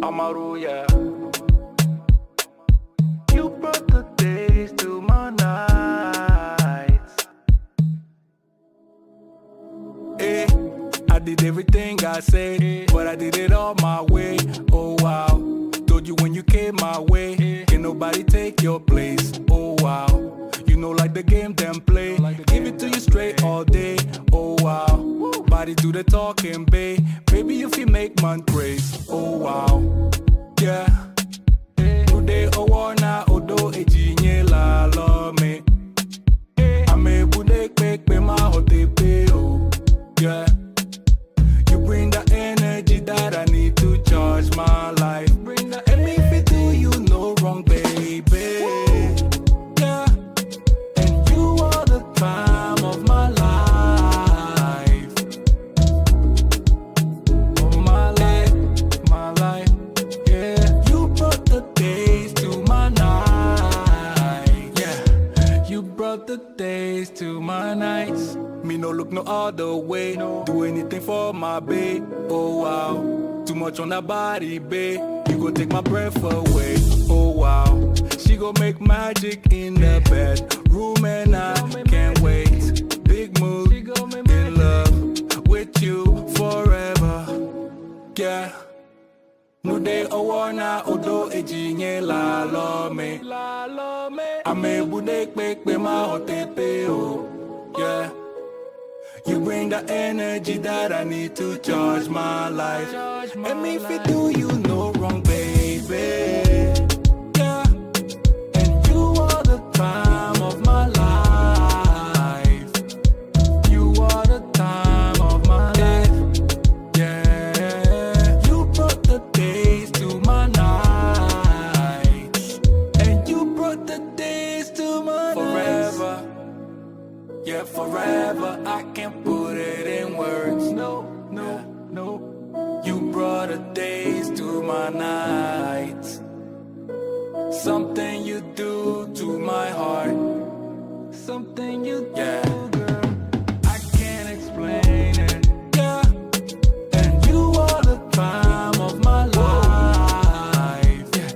Amaru, yeah. You brought the days to my nights. Eh, I did everything I said, but I did it all my way. Oh wow, told you when you came my way, can nobody take your place. Oh wow, you know like the game them play, give it to you straight all day. Oh wow, body do the talking, babe. Baby if you make man praise. Oh wow, yeah. Today owana odo ejinye la lo me. Ame bude quick be my hotepe oh yeah. You bring the energy that I need to charge my life. Bring the and if it do you no wrong, baby. Yeah, and you are the time of my life. Of my life, yeah. You brought the days to my night. Yeah, you brought the days to my nights. Me no look no other way. Do anything for my babe. Oh wow, too much on that body, babe. You gon' take my breath away. Oh wow, she gon' make magic in the bedroom and I can't wait. Big mood, in love with you forever. Yeah. No day owana odo ejinye la lo me. Ame bude quick be my hotepe oh yeah. You bring the energy that I need to charge my life. And if it do you no wrong, baby. Yeah, and you are the time of my life. You are the time of my life. Yeah, you brought the days to my nights. And you brought the days to my forever. Yeah, forever, I can't put it in words. No. You brought the days to my nights. Something you do to my heart. Something you do, girl. I can't explain it. Yeah, and you are the time of my life. Yeah,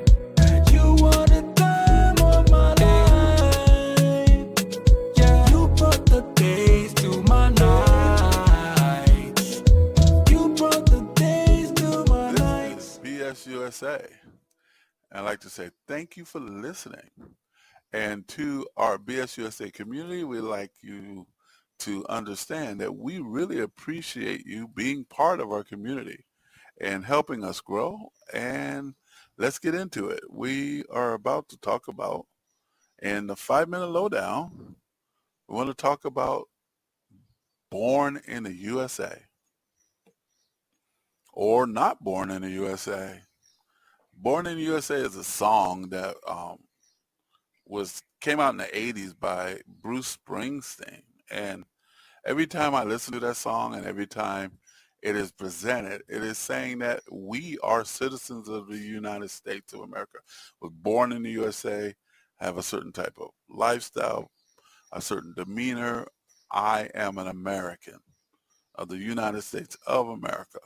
you are the time of my life. Yeah, you brought the days to my nights. You brought the days to my nights. This is BS USA. I'd like to say thank you for listening. And to our BS USA community, we'd like you to understand that we really appreciate you being part of our community and helping us grow. And let's get into it. We are about to talk about, in the 5-minute lowdown, we want to talk about Born in the USA or Not Born in the USA. Born in the USA is a song that came out in the 80s by Bruce Springsteen. And every time I listen to that song and every time it is presented, it is saying that we are citizens of the United States of America. We're born in the USA, have a certain type of lifestyle, a certain demeanor. I am an American of the United States of America.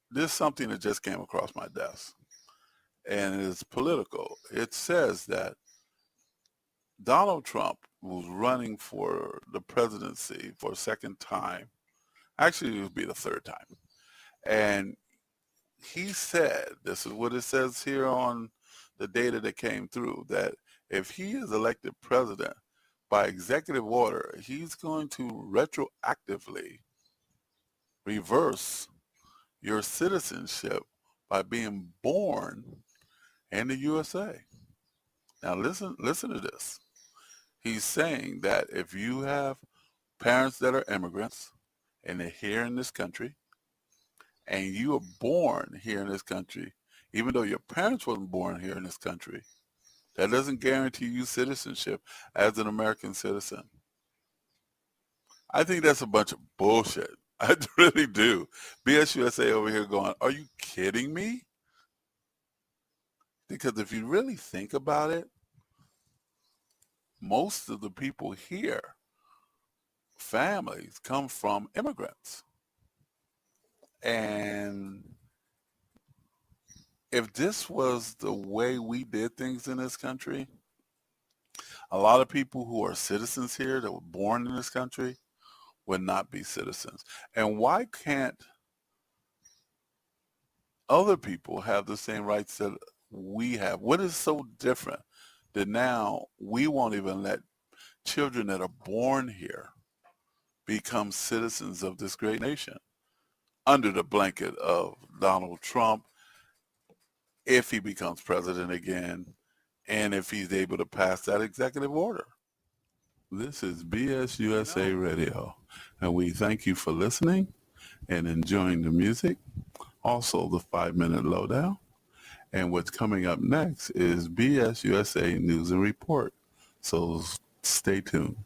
This is something that just came across my desk, and it is political. It says that Donald Trump was running for the presidency for a second time. Actually, it would be the third time. And he said, this is what it says here on the data that came through, that if he is elected president by executive order, he's going to retroactively reverse your citizenship by being born in the USA. Now listen to this. He's saying that if you have parents that are immigrants and they're here in this country, and you were born here in this country, even though your parents wasn't born here in this country, that doesn't guarantee you citizenship as an American citizen. I think that's a bunch of bullshit. I really do. BSUSA over here going, are you kidding me? Because if you really think about it, most of the people here, families, come from immigrants. And if this was the way we did things in this country, a lot of people who are citizens here that were born in this country would not be citizens. And why can't other people have the same rights that we have? What is so different that now we won't even let children that are born here become citizens of this great nation under the blanket of Donald Trump, if he becomes president again, and if he's able to pass that executive order? This is BS USA Radio, and we thank you for listening and enjoying the music. Also, the 5-minute lowdown. And what's coming up next is BS USA News and Report. So stay tuned.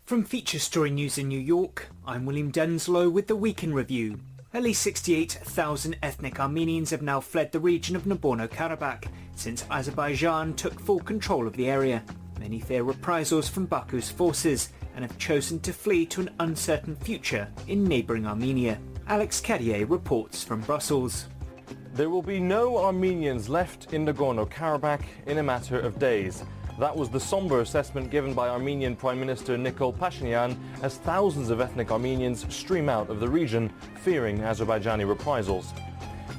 From Feature Story News in New York, I'm William Denslow with the Week in Review. At least 68,000 ethnic Armenians have now fled the region of Nagorno-Karabakh since Azerbaijan took full control of the area. Many fear reprisals from Baku's forces and have chosen to flee to an uncertain future in neighbouring Armenia. Alex Carrier reports from Brussels. There will be no Armenians left in Nagorno-Karabakh in a matter of days. That was the somber assessment given by Armenian Prime Minister Nikol Pashinyan as thousands of ethnic Armenians stream out of the region, fearing Azerbaijani reprisals.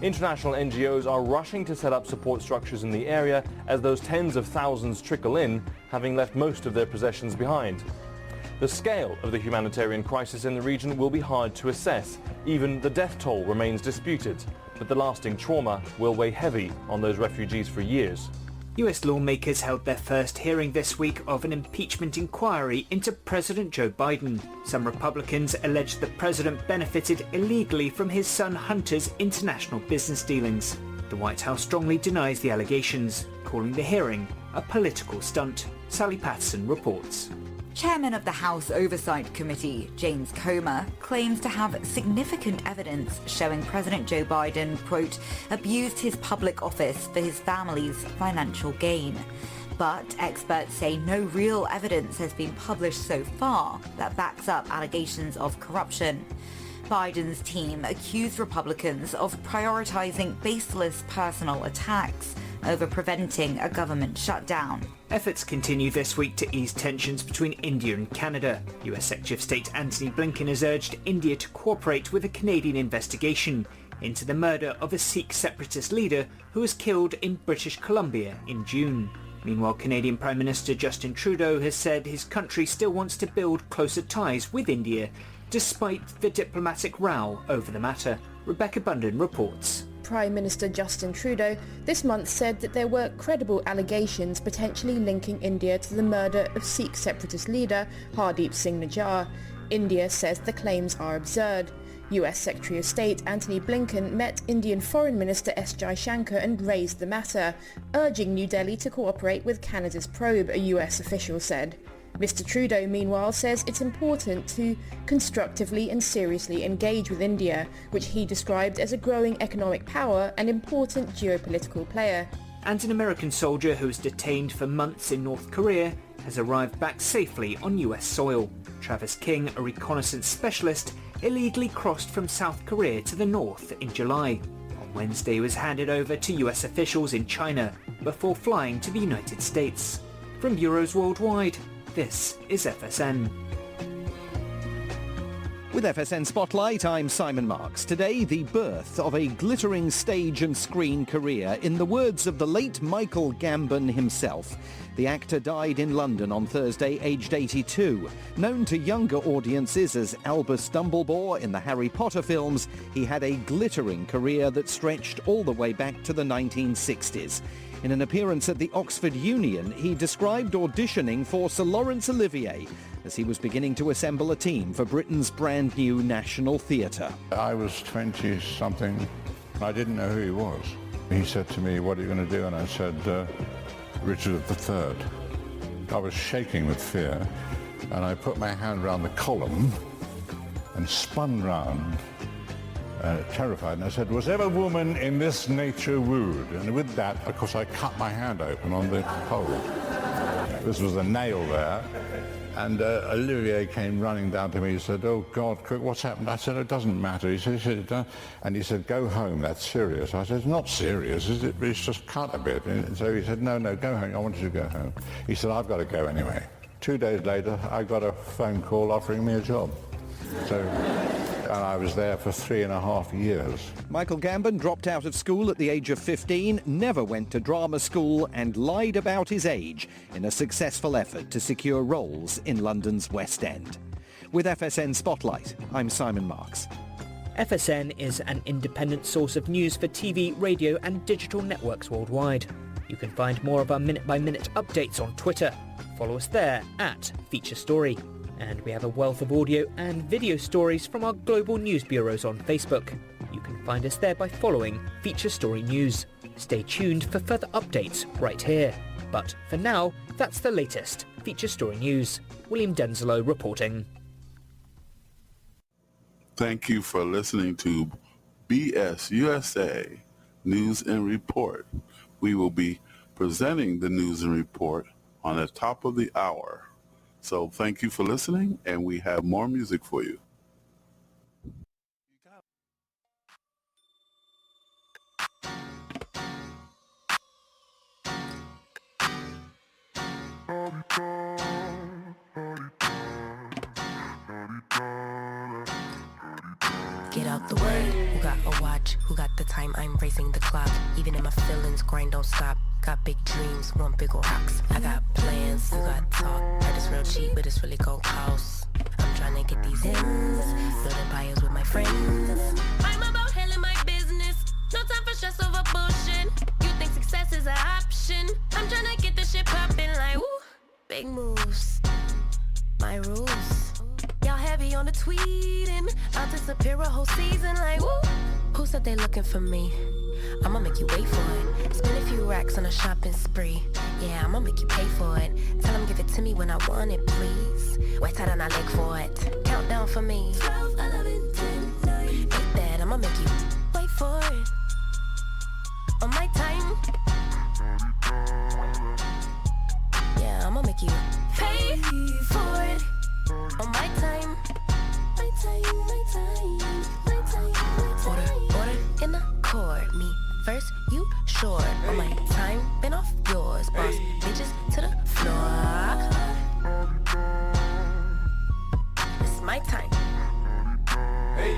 International NGOs are rushing to set up support structures in the area as those tens of thousands trickle in, having left most of their possessions behind. The scale of the humanitarian crisis in the region will be hard to assess. Even the death toll remains disputed, but the lasting trauma will weigh heavy on those refugees for years. US lawmakers held their first hearing this week of an impeachment inquiry into President Joe Biden. Some Republicans alleged the president benefited illegally from his son Hunter's international business dealings. The White House strongly denies the allegations, calling the hearing a political stunt. Sally Patterson reports. Chairman of the House Oversight Committee, James Comer, claims to have significant evidence showing President Joe Biden, quote, abused his public office for his family's financial gain. But experts say no real evidence has been published so far that backs up allegations of corruption. Biden's team accused Republicans of prioritizing baseless personal attacks over preventing a government shutdown. Efforts continue this week to ease tensions between India and Canada. US Secretary of State Antony Blinken has urged India to cooperate with a Canadian investigation into the murder of a Sikh separatist leader who was killed in British Columbia in June. Meanwhile, Canadian Prime Minister Justin Trudeau has said his country still wants to build closer ties with India, despite the diplomatic row over the matter. Rebecca Bunden reports. Prime Minister Justin Trudeau this month said that there were credible allegations potentially linking India to the murder of Sikh separatist leader Hardeep Singh Nijjar. India says the claims are absurd. US Secretary of State Antony Blinken met Indian Foreign Minister S. Jaishankar and raised the matter, urging New Delhi to cooperate with Canada's probe, a US official said. Mr. Trudeau, meanwhile, says it's important to constructively and seriously engage with India, which he described as a growing economic power and important geopolitical player. And an American soldier who was detained for months in North Korea has arrived back safely on US soil. Travis King, a reconnaissance specialist, illegally crossed from South Korea to the north in July. On Wednesday, he was handed over to US officials in China before flying to the United States. From bureaus worldwide, this is FSN. With FSN Spotlight, I'm Simon Marks. Today, the birth of a glittering stage and screen career. In the words of the late Michael Gambon himself, the actor died in London on Thursday, aged 82. Known to younger audiences as Albus Dumbledore in the Harry Potter films, he had a glittering career that stretched all the way back to the 1960s. In an appearance at the Oxford Union, he described auditioning for Sir Laurence Olivier as he was beginning to assemble a team for Britain's brand new National Theatre. I was 20-something. I didn't know who he was. He said to me, "What are you going to do?" And I said, "Richard III." I was shaking with fear, and I put my hand round the column and spun round, terrified, and I said, "Was ever woman in this nature wooed?" And with that, of course, I cut my hand open on the pole. This was a nail there. And Olivier came running down to me. He said, "Oh, God, quick, what's happened?" I said, "It doesn't matter." He said, and he said, "Go home, that's serious." I said, "It's not serious, is it? It's just cut a bit." And so he said, no, go home. I want you to go home. He said, "I've got to go anyway." 2 days later, I got a phone call offering me a job. And I was there for 3.5 years. Michael Gambon dropped out of school at the age of 15, never went to drama school and lied about his age in a successful effort to secure roles in London's West End. With FSN Spotlight, I'm Simon Marks. FSN is an independent source of news for TV, radio and digital networks worldwide. You can find more of our minute-by-minute updates on Twitter. Follow us there at Feature Story. And we have a wealth of audio and video stories from our global news bureaus on Facebook. You can find us there by following Feature Story News. Stay tuned for further updates right here. But for now, that's the latest Feature Story News. William Denzelo reporting. Thank you for listening to BS USA News and Report. We will be presenting the news and report on the top of the hour. So thank you for listening, and we have more music for you. Get out the way. Who got a watch? Who got the time? I'm racing the clock. Even in my feelings, grind don't stop. Got big dreams, want big rocks. I got plans, you got talk. Heard it's real cheap, but it's really gon' cost. I'm trying to get these ends, building bios with my friends. I'm about handling my business. No time for stress over bullshit. You think success is an option? I'm trying to get this shit poppin' like woo. Big moves, my rules. Y'all heavy on the tweeting. I'll disappear a whole season like woo. Who said they looking for me? I'ma make you wait for it. Spend a few racks on a shopping spree. Yeah, I'ma make you pay for it. Tell them give it to me when I want it, please. Wait till I leg for it. Countdown for me. 12, 11, 10, 9. Ain't that I'ma make you wait for it. On my time. Yeah, I'ma make you pay for it. On my time. My time, my time, my time, my time. Order in the court, me first, you short. On my time, been off yours, boss. Bitches to the floor. It's my time. Hey.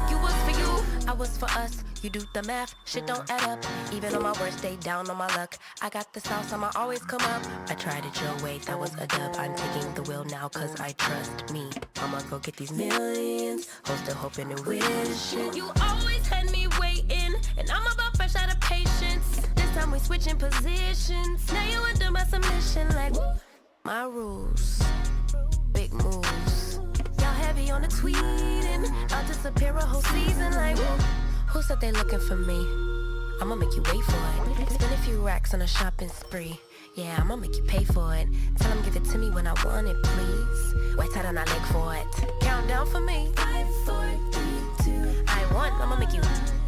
You was for you, I was for us. You do the math, shit don't add up. Even on my worst day, down on my luck. I got the sauce, I'ma always come up. I tried it your way, that was a dub. I'm taking the wheel now, cause I trust me. I'ma go get these millions. Hope still hoping and wishing. You always had me waiting, and I'm about fresh out of patience. This time we switching positions. Now you under my submission, like woo. My rules, big moves. Y'all heavy on the tweeting. I'll disappear a whole season, like woo. Who said they looking for me? I'ma make you wait for it. Spend a few racks on a shopping spree. Yeah, I'ma make you pay for it. Tell them give it to me when I want it, please. Wait till I leg for it. Countdown for me. 5, 4, 3, 2. I want, I'ma make you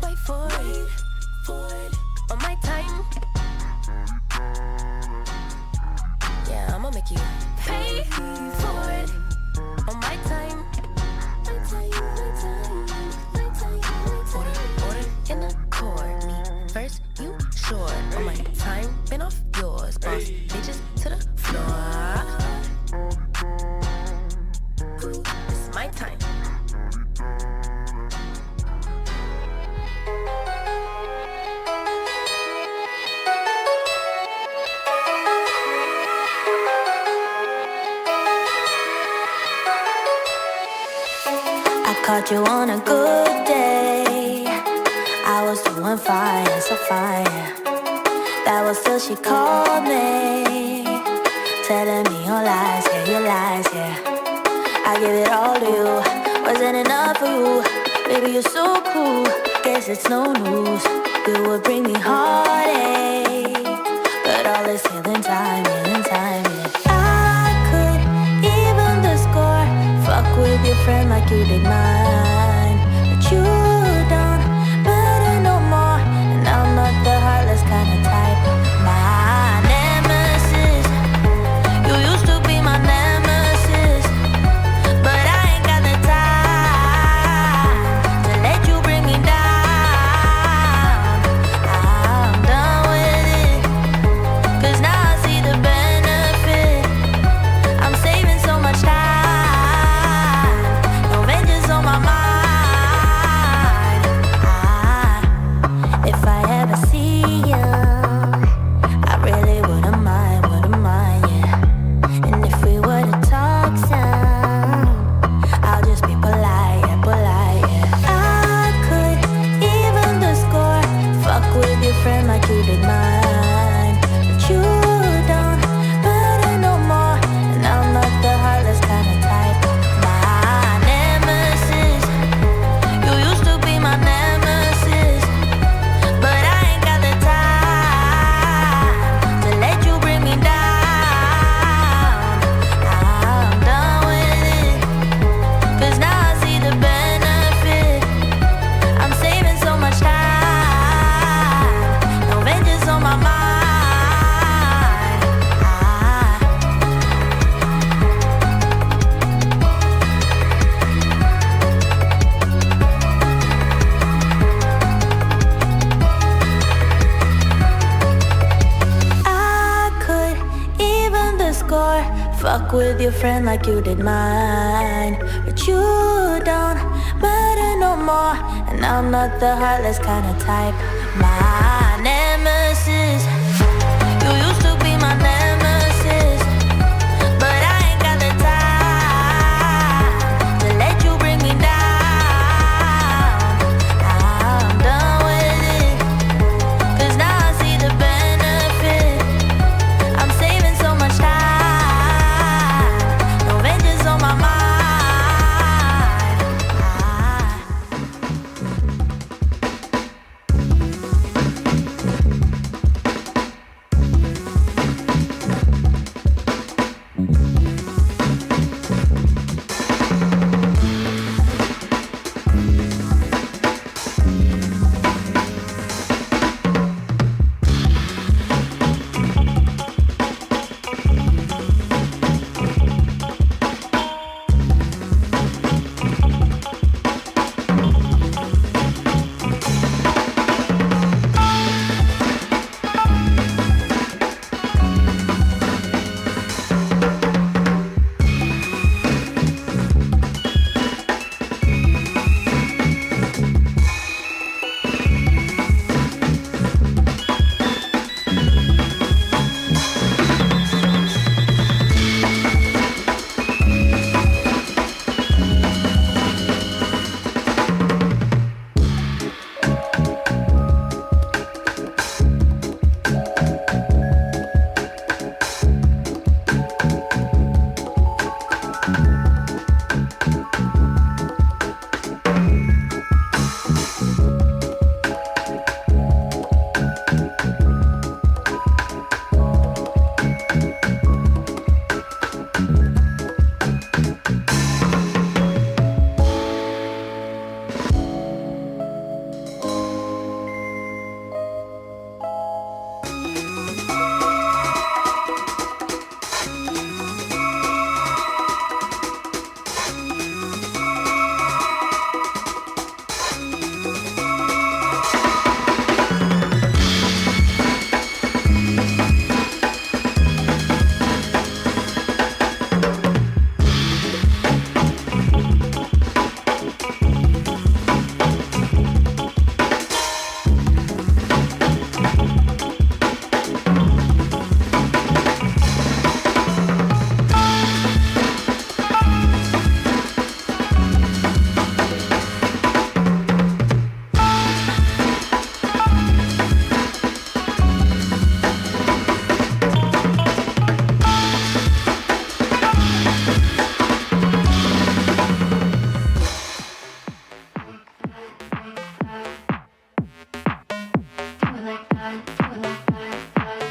wait for it. On my time. Yeah, I'ma make you pay for it. On my time. My time, my time, my time, my time. Order in the court, me first, you short. On my time, been off yours, boss. Bitches to the floor. It's my time. Caught you on a good day. I was doing fine, so fine. That was till she called me, telling me your lies, yeah. I give it all to you, wasn't enough for you. Baby, you're so cool, guess it's no news. You would bring me heartache, but all is healing time, yeah. I could even the score. Fuck with your friend like you did mine, but you don't matter no more. And I'm not the heartless kind of type. My nemesis like you did mine. But you don't matter no more, and I'm not the heartless kind of type. My nemesis, you used to be my nemesis, but I ain't got the time to let you bring me down. I'm done with it, 'cause now I see the benefit. I'm saving so much time, no vengeance on my mind. I could even the score, fuck with your friend like you did mine. But you don't matter no more, and I'm not the heartless kind of type. My nemesis, you used to be my nemesis, but I ain't got the time to let you bring me down. I'm done with it, 'cause now I see the benefit. I'm saving so much time, no vengeance on my mind.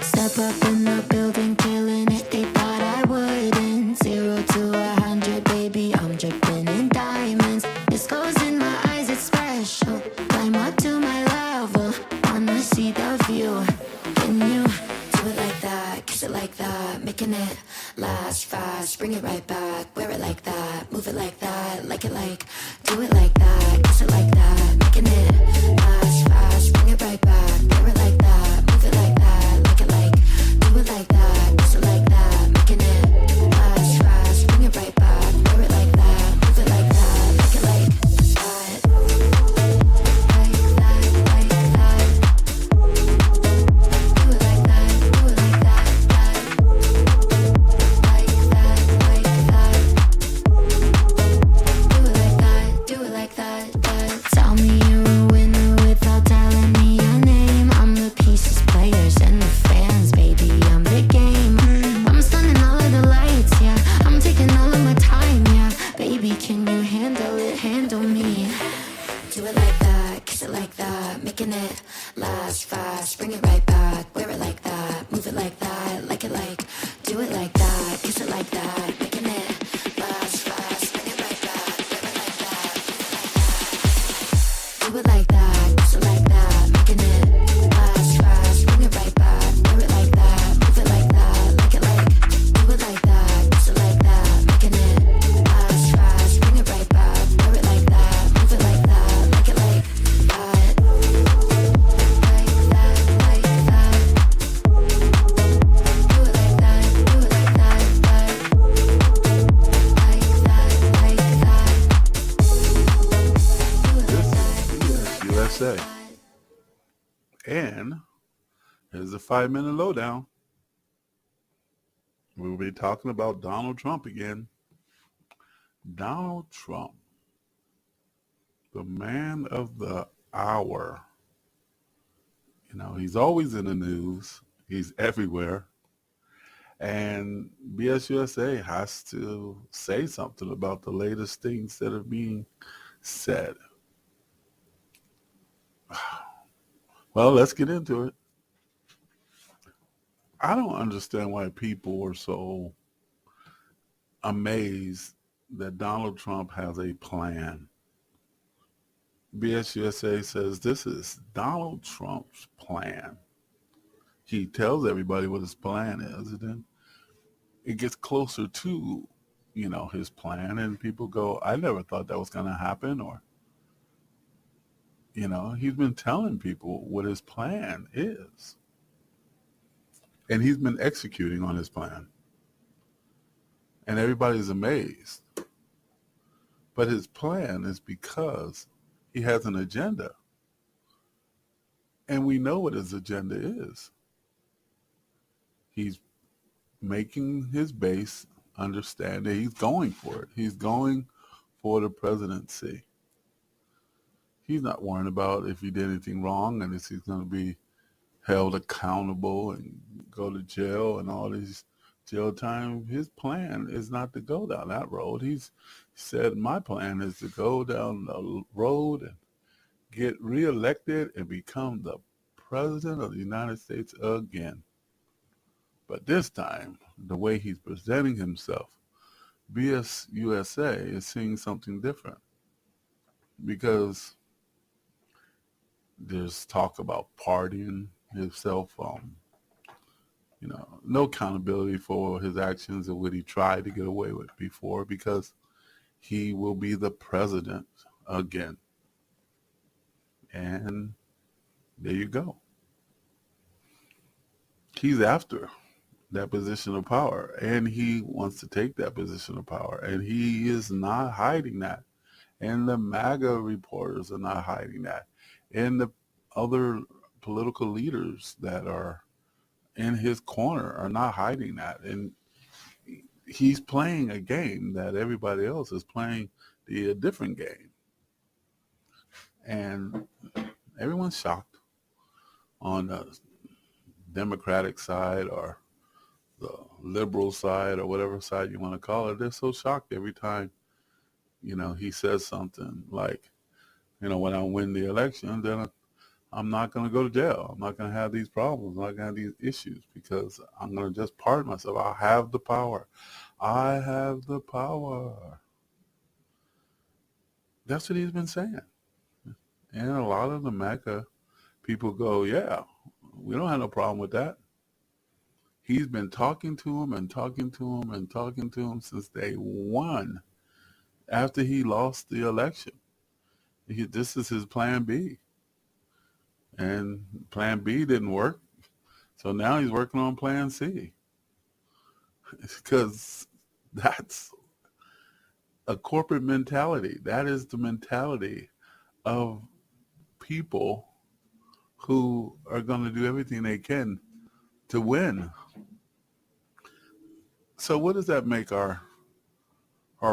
Step up in the building, killing it, they thought I wouldn't. 0 to 100, baby, I'm dripping in diamonds. This goes in my eyes, it's special. Climb up to my level, wanna see the view. Can you do it like that, kiss it like that, making it last fast, bring it right back, wear it like that, move it like that, like it like, do it like that, kiss it like that, making it last fast, bring it right back, wear it like that, move it like that, like it like, do it like that, kiss it like that, making it last fast, bring it right back, wear it like that, move it like that, like it like that, like that, like that, do it like that, do it like that, like that, like that, do it like that. Do it like that, kiss it like that, making it last fast. Bring it right back, wear it like that, move it like that, like it like. Do it like that, kiss it like that, making it last fast. Bring it right back, wear it like that, do it like that, kiss it like that, making it last fast. Bring it right back, wear it like that, move it like that, like it like. Do it like that, kiss it like that, making it last fast. Bring it right back, wear it like that, move it like that, like it like that. Like that, like that. Do it like that, do it like that, that. Like that, like that. Do it like that. USA. And here's a 5-minute lowdown. We'll be talking about Donald Trump again. Donald Trump, the man of the hour. You know, he's always in the news. He's everywhere. And BSUSA has to say something about the latest things that are being said. Well, let's get into it. I don't understand why people are so amazed that Donald Trump has a plan. BSUSA says this is Donald Trump's plan. He tells everybody what his plan is, and then it gets closer to, you know, his plan, and people go, I never thought that was going to happen, or, you know, he's been telling people what his plan is. And he's been executing on his plan. And everybody's amazed. But his plan is because he has an agenda. And we know what his agenda is. He's making his base understand that he's going for it. He's going for the presidency. He's not worrying about if he did anything wrong and if he's going to be held accountable and go to jail and all these jail time. His plan is not to go down that road. He's said, my plan is to go down the road and get reelected and become the president of the United States again. But this time, the way he's presenting himself, BSUSA is seeing something different, because there's talk about partying himself, you know, no accountability for his actions and what he tried to get away with before, because he will be the president again. And there you go. He's after that position of power, and he wants to take that position of power, and he is not hiding that. And the MAGA reporters are not hiding that. And the other political leaders that are in his corner are not hiding that. And he's playing a game that everybody else is playing, a different game. And everyone's shocked on the Democratic side or the liberal side or whatever side you want to call it. They're so shocked every time, you know, he says something like, you know, when I win the election, then I'm not going to go to jail. I'm not going to have these problems. I'm not going to have these issues, because I'm going to just pardon myself. I have the power. I have the power. That's what he's been saying. And a lot of the MAGA people go, yeah, we don't have no problem with that. He's been talking to him and talking to him and talking to him since day one, after he lost the election. This is his plan B. And plan B didn't work. So now he's working on plan C. Because that's a corporate mentality. That is the mentality of people who are going to do everything they can to win. So what does that make our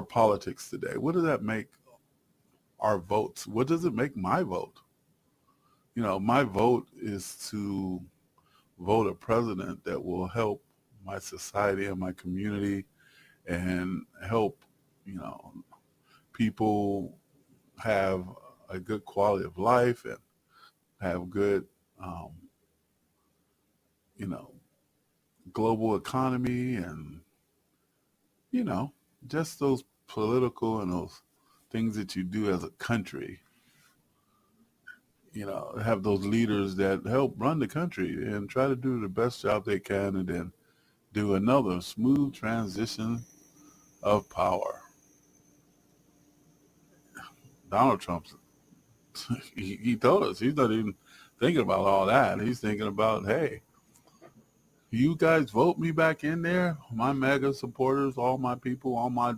politics today? What does that make our votes? What does it make my vote? You know, my vote is to vote a president that will help my society and my community and help, you know, people have a good quality of life and have good, global economy and, just those political and those things that you do as a country, have those leaders that help run the country and try to do the best job they can and then do another smooth transition of power. Donald Trump, he told us he's not even thinking about all that. He's thinking about, hey, you guys vote me back in there, my MAGA supporters, all my people, all my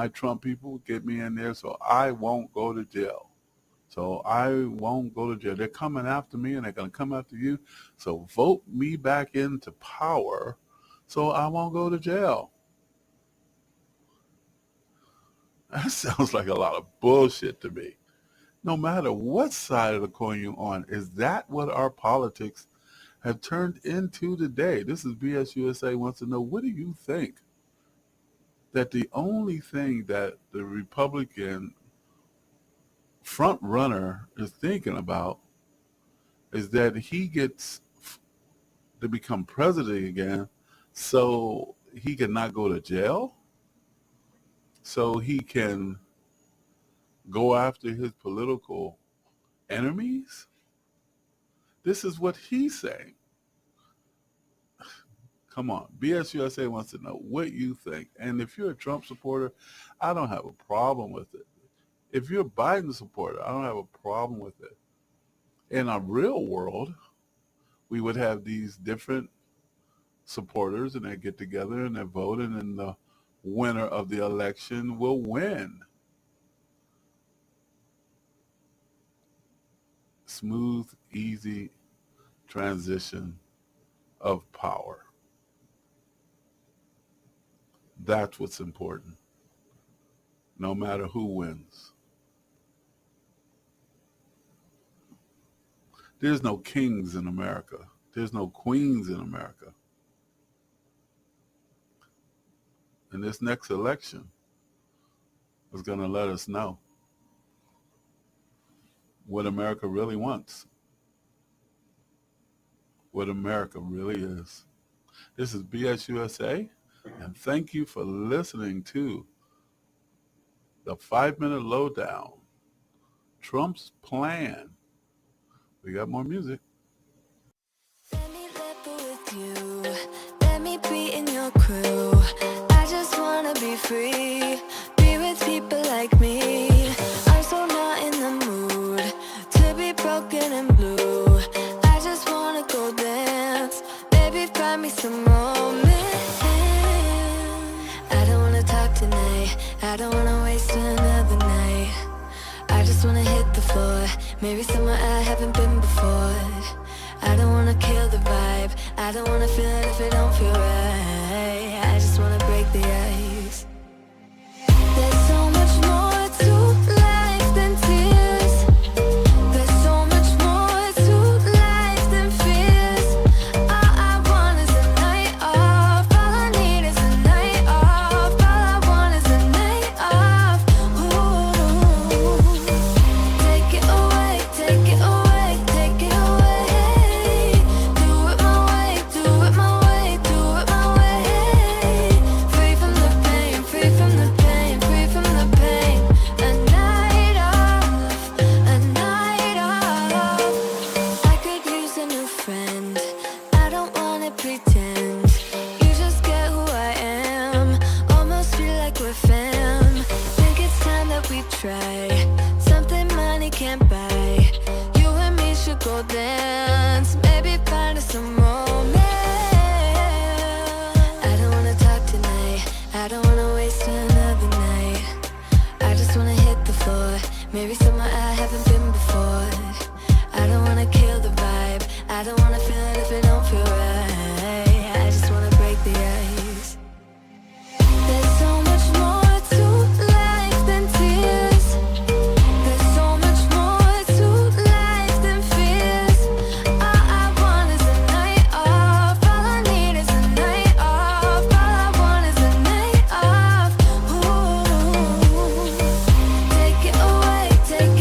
Trump people, get me in there so I won't go to jail. So I won't go to jail. They're coming after me and they're going to come after you. So vote me back into power so I won't go to jail. That sounds like a lot of bullshit to me. No matter what side of the coin you're on, is that what our politics have turned into today? This is BS USA wants to know, what do you think? That the only thing that the Republican front runner is thinking about is that he gets to become president again so he can not go to jail, so he can go after his political enemies? This is what he's saying. Come on, BS USA wants to know what you think. And if you're a Trump supporter, I don't have a problem with it. If you're a Biden supporter, I don't have a problem with it. In a real world, we would have these different supporters and they get together and they're voting and the winner of the election will win. Smooth, easy transition of power. That's what's important, no matter who wins. There's no kings in America. There's no queens in America. And this next election is going to let us know what America really wants, what America really is. This is BS USA, and thank you for listening to the 5-minute lowdown, Trump's plan. We got more music. Let me level with you. Let me be in your crew. I just wanna be free. Be with people like me. I'm so not in the mood to be broken and blue. I just wanna go dance. Baby, find me some romance. I don't wanna talk tonight. I don't wanna waste another night. I just wanna hit the floor. Maybe somewhere I haven't been before. I don't wanna kill the vibe. I don't wanna feel it if it don't feel right. I just wanna break the ice. There's so much more to life than tears. There's so much more to life than fears. All I want is a night off. All I need is a night off. All I want is a night off. Ooh. Take it away, take it away, take it away. Do it my way, do it my way, do it my way. Free from the pain, free from the pain, free from the pain. A night off, a night off. I could use a new friend. I don't wanna pretend. You just get who I am. Almost feel like we're fam. Think it's time that we try something money can't buy. You and me should go dance. Maybe find us some romance. I don't wanna talk tonight. I don't wanna waste another night. I just wanna hit the floor. Maybe somewhere I haven't been before. I don't wanna kill the vibe. I don't wanna feel it if it don't feel right. I just wanna break the ice. There's so much more to life than tears. There's so much more to life than fears. All I want is a night off. All I need is a night off. All I want is a night off. Ooh. Take it away, take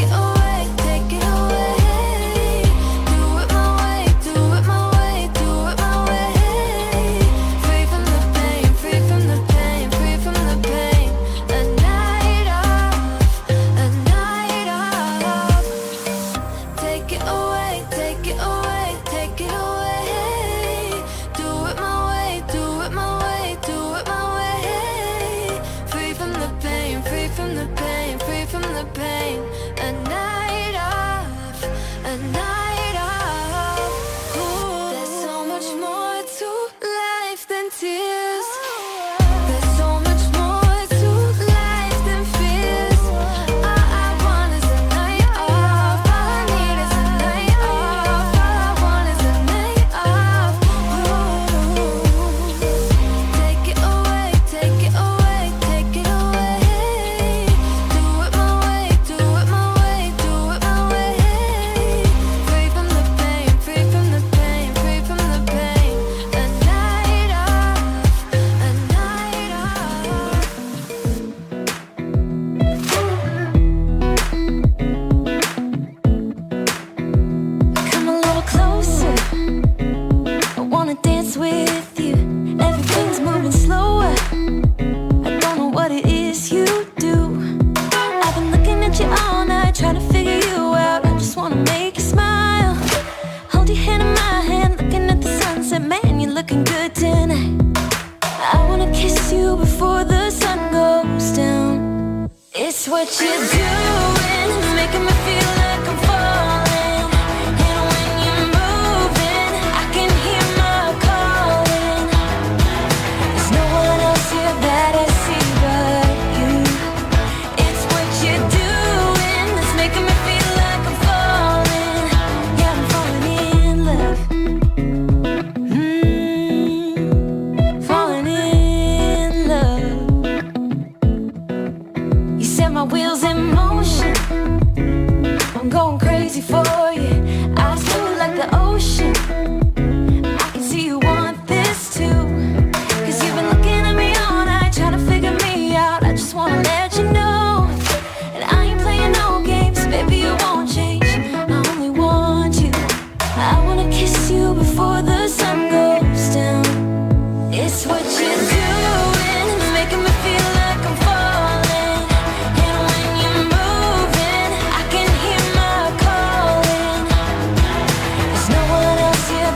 a night off. Ooh, there's so much more to life than tears. There's so much more to life than fears. All I want is a night off. All I need is a night off. All I want is a night off. Ooh, take it away, take it away, take it away. Do it my way, do it my way, do it my way. Free from the pain, free from the pain, free from the pain. A night off, a night off. Come a little closer, I wanna dance with you. Everything's moving slower, I don't know what it is you do. I've been looking at you all night, trying to figure you out. I just wanna make you smile. Hold your hand in my hand, looking at the sunset. Man, you're looking good tonight. I wanna kiss you before the sun goes down. It's what you're doing, it's making me feel like I'm falling. And when you're moving, I can hear my calling. There's no one else here that I see but you. It's what you're doing, it's making me feel like I'm falling. Yeah, I'm falling in love. Falling in love. You set my wheels in motion. I'm going crazy for you. Eyes blue like the ocean. I can see you want this too. Cause you've been looking at me all night, trying to figure me out. I just wanna let you know. And I ain't playing no games, baby, you won't change. I only want you. I wanna kiss you before the sun goes down. It's what you're doing, it's making me feel like I'm falling. And when you're moving, I can hear my calling. There's no one else here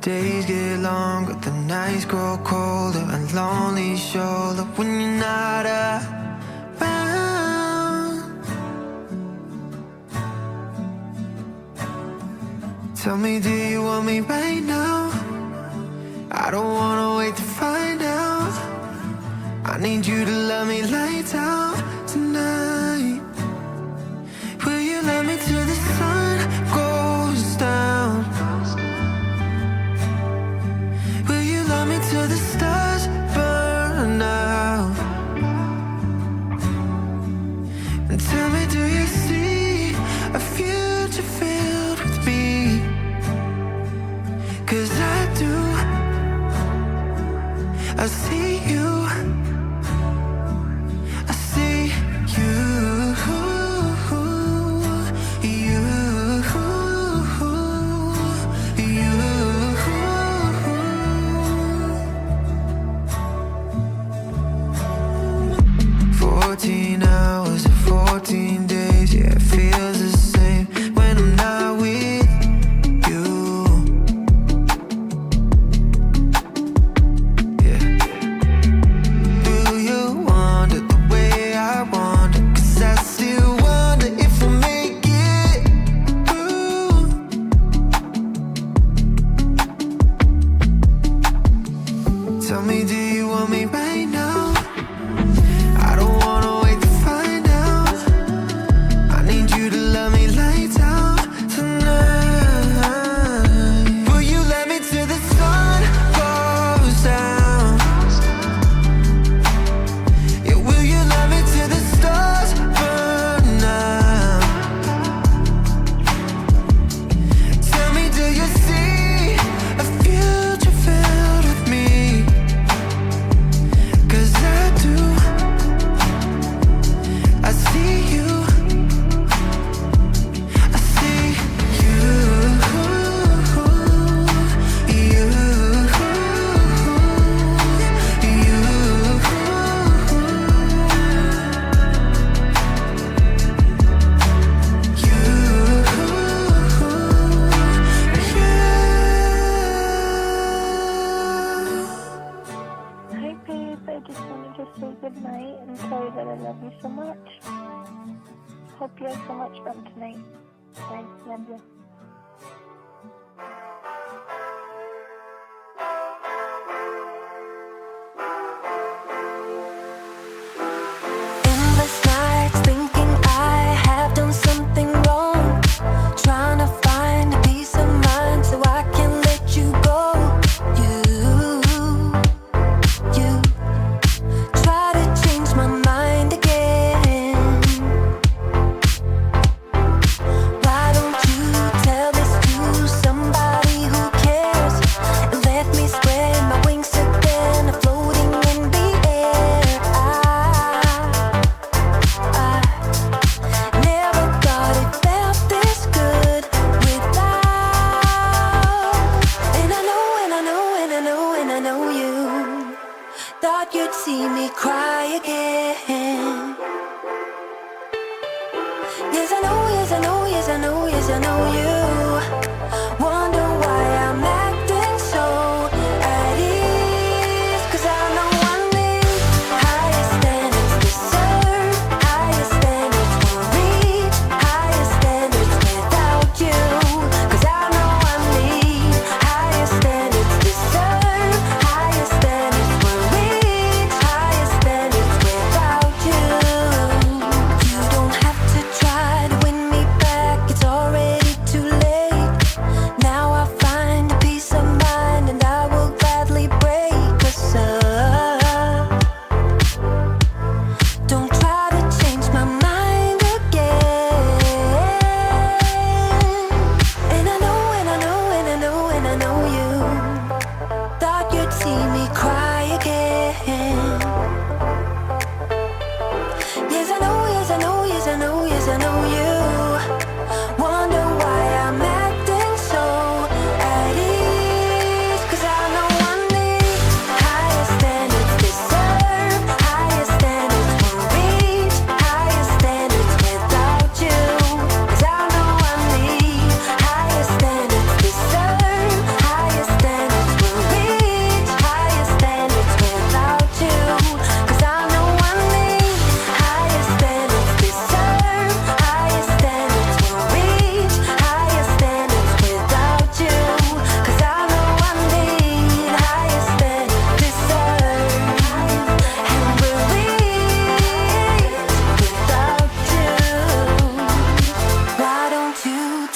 Days get longer, the nights grow colder, a lonely shoulder when you're not around. Tell me, do you want me right now? I don't wanna wait to find out. I need you to love me lights out tonight. Will you love me till the sun goes down? Will you love me till the stars burn out? And tell me, do you see a future filled with me? 'Cause I do. I see you. I see you. You. 14 hours or 14 days, yeah, it feels the same when I'm not with you. Yeah. Do you wonder the way I wonder? 'Cause I still wonder if we'll make it through. Tell me, do you want me right now? I don't wanna wait to find out. I need you to love me lights out tonight. Will you let me till the sun goes down? Yeah, will you love me till the stars burn out? Tell me, do you see a future filled with me? 'Cause I do. I see you. I see you. You. Hi babe, I just wanted to say goodnight and tell you that I love you so much. Hope you have so much fun tonight. Bye, love you. Endless nights thinking I have done something wrong, trying to find a peace of mind so I can let you go. You try to change my mind again. Why don't you tell this to somebody who cares and let me spread my wings again, floating in the air. I never thought it felt this good without. And I know, and I know, and I know, and I know you thought you'd see me cry again. Yes, I know, yes, I know, yes, I know, yes, I know you wonder why I'm acting so at ease. 'Cause I know I need higher standards, deserve higher standards, will reach higher standards without you. 'Cause I know I need higher standards, deserve higher standards, will reach higher standards without you. You don't have to try to win me back, it's already too late. Now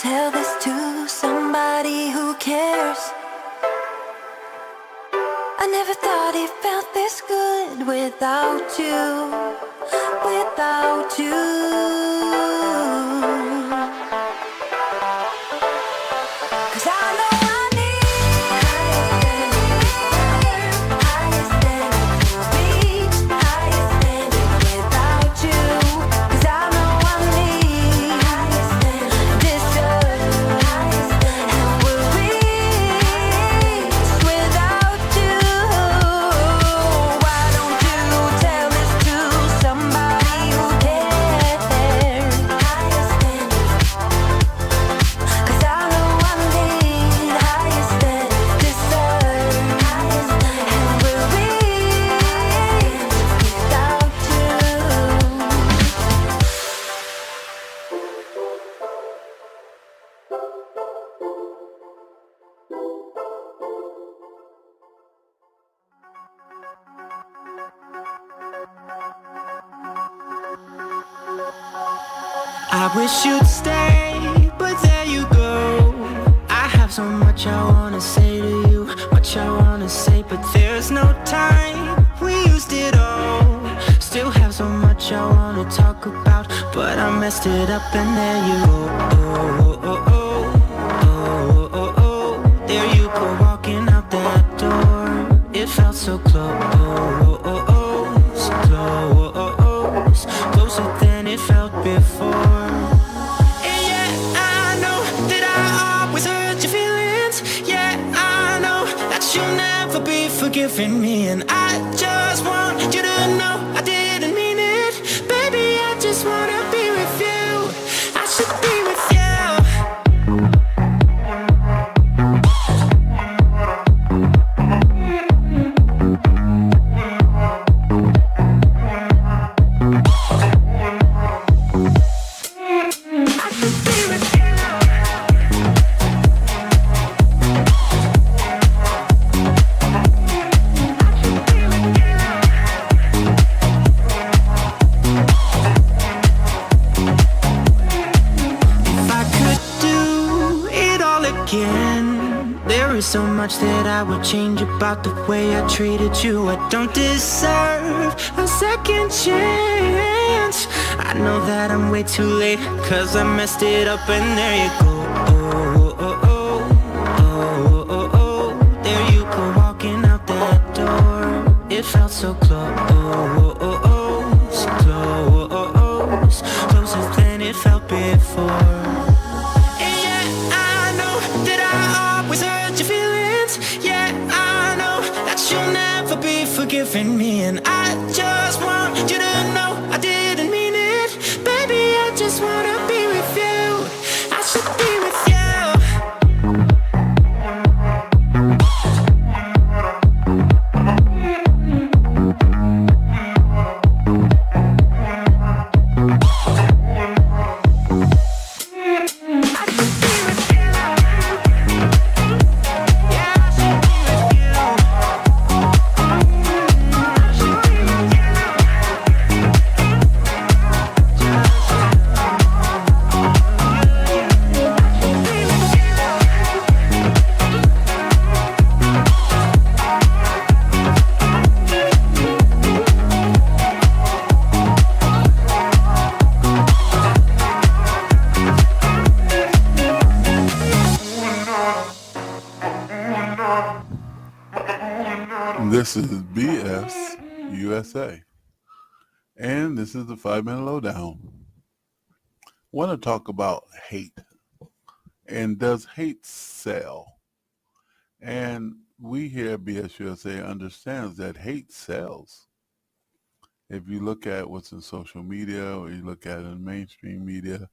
tell this to somebody who cares. I never thought it felt this good without you, without you. 'Cause I know I need higher standard to reach higher standard without you. 'Cause I know I need higher standard, deserve higher standard, and will reach without you. Why don't you tell this to somebody who cares? Higher standard. 'Cause I know I need higher standards, deserve higher standards, and will reach without you. I wish you'd stay, but there you go. I have so much I wanna say to you, much I wanna say, but there's no time. We used it all. Still have so much I wanna talk about, but I messed it up and there you go. Oh, oh, oh, oh, oh, oh, oh. There you go, walking out that door. It felt so close, oh, oh, oh, so close, closer than it felt before. And yeah, I know that I always hurt your feelings. Yeah, I know that you'll never be forgiving me, and I just want you to know I didn't mean it. Baby, I just wanna be with you. I should be with you. There is so much that I would change about the way I treated you. I don't deserve a second chance. I know that I'm way too late, 'cause I messed it up and there you go. Oh, oh, oh, oh, oh, oh. There you go, walking out that door. It felt so close, oh, oh, oh, so close, closer than it felt before. And yeah, I know that I always hurt your feelings. Yeah, I know that you'll never be forgiving me, and I just want you to know I didn't mean it. Baby, I just wanna be with you. I should be with you. This is BS USA, and this is the 5-Minute Lowdown. Want to talk about hate, and does hate sell? And we here at BS USA understands that hate sells. If you look at what's in social media, or you look at it in mainstream media,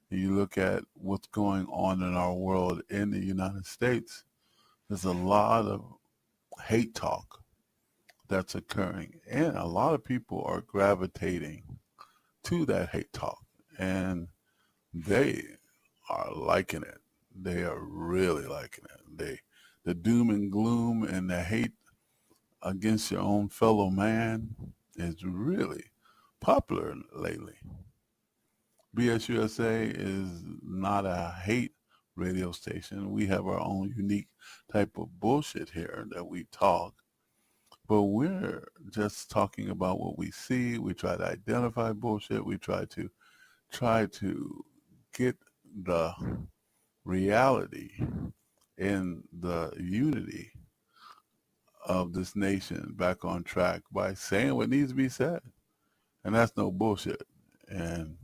and you look at what's going on in our world in the United States, there's a lot of hate talk that's occurring, and a lot of people are gravitating to that hate talk, and they are liking it. They are really liking it. The doom and gloom and the hate against your own fellow man is really popular lately. BS USA is not a hate radio station. We have our own unique type of bullshit here that we talk. But we're just talking about what we see. We try to identify bullshit. We try to get the reality in the unity of this nation back on track by saying what needs to be said. And that's no bullshit. And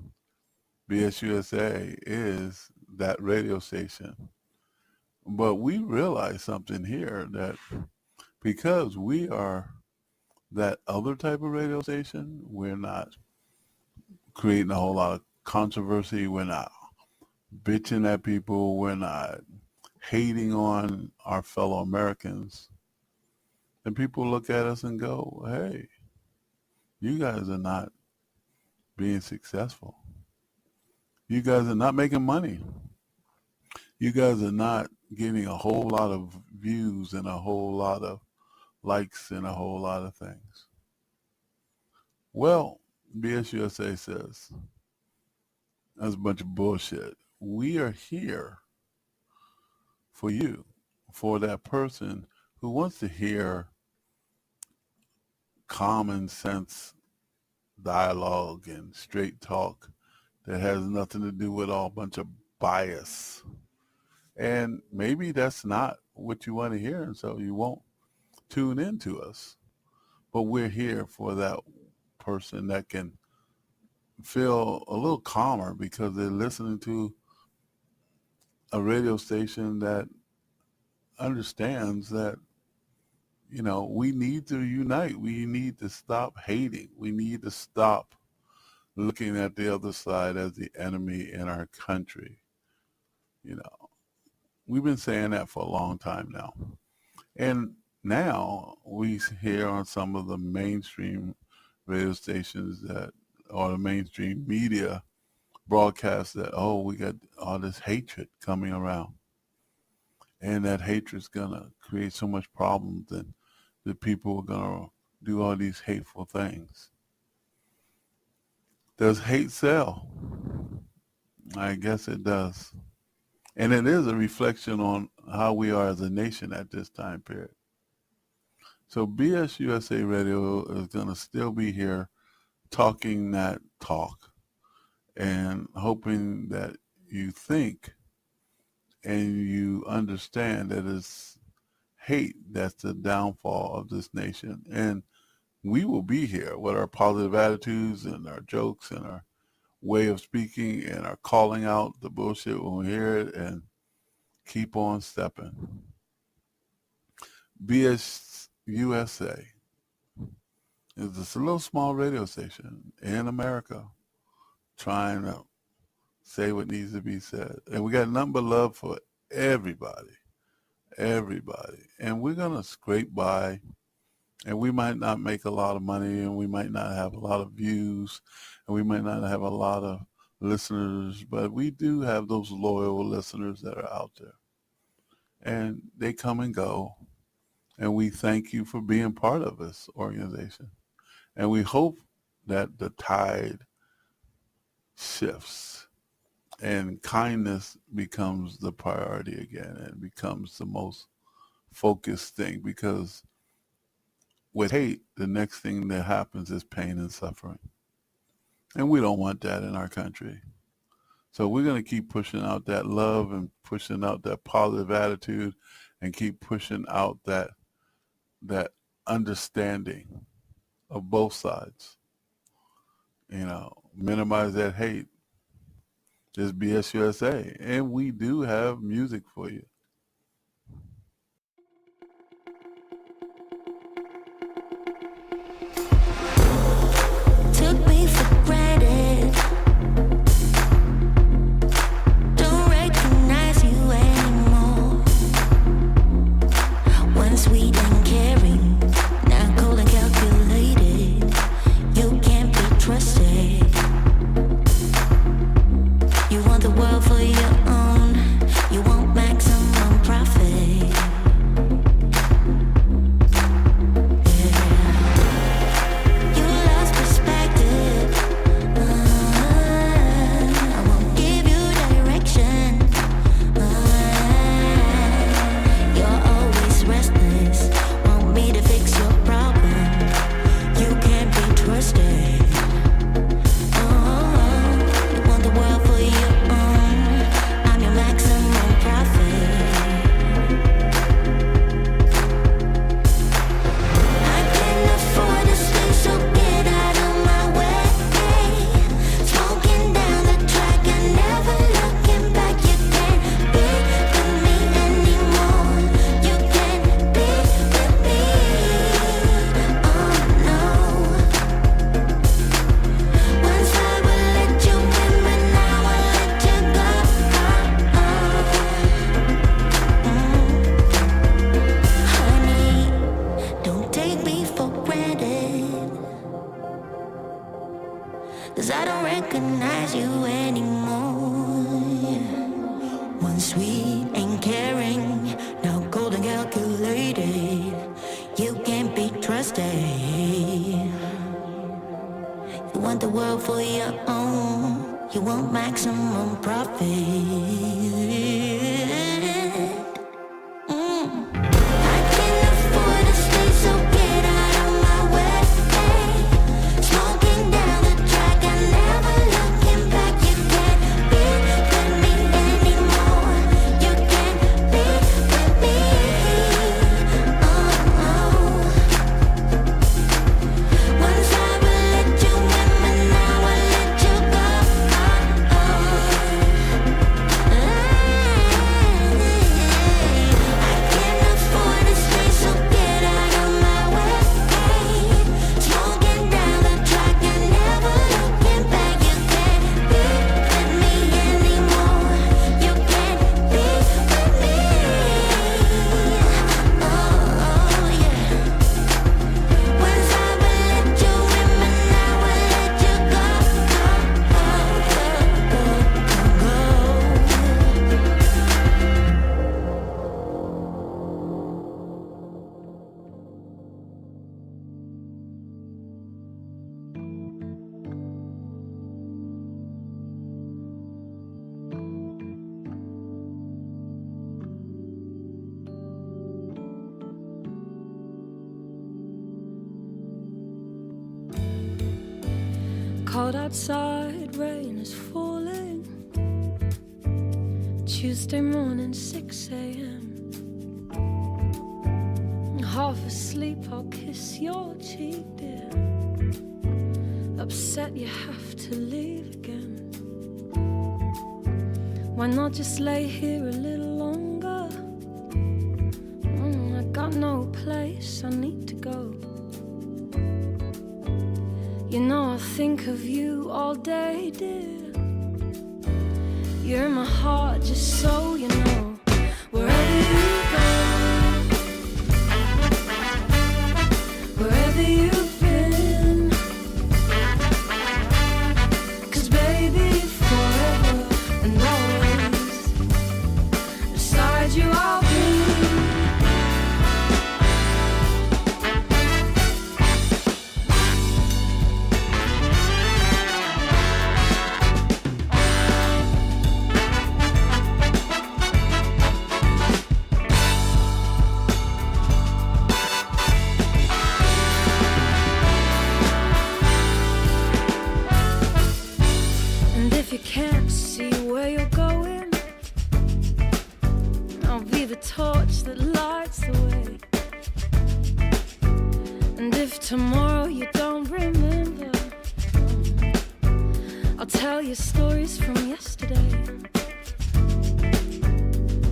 BSUSA is that radio station. But we realize something here, that because we are that other type of radio station, we're not creating a whole lot of controversy. We're not bitching at people. We're not hating on our fellow Americans. And people look at us and go, hey, you guys are not being successful. You guys are not making money. You guys are not getting a whole lot of views and a whole lot of likes and a whole lot of things. Well, BSUSA says that's a bunch of bullshit. We are here for you, for that person who wants to hear common sense dialogue and straight talk that has nothing to do with all bunch of bias. And maybe that's not what you want to hear, and so you won't tune into us. But we're here for that person that can feel a little calmer because they're listening to a radio station that understands that, you know, we need to unite. We need to stop hating. We need to stop looking at the other side as the enemy in our country. You know, we've been saying that for a long time now. And now we hear on some of the mainstream radio stations that, or the mainstream media broadcasts that, oh, we got all this hatred coming around. And that hatred's gonna create so much problems that the people are gonna do all these hateful things. Does hate sell? I guess it does. And it is a reflection on how we are as a nation at this time period. So BSUSA Radio is going to still be here talking that talk and hoping that you think and you understand that it's hate that's the downfall of this nation. And we will be here with our positive attitudes and our jokes and our way of speaking and our calling out the bullshit when we hear it and keep on stepping. BSUSA is this little small radio station in America trying to say what needs to be said. And we got nothing but love for everybody. And we're going to scrape by, and we might not make a lot of money, and we might not have a lot of views, and we might not have a lot of listeners, but we do have those loyal listeners that are out there. And they come and go, and we thank you for being part of this organization. And we hope that the tide shifts and kindness becomes the priority again and becomes the most focused thing, because with hate, the next thing that happens is pain and suffering. And we don't want that in our country. So we're going to keep pushing out that love and pushing out that positive attitude and keep pushing out that understanding of both sides. You know, minimize that hate. This BSUSA. And we do have music for you. Took me for granted. Don't recognize you anymore. Once sweet and caring, now cold and calculated. You can't be trusted. You want the world for your own. You want maximum. sweet and caring, no cold and calculated. You can't be trusted. You want the world for your own. You want maximum profit. I can't afford to stay, so get out of my way. Smoking down the track, I never looking back. You can't be with me anymore. You can't be with me. Once I will let you in, but now I let you go. I can't afford to stay, so get out of my way. Smoking down the track and never looking back. You can't be with me anymore. You can't be with me. Oh yeah. Once I will let you in, but now I let you go. Cold outside, rain is falling. Tuesday morning, 6 a.m. Half asleep, I'll kiss your cheek, dear. Upset you have to leave again. Why not just lay here a little longer? I got no place, I need to go. You know I think of you all day, dear. You're in my heart, just so you know. Wherever you go, wherever you've been, 'cause baby, forever and always beside you I'll be. And if you can't see where you're going, I'll be the torch that lights the way. And if tomorrow you don't remember, I'll tell you stories from yesterday.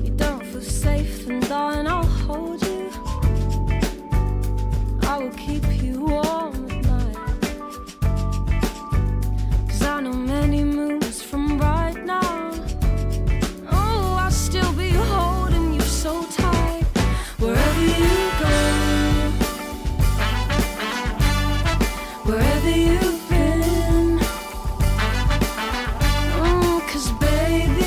You don't feel safe, then darling, I'll hold you. I will keep you warm at night. 'Cause I know many moons from right now. Oh, I'll still be holding you so tight. Wherever you go, wherever you've been. 'Cause baby,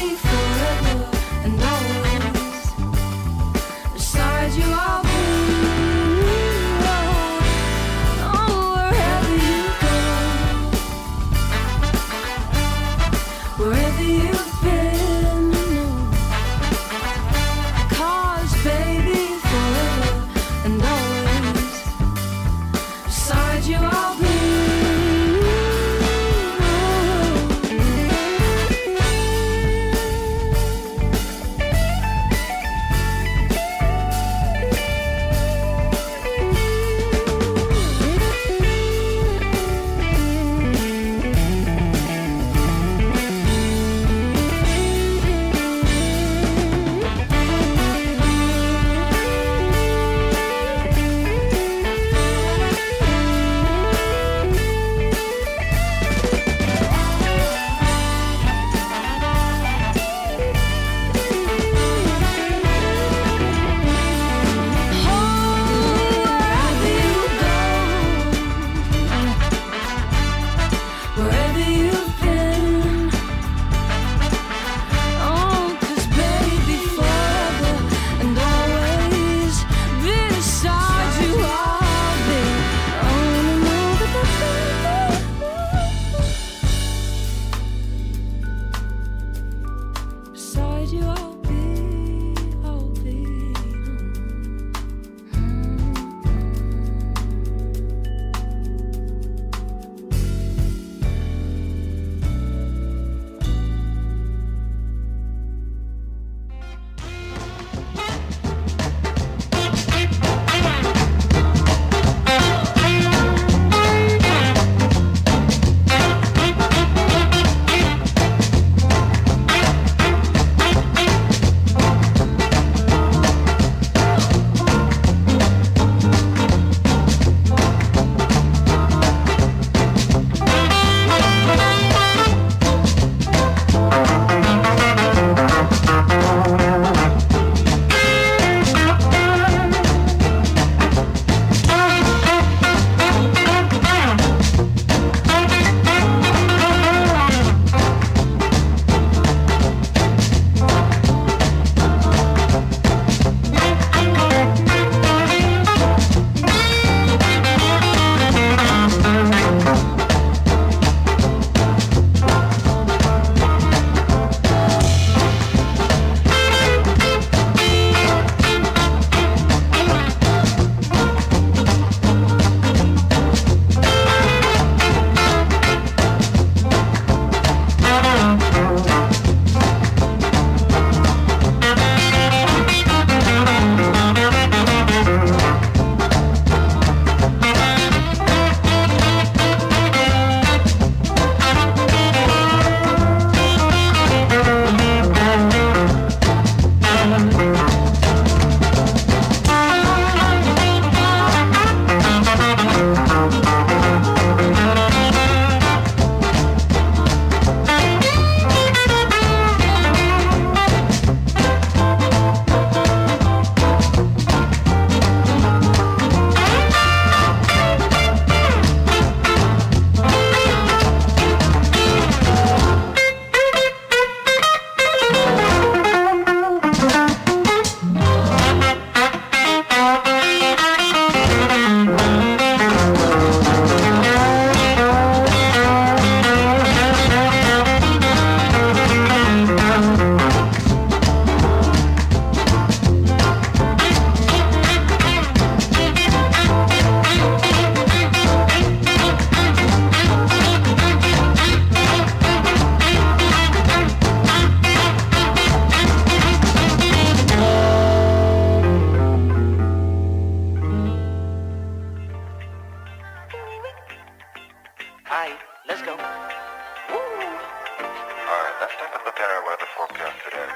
today?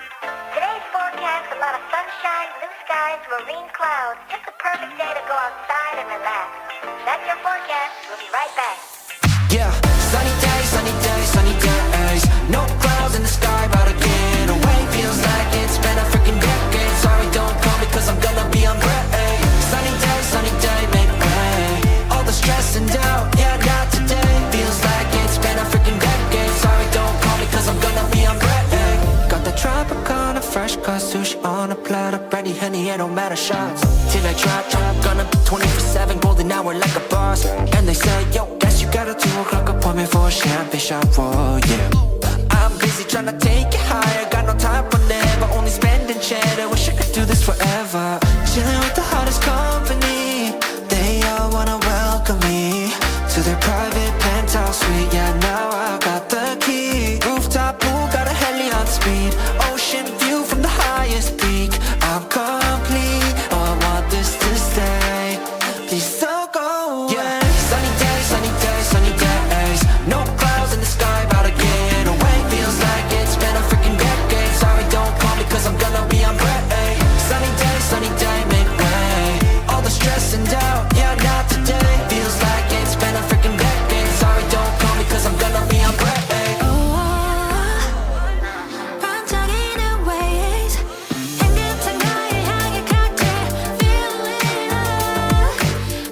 Today's forecast, a lot of sunshine, blue skies, marine clouds. Just the perfect day to go outside and relax. That's your forecast. We'll be right back. Yeah, sunny days, sunny days, sunny days. No clouds in the sky, about to get away. Feels like it's been a freaking decade. Sorry, don't call me cause I'm gonna be on break. Sunny day, make way. All the stress and doubt, yeah, not today. Feels like it's been a freaking decade. Sorry, don't call me cause I'm gonna be on break. Got the Tropicana, fresh cut sushi on a platter. Brandy, honey, it don't matter, shots till I drop. Gonna be 24/7, golden hour like a boss. And they say, yo, guess you got a 2 o'clock appointment for a champagne shot, whoa, yeah. I'm busy trying to take it higher. Got no time for never, only spending cheddar. Wish I could do this forever. Chilling with the hottest company. They all wanna welcome me to their private penthouse suite. Yeah, now I got the key. Rooftop pool, got a heli on speed. Ocean view from the highest peak. I'm complete, oh, I want this to stay. Please don't go away. Yeah, sunny days, sunny days, sunny days. No clouds in the sky, about to get away. Feels like it's been a freaking decade. Sorry, don't call me cause I'm gonna be on break. Sunny day, make way. All the stress and doubt, yeah, not today. Feels like it's been a freaking decade. Sorry, don't call me cause I'm gonna be on break. 반짝이는 waves 향긋한 너를 향해 cocktail feeling up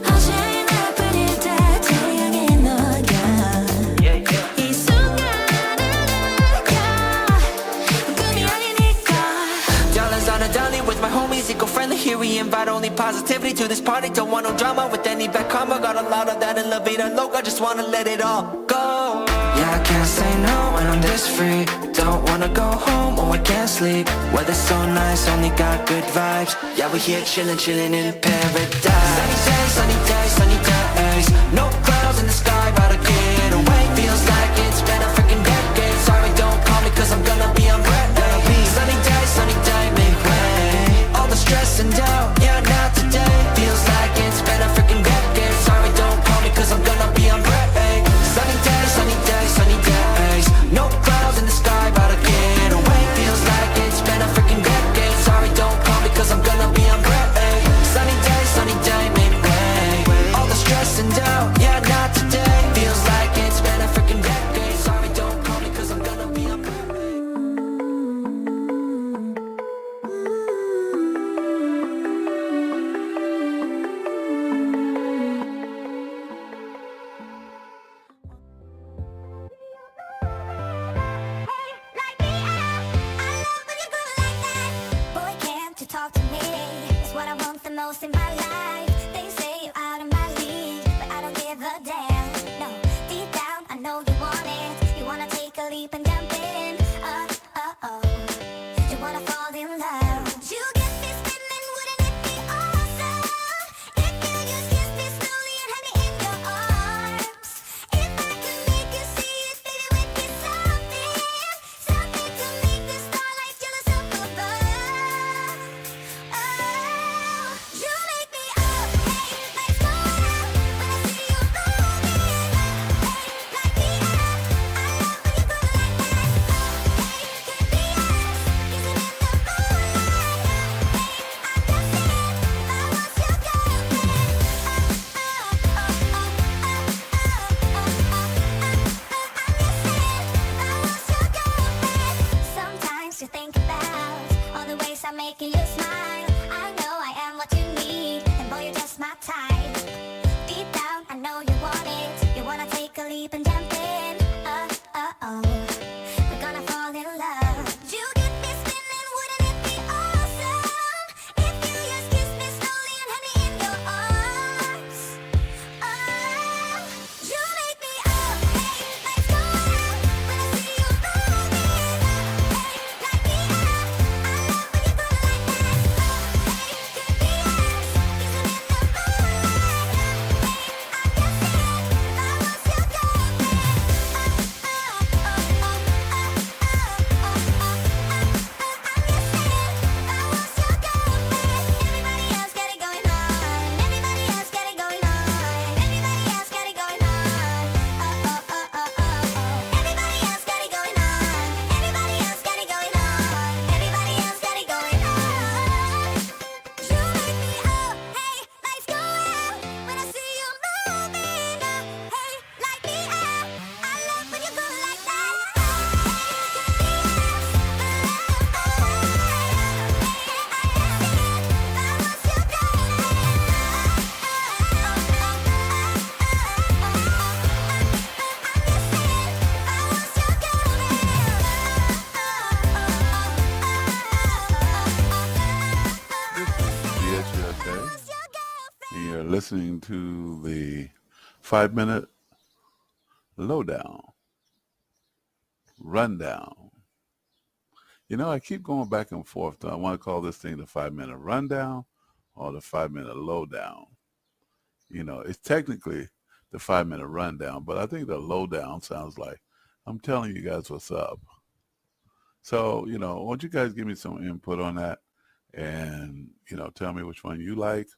어제의 날 뿐일 때 태양의 너야 이 순간을 느껴 꿈이 아니니까 Dollars on a dolly with my homies, eco-friendly. Here we invite only positivity to this party. Don't want no drama with any bad karma. Got a lot of that in La Vida Loca. Just wanna let it all go. Yeah, I can't say no when I'm this free. Don't wanna go home, oh I can't sleep. Weather's so nice, only got good vibes. Yeah, we here chillin', chillin' in paradise. Sunny days, sunny days. No clouds in the sky, about to get away. Feels like it's been a freaking decade. Sorry, don't call me cause I'm gonna be on break. Sunny day, make way. All the stress and doubt, yeah, not today. Feels like it's been a freaking decade. Sorry, don't call me cause I'm gonna be on break. Sunny days, sunny days, sunny days. No clouds in the sky, about to get away. Feels like it's been a freaking decade. Sorry, don't call me cause I'm gonna be on break. Sunny day, make way. All the stress and doubt, yeah, not today. Feels like it's been a freaking decade. Sorry, don't call me cause I'm gonna be on break. Boy, can't you talk to me? It's what I want the most in my life. They say you're out of my league, but I don't give a damn. No, deep down, I know you want it. You wanna take a leap and jump in. Oh. You wanna fall in love. You get me spinning, wouldn't it be awesome? If you just kiss me slowly and have me in your arms. If I could make you see it, baby, we'd be something. Something to make the starlight jealous up above. Oh, you make me up, hey, lights go out when I see you rolling. Hey, like me up, I love when you go like that. Oh, hey, could be us, kissing in the moonlight. Hey, I'm just saying, if I was your girlfriend. Sometimes you think about all the ways I'm making you smile. I know I am what you need, and boy, you're just my type. Deep down, I know you want it. You wanna take a leap and jump in. Oh. We're gonna fall in love. You get me spinning, wouldn't it be awesome? If you just kiss me slowly and have me in your arms. Oh, you make me up, hey, lights go out when I see you rolling. Hey, like me up, I love when you go like that. listening to the 5-minute lowdown, rundown. You know, I keep going back and forth. I want to call this thing the 5-minute rundown or the 5-minute lowdown. You know, it's technically the 5-minute rundown, but I think the lowdown sounds like I'm telling you guys what's up. So, you know, won't you guys give me some input on that and, you know, tell me which one you like,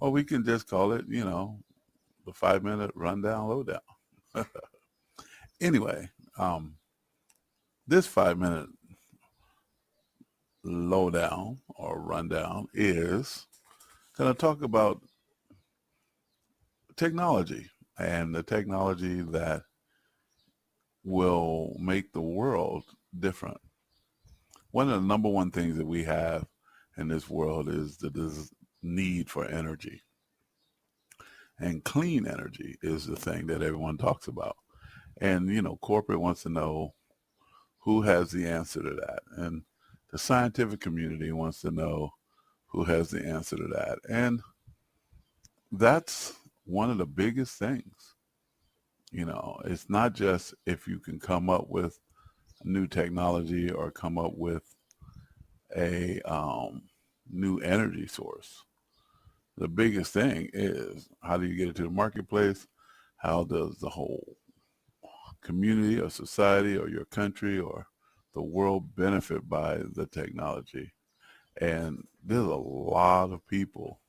or we can just call it, you know, the 5-minute rundown lowdown. Anyway, this 5-minute lowdown or rundown is going to talk about technology and the technology that will make the world different. One of the number one things that we have in this world is the need for energy. And clean energy is the thing that everyone talks about. And, you know, corporate wants to know who has the answer to that. And the scientific community wants to know who has the answer to that. And that's one of the biggest things. You know, it's not just if you can come up with new technology or come up with a new energy source. The biggest thing is, how do you get it to the marketplace? How does the whole community or society or your country or the world benefit by the technology? And there's a lot of people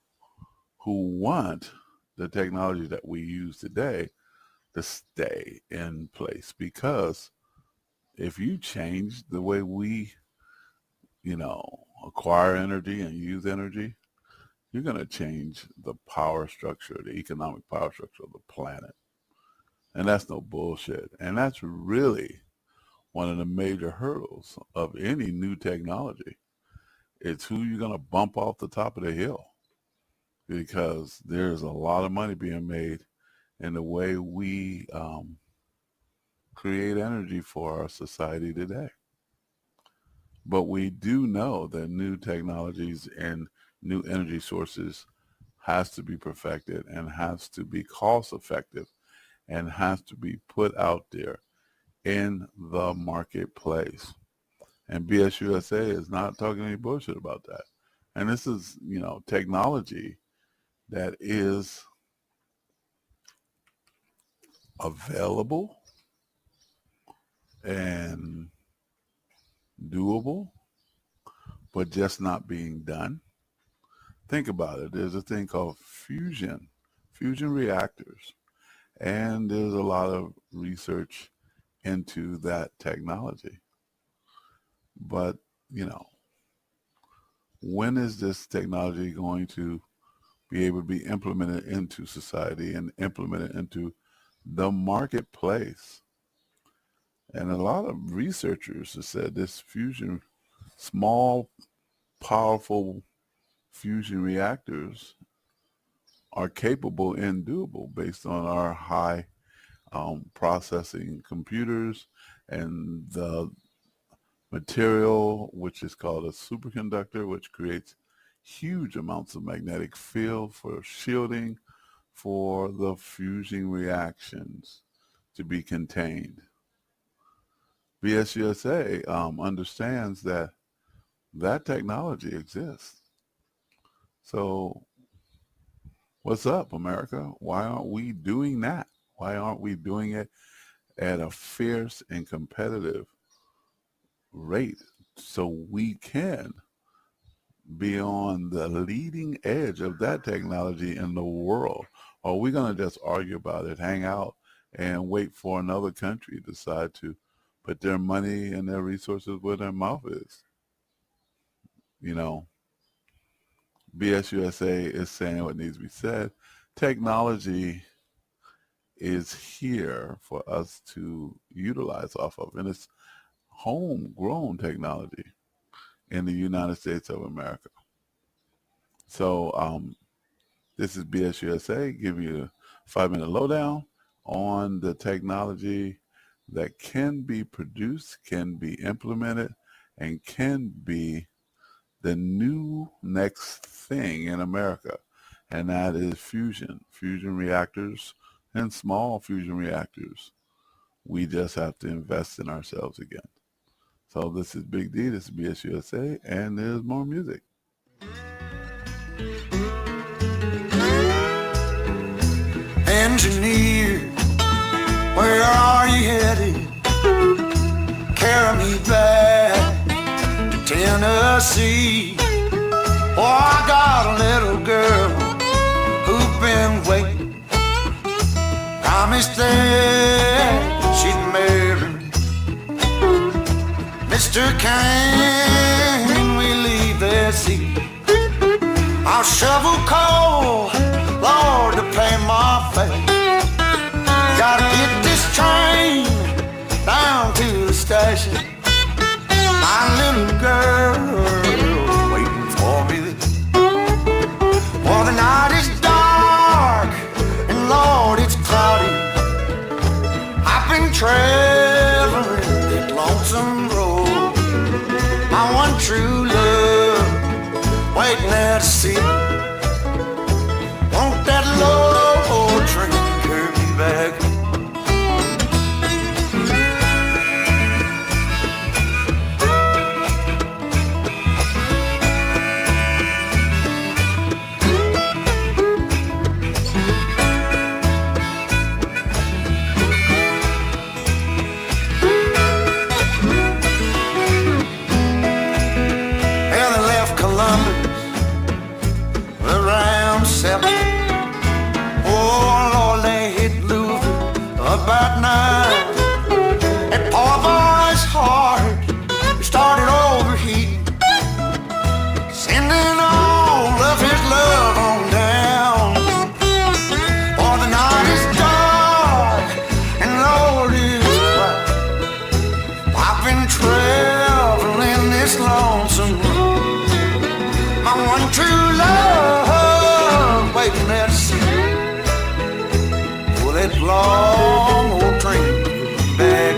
who want the technology that we use today to stay in place, because if you change the way we, you know, acquire energy and use energy, you're going to change the power structure, the economic power structure of the planet. And that's no bullshit. And that's really one of the major hurdles of any new technology. It's who you're going to bump off the top of the hill, because there's a lot of money being made in the way we create energy for our society today. But we do know that new technologies and new energy sources has to be perfected and has to be cost effective and has to be put out there in the marketplace. And BSUSA is not talking any bullshit about that. And this is, you know, technology that is available and doable, but just not being done. Think about it. There's a thing called fusion reactors. And there's a lot of research into that technology. But, you know, when is this technology going to be able to be implemented into society and implemented into the marketplace? And a lot of researchers have said this fusion, small, powerful fusion reactors are capable and doable based on our high processing computers and the material, which is called a superconductor, which creates huge amounts of magnetic field for shielding for the fusion reactions to be contained. BSUSA understands that that technology exists. So what's up, America? Why aren't we doing that? Why aren't we doing it at a fierce and competitive rate so we can be on the leading edge of that technology in the world? Or are we going to just argue about it, hang out, and wait for another country to decide to put their money and their resources where their mouth is? You know, BSUSA is saying what needs to be said. Technology is here for us to utilize off of, and it's homegrown technology in the United States of America. So this is BSUSA giving you a 5-minute lowdown on the technology that can be produced, can be implemented, and can be the new next thing in America. and that is fusion reactors and small fusion reactors. We just have to invest in ourselves again. So this is Big D, this is BSUSA, and there's more music. Engineer, where are you headed? Carry me back to Tennessee. Oh, I got a little girl who's been waiting. Promised that she'd marry me. Mister, can we leave this seat? I'll shovel coal, Lord, to pay my fare. Gotta get this train down to the station. My little girl waiting for me there. Well, the night is dark and Lord, it's cloudy. I've been traveling that lonesome road. My one true love waiting there to see. Won't that low train carry me back? Oh Lord, they hit Louisville about 9. That poor boy's heart started overheating, sending all of his love on down. For the night is dark and Lord is quiet. I've been traveling this lonesome road. My one true love waiting there to see. Oh, that long old train back.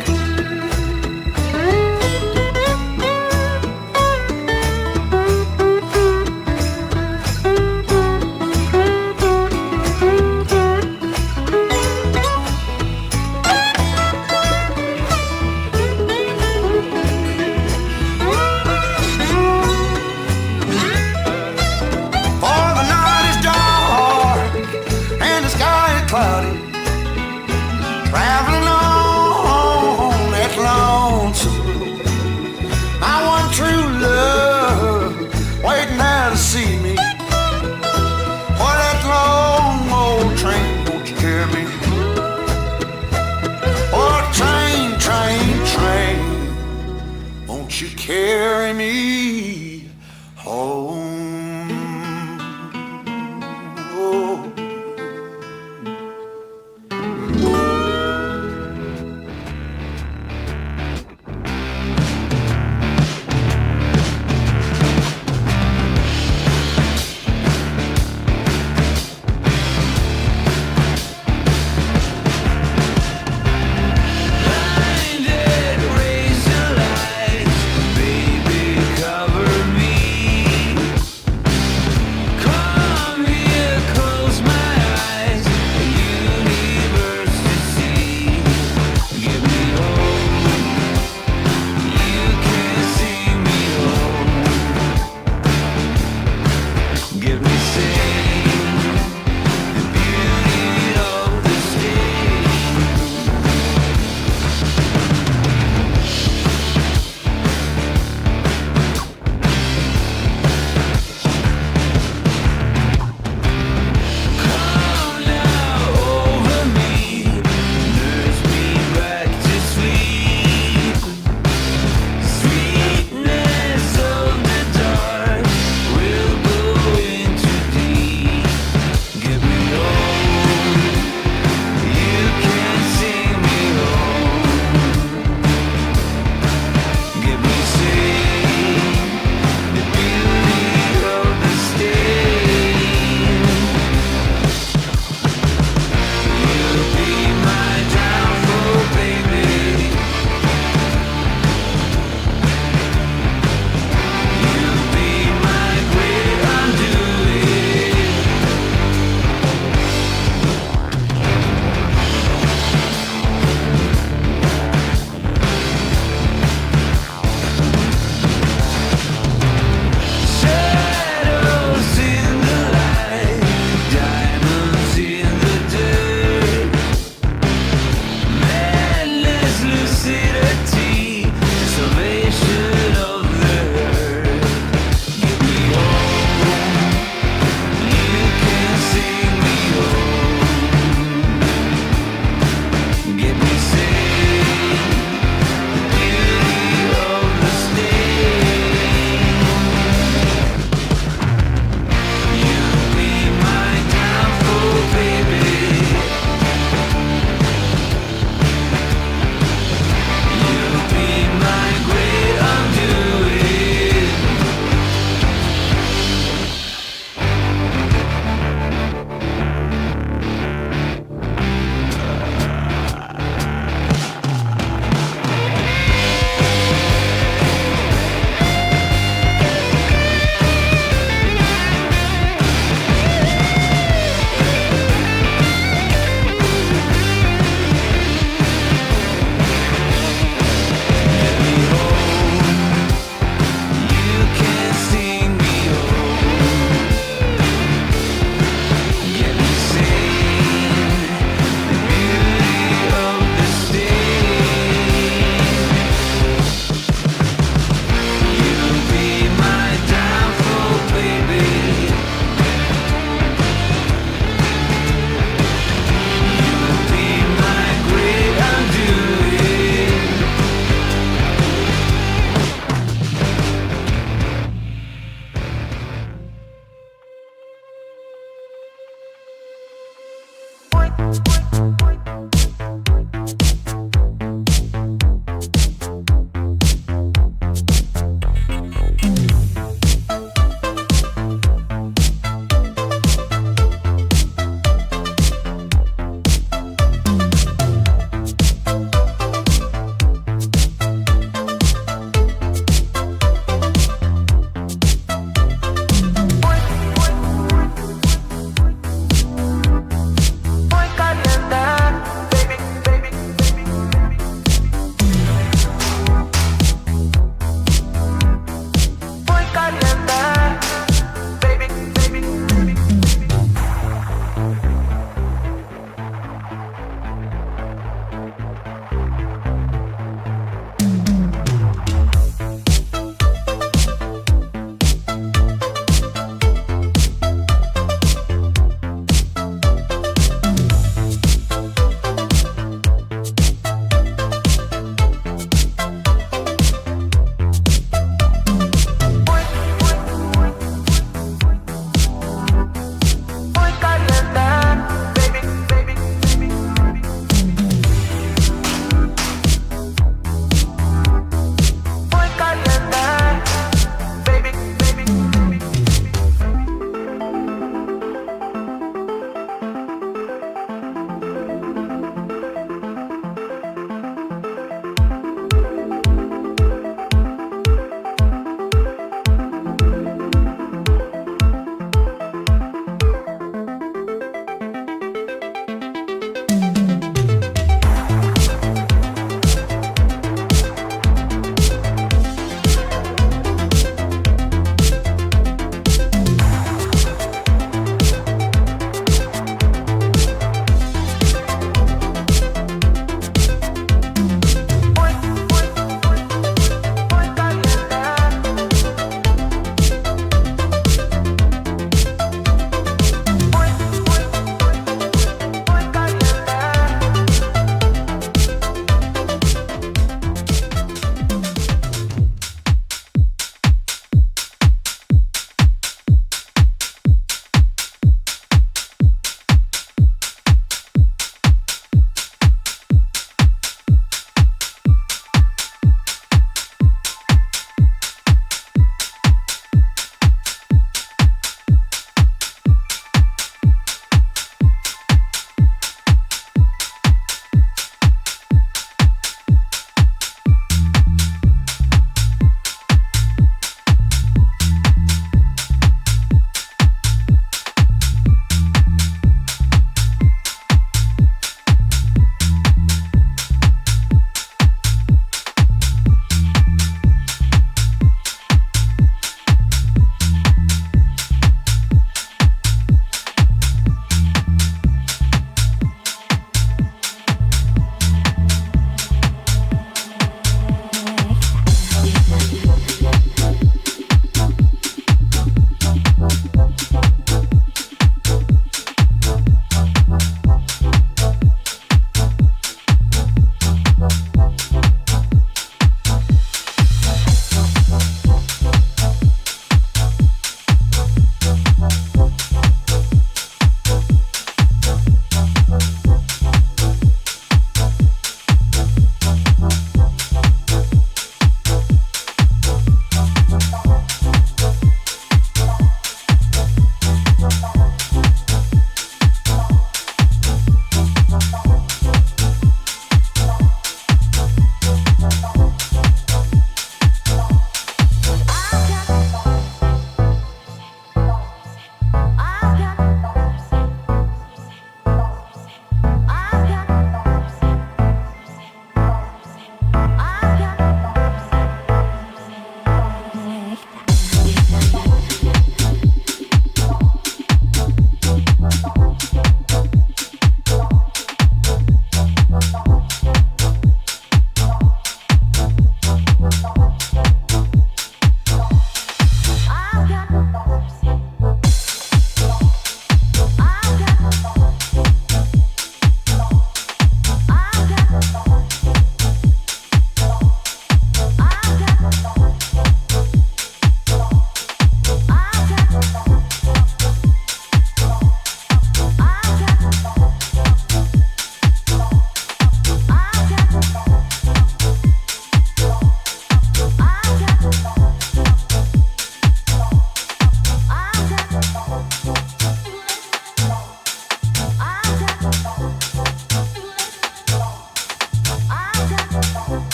Muy caliente.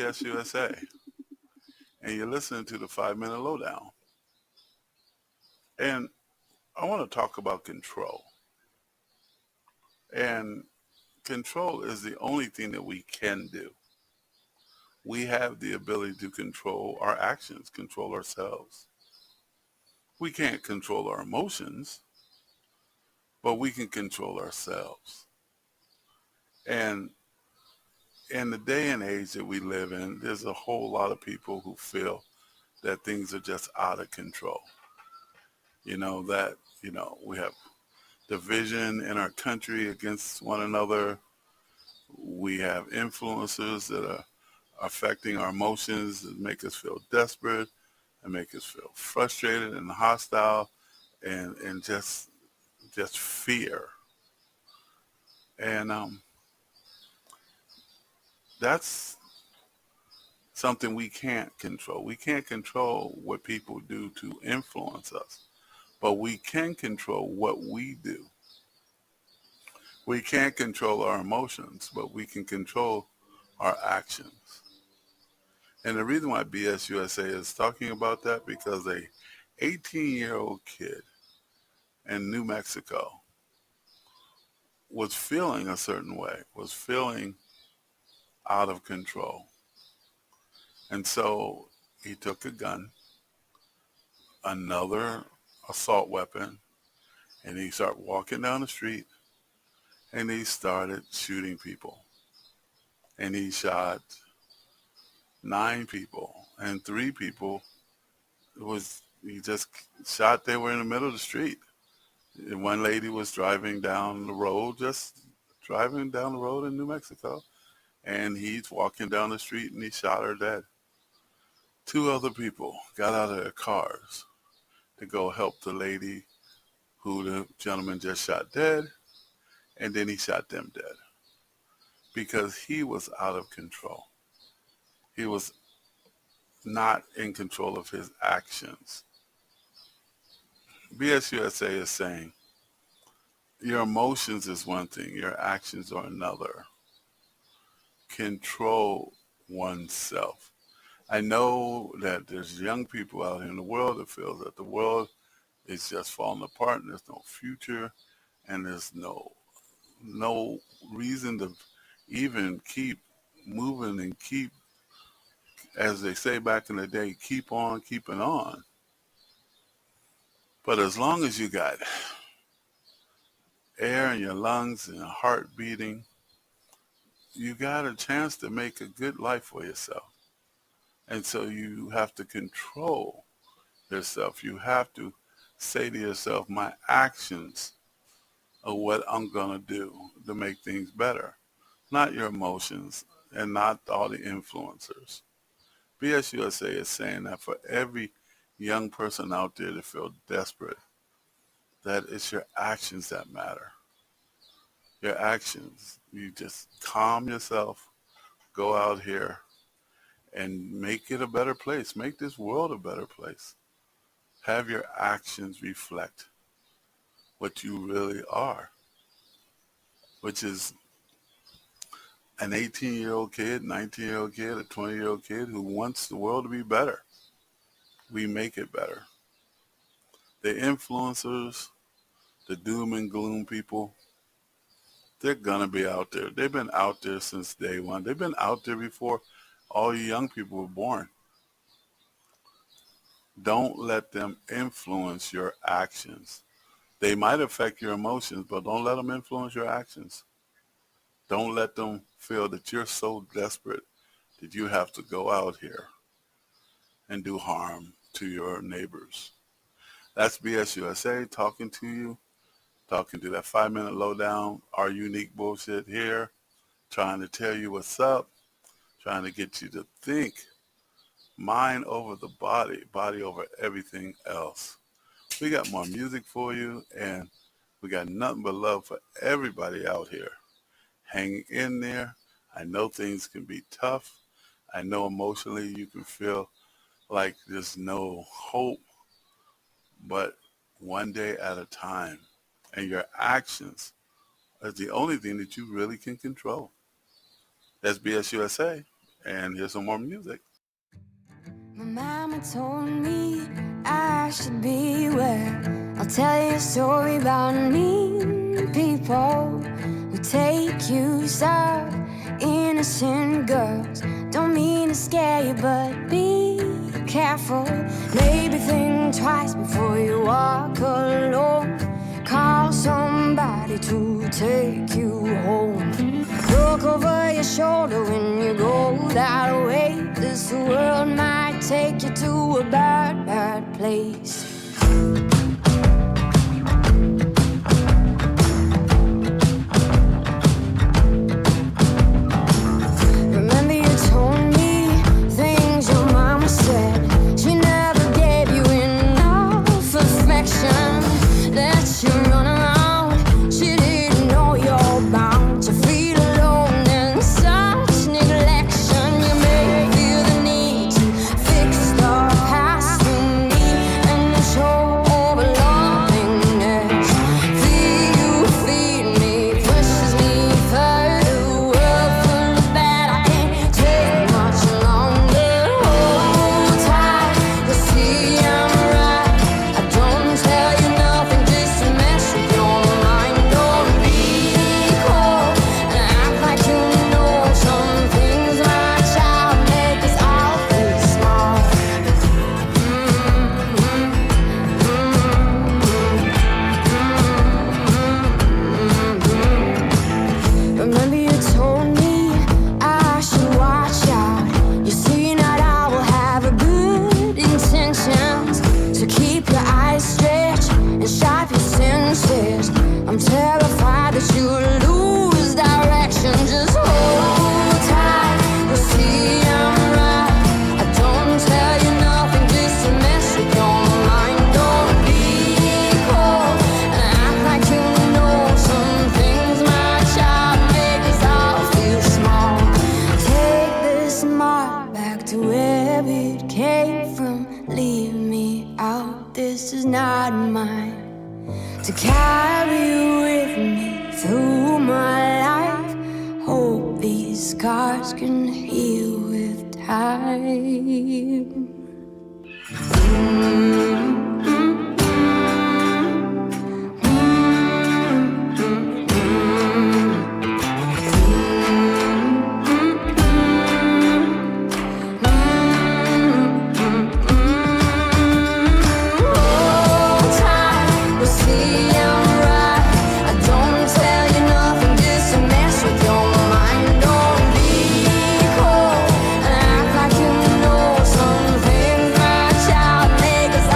BS USA, and you're listening to the 5-Minute Lowdown. And I want to talk about control. And control is the only thing that we can do. We have the ability to control our actions, control ourselves. We can't control our emotions, but we can control ourselves. And in the day and age that we live in, there's a whole lot of people who feel that things are just out of control. We have division in our country against one another. We have influencers that are affecting our emotions that make us feel desperate and make us feel frustrated and hostile and just fear. And that's something we can't control. We can't control what people do to influence us, but we can control what we do. We can't control our emotions, but we can control our actions. And the reason why BS USA is talking about that, because a 18-year-old kid in New Mexico was feeling a certain way, was feeling out of control. And so he took a gun, another assault weapon, and he started walking down the street and he started shooting people. And he shot 9 people, and 3 people he just shot. They were in the middle of the street. And one lady was driving down the road, in New Mexico, and he's walking down the street and he shot her dead. 2 other people got out of their cars to go help the lady who the gentleman just shot dead, and then he shot them dead because he was out of control. He was not in control of his actions. BS USA is saying your emotions is one thing, your actions are another. Control oneself. I know that there's young people out here in the world that feel that the world is just falling apart and there's no future and there's no reason to even keep moving and keep, as they say back in the day, keep on keeping on. But as long as you got air in your lungs and a heart beating, you got a chance to make a good life for yourself. And so you have to control yourself. You have to say to yourself, my actions are what I'm going to do to make things better, not your emotions and not all the influencers. BS USA is saying that for every young person out there that feel desperate, that it's your actions that matter. Your actions. You just calm yourself, go out here and make it a better place. Make this world a better place. Have your actions reflect what you really are, which is an 18-year-old kid, 19-year-old kid, a 20-year-old kid who wants the world to be better. We make it better. The influencers, the doom and gloom people, they're going to be out there. They've been out there since day one. They've been out there before all you young people were born. Don't let them influence your actions. They might affect your emotions, but don't let them influence your actions. Don't let them feel that you're so desperate that you have to go out here and do harm to your neighbors. That's BS USA talking to you, talking to that 5-minute lowdown, our unique bullshit here, trying to tell you what's up, trying to get you to think, mind over the body, body over everything else. We got more music for you, and we got nothing but love for everybody out here. Hang in there. I know things can be tough. I know emotionally you can feel like there's no hope, but one day at a time. And your actions are the only thing that you really can control. That's BS USA, And here's some more music. My mama told me I should beware. I'll tell you a story about mean people who take use of innocent girls. Don't mean to scare you, but be careful. Maybe think twice before you walk alone. Call somebody to take you home. Look over your shoulder when you go that way. This world might take you to a bad, bad place. Remember you told me things your mama said. She never gave you enough affection. Let you run around. She didn't know you're bound to feel alone and such neglection. You may feel the need to fix the past to me and show overlovingness. Feed you, feed me, pushes me further. World full of bad, I can't take much longer. Hold tight, you'll see I'm right. I don't tell you nothing just to mess with your mind. Don't be cold and act like you know some things my child make us all feel small. Remember you told me I should watch out. You see not I will have a good intentions. So keep your eyes stretched and sharp your senses. I'm terrified that you'll lose direction. Just hold tight, you'll see I'm right. I don't tell you nothing just to mess with your mind. Don't be cold and act like you know some things my child make us all feel small. Take this mark back to where it came from. Leave me out, this is not mine. To carry with me through my life. Hope these scars can heal with time. Hold tight, you'll see I'm right. I don't tell you nothing just to mess with your mind. Don't be cold and act like you know some things my child make us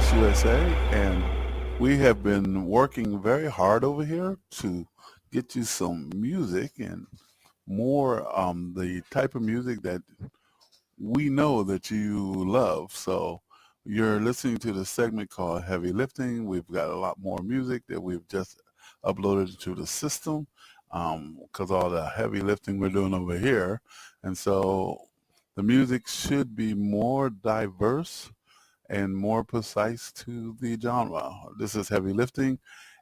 Miss USA, and we have been working very hard over here to get you some music and more the type of music that we know that you love. So you're listening to the segment called Heavy Lifting. We've got a lot more music that we've just uploaded to the system because all the heavy lifting we're doing over here. And so the music should be more diverse and more precise to the genre. This is Heavy Lifting,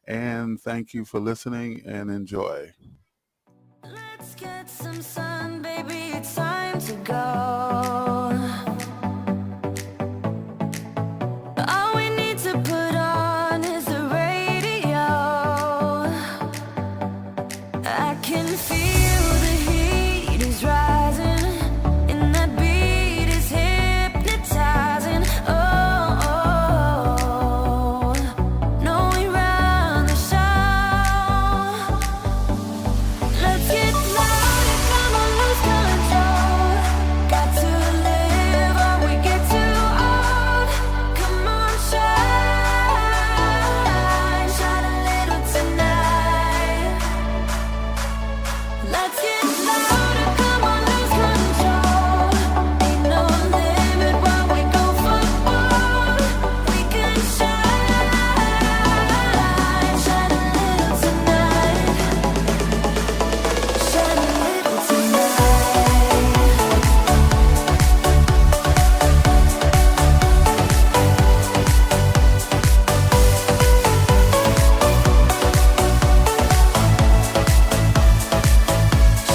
and thank you for listening and enjoy. Let's get some sun, baby, it's time to go. All we need to put on is the radio. I can feel the heat is rising, and that beat is hypnotizing. Oh, no, we run the show. Let's get louder, come on, lose control. Got to live or we get too old. Come on, shine, shine a little tonight. Let's get louder, come on, lose control. Ain't no limit while we go for more. We can shine, shine a little tonight. Shine a little tonight. Shine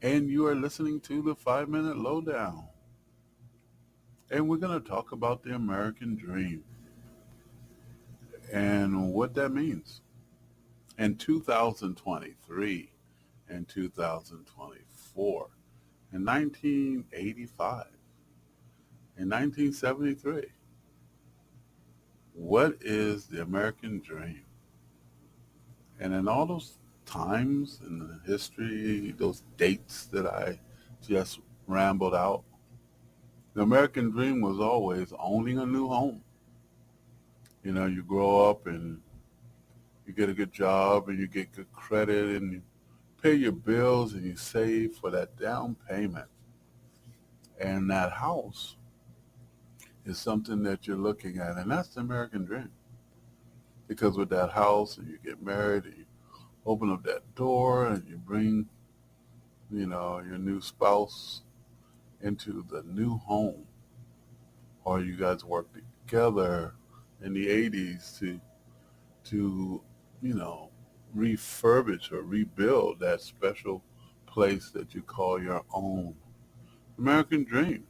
and you are listening to the 5-Minute Lowdown. And we're going to talk about the American dream and what that means. In 2023 and 2024, in 1985, in 1973, what is the American dream? And in all those times in the history, those dates that I just rambled out, the American dream was always owning a new home. You know, you grow up and you get a good job and you get good credit and you pay your bills and you save for that down payment. And that house is something that you're looking at, and that's the American dream. Because with that house, and you get married, and you open up that door, and you bring, your new spouse into the new home, or you guys work together in the 80s to refurbish or rebuild that special place that you call your own. American dream.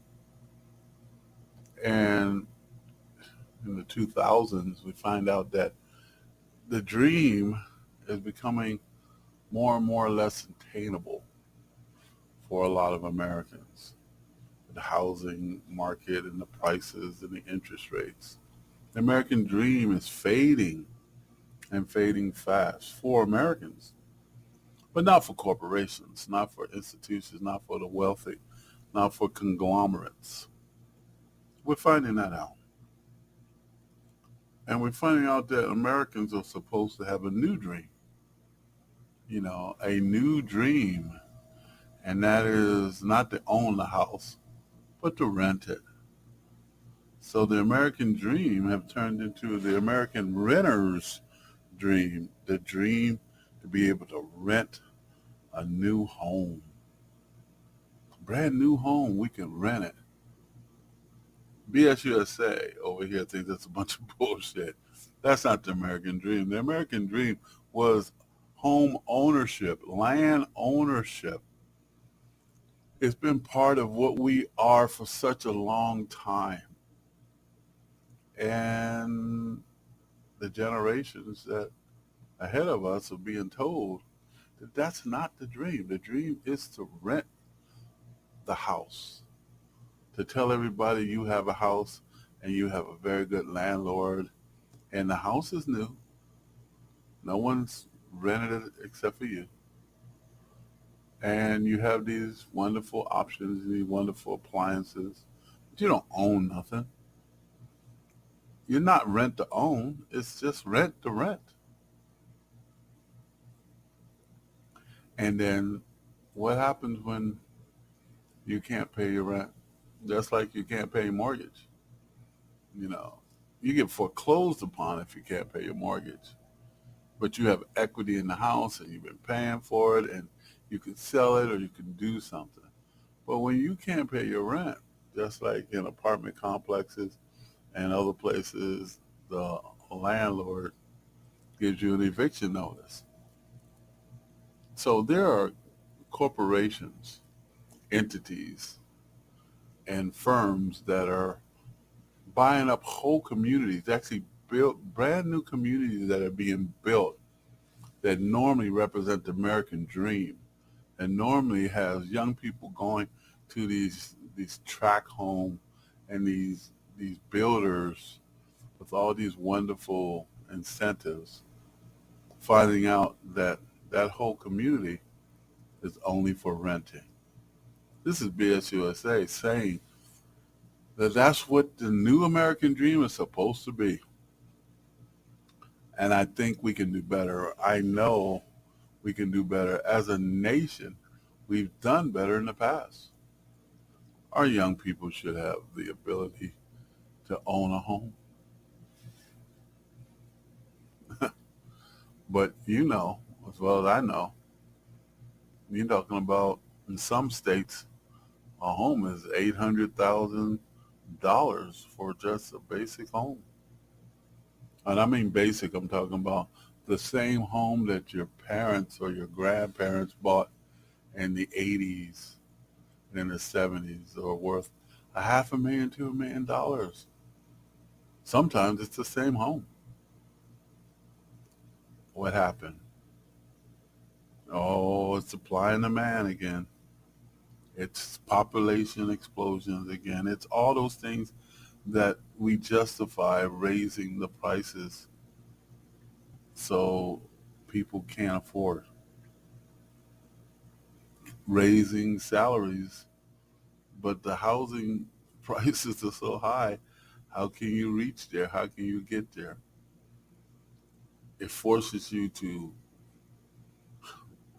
And in the 2000s, we find out that the dream is becoming more and more less attainable for a lot of Americans. The housing market and the prices and the interest rates. The American dream is fading and fading fast for Americans, but not for corporations, not for institutions, not for the wealthy, not for conglomerates. We're finding that out. And we're finding out that Americans are supposed to have a new dream, a new dream. And that is not to own the house, but to rent it. So the American dream have turned into the American renter's dream, the dream to be able to rent a new home. A brand new home, we can rent it. BSUSA over here thinks that's a bunch of bullshit. That's not the American dream. The American dream was home ownership, land ownership. It's been part of what we are for such a long time. And the generations that ahead of us are being told that that's not the dream. The dream is to rent the house, to tell everybody you have a house and you have a very good landlord and the house is new. No one's rented it except for you. And you have these wonderful options and these wonderful appliances. But you don't own nothing. You're not rent to own. It's just rent to rent. And then what happens when you can't pay your rent? Just like you can't pay your mortgage. You get foreclosed upon if you can't pay your mortgage. But you have equity in the house and you've been paying for it and you can sell it or you can do something. But when you can't pay your rent, just like in apartment complexes and other places, the landlord gives you an eviction notice. So there are corporations, entities, and firms that are buying up whole communities, actually built brand new communities that are being built that normally represent the American dream and normally has young people going to these tract home and these builders with all these wonderful incentives, finding out that that whole community is only for renting. This is BSUSA saying that that's what the new American dream is supposed to be. And I think we can do better. I know we can do better. As a nation, we've done better in the past. Our young people should have the ability to own a home. But as well as I know, you're talking about in some states, a home is $800,000 for just a basic home. And I mean basic, I'm talking about the same home that your parents or your grandparents bought in the 80s and in the 70s are worth $500,000 to $1 million. Sometimes it's the same home. What happened? Oh, it's supply and demand again. It's population explosions again. It's all those things that we justify raising the prices so people can't afford. Raising salaries, but the housing prices are so high. How can you reach there? How can you get there? It forces you to,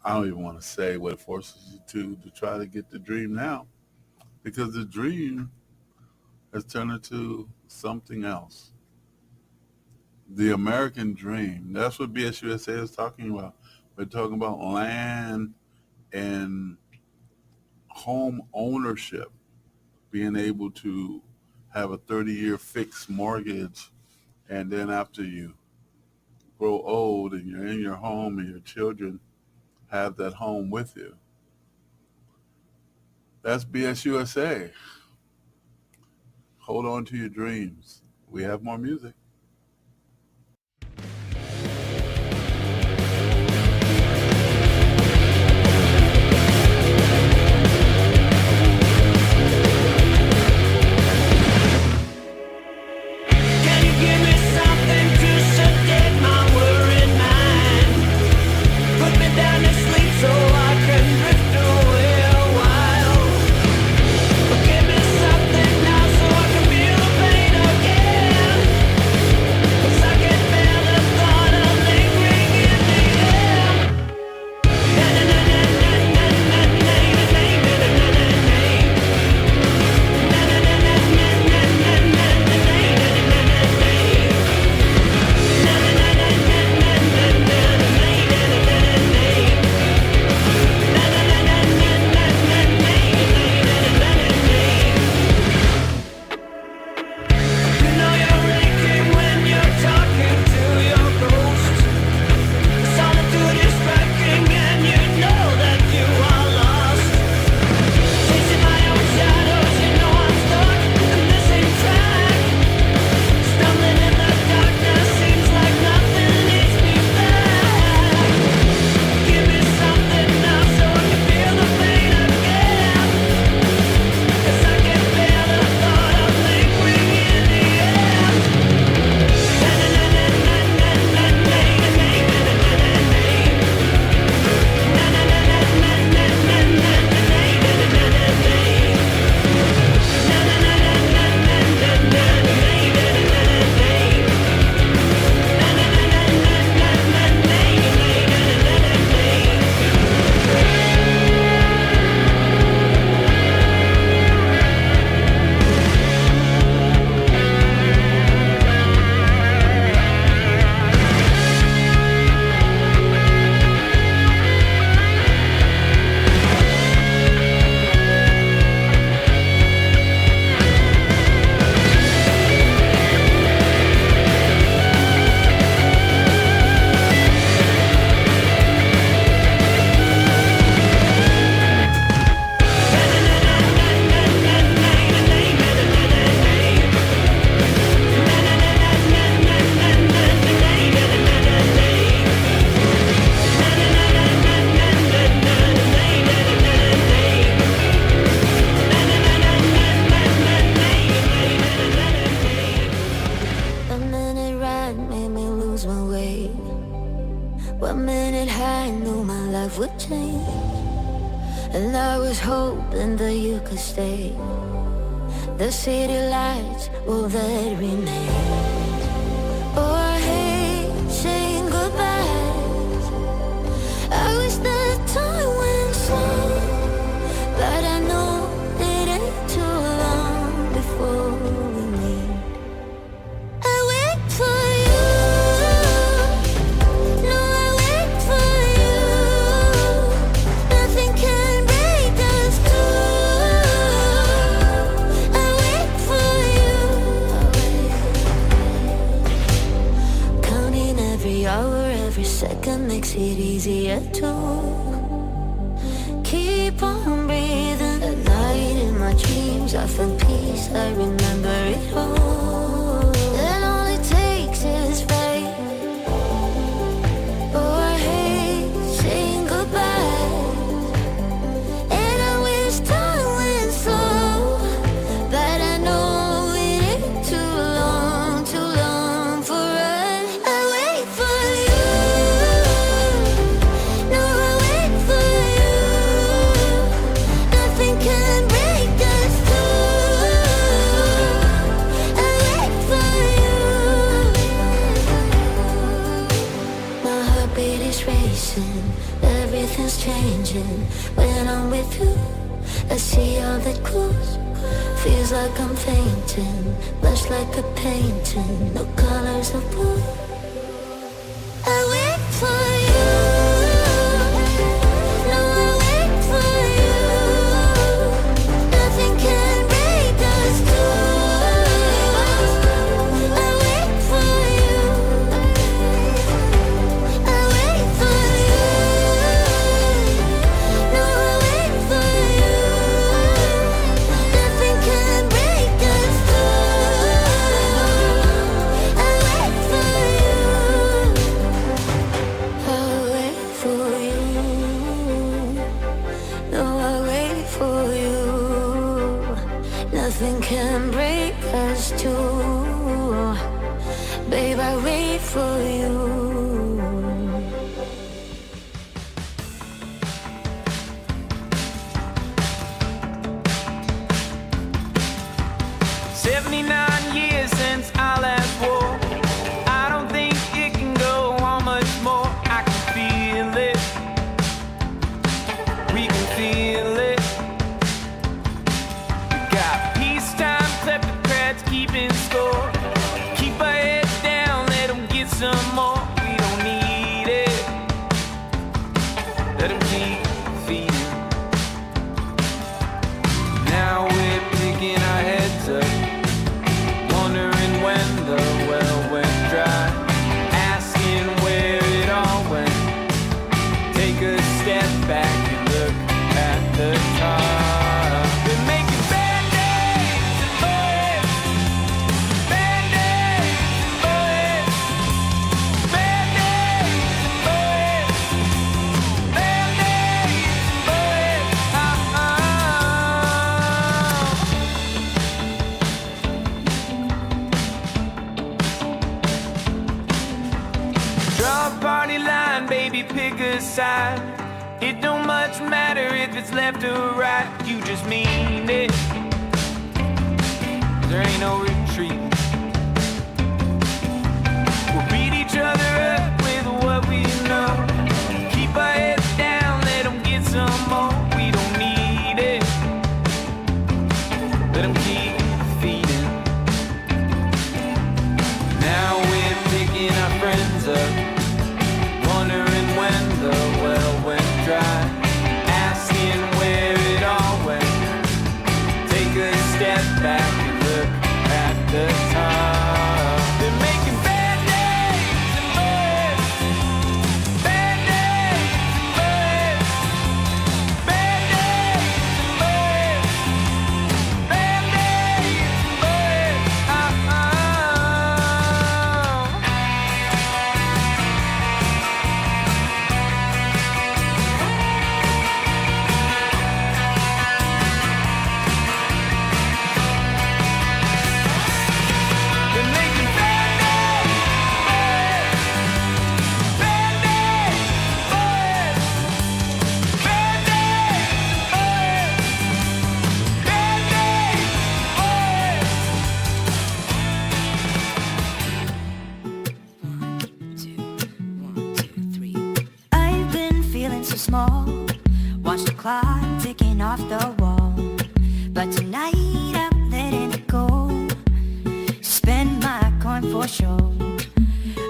I don't even want to say what it forces you to try to get the dream now, because the dream has turned into something else. The American dream, that's what BSUSA is talking about. We're talking about land and home ownership, being able to have a 30-year fixed mortgage, and then after you grow old and you're in your home and your children have that home with you. That's BSUSA. Hold on to your dreams. We have more music. And I was hoping that you could stay. The city lights, will they remain? Oh, I hate saying goodbyes. I wish that time went slow, but I know it ain't too long before we meet. I wait for you. No, I wait for you. Nothing can break us two. I wait for you. strife and peace, I remember it all. And all it takes is faith. Oh, I hate saying goodbye, and I wish time went slow, but I know it ain't too long for us. I wait for you, no, I wait for you. Nothing can break us through. I wait for you. My heartbeat is racing, everything's changing when I'm with you. I see all that clues, feels like I'm fainting, much like a painting, no colors of blue. I wait for you, no, I wait for you. Nothing can break us through. I wait for you, I wait for you. No, I wait for you. Nothing can break us through. I wait for you. I'll wait for you. No, I'll wait for you. Nothing can break us too. Babe, I wait for you. 79 years since our last war. I don't think it can go on much more. I can feel it. We can feel it. We got peacetime kleptocrats keeping score. Keep our heads down, let them get some more. We don't need it. Let them keep feeding. Now we're picking our heads up, wondering when the well went dry, asking where it all went. Take a step back and look at the top. We're making band-aids and bullets, band-aids and bullets, band-aids and bullets, band-aids and bullets. Draw a party line, baby, pick a side. It don't much matter if it's left or right. You just mean it. There ain't no retreat. We'll beat each other up with what we know. Keep our heads down, let them get some more. We don't need it. Let them keep feeding. Now we're picking our friends up, wondering when the well went dry, asking where it all went. Take a step back and look at the top. They're making band-aids and bullets, band-aids and bullets, band-aids and bullets, band-aids and bullets. They're making band-aids, band-aids, bullets, band-aids, bullets, I've been feeling so small. Watch the clock ticking off the wall. But tonight I'm letting it go. Spend my coin for sure.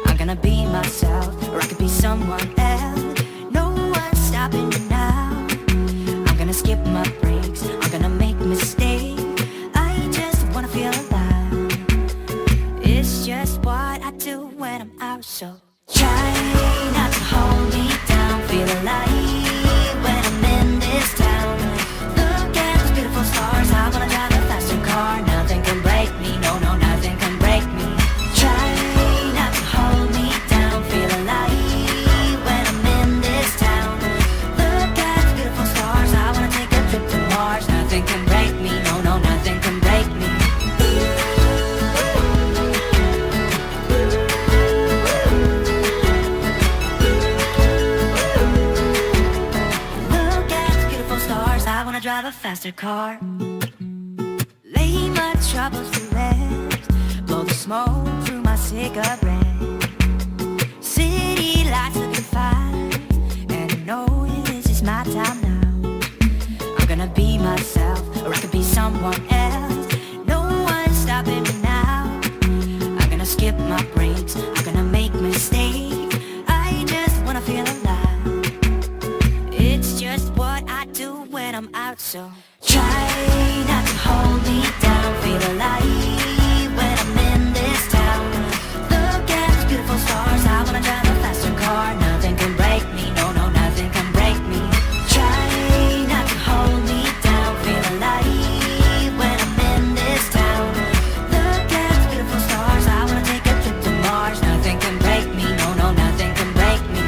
I'm gonna be myself, or I could be someone else. No one's stopping me now. I'm gonna skip my breaks, I'm gonna make mistakes. I just wanna feel alive. It's just what I do when I'm out, so try not to hold me down. Feel alive when I'm in this town. Look at those beautiful stars, I wanna drive the fast wanna drive a faster car. Lay my troubles to rest. Blow the smoke through my cigarette. City lights looking fine, and I know this is my time now. I'm gonna be myself, or I could be someone else. No one's stopping me now. I'm gonna skip my breaks, I'm gonna make mistakes. I just wanna feel alive. It's just what I do when I'm out, so try not to hold me down. Feel alive when I'm in this town. Look at those beautiful stars, I wanna drive a faster car. Nothing can break me, no, no, nothing can break me. Try not to hold me down. Feel alive when I'm in this town. Look at those beautiful stars, I wanna take a trip to Mars. Nothing can break me, no, no, nothing can break me.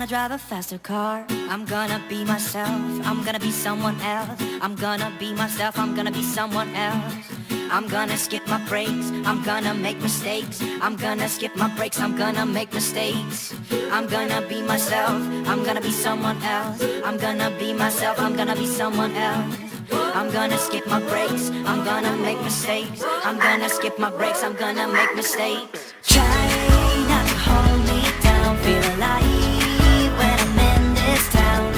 Drive a faster car. I'm gonna be myself, I'm gonna be someone else. I'm gonna be myself, I'm gonna be someone else. I'm gonna skip my breaks, I'm gonna make mistakes. I'm gonna skip my breaks, I'm gonna make mistakes. I'm gonna be myself, I'm gonna be someone else. I'm gonna be myself, I'm gonna be someone else. I'm gonna skip my breaks, I'm gonna make mistakes. I'm gonna skip my breaks, I'm gonna make mistakes. Try not to hold me down, feel alive when I'm in this town.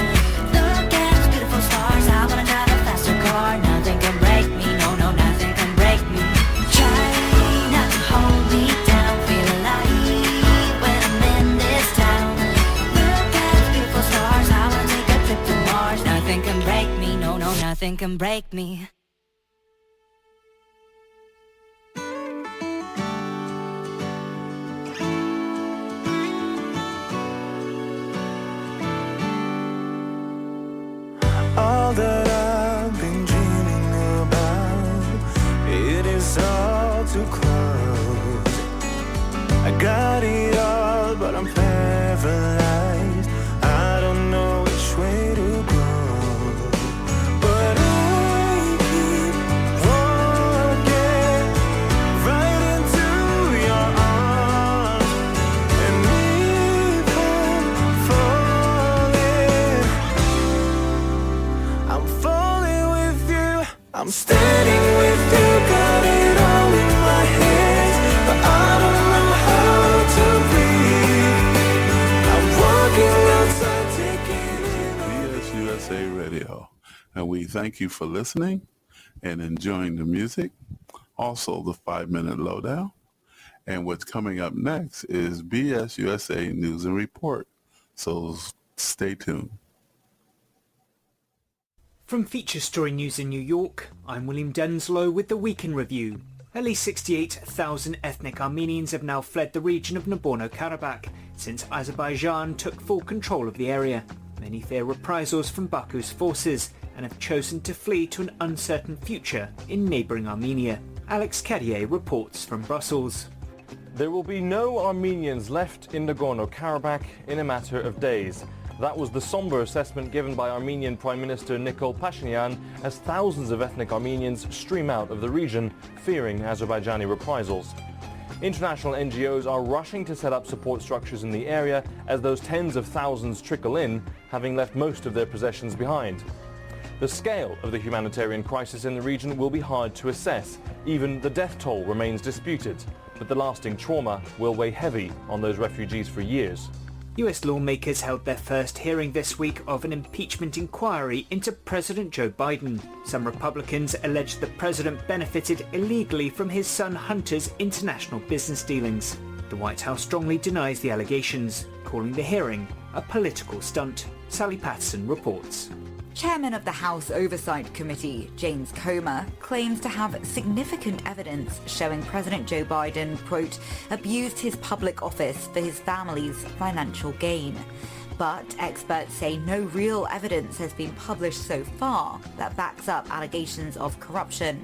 Look at those beautiful stars, I wanna drive a faster car. Nothing can break me, no, no, nothing can break me. Try not to hold me down, feel alive when I'm in this town. Look at those beautiful stars, I wanna take a trip to Mars. Nothing can break me, no, no, nothing can break me. All that I've been dreaming about, it is all too close. I got it all, but I'm paralyzed. I don't know which way to go. But I keep walking right into your arms. And if I'm falling, I'm falling with you. I'm standing with you, got it all in my hands, but I don't know how to breathe. I'm walking outside, taking BS USA Radio, and we thank you for listening and enjoying the music. Also, the 5-minute lowdown. And what's coming up next is BS USA News and Report. So stay tuned. From Feature Story News in New York, I'm William Denslow with the Week in Review. At least 68,000 ethnic Armenians have now fled the region of Nagorno-Karabakh since Azerbaijan took full control of the area. Many fear reprisals from Baku's forces and have chosen to flee to an uncertain future in neighbouring Armenia. Alex Carrier reports from Brussels. There will be no Armenians left in Nagorno-Karabakh in a matter of days. That was the somber assessment given by Armenian Prime Minister Nikol Pashinyan as thousands of ethnic Armenians stream out of the region, fearing Azerbaijani reprisals. International NGOs are rushing to set up support structures in the area as those tens of thousands trickle in, having left most of their possessions behind. The scale of the humanitarian crisis in the region will be hard to assess. Even the death toll remains disputed, but the lasting trauma will weigh heavy on those refugees for years. US lawmakers held their first hearing this week of an impeachment inquiry into President Joe Biden. Some Republicans alleged the president benefited illegally from his son Hunter's international business dealings. The White House strongly denies the allegations, calling the hearing a political stunt. Sally Patterson reports. Chairman of the House Oversight Committee, James Comer, claims to have significant evidence showing President Joe Biden, quote, abused his public office for his family's financial gain. But experts say no real evidence has been published so far that backs up allegations of corruption.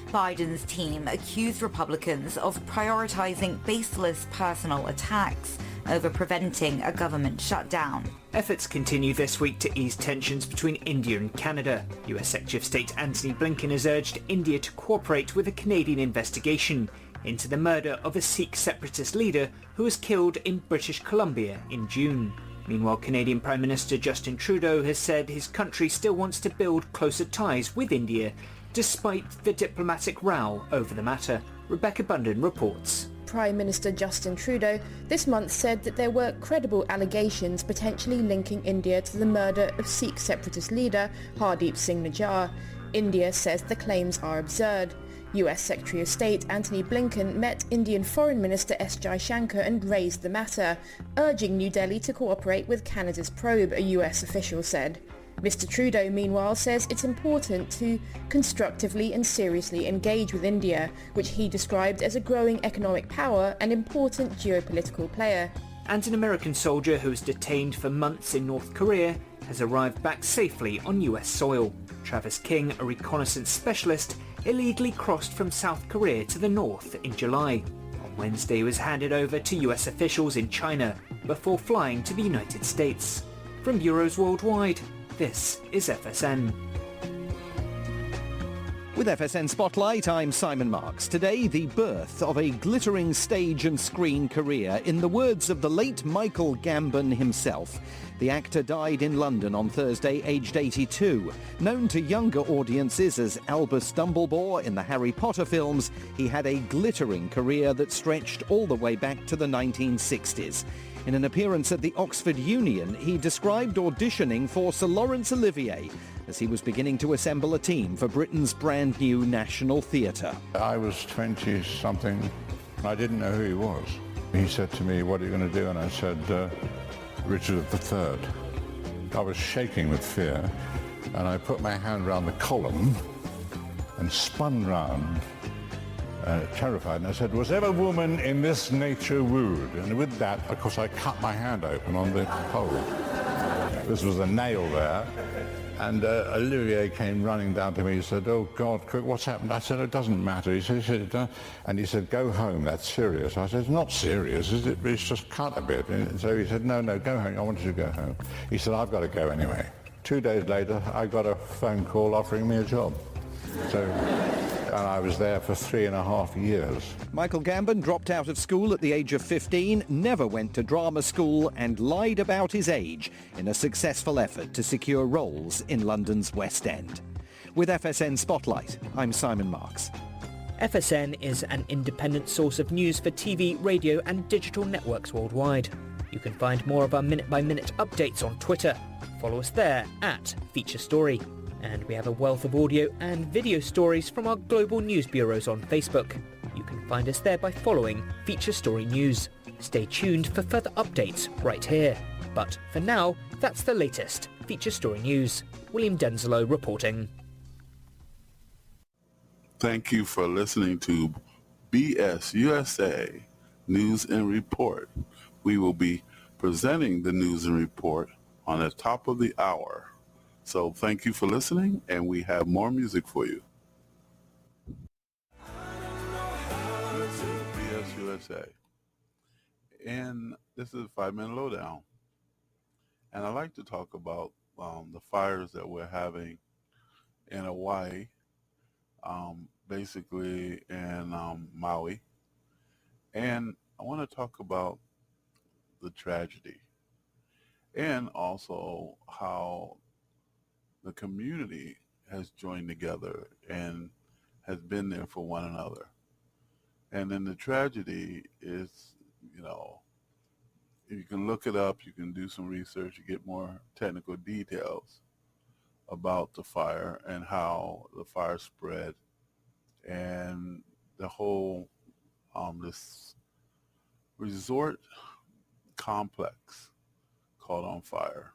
Biden's team accused Republicans of prioritizing baseless personal attacks over preventing a government shutdown. Efforts continue this week to ease tensions between India and Canada. US Secretary of State Antony Blinken has urged India to cooperate with a Canadian investigation into the murder of a Sikh separatist leader who was killed in British Columbia in June. Meanwhile, Canadian Prime Minister Justin Trudeau has said his country still wants to build closer ties with India despite the diplomatic row over the matter. Rebecca Bundon reports. Prime Minister Justin Trudeau this month said that there were credible allegations potentially linking India to the murder of Sikh separatist leader Hardeep Singh Nijjar. India says the claims are absurd. US Secretary of State Antony Blinken met Indian Foreign Minister S. Jaishankar and raised the matter, urging New Delhi to cooperate with Canada's probe, a US official said. Mr. Trudeau, meanwhile, says it's important to constructively and seriously engage with India, which he described as a growing economic power and important geopolitical player. And an American soldier who was detained for months in North Korea has arrived back safely on US soil. Travis King, a reconnaissance specialist, illegally crossed from South Korea to the north in July. On Wednesday, he was handed over to US officials in China before flying to the United States. From bureaus worldwide, this is FSN. With FSN Spotlight, I'm Simon Marks. Today, the birth of a glittering stage and screen career. In the words of the late Michael Gambon himself, the actor died in London on Thursday, aged 82. Known to younger audiences as Albus Dumbledore in the Harry Potter films, he had a glittering career that stretched all the way back to the 1960s. In an appearance at the Oxford Union, he described auditioning for Sir Laurence Olivier as he was beginning to assemble a team for Britain's brand new National Theatre. I was 20-something. I didn't know who he was. He said to me, "What are you going to do?" And I said, "Richard III." I was shaking with fear, and I put my hand round the column and spun round, terrified, and I said, "Was ever woman in this nature wooed?" And with that, of course, I cut my hand open on the pole. This was a nail there. And Olivier came running down to me. He said, "Oh, God, quick, what's happened?" I said, "It doesn't matter." He said, and he said, "Go home, that's serious." I said, "It's not serious, is it? It's just cut a bit." And so he said, no, go home. I want you to go home. He said, "I've got to go anyway." 2 days later, I got a phone call offering me a job. So, and I was there for 3.5 years. Michael Gambon dropped out of school at the age of 15, never went to drama school, and lied about his age in a successful effort to secure roles in London's West End. With FSN Spotlight, I'm Simon Marks. FSN is an independent source of news for TV, radio and digital networks worldwide. You can find more of our minute-by-minute updates on Twitter. Follow us there at Feature Story. And we have a wealth of audio and video stories from our global news bureaus on Facebook. You can find us there by following Feature Story News. Stay tuned for further updates right here. But for now, that's the latest Feature Story News. William Denzelo reporting. Thank you for listening to BS USA News and Report. We will be presenting the news and report on the top of the hour. So thank you for listening, and we have more music for you. BS USA. And this is a 5-minute lowdown. And I'd like to talk about the fires that we're having in Hawaii, basically in Maui. And I want to talk about the tragedy and also how the community has joined together and has been there for one another. And then the tragedy is, you can look it up, you can do some research, you get more technical details about the fire and how the fire spread and the whole this resort complex caught on fire.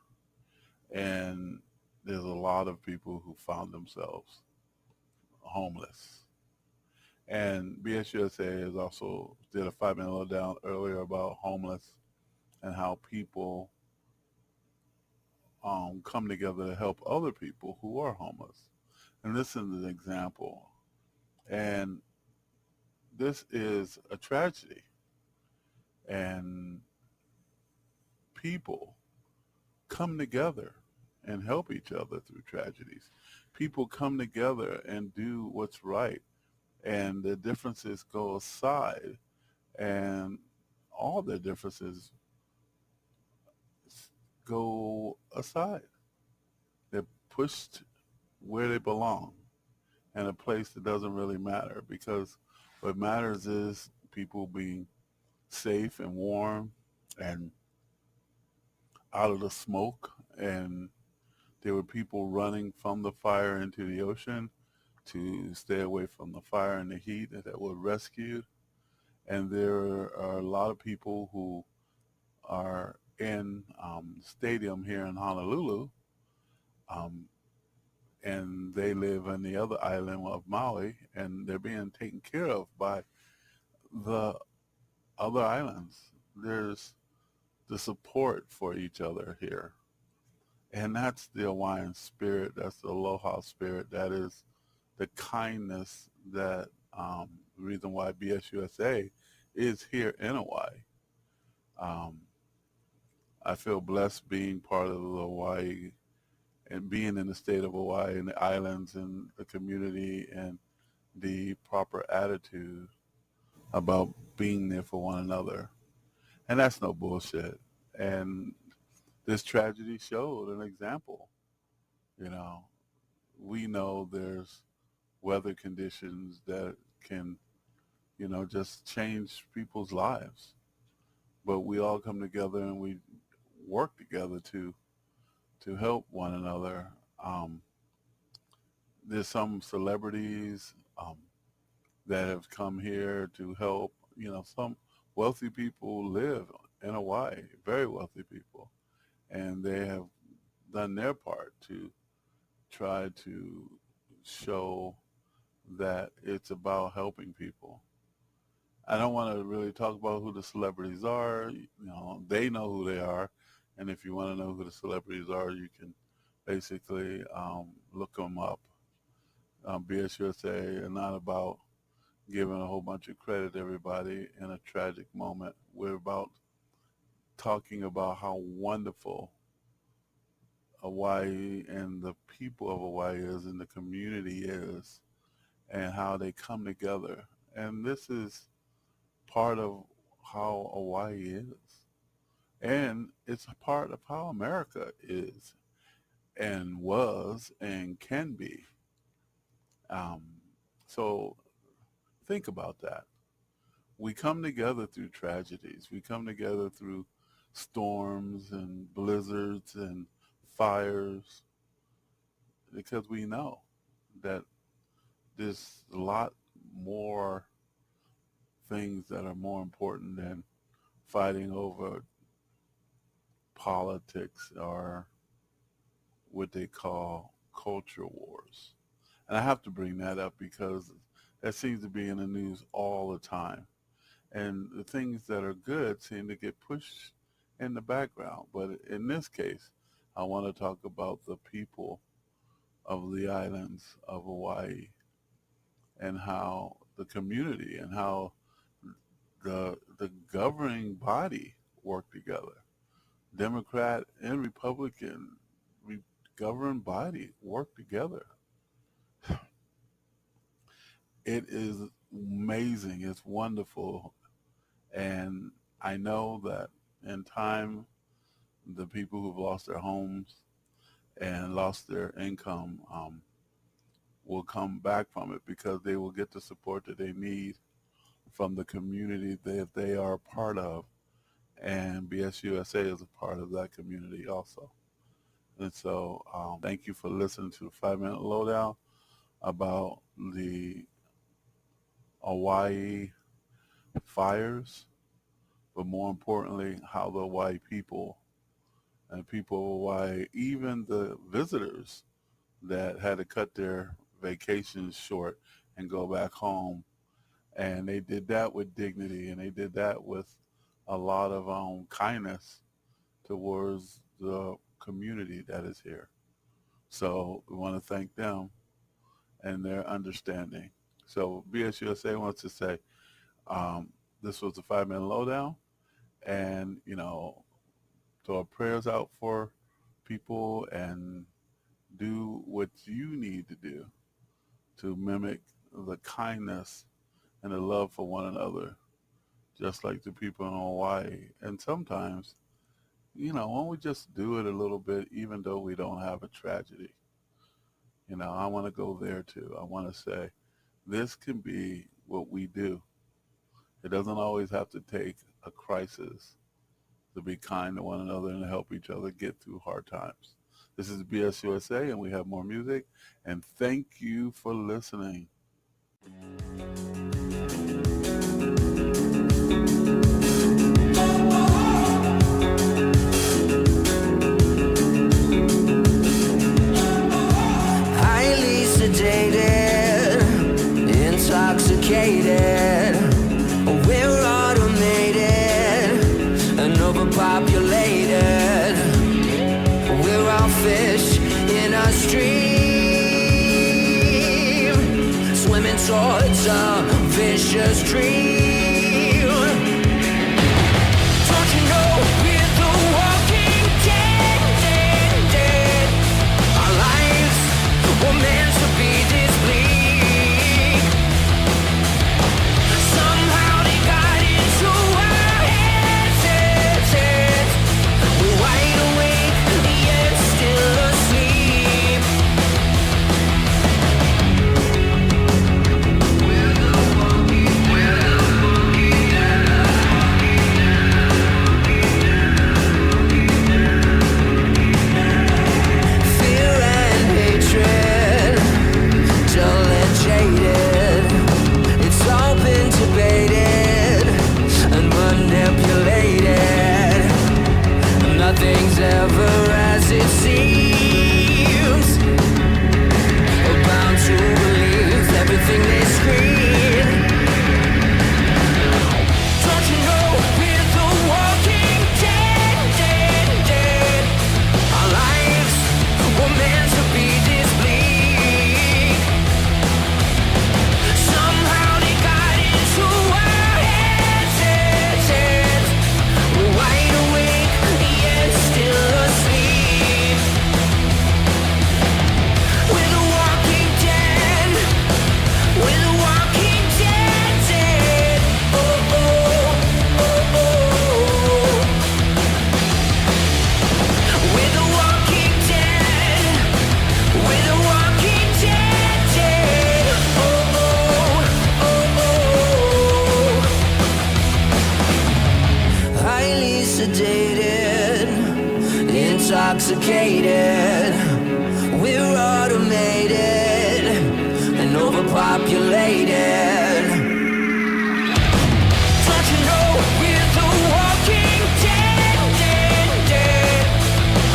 And there's a lot of people who found themselves homeless. And BSUSA has also did a 5-minute lowdown earlier about homeless and how people come together to help other people who are homeless. And this is an example And this is a tragedy. And people come together and help each other through tragedies. People come together and do what's right, and the differences go aside, and all the differences go aside. They're pushed where they belong in a place that doesn't really matter, because what matters is people being safe and warm and out of the smoke. And there were people running from the fire into the ocean to stay away from the fire and the heat that were rescued. And there are a lot of people who are in the stadium here in Honolulu, um, and they live on the other island of Maui, and they're being taken care of by the other islands. There's the support for each other here. And that's the Hawaiian spirit. That's the aloha spirit. That is the kindness that the reason why BSUSA is here in Hawaii. I feel blessed being part of the Hawaii and being in the state of Hawaii and the islands and the community and the proper attitude about being there for one another. And that's no bullshit. And this tragedy showed an example. You know, we know there's weather conditions that can, just change people's lives. But we all come together and we work together to help one another. There's some celebrities that have come here to help. Some wealthy people live in Hawaii, very wealthy people, and they have done their part to try to show that it's about helping people. I don't want to really talk about who the celebrities are. They know who they are. And if you want to know who the celebrities are, you can basically look them up. BSUSA are not about giving a whole bunch of credit to everybody in a tragic moment. We're about talking about how wonderful Hawaii and the people of Hawaii is and the community is, and how they come together. And this is part of how Hawaii is. And it's a part of how America is and was and can be. So think about that. We come together through tragedies. We come together through storms and blizzards and fires, because we know that there's a lot more things that are more important than fighting over politics or what they call culture wars. And I have to bring that up because that seems to be in the news all the time. And the things that are good seem to get pushed in the background. But in this case, I want to talk about the people of the islands of Hawaii and how the community and how the governing body work together. Democrat and Republican governing body work together. It is amazing. It's wonderful. And I know that in time, the people who've lost their homes and lost their income will come back from it, because they will get the support that they need from the community that they are a part of. And BSUSA is a part of that community also. And so thank you for listening to the 5-Minute Lowdown about the Hawaii fires, but more importantly, how the Hawaii people and people of Hawaii, even the visitors that had to cut their vacations short and go back home, and they did that with dignity, and they did that with a lot of kindness towards the community that is here. So we want to thank them and their understanding. So BSUSA wants to say this was the 5-minute lowdown, and throw our prayers out for people and do what you need to do to mimic the kindness and the love for one another, just like the people in Hawaii. And sometimes, when we just do it a little bit, even though we don't have a tragedy, I want to go there too. I want to say this can be what we do. It doesn't always have to take a crisis to be kind to one another and help each other get through hard times. This is BSUSA, and we have more music. And thank you for listening. Highly sedated, intoxicated, we're automated and overpopulated. We're all fish in a stream, swimming towards a vicious dream. Don't you know we're the walking dead? Our lives were meant to be this bleak. Somehow they got into our heads. We're wide awake, yet still asleep. We're the walking fear and hatred, dull and jaded. It's all been debated and manipulated. Nothing's ever as it seems. We're bound to believe everything they scream. Don't you know we're the walking dead? Our lives were meant to be this bleak. Somehow they got into our heads. We're wide awake, yet still asleep. We're the walking dead. We're the walking dead. Oh, oh, oh, oh. We're the walking dead. We're the walking dead. Oh, oh, oh, oh. Highly sedated, intoxicated. We're automated and overpopulated. Don't you know we're the walking dead?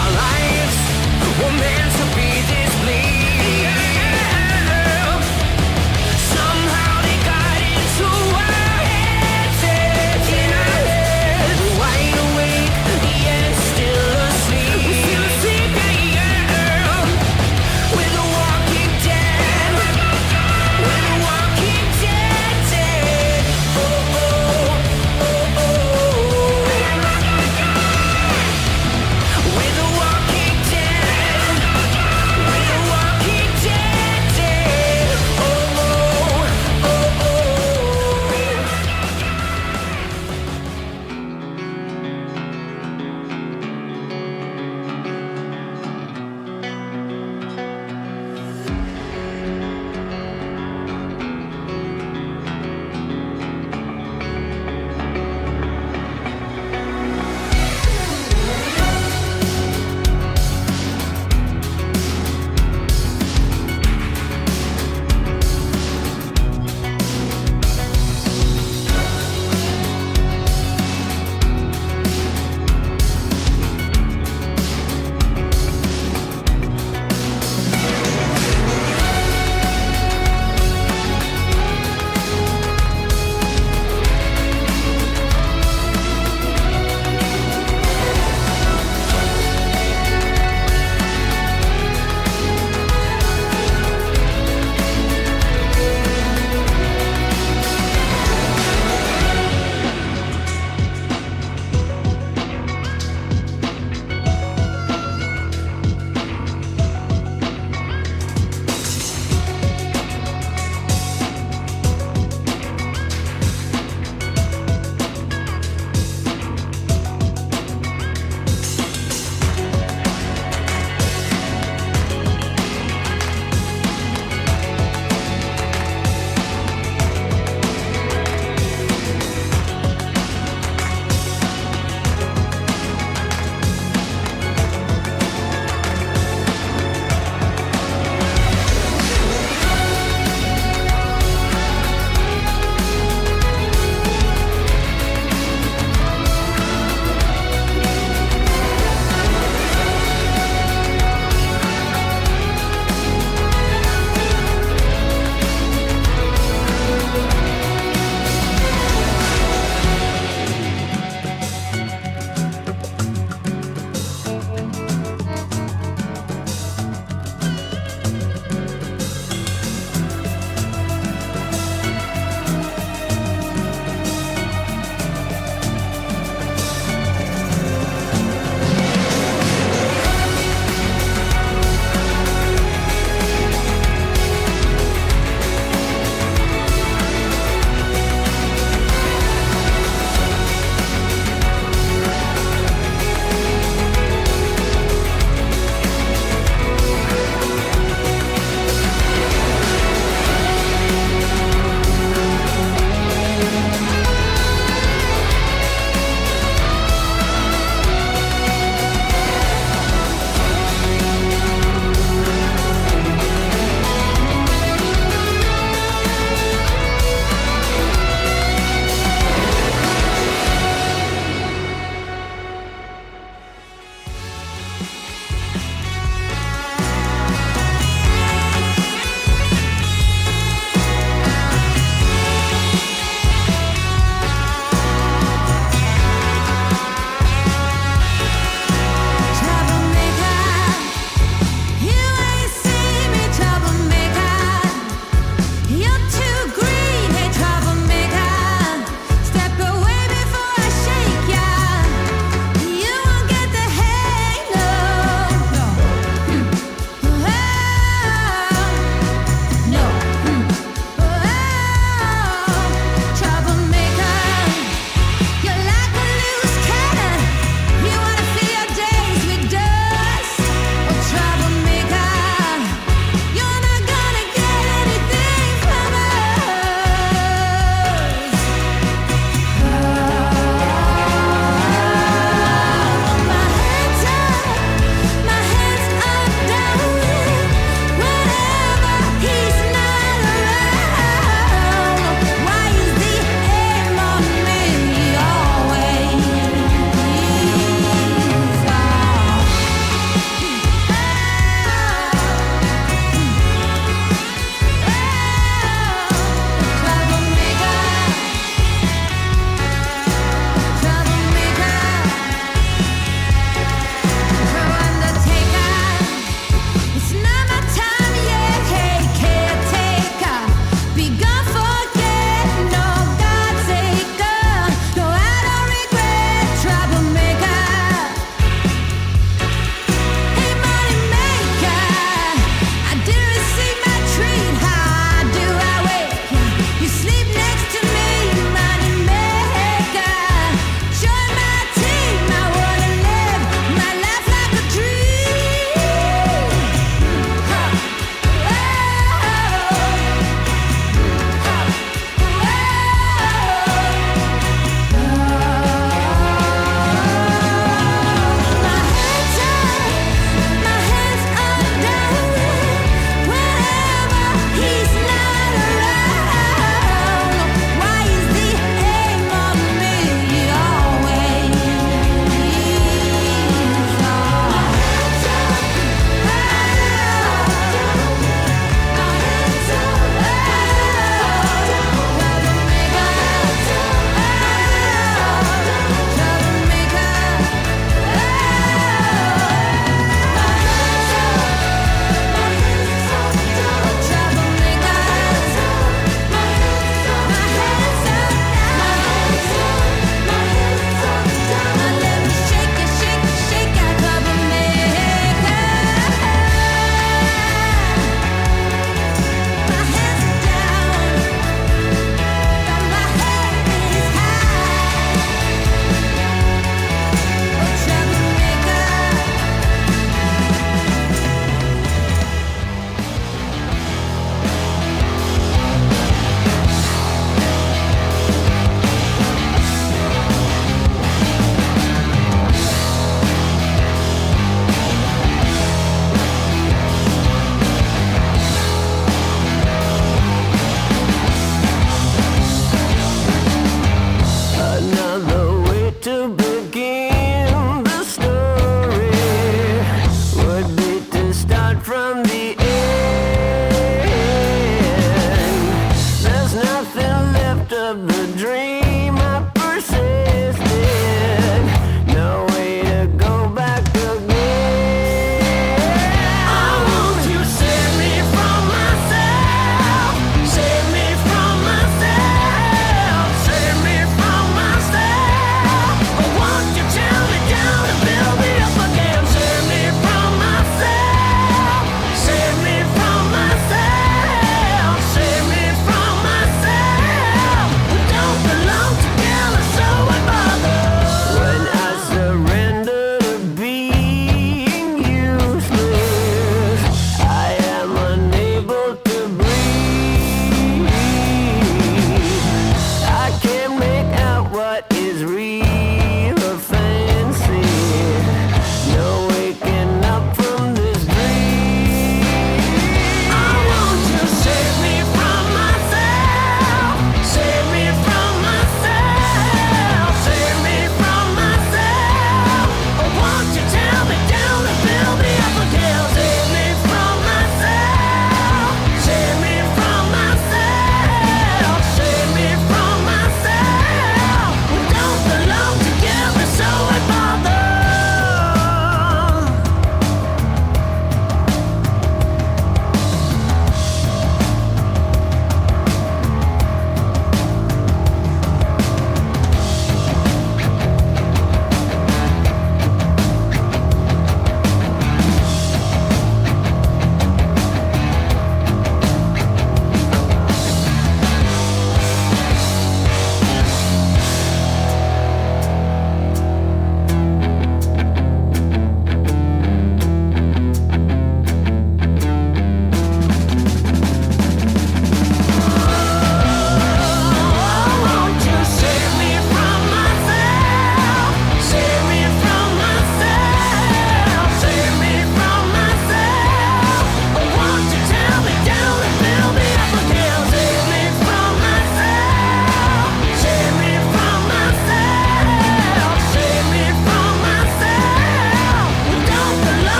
Our lives were meant to be this bleak. Somehow they got into our heads. We're wide awake, yet still asleep.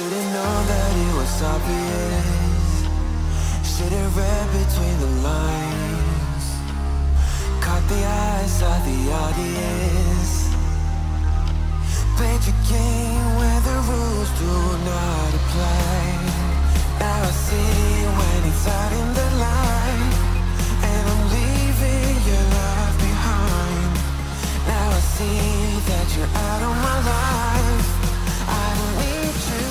Should've known that it was obvious. Should've read between the lines. Caught the eyes of the audience. Played your game where the rules do not apply. Now I see when it's out in the light. And I'm leaving your love behind. Now I see that you're out of my life. I don't need you.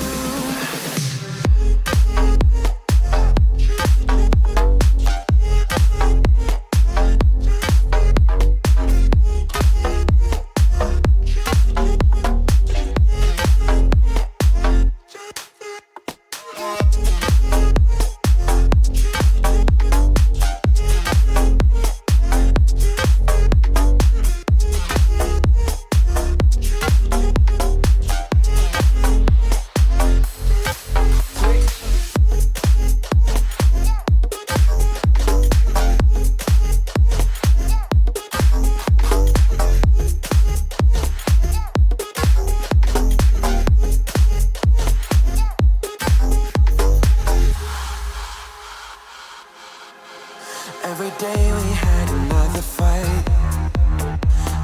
Every day we had another fight.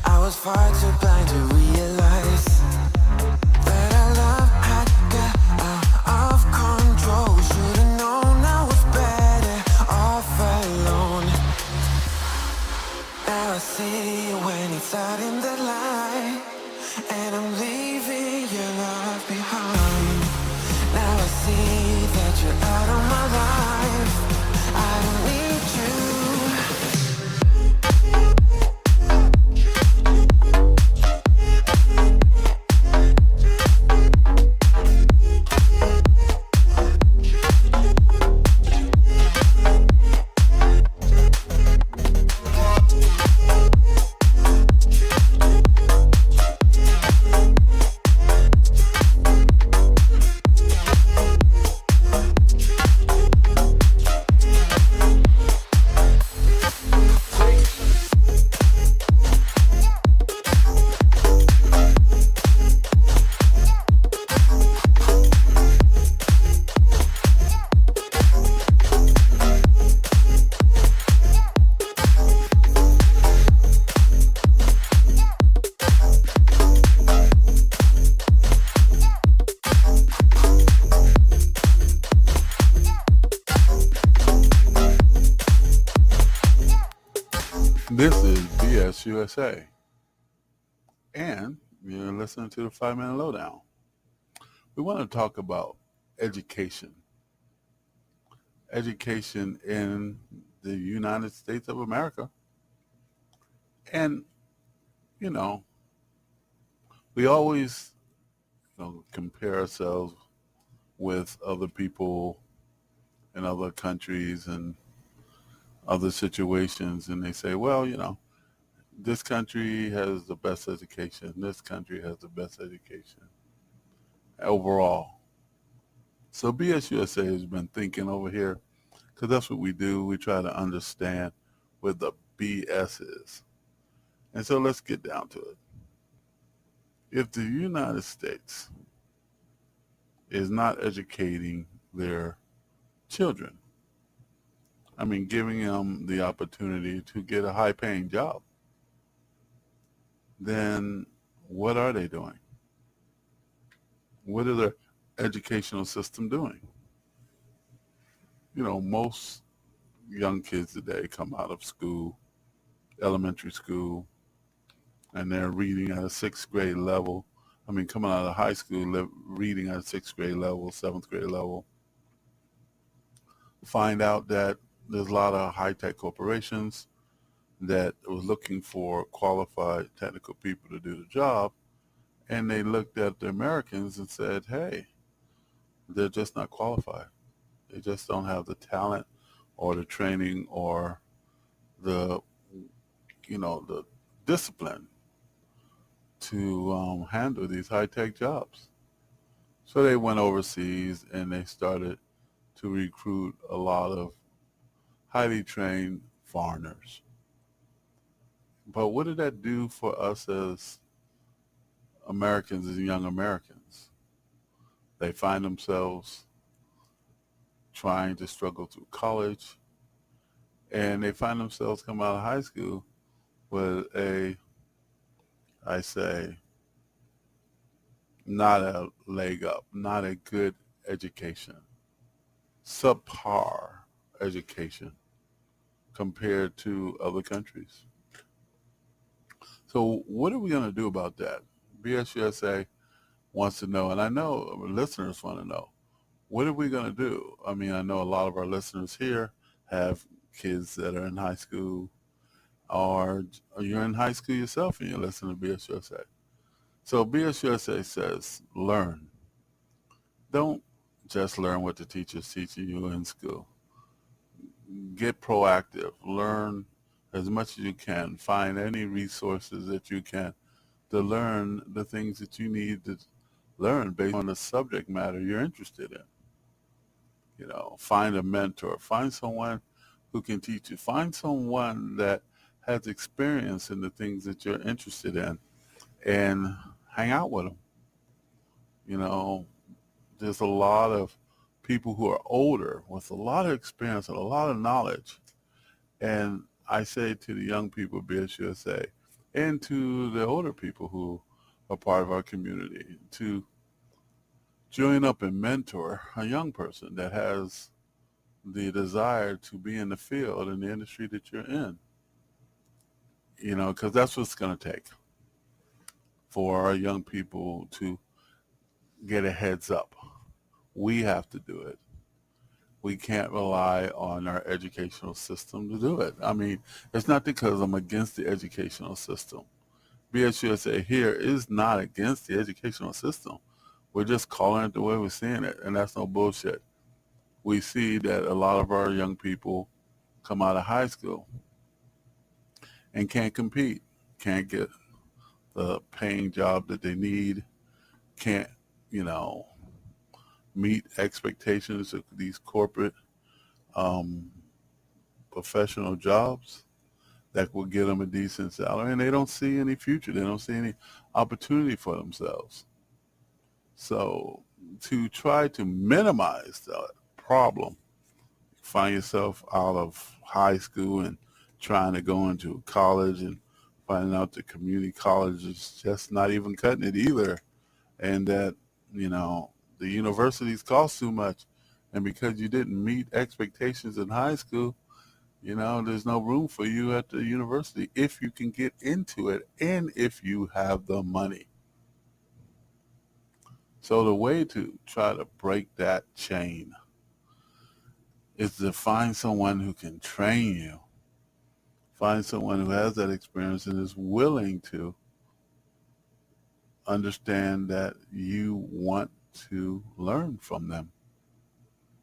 I was far too blind to realize that our love had got out of control. Should've known I was better off alone. Now I see when it's out in the light. And I'm leaving your love behind. Now I see that you're out of my life. I don't need you. This is BS USA, and you're listening to the 5-Minute Lowdown. We want to talk about education. Education in the United States of America. And, you know, we always compare ourselves with other people in other countries and other situations, and they say, well, this country has the best education, this country has the best education overall. So BS USA has been thinking over here, because that's what we do. We try to understand what the BS is. And so let's get down to it. If the United States is not educating their children, giving them the opportunity to get a high-paying job, then what are they doing? What is their educational system doing? Most young kids today come out of school, elementary school, and they're reading at a 6th grade level. Coming out of high school, reading at a 6th grade level, 7th grade level. Find out that there's a lot of high-tech corporations that was looking for qualified technical people to do the job, and they looked at the Americans and said, hey, they're just not qualified. They just don't have the talent or the training or the discipline to handle these high-tech jobs. So they went overseas and they started to recruit a lot of highly trained foreigners. But what did that do for us as Americans, as young Americans? They find themselves trying to struggle through college, and they find themselves coming out of high school with not a leg up, not a good education, subpar education compared to other countries. So what are we going to do about that? BSUSA wants to know, and I know listeners want to know, what are we going to do? I mean, I know a lot of our listeners here have kids that are in high school, or you're in high school yourself and you listen to BSUSA. So BSUSA says, learn. Don't just learn what the teacher's teaching you in school. Get proactive. Learn as much as you can. Find any resources that you can to learn the things that you need to learn based on the subject matter you're interested in. You know, find a mentor. Find someone who can teach you. Find someone that has experience in the things that you're interested in, and hang out with them. You know, there's a lot of people who are older with a lot of experience and a lot of knowledge. And I say to the young people of BSUSA and to the older people who are part of our community to join up and mentor a young person that has the desire to be in the field in the industry that you're in. You know, because that's what it's going to take for our young people to get a heads up. We have to do it. We can't rely on our educational system to do it. I mean, it's not because I'm against the educational system. BSUSA here is not against the educational system. We're just calling it the way we're seeing it, and that's no bullshit. We see that a lot of our young people come out of high school and can't compete, can't get the paying job that they need, can't, you know, meet expectations of these corporate professional jobs that will get them a decent salary, and they don't see any future. They don't see any opportunity for themselves. So to try to minimize the problem, find yourself out of high school and trying to go into college and finding out the community college is just not even cutting it either, and that, you know, the universities cost too much, and because you didn't meet expectations in high school, you know, there's no room for you at the university if you can get into it and if you have the money. So the way to try to break that chain is to find someone who can train you, find someone who has that experience and is willing to understand that you want to learn from them.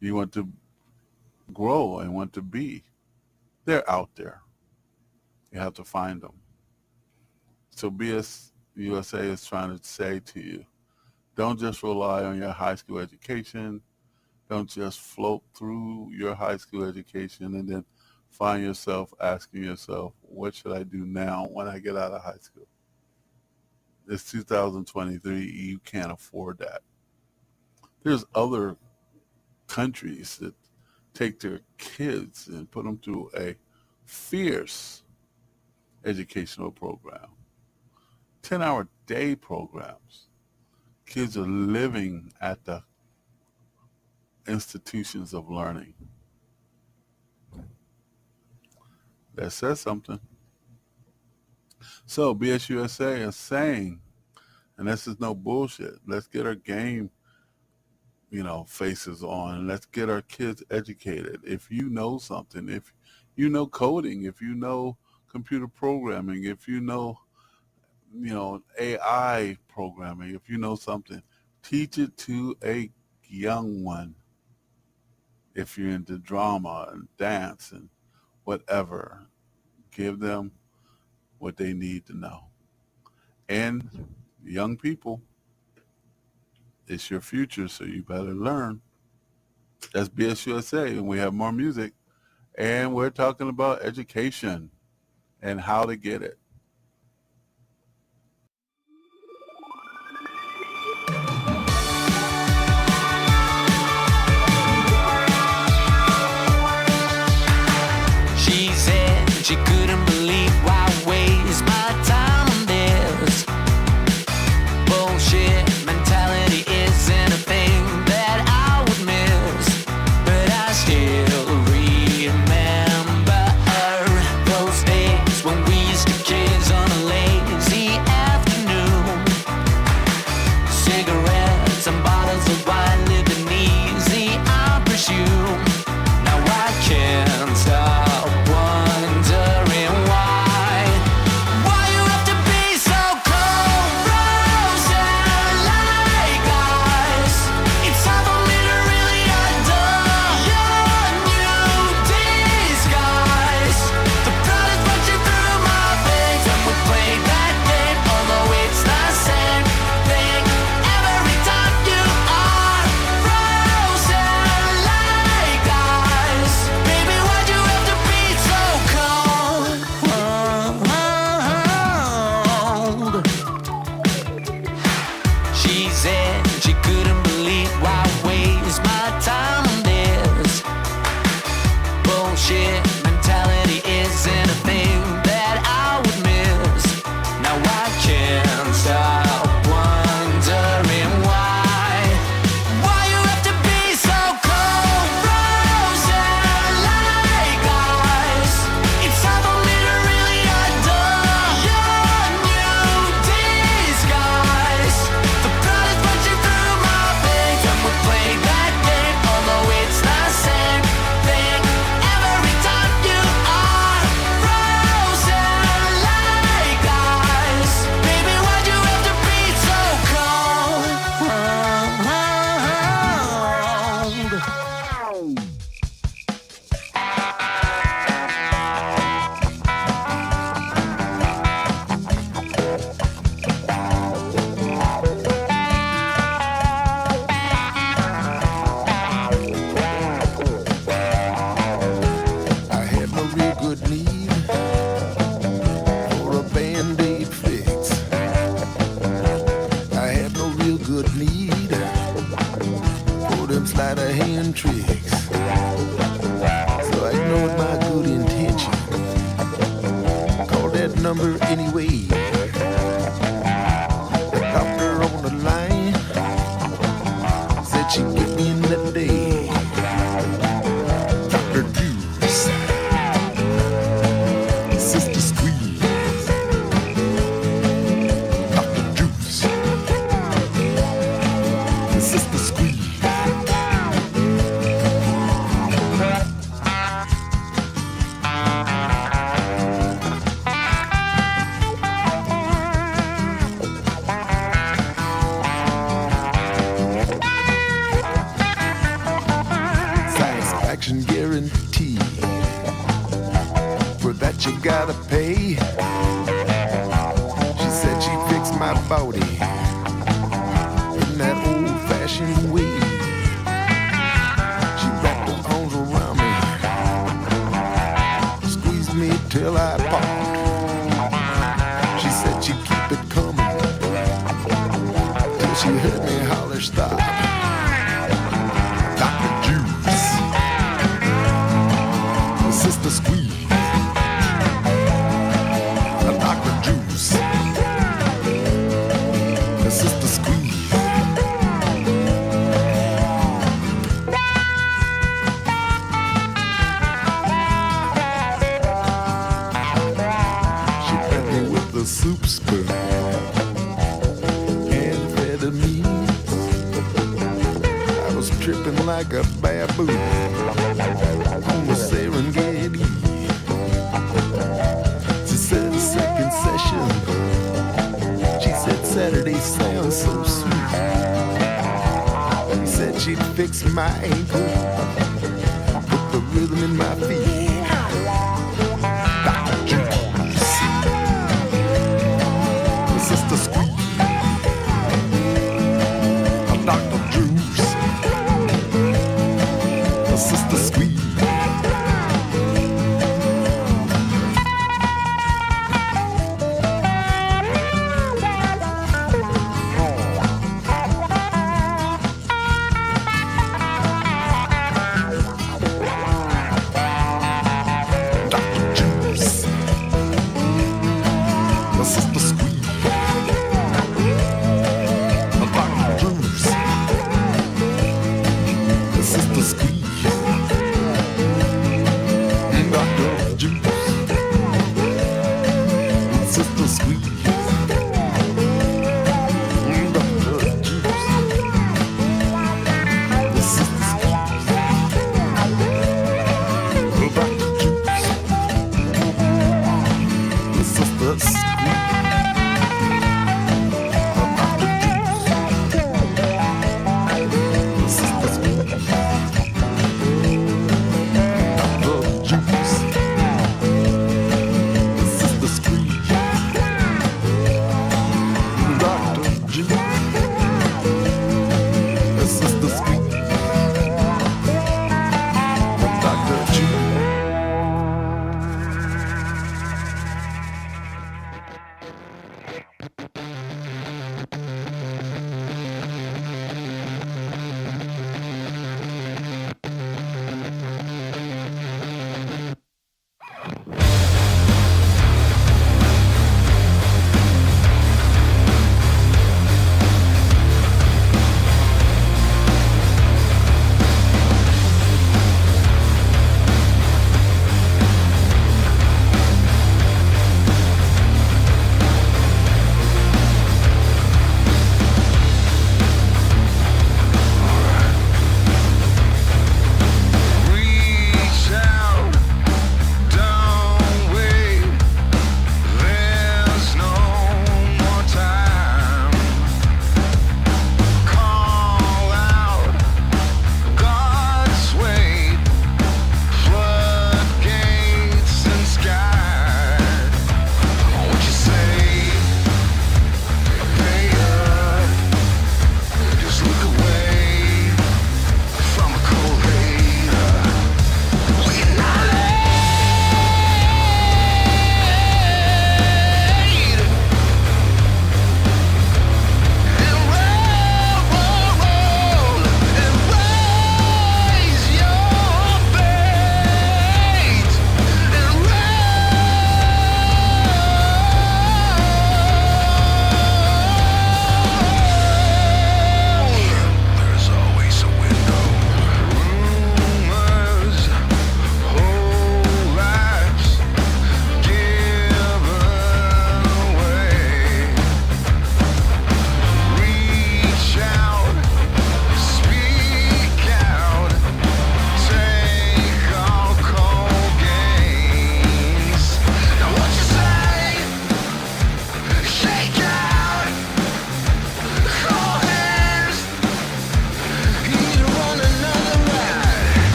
You want to grow and want to be. They're out there. You have to find them. So BSUSA is trying to say to you, don't just rely on your high school education. Don't just float through your high school education and then find yourself asking yourself, what should I do now when I get out of high school? It's 2023. You can't afford that. There's other countries that take their kids and put them through a fierce educational program, 10-hour day programs. Kids are living at the institutions of learning. That says something. So BSUSA is saying, and this is no bullshit, let's get our game, you know, faces on. Let's get our kids educated. If you know something, if you know coding, if you know computer programming, if you know AI programming, if you know something, teach it to a young one. If you're into drama and dance and whatever, give them what they need to know. And young people, it's your future, so you better learn. That's BSUSA, and we have more music, and we're talking about education and how to get it. them tricks. So I ignored my good intention. Called that number anyway. The doctor on the line said she'd get me in that day. Dr. Juice, Sister Squeeze, Dr. Juice, Sister Squeeze. Satisfaction guarantee. For that you gotta pay. She said she'd fix my body in that old-fashioned way. She wrapped her arms around me, squeezed me till I popped. She said she'd keep it coming till she heard me holler stop. Dr. Juice, Sister Squeeze, Dr. Juice, Sister Squeeze. She fed me with the soup spoon and fed me. I was tripping like a baboon on the Serengeti. She said second session. She said Saturday sounds so sweet. She said she'd fix my ankle, put the rhythm in my feet. Dr. Juice, Sister Squeeze, Dr. Juice, Sister Squeeze.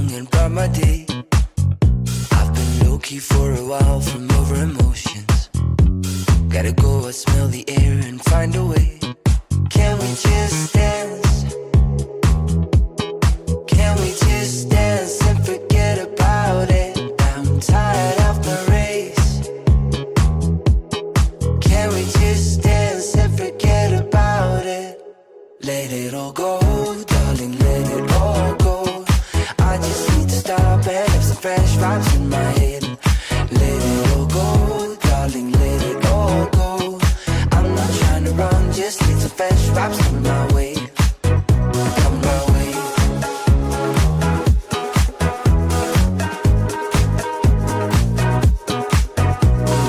along and bright my day. I've been low-key for a while from over emotions. Gotta go and smell the air and find a way. Can we just dance? Can we just dance and forget about it? I'm tired of the race. Can we just dance and forget about it? Let it all go, darling, let it all go. I just need to stop and have some fresh vibes in my head. Let it all go, darling, let it all go. I'm not trying to run, just need some fresh vibes come my way. Come my way.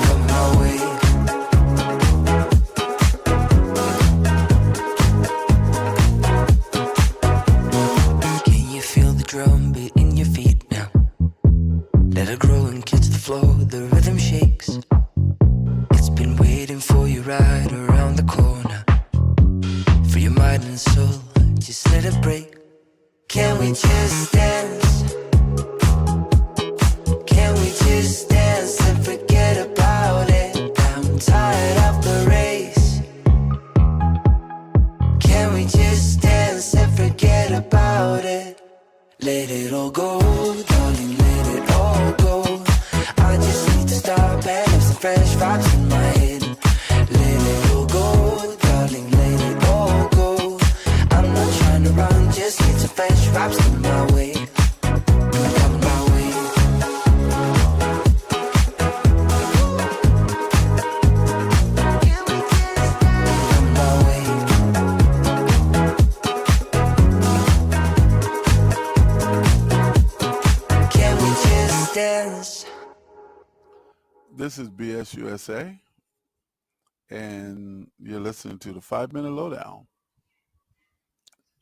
Come my way. Can you feel the drum beat in your feet now? Let it grow and catch the flow, the rhythm shakes. It's been waiting for you right around the corner. For your mind and soul, just let it break. Can we just dance? Can we just dance and forget about it? I'm tired of the race. Can we just dance and forget about it? Let it all go, darling, let it all go. I just need to stop and have some fresh vibes in my head. Let it all go, darling, let it all go. I'm not trying to run, just need some fresh vibes in my way. Come my way. Come my way. Can we just dance? This is BSUSA, and you're listening to the 5-Minute Lowdown.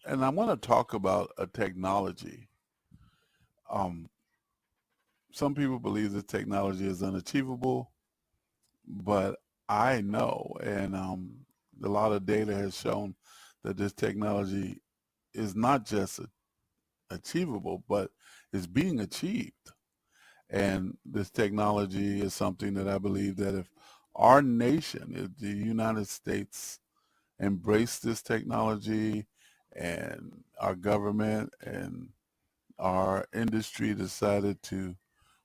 And I want to talk about a technology. Some people believe this technology is unachievable, but I know, and a lot of data has shown that this technology is not just achievable, but is being achieved. And this technology is something that I believe that if our nation, if the United States, embrace this technology, and our government and our industry decided to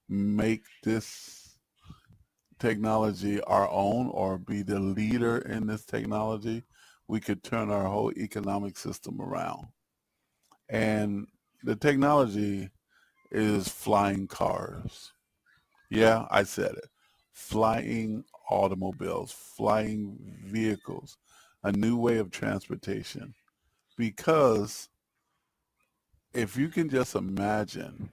make this technology our own or be the leader in this technology, we could turn our whole economic system around. And the technology is flying cars. Yeah, I said it. Flying automobiles, flying vehicles, a new way of transportation. Because if you can just imagine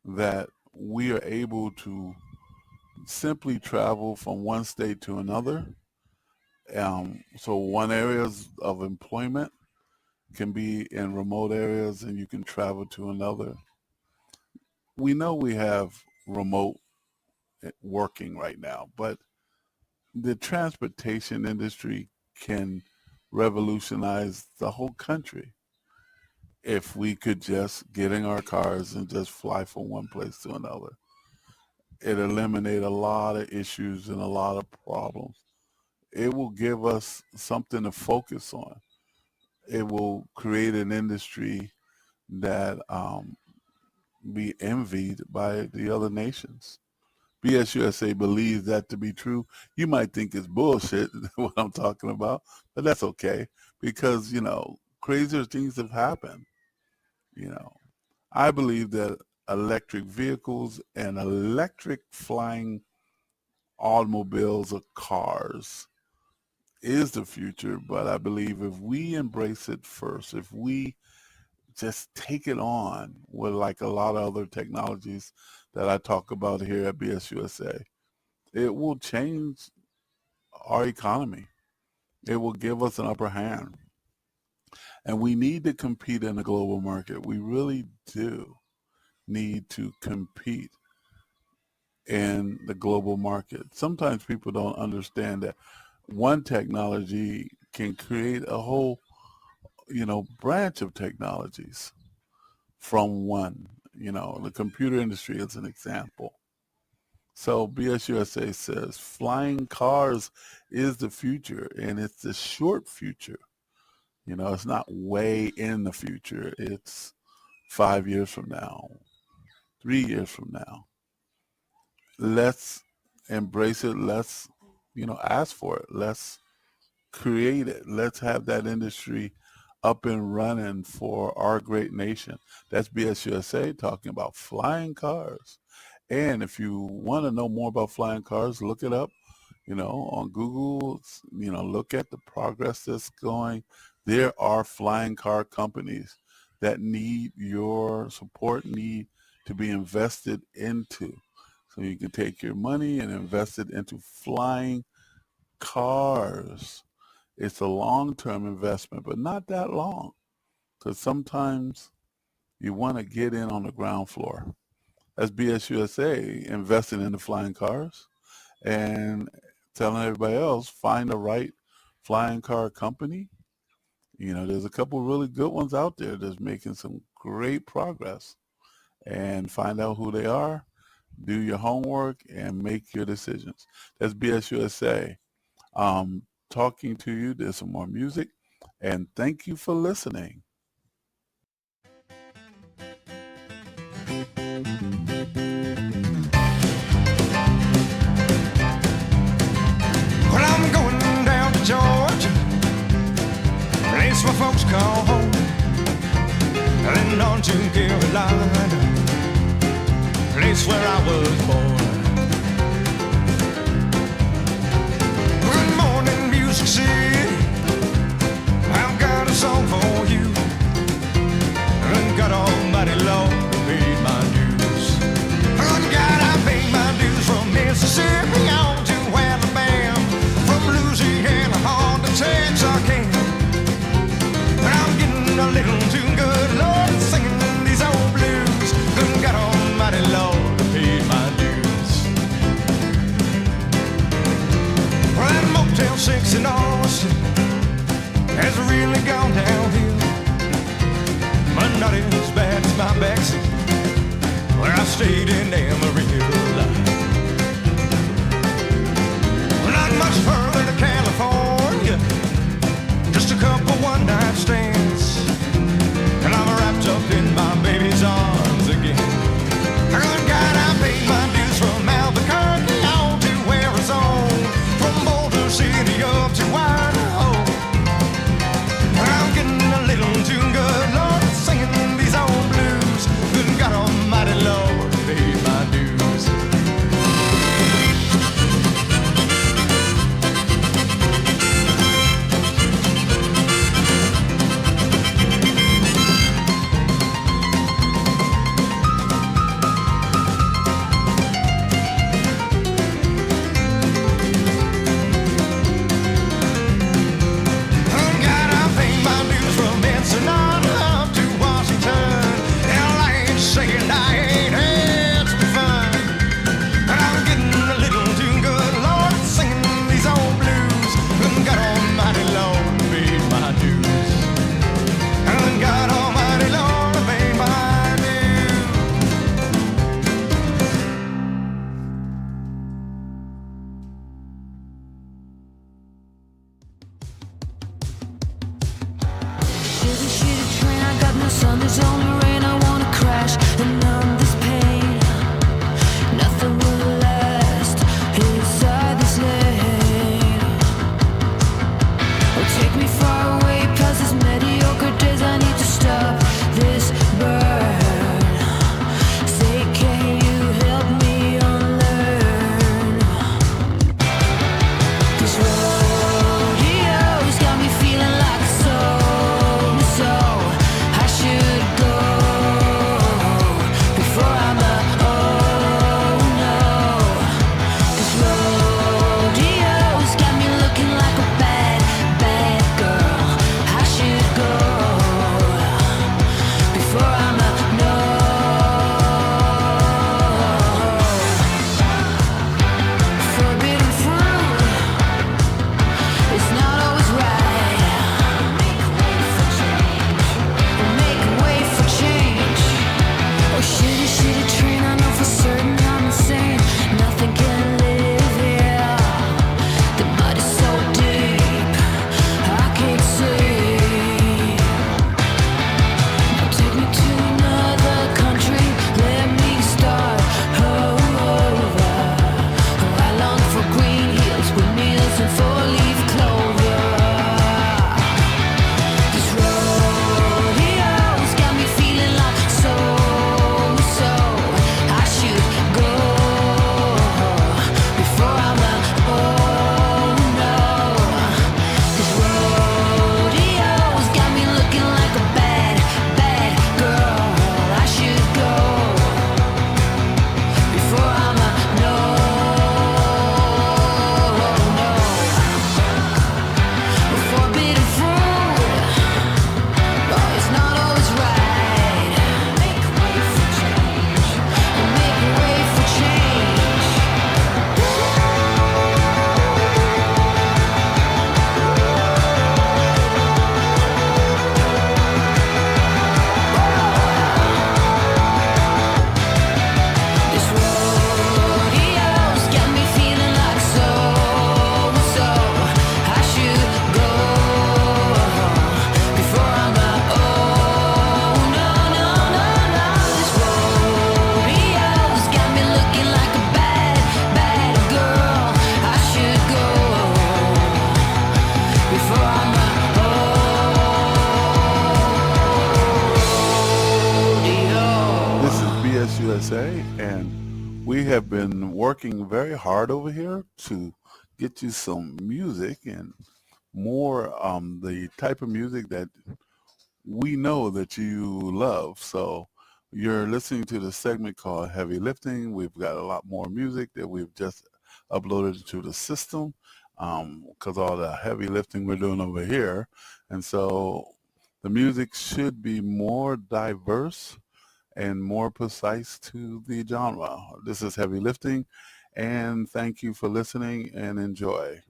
that we are able to simply travel from one state to another, so one area of employment can be in remote areas and you can travel to another. We know we have remote working right now, but the transportation industry can revolutionize the whole country if we could just get in our cars and just fly from one place to another. It eliminate a lot of issues and a lot of problems. It will give us something to focus on. It will create an industry that be envied by the other nations. BSUSA believes that to be true. You might think it's bullshit, what I'm talking about, but that's okay because, crazier things have happened. I believe that electric vehicles and electric flying automobiles or cars is the future, but I believe if we embrace it first, if we just take it on with like a lot of other technologies that I talk about here at BSUSA, it will change our economy. It will give us an upper hand. And we need to compete in the global market. We really do need to compete in the global market. Sometimes people don't understand that one technology can create a whole, branch of technologies from one. the computer industry is an example. So BSUSA says flying cars is the future, and it's the short future. It's not way in the future. It's 5 years from now, 3 years from now. Let's embrace it. Let's, ask for it. Let's create it. Let's have that industry up and running for our great nation. That's BSUSA talking about flying cars. And if you want to know more about flying cars, look it up, on Google, look at the progress that's going. There are flying car companies that need your support, need to be invested into. So you can take your money and invest it into flying cars. It's a long-term investment, but not that long, because sometimes you want to get in on the ground floor. That's BSUSA investing in the flying cars and telling everybody else, find the right flying car company. There's a couple really good ones out there that's making some great progress, and find out who they are, do your homework, and make your decisions. That's BSUSA. Talking to you. There's some more music, and thank you for listening. Well, I'm going down to Georgia, place where folks call home, and on to Carolina, place where I was born. Good morning, Music City, I've got a song for you, and God Almighty Lord paid my dues. Good God, I paid my dues from Mississippi on to Alabama, from Louisiana on to Texarkana. I'm getting a little too good, Lord, singing these old blues. Good God Almighty Lord paid my dues. Well, that Motel 6 in Austin has really gone downhill, but not as bad as my backseat where I stayed in Amarillo. Not much further to California, just a couple one-night stands, and I'm wrapped up in my baby's arms again. Good God, I paid my dues from Albuquerque on to Arizona, from Boulder City up to Idaho. I'm getting a little too good, Lord, singing these old blues. Good God Almighty, Lord, paid my dues. Saying I ain't had BS USA, and we have been working very hard over here to get you some music and more the type of music that we know that you love. So you're listening to the segment called Heavy Lifting. We've got a lot more music that we've just uploaded to the system because all the heavy lifting we're doing over here. And so the music should be more diverse and more precise to the genre. This is Heavy Lifting, and thank you for listening and enjoy.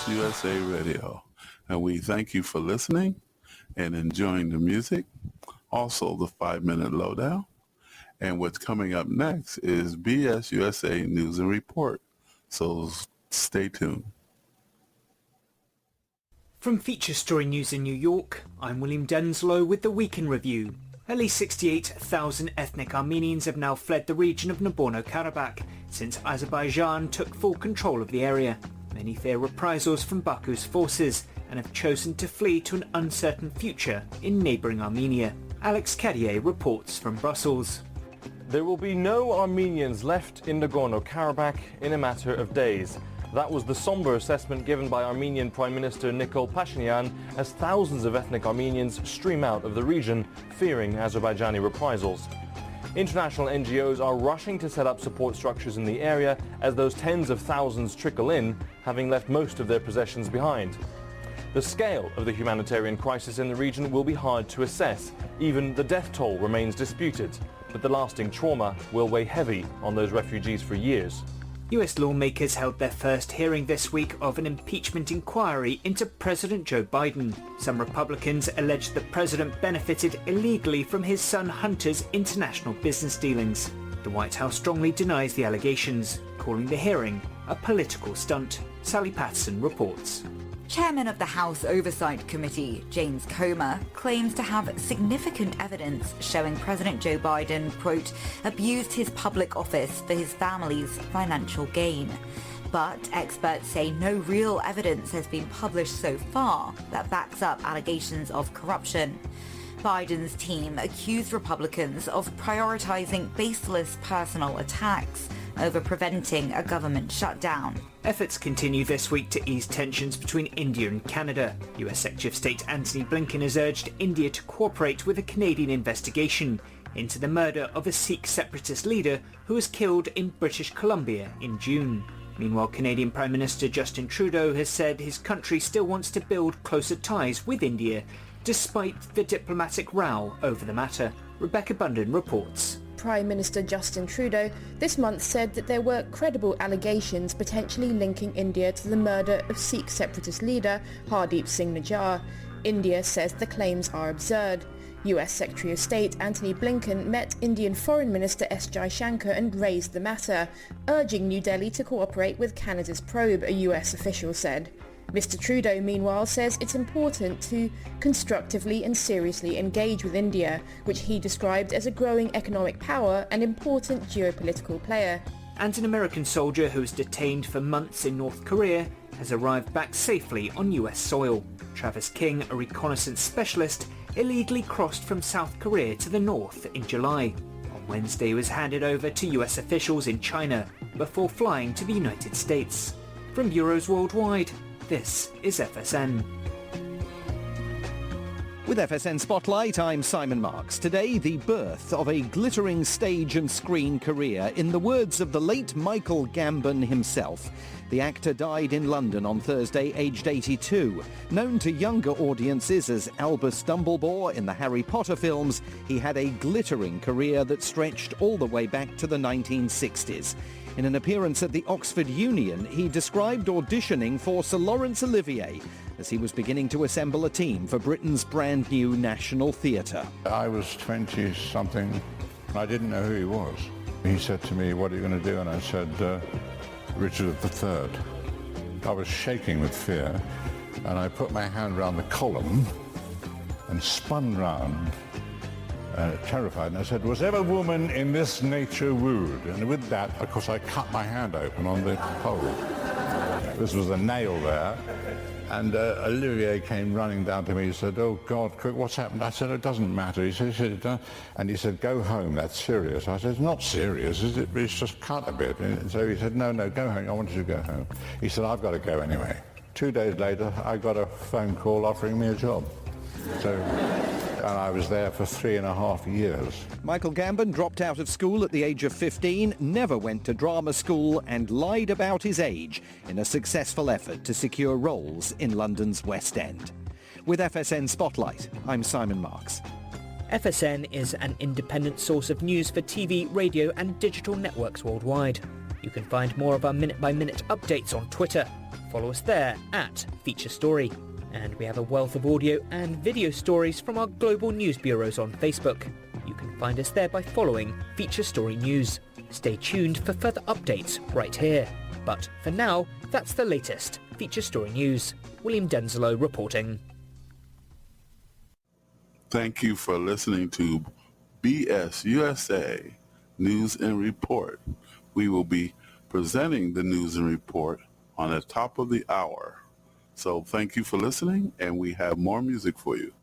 USA Radio, and we thank you for listening and enjoying the music. Also, the 5-minute lowdown. And what's coming up next is BS USA News and Report. So stay tuned. From Feature Story News in New York, I'm William Denslow with the Week in Review. At least 68,000 ethnic Armenians have now fled the region of Nagorno-Karabakh since Azerbaijan took full control of the area. Many fear reprisals from Baku's forces and have chosen to flee to an uncertain future in neighbouring Armenia. Alex Carrier reports from Brussels. There will be no Armenians left in Nagorno-Karabakh in a matter of days. That was the somber assessment given by Armenian Prime Minister Nikol Pashinyan as thousands of ethnic Armenians stream out of the region, fearing Azerbaijani reprisals. International NGOs are rushing to set up support structures in the area as those tens of thousands trickle in, having left most of their possessions behind. The scale of the humanitarian crisis in the region will be hard to assess. Even the death toll remains disputed, but the lasting trauma will weigh heavy on those refugees for years. US lawmakers held their first hearing this week of an impeachment inquiry into President Joe Biden. Some Republicans alleged the president benefited illegally from his son Hunter's international business dealings. The White House strongly denies the allegations, calling the hearing a political stunt. Sally Patterson reports. Chairman of the House Oversight Committee, James Comer, claims to have significant evidence showing President Joe Biden, quote, abused his public office for his family's financial gain. But experts say no real evidence has been published so far that backs up allegations of corruption. Biden's team accused Republicans of prioritizing baseless personal attacks over preventing a government shutdown. Efforts continue this week to ease tensions between India and Canada. US Secretary of State Antony Blinken has urged India to cooperate with a Canadian investigation into the murder of a Sikh separatist leader who was killed in British Columbia in June. Meanwhile, Canadian Prime Minister Justin Trudeau has said his country still wants to build closer ties with India despite the diplomatic row over the matter. Rebecca Bundon reports. Prime Minister Justin Trudeau this month said that there were credible allegations potentially linking India to the murder of Sikh separatist leader Hardeep Singh Nijjar. India says the claims are absurd. US Secretary of State Antony Blinken met Indian Foreign Minister S. Jaishankar and raised the matter, urging New Delhi to cooperate with Canada's probe, a US official said. Mr. Trudeau, meanwhile, says it's important to constructively and seriously engage with India, which he described as a growing economic power and important geopolitical player. And an American soldier who was detained for months in North Korea has arrived back safely on US soil. Travis King, a reconnaissance specialist, illegally crossed from South Korea to the north in July. On Wednesday he was handed over to US officials in China before flying to the United States. From bureaus worldwide, this is FSN. With FSN Spotlight, I'm Simon Marks. Today, the birth of a glittering stage and screen career. In the words of the late Michael Gambon himself, the actor died in London on Thursday, aged 82. Known to younger audiences as Albus Dumbledore in the Harry Potter films, he had a glittering career that stretched all the way back to the 1960s. In an appearance at the Oxford Union, he described auditioning for Sir Laurence Olivier as he was beginning to assemble a team for Britain's brand new National Theatre. I was 20-something. I didn't know who he was. He said to me, "What are you going to do?" And I said, "Richard III." I was shaking with fear, and I put my hand round the column and spun round, terrified, and I said, "Was ever woman in this nature wooed?" And with that, of course, I cut my hand open on the pole. This was a nail there. And Olivier came running down to me. He said, "Oh, God, quick, what's happened?" I said, "It doesn't matter." He said, and he said, "Go home, that's serious." I said, "It's not serious, is it? It's just cut a bit." And so he said, "No, go home. I want you to go home." He said, "I've got to go anyway." 2 days later, I got a phone call offering me a job. So, and I was there for 3.5 years. Michael Gambon dropped out of school at the age of 15, never went to drama school, and lied about his age in a successful effort to secure roles in London's West End. With FSN Spotlight, I'm Simon Marks. FSN is an independent source of news for TV, radio and digital networks worldwide. You can find more of our minute-by-minute updates on Twitter. Follow us there at Feature Story. And we have a wealth of audio and video stories from our global news bureaus on Facebook. You can find us there by following Feature Story News. Stay tuned for further updates right here. But for now, that's the latest Feature Story News. William Denzelo reporting. Thank you for listening to BS USA News and Report. We will be presenting the news and report on the top of the hour. So thank you for listening, and we have more music for you.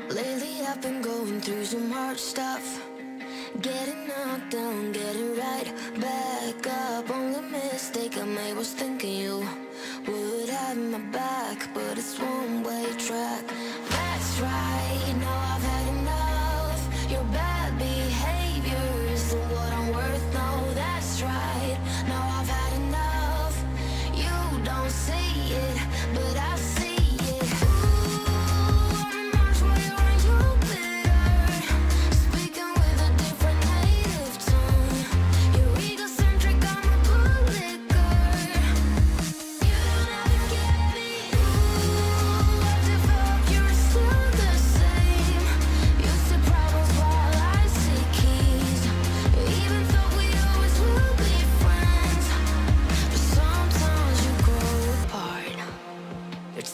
Lately I've been going through some hard stuff. Getting knocked down, getting right back up. Only mistake I made was thinking you would have my back, but it's one-way track. That's right, now I've had enough. Your bad behavior isn't what I'm worth, no, that's right. Now I've had enough. You don't see it, but I see it.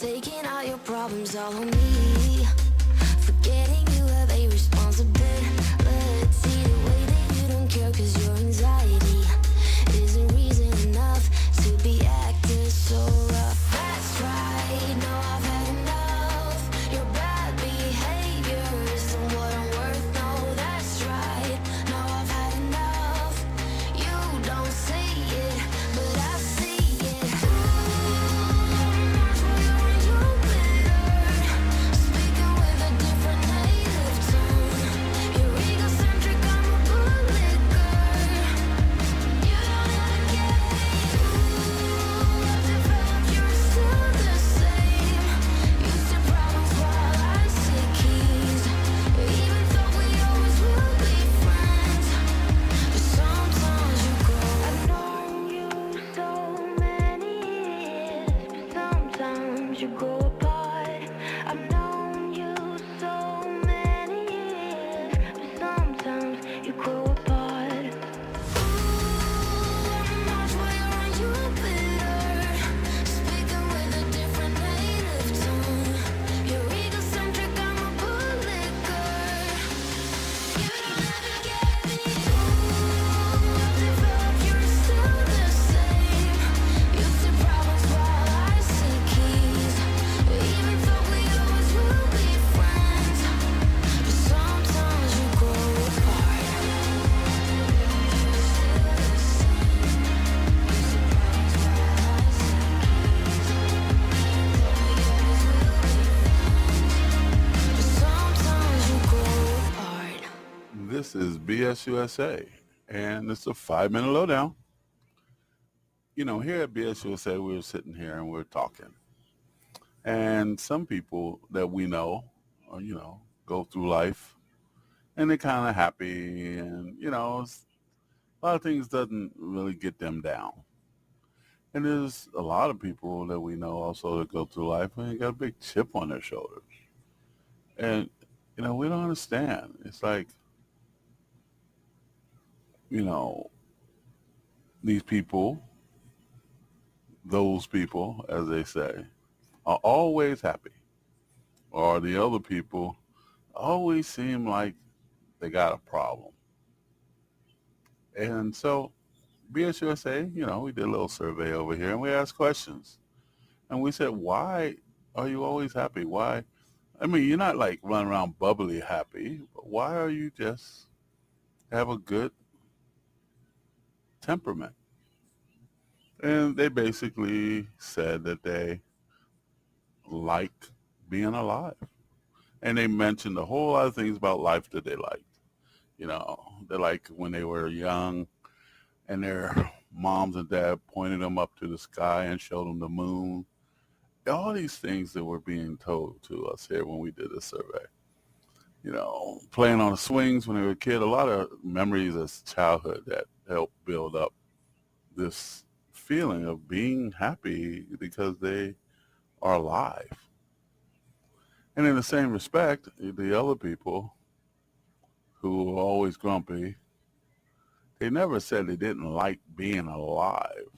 Taking all your problems all on me. Forgetting you have a responsibility. The way that you don't care cause your anxiety isn't reason enough to be acting so rough. That's right, now I've had enough. Your bad behavior isn't what I'm worth, no, that's right. Now I've had enough. You don't see it, but I see it. Speak sometimes you grow apart. I've known you so many years, but sometimes you grow apart. This is BSUSA, and it's a 5-minute lowdown. You know, here at BSUSA, we're sitting here and we're talking. And some people that we know, go through life, and they're kind of happy, and, a lot of things doesn't really get them down. And there's a lot of people that we know also that go through life and they got a big chip on their shoulders. And, we don't understand. It's like, these people, those people, as they say, are always happy. Or the other people always seem like they got a problem. And so BSUSA, we did a little survey over here and we asked questions. And we said, why are you always happy? Why? I mean, you're not like running around bubbly happy, but why are you just have a good temperament? And they basically said that they like being alive. And they mentioned a whole lot of things about life that they liked. They like when they were young and their moms and dad pointed them up to the sky and showed them the moon. All these things that were being told to us here when we did the survey. Playing on the swings when they were a kid, a lot of memories as childhood that helped build up this feeling of being happy because they are alive. And in the same respect, the other people who were always grumpy, they never said they didn't like being alive.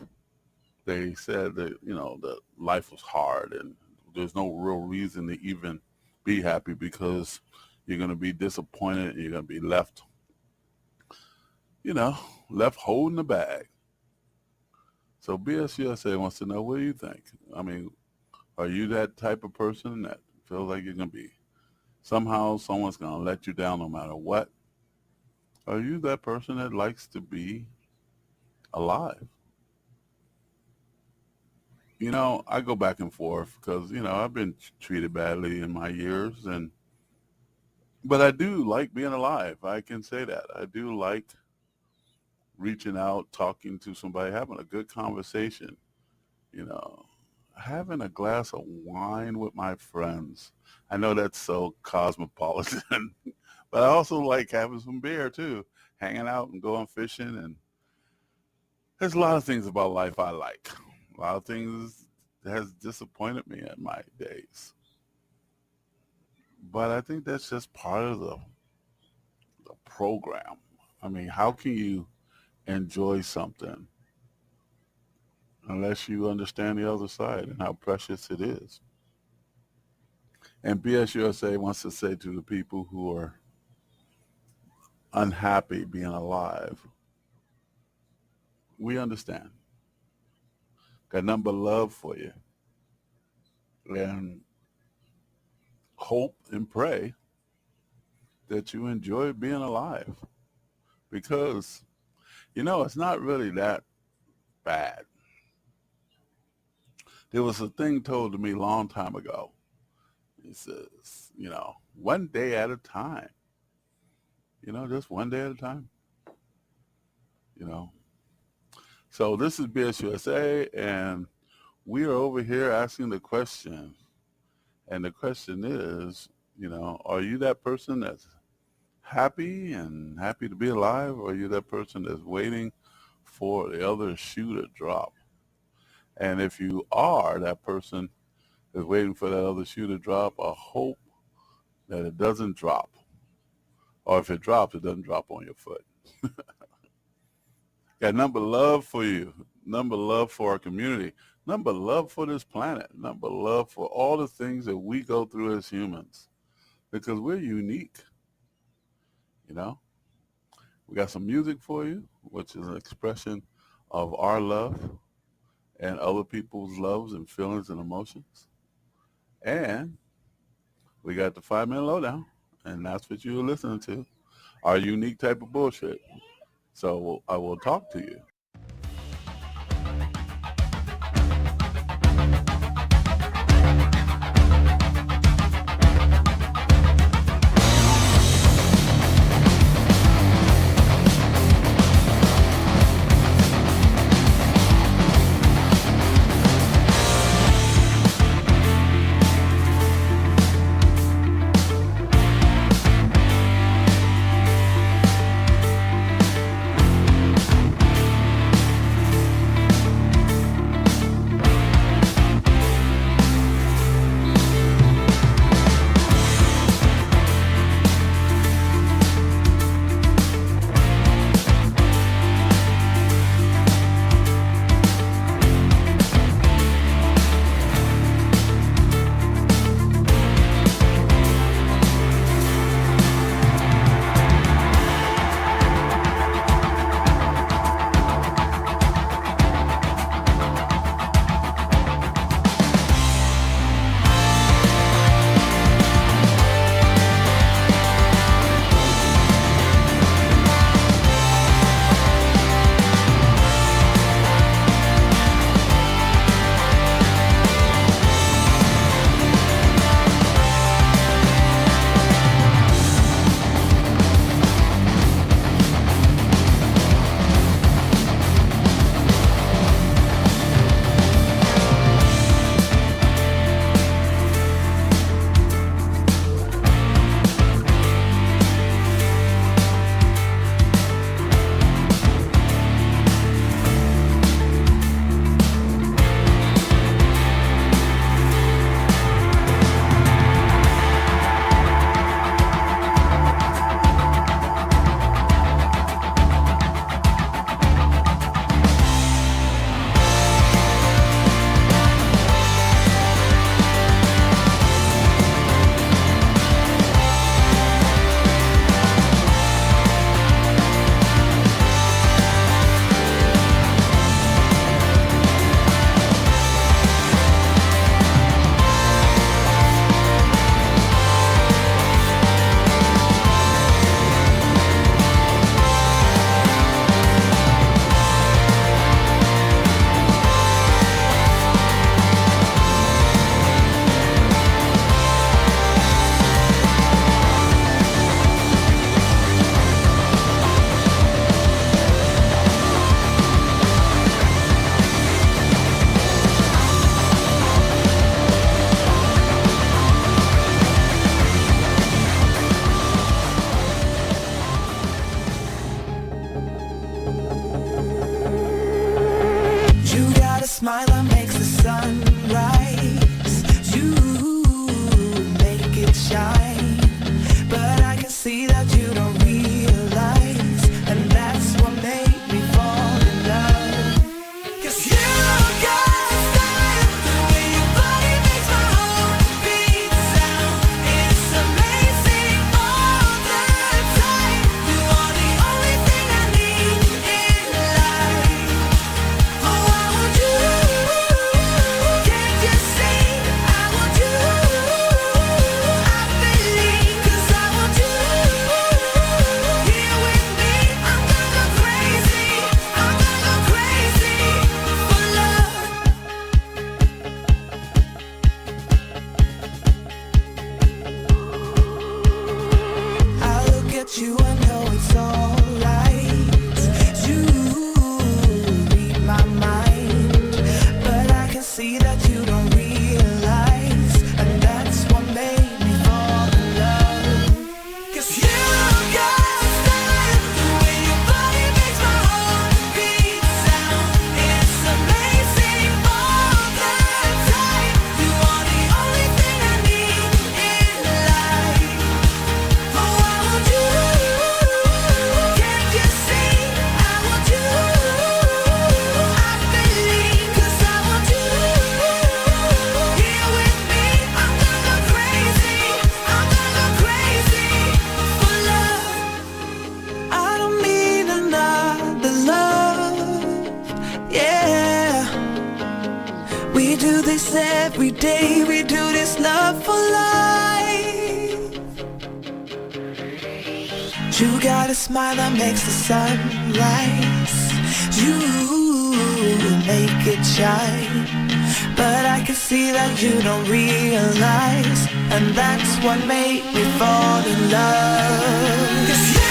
They said that, that life was hard and there's no real reason to even be happy because you're going to be disappointed and you're going to be left, left holding the bag. So BSUSA wants to know, what do you think? I mean, are you that type of person that feels like you're going to be, somehow someone's going to let you down no matter what? Are you that person that likes to be alive? I go back and forth because, I've been treated badly in my years, but I do like being alive. I can say that. I do like reaching out, talking to somebody, having a good conversation, having a glass of wine with my friends. I know that's so cosmopolitan, but I also like having some beer too, hanging out and going fishing. And there's a lot of things about life I like. A lot of things that has disappointed me in my days. But I think that's just part of the program. I mean, how can you enjoy something unless you understand the other side and how precious it is? And BSUSA wants to say to the people who are unhappy being alive, we understand. Got nothing but love for you. And hope and pray that you enjoy being alive. Because, it's not really that bad. There was a thing told to me a long time ago. He says, one day at a time. Just one day at a time. So this is BSUSA, and we are over here asking the question. And the question is, are you that person that's happy and happy to be alive, or are you that person that's waiting for the other shoe to drop? And if you are that person is waiting for that other shoe to drop. I hope that it doesn't drop. Or if it drops, it doesn't drop on your foot. Got number love for you, number love for our community, number love for this planet, number love for all the things that we go through as humans, because we're unique, you know. We got some music for you, which is an expression of our love and other people's loves and feelings and emotions. And we got the 5-minute lowdown, and that's what you're listening to, our unique type of bullshit. So I will talk to you. smile that makes the sun rise. You make it shine, but I can see that you don't realize, and that's what made me fall in love. 'Cause you got style, the way your body makes my heart beat sound. It's amazing all the time. You are the only thing I need in life. Oh, I want you. Can't you see? I want you. I believe, 'cause I want you. Here with me, I'm gonna go crazy. I'm gonna go crazy for love. I look at you, I know it's alright. You read my mind, but I can see that you don't realize, and that's what made me fall in love. 'Cause you got style, the way your body makes my heart beat sound. It's amazing all the time. You are the We do this every day, we do this love for life. You got a smile that makes the sun rise. You make it shine. But I can see that you don't realize, and that's what made me fall in love. 'Cause you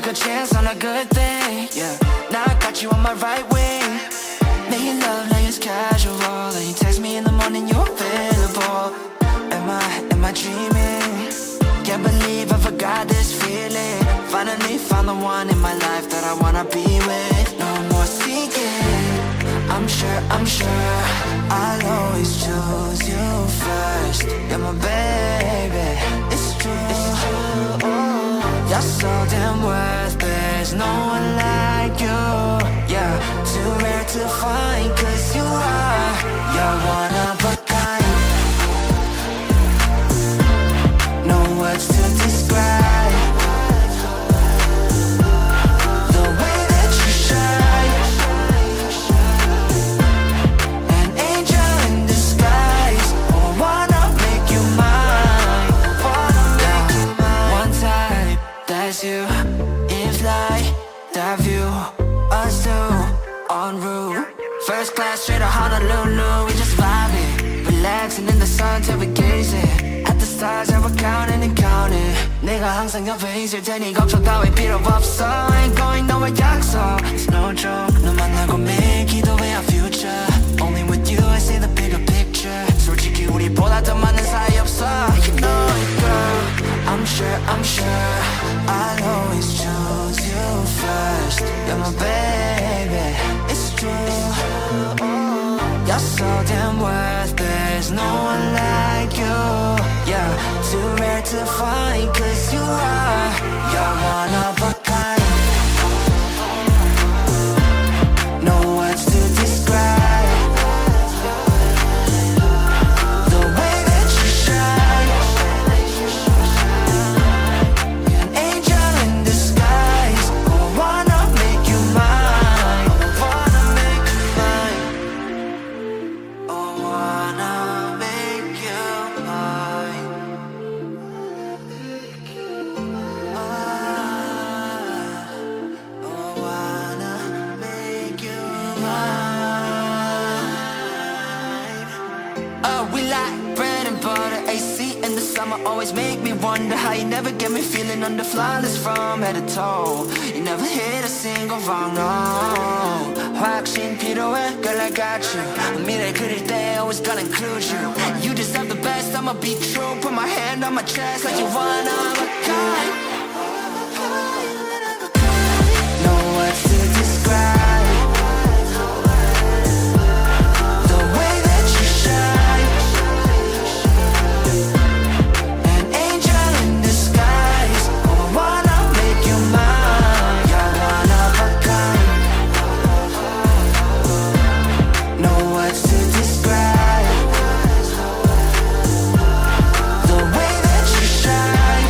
got chance on a good thing, yeah. Now I got you on my right wing. Making love like it's casual, and you text me in the morning, you're available. Am I dreaming? Can't believe I forgot this feeling. Finally found the one in my life that I wanna be with. No more seeking. I'm sure I'll always choose you first. You're my baby, it's true. You're so damn worth, there's no one like you. Yeah, too rare to find, 'cause you're one of a kind. No words to describe the way that you shine. An angel in disguise. Oh, I wanna make you mine. One time, that's you. If like that view, us two en route. First class straight to Honolulu. We just vibing, relaxing in the sun till we gazing at the stars that we're counting and counting. 내가 항상 옆에 있을 테니 걱정 따위 필요 없어. Ain't going nowhere 약속. It's no joke. 너 만나고 매일 기도해 our future. Only with you I see the bigger picture. 솔직히 우리보다 더 많은 사이 없어. You know it, girl. I'm sure I'll always choose you first. You're my baby, it's true. You're so damn worth, there's no one like you. Yeah, too rare to find, 'cause you're one of a kind. No words to describe the way that you shine. An angel in disguise. I wanna make you mine. Wanna make you mine. I wanna make you mine. I wanna make you mine. We like bread and butter, AC in the summer always make me wonder how you never get me feeling under flawless from head to toe. You never hit a single wrong, no. 확신 필요해, girl I got you. 미래 그릴 때 always gonna include you. You deserve the best, I'ma be true. Put my hand on my chest like you're one of a kind. No words to describe the way that you shine. An angel in disguise. Oh, I wanna make you mine. You're one of a kind. No words to describe the way that you shine.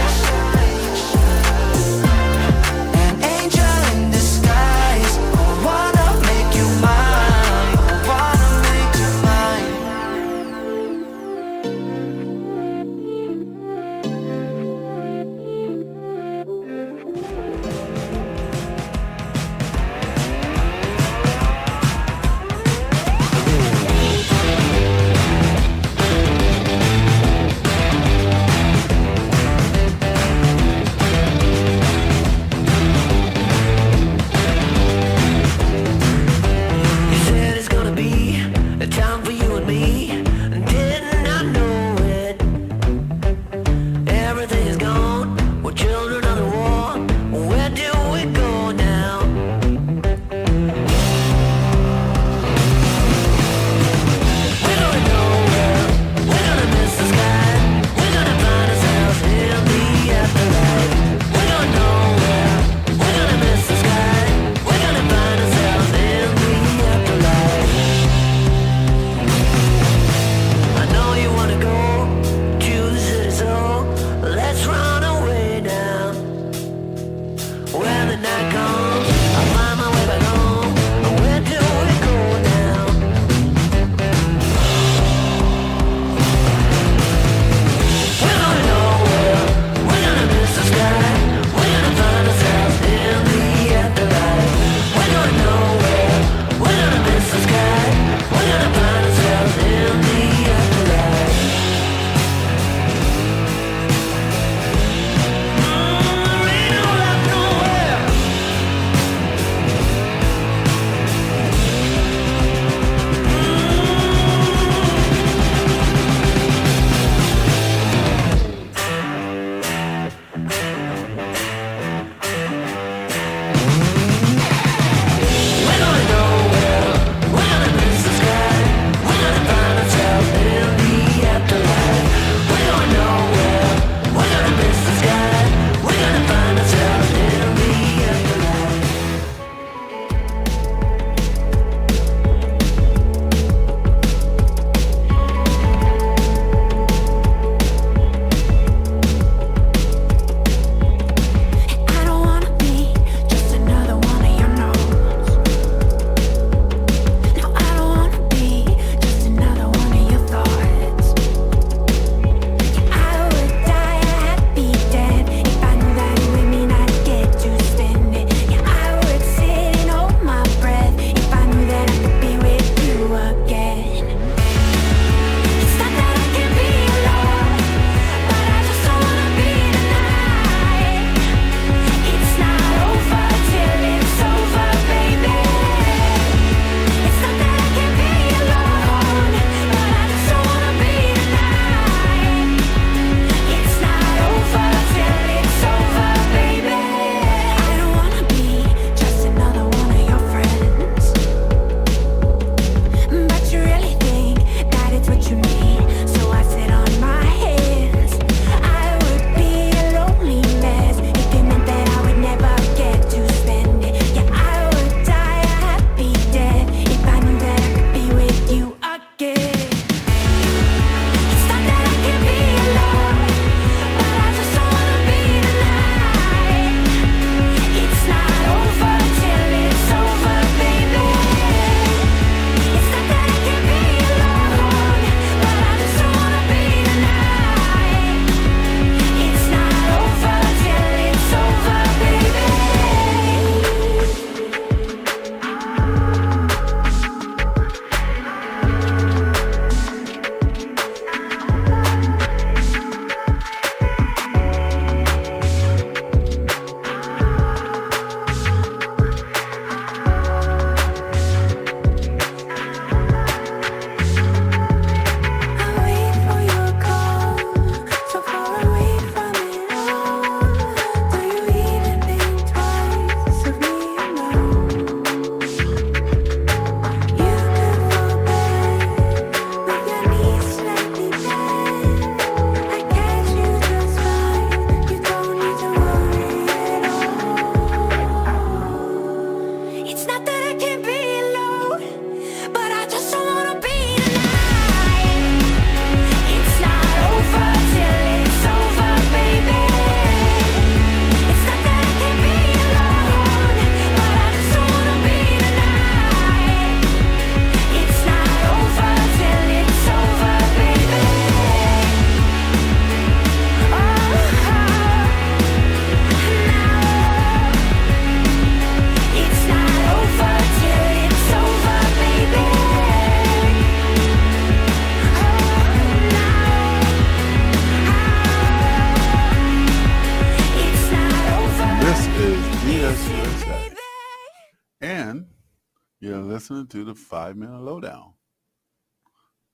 You're listening to the 5-Minute Lowdown.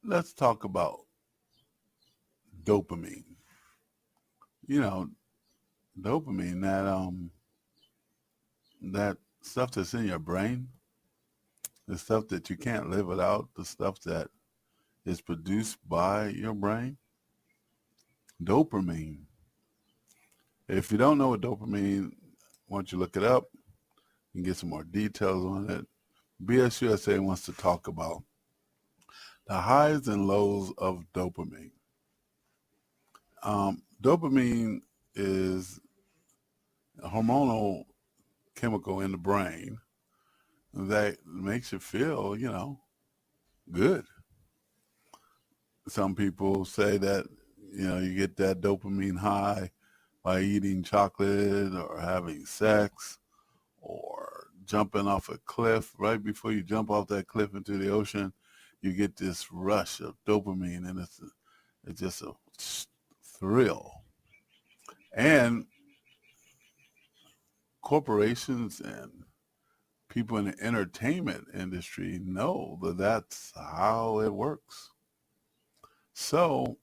Let's talk about dopamine. You know, dopamine, that stuff that's in your brain, the stuff that you can't live without, the stuff that is produced by your brain. Dopamine. If you don't know what dopamine, why don't you look it up and get some more details on it. BSUSA wants to talk about the highs and lows of dopamine. Dopamine is a hormonal chemical in the brain that makes you feel, good. Some people say that, you get that dopamine high by eating chocolate or having sex or jumping off a cliff. Right before you jump off that cliff into the ocean, you get this rush of dopamine, and it's just a thrill. And corporations and people in the entertainment industry know that that's how it works. So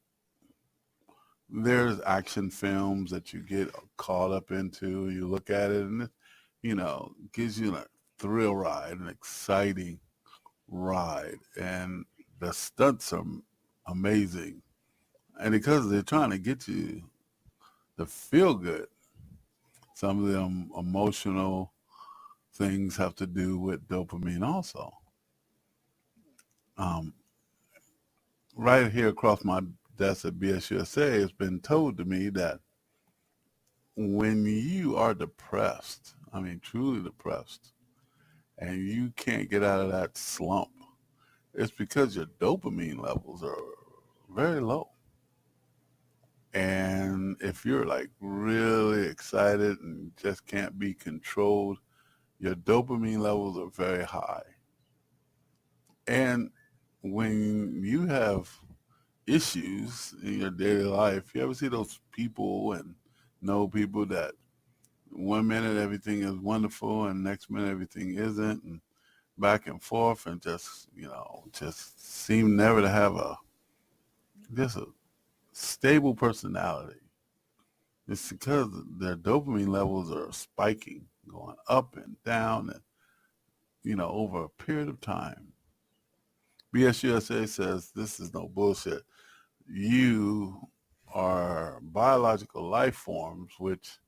there's action films that you get caught up into. You look at it and it, gives you a thrill ride, an exciting ride. And the stunts are amazing. And because they're trying to get you to feel good, some of them emotional things have to do with dopamine also. Right here across my desk at BSUSA, it's been told to me that when you are depressed, truly depressed, and you can't get out of that slump, it's because your dopamine levels are very low. And if you're like really excited and just can't be controlled, your dopamine levels are very high. And when you have issues in your daily life, you ever see those people and know people that one minute everything is wonderful and next minute everything isn't, and back and forth, and just seem never to have a stable personality? It's because their dopamine levels are spiking, going up and down, and over a period of time. BSUSA says this is no bullshit. You are biological life forms which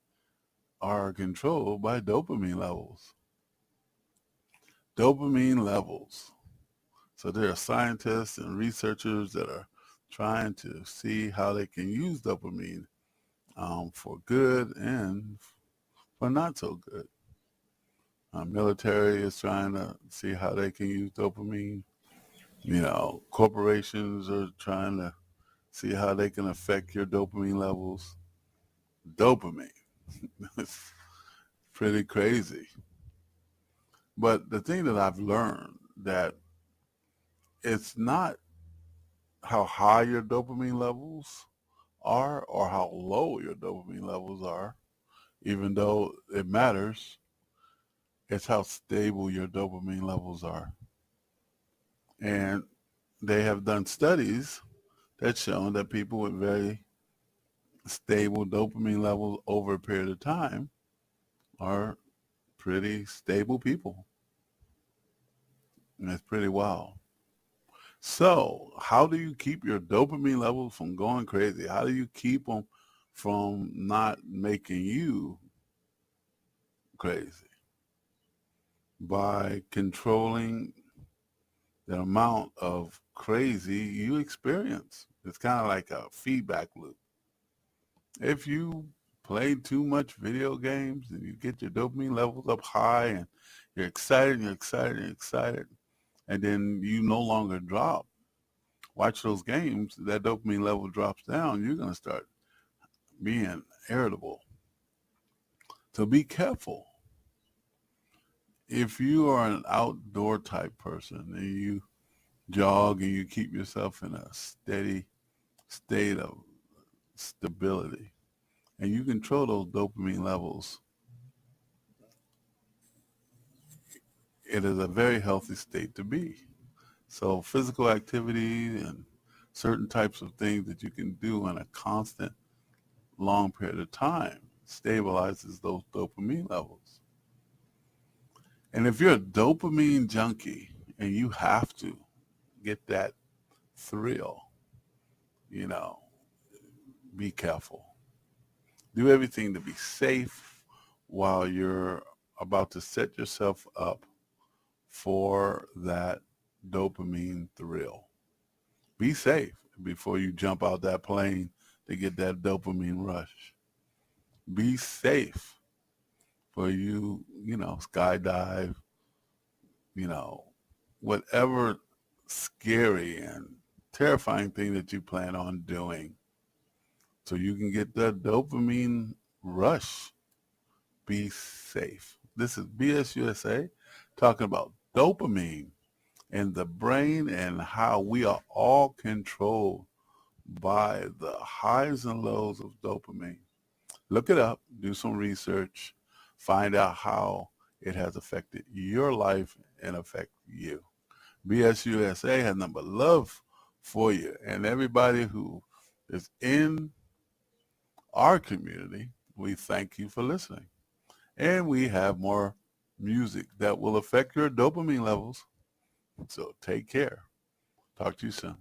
are controlled by dopamine levels. Dopamine levels. So there are scientists and researchers that are trying to see how they can use dopamine for good and for not so good. Military is trying to see how they can use dopamine. Corporations are trying to see how they can affect your dopamine levels. Dopamine. It's pretty crazy. But the thing that I've learned, that it's not how high your dopamine levels are or how low your dopamine levels are, even though it matters. It's how stable your dopamine levels are. And they have done studies that shown that people with very stable dopamine levels over a period of time are pretty stable people. And it's pretty wild. So how do you keep your dopamine levels from going crazy? How do you keep them from not making you crazy? By controlling the amount of crazy you experience. It's kind of like a feedback loop. If you play too much video games and you get your dopamine levels up high and you're excited, and then you no longer watch those games, that dopamine level drops down, you're going to start being irritable. So be careful. If you are an outdoor type person and you jog and you keep yourself in a steady state of stability and you control those dopamine levels, it is a very healthy state to be. So physical activity and certain types of things that you can do in a constant, long period of time stabilizes those dopamine levels. And if you're a dopamine junkie and you have to get that thrill, be careful. Do everything to be safe while you're about to set yourself up for that dopamine thrill. Be safe before you jump out that plane to get that dopamine rush. Be safe for you, skydive, whatever scary and terrifying thing that you plan on doing so you can get that dopamine rush. Be safe. This is BSUSA talking about dopamine and the brain and how we are all controlled by the highs and lows of dopamine. Look it up, do some research, find out how it has affected your life and affect you. BSUSA has nothing but love for you and everybody who is in our community. We thank you for listening. And we have more music that will affect your dopamine levels. So take care. Talk to you soon.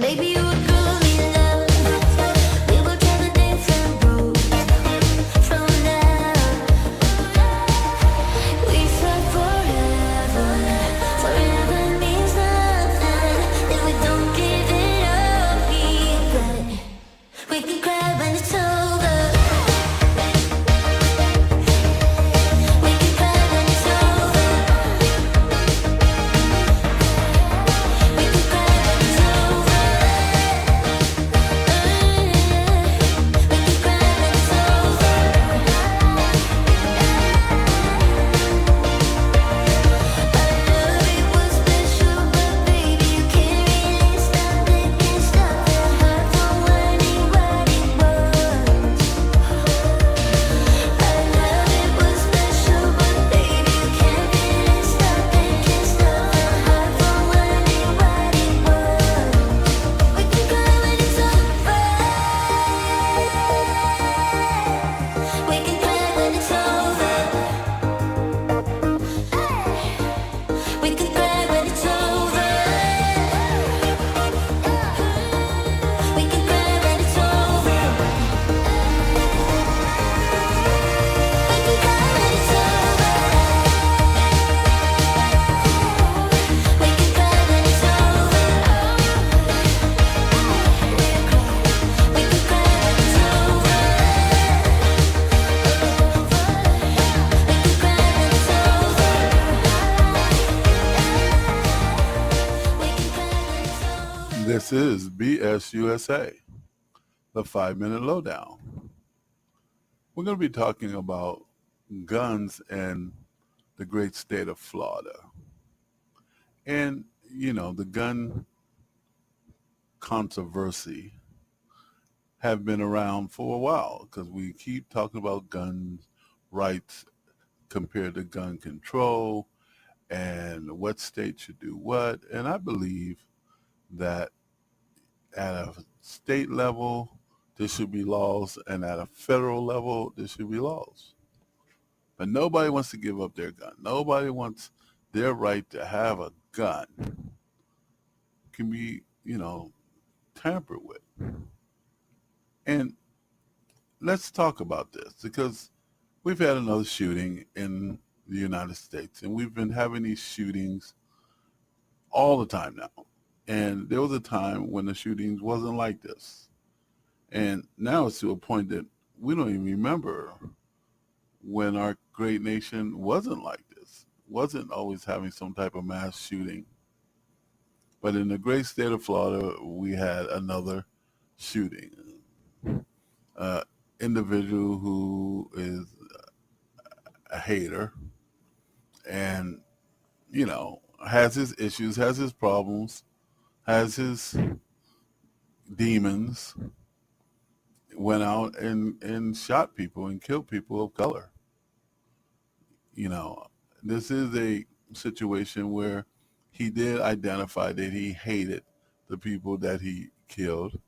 Baby, you were cool in love. We will take a different road from now. We said forever. Forever means nothing if we don't give it up. We can cry when it's over. We can cry when it's over. We can cry when it's over. We can cry when it's over. Our love, it was special, but baby, you can't really stop it, can't stop the heart from learning what it was. Our love, it was special, but baby, you can't really stop it, can't stop the heart from learning what it was. We can cry when it's over. We can cry when it's over. We can cry when it's over. We can cry when it's over. We can cry when it's over. We can cry when it's over. We can cry when it's over. We can cry when it's over. This is BSUSA, the 5-Minute Lowdown. We're going to be talking about guns in the great state of Florida. And, you know, the gun controversy have been around for a while because we keep talking about gun rights compared to gun control and what state should do what. And I believe that at a state level, there should be laws, and at a federal level, there should be laws. But nobody wants to give up their gun. Nobody wants their right to have a gun can be, you know, tampered with. And let's talk about this because we've had another shooting in the United States, and we've been having these shootings all the time now. And there was a time when the shootings wasn't like this. And now it's to a point that we don't even remember when our great nation wasn't like this, wasn't always having some type of mass shooting. But in the great state of Florida, we had another shooting. Individual who is a hater and, you know, has his issues, has his problems, has his demons, went out and shot people and killed people of color. You know, this is a situation where he did identify that he hated the people that he killed,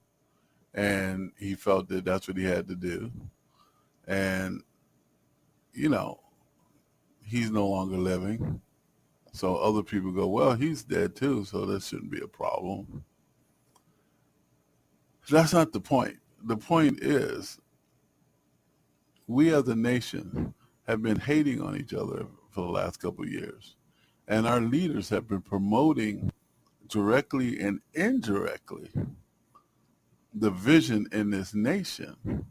and he felt that that's what he had to do. And, you know, he's no longer living. So other people go, well, he's dead too, so that shouldn't be a problem. That's not the point. The point is we as a nation have been hating on each other for the last couple of years. And our leaders have been promoting directly and indirectly the vision in this nation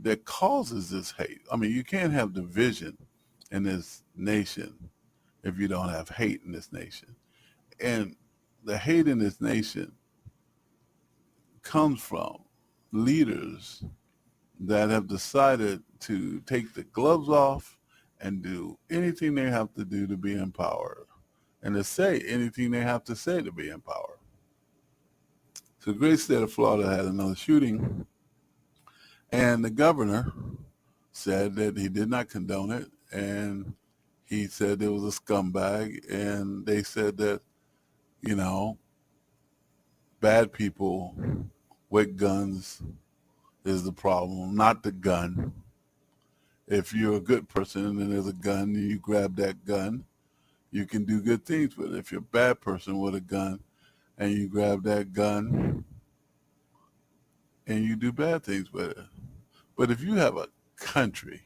that causes this hate. I mean, you can't have division in this nation if you don't have hate in this nation. And the hate in this nation comes from leaders that have decided to take the gloves off and do anything they have to do to be in power, and to say anything they have to say to be in power. So the great state of Florida had another shooting, and the governor said that he did not condone it, and he said there was a scumbag, and they said that, you know, bad people with guns is the problem, not the gun. If you're a good person and there's a gun and you grab that gun, you can do good things with it. If you're a bad person with a gun and you grab that gun and you do bad things with it. But if you have a country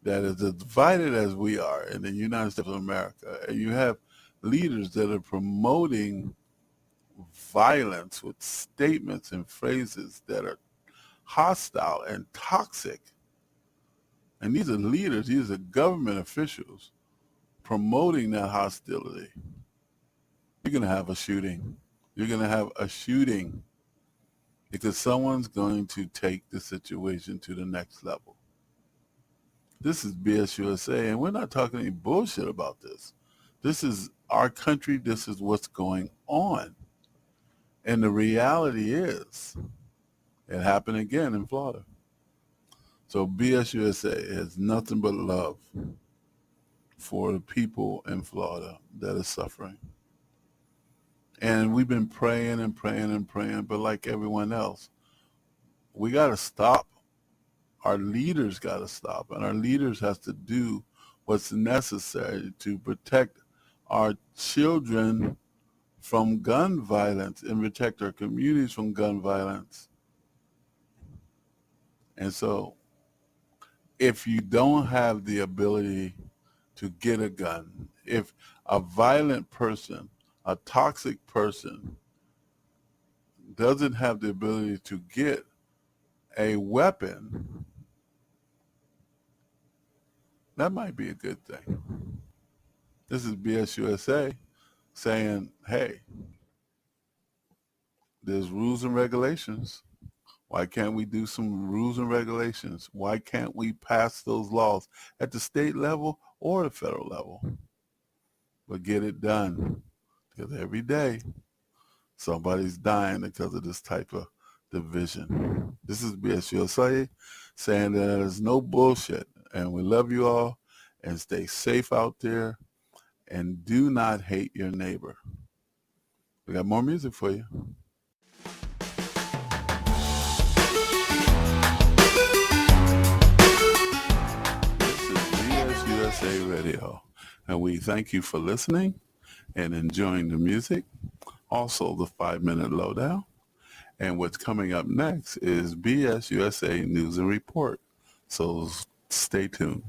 that is as divided as we are in the United States of America, and you have leaders that are promoting violence with statements and phrases that are hostile and toxic, and these are leaders, these are government officials promoting that hostility, you're going to have a shooting. You're going to have a shooting because someone's going to take the situation to the next level. This is BS USA, and we're not talking any bullshit about this. This is our country. This is what's going on. And the reality is, it happened again in Florida. So BS USA has nothing but love for the people in Florida that are suffering. And we've been praying and praying and praying, but like everyone else, we got to stop. Our leaders got to stop, and our leaders have to do what's necessary to protect our children from gun violence and protect our communities from gun violence. And so if you don't have the ability to get a gun, if a violent person, a toxic person doesn't have the ability to get a weapon, that might be a good thing. This is BS USA saying, hey, there's rules and regulations. Why can't we do some rules and regulations? Why can't we pass those laws at the state level or the federal level? But get it done. Because every day, somebody's dying because of this type of division. This is BS USA saying that there's no bullshit. And we love you all, and stay safe out there, and do not hate your neighbor. We got more music for you. This is BS USA Radio, and we thank you for listening and enjoying the music. Also, the 5-minute lowdown. And what's coming up next is BS USA News and Report. So stay tuned.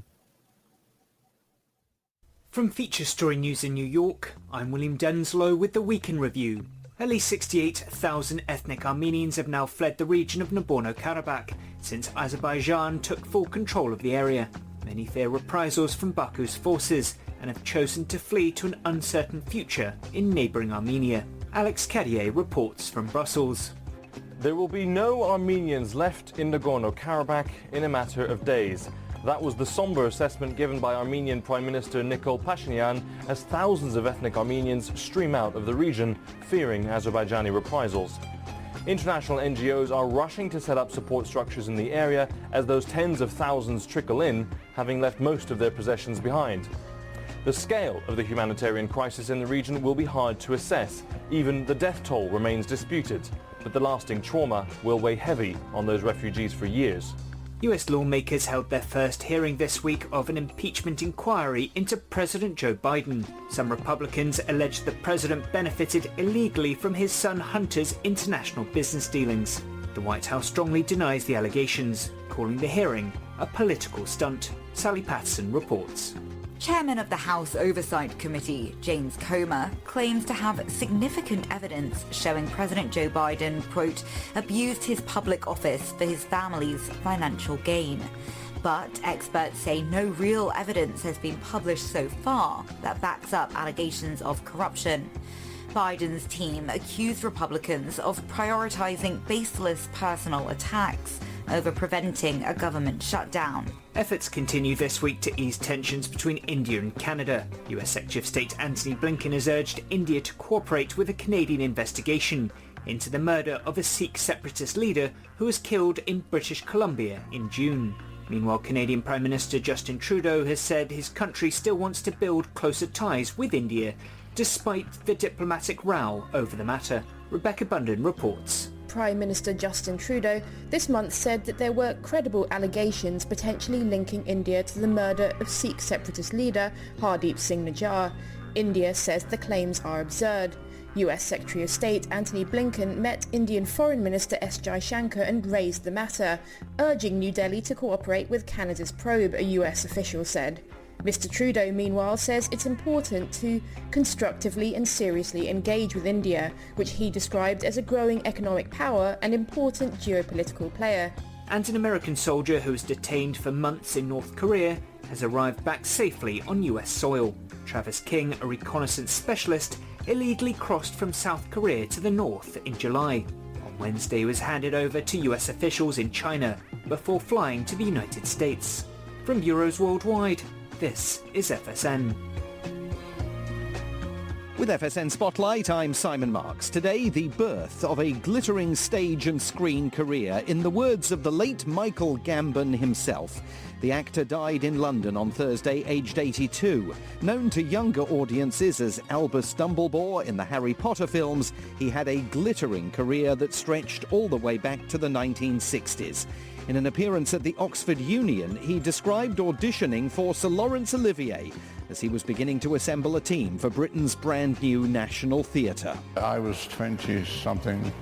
From Feature Story News in New York, I'm William Denslow with the Week in Review. At least 68,000 ethnic Armenians have now fled the region of Nagorno-Karabakh since Azerbaijan took full control of the area. Many fear reprisals from Baku's forces and have chosen to flee to an uncertain future in neighbouring Armenia. Alex Carrier reports from Brussels. There will be no Armenians left in Nagorno-Karabakh in a matter of days. That was the somber assessment given by Armenian Prime Minister Nikol Pashinyan as thousands of ethnic Armenians stream out of the region, fearing Azerbaijani reprisals. International NGOs are rushing to set up support structures in the area as those tens of thousands trickle in, having left most of their possessions behind. The scale of the humanitarian crisis in the region will be hard to assess. Even the death toll remains disputed, but the lasting trauma will weigh heavy on those refugees for years. US lawmakers held their first hearing this week of an impeachment inquiry into President Joe Biden. Some Republicans alleged the president benefited illegally from his son Hunter's international business dealings. The White House strongly denies the allegations, calling the hearing a political stunt. Sally Patterson reports. Chairman of the House Oversight Committee, James Comer, claims to have significant evidence showing President Joe Biden, quote, abused his public office for his family's financial gain. But experts say no real evidence has been published so far that backs up allegations of corruption. Biden's team accused Republicans of prioritizing baseless personal attacks over preventing a government shutdown. Efforts continue this week to ease tensions between India and Canada. US Secretary of State Antony Blinken has urged India to cooperate with a Canadian investigation into the murder of a Sikh separatist leader who was killed in British Columbia in June. Meanwhile, Canadian Prime Minister Justin Trudeau has said his country still wants to build closer ties with India, despite the diplomatic row over the matter. Rebecca Bunden reports. Prime Minister Justin Trudeau this month said that there were credible allegations potentially linking India to the murder of Sikh separatist leader Hardeep Singh Nijjar. India says the claims are absurd. US Secretary of State Antony Blinken met Indian Foreign Minister S. Jaishankar and raised the matter, urging New Delhi to cooperate with Canada's probe, a US official said. Mr. Trudeau, meanwhile, says it's important to constructively and seriously engage with India, which he described as a growing economic power and important geopolitical player. And an American soldier who was detained for months in North Korea has arrived back safely on US soil. Travis King, a reconnaissance specialist, illegally crossed from South Korea to the north in July. On Wednesday he was handed over to US officials in China before flying to the United States. From bureaus worldwide, this is FSN. With FSN Spotlight, I'm Simon Marks. Today, the birth of a glittering stage and screen career. In the words of the late Michael Gambon himself, the actor died in London on Thursday, aged 82. Known to younger audiences as Albus Dumbledore in the Harry Potter films, he had a glittering career that stretched all the way back to the 1960s. In an appearance at the Oxford Union, he described auditioning for Sir Laurence Olivier as he was beginning to assemble a team for Britain's brand new National Theatre. I was 20-something.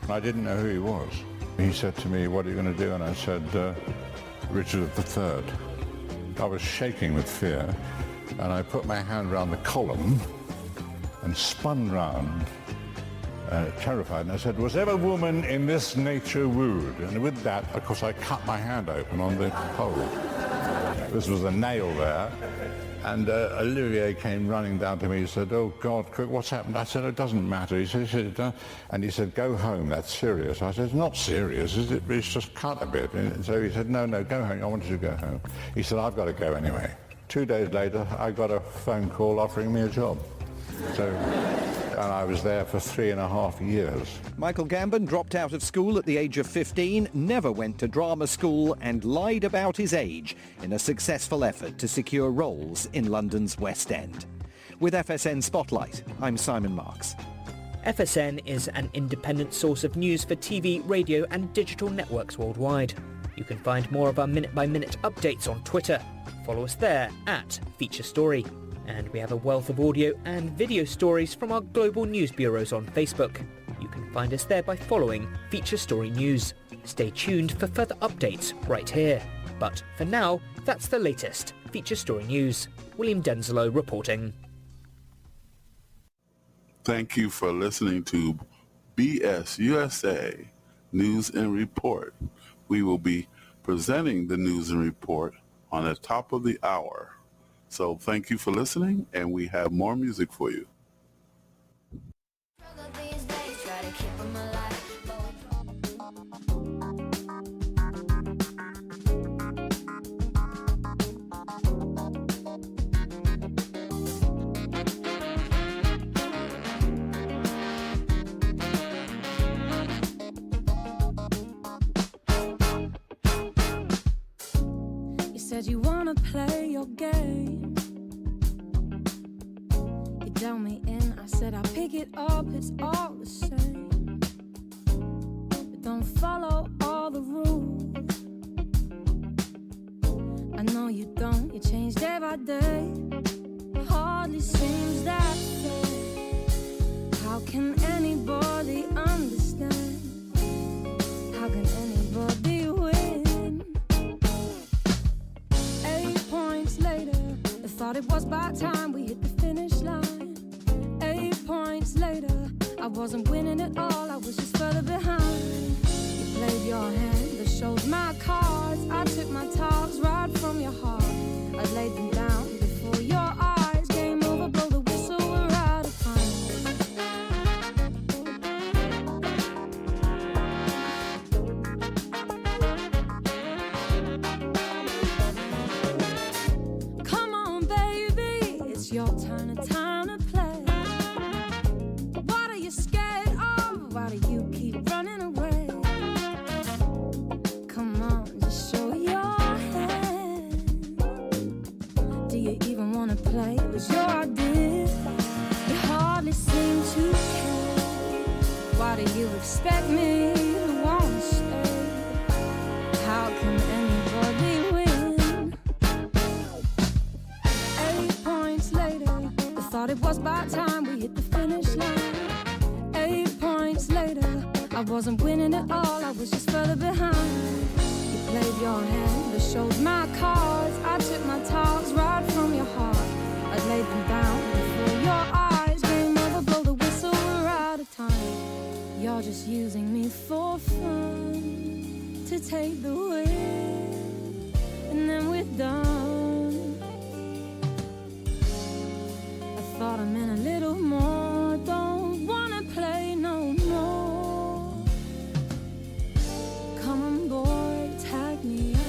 I didn't know who he was. He said to me, "What are you going to do?" And I said, "Richard III." I was shaking with fear, and I put my hand around the column and spun round, terrified, and I said, "Was ever woman in this nature wooed?" And with that, of course, I cut my hand open on the pole. This was a nail there. And Olivier came running down to me. He said, "Oh, God, quick, what's happened?" I said, "It doesn't matter." He said, and he said, "Go home, that's serious." I said, "It's not serious, is it? It's just cut a bit." And so he said, no, go home. I want you to go home. He said, "I've got to go anyway." 2 days later, I got a phone call offering me a job. And I was there for 3.5 years. Michael Gambon dropped out of school at the age of 15, never went to drama school, and lied about his age in a successful effort to secure roles in London's West End. With FSN Spotlight, I'm Simon Marks. FSN is an independent source of news for TV, radio and digital networks worldwide. You can find more of our minute-by-minute updates on Twitter. Follow us there at Feature Story. And we have a wealth of audio and video stories from our global news bureaus on Facebook. You can find us there by following Feature Story News. Stay tuned for further updates right here. But for now, that's the latest Feature Story News. William Denzelo reporting. Thank you for listening to BS USA News and Report. We will be presenting the news and report on the top of the hour. So thank you for listening, and we have more music for you. You said you wanna play your game. You tell me in, I said I'll pick it up, it's all the same. But don't follow all the rules. I know you don't, you change day by day. Hardly seems that fair. How can anybody understand? How can anybody win? 8 points later, I thought it was about time we hit the finish line. 8 points later, I wasn't winning at all, I was just further behind. You played your hand, that showed my cards. I took my talks right from your heart. I laid them down before your eyes. Game over, blow the whistle, we're out of time. Come on, baby, it's your turn, a time to play. What are you scared of? Why do you keep running away? Come on, just show your hand. Do you even want to play? It was your idea. You hardly seem to care. Why do you expect me to want to stay? How can anybody win? 8 points later, I thought it was about time we hit the finish line. I wasn't winning at all, I was just further behind. You played your hand, I showed my cards. I took my towels right from your heart. I laid them down before your eyes. Game over, blow the whistle, we're out of time. You're just using me for fun, to take the win, and then we're done. I thought I meant a little more, don't wanna play no more. Come on boy, tag me out.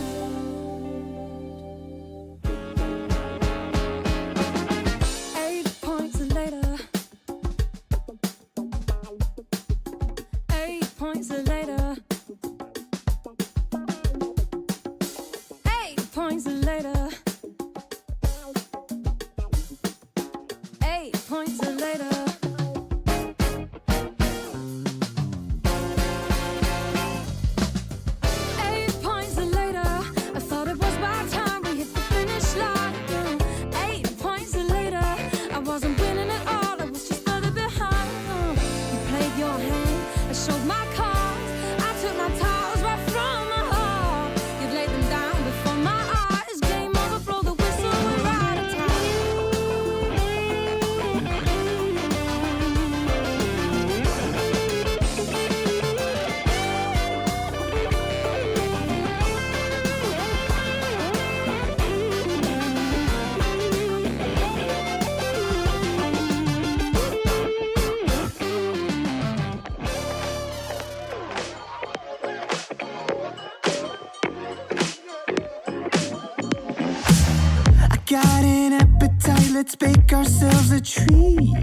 8 points later. 8 points later. 8 points later. 8 points later. 8 points later. I thought it was about time we hit the finish line. 8 points later. I wasn't winning at all, I was just further behind. You played your hand, I showed my cards. I took my towels right from my heart. You laid them down before my eyes. Game over, blow the whistle, we're out of time. I got an appetite, let's bake ourselves a treat.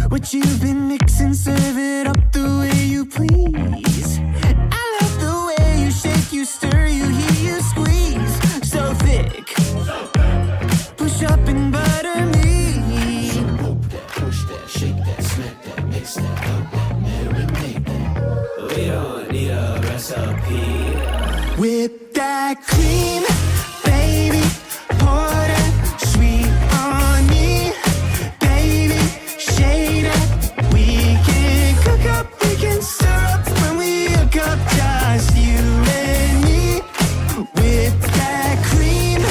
What you've been mixing, serve it up the way you please. I love the way you shake, you stir, you heat, you squeeze. So thick, push up and butter me. Poke that, push that, shake that, smack that, mix that, up that, marinate that. We don't need a recipe. Whip that cream, baby, pour that sweet on me. Baby, shade it, we can cook up, we can stir up when we hook up, just you and me. Whip that cream,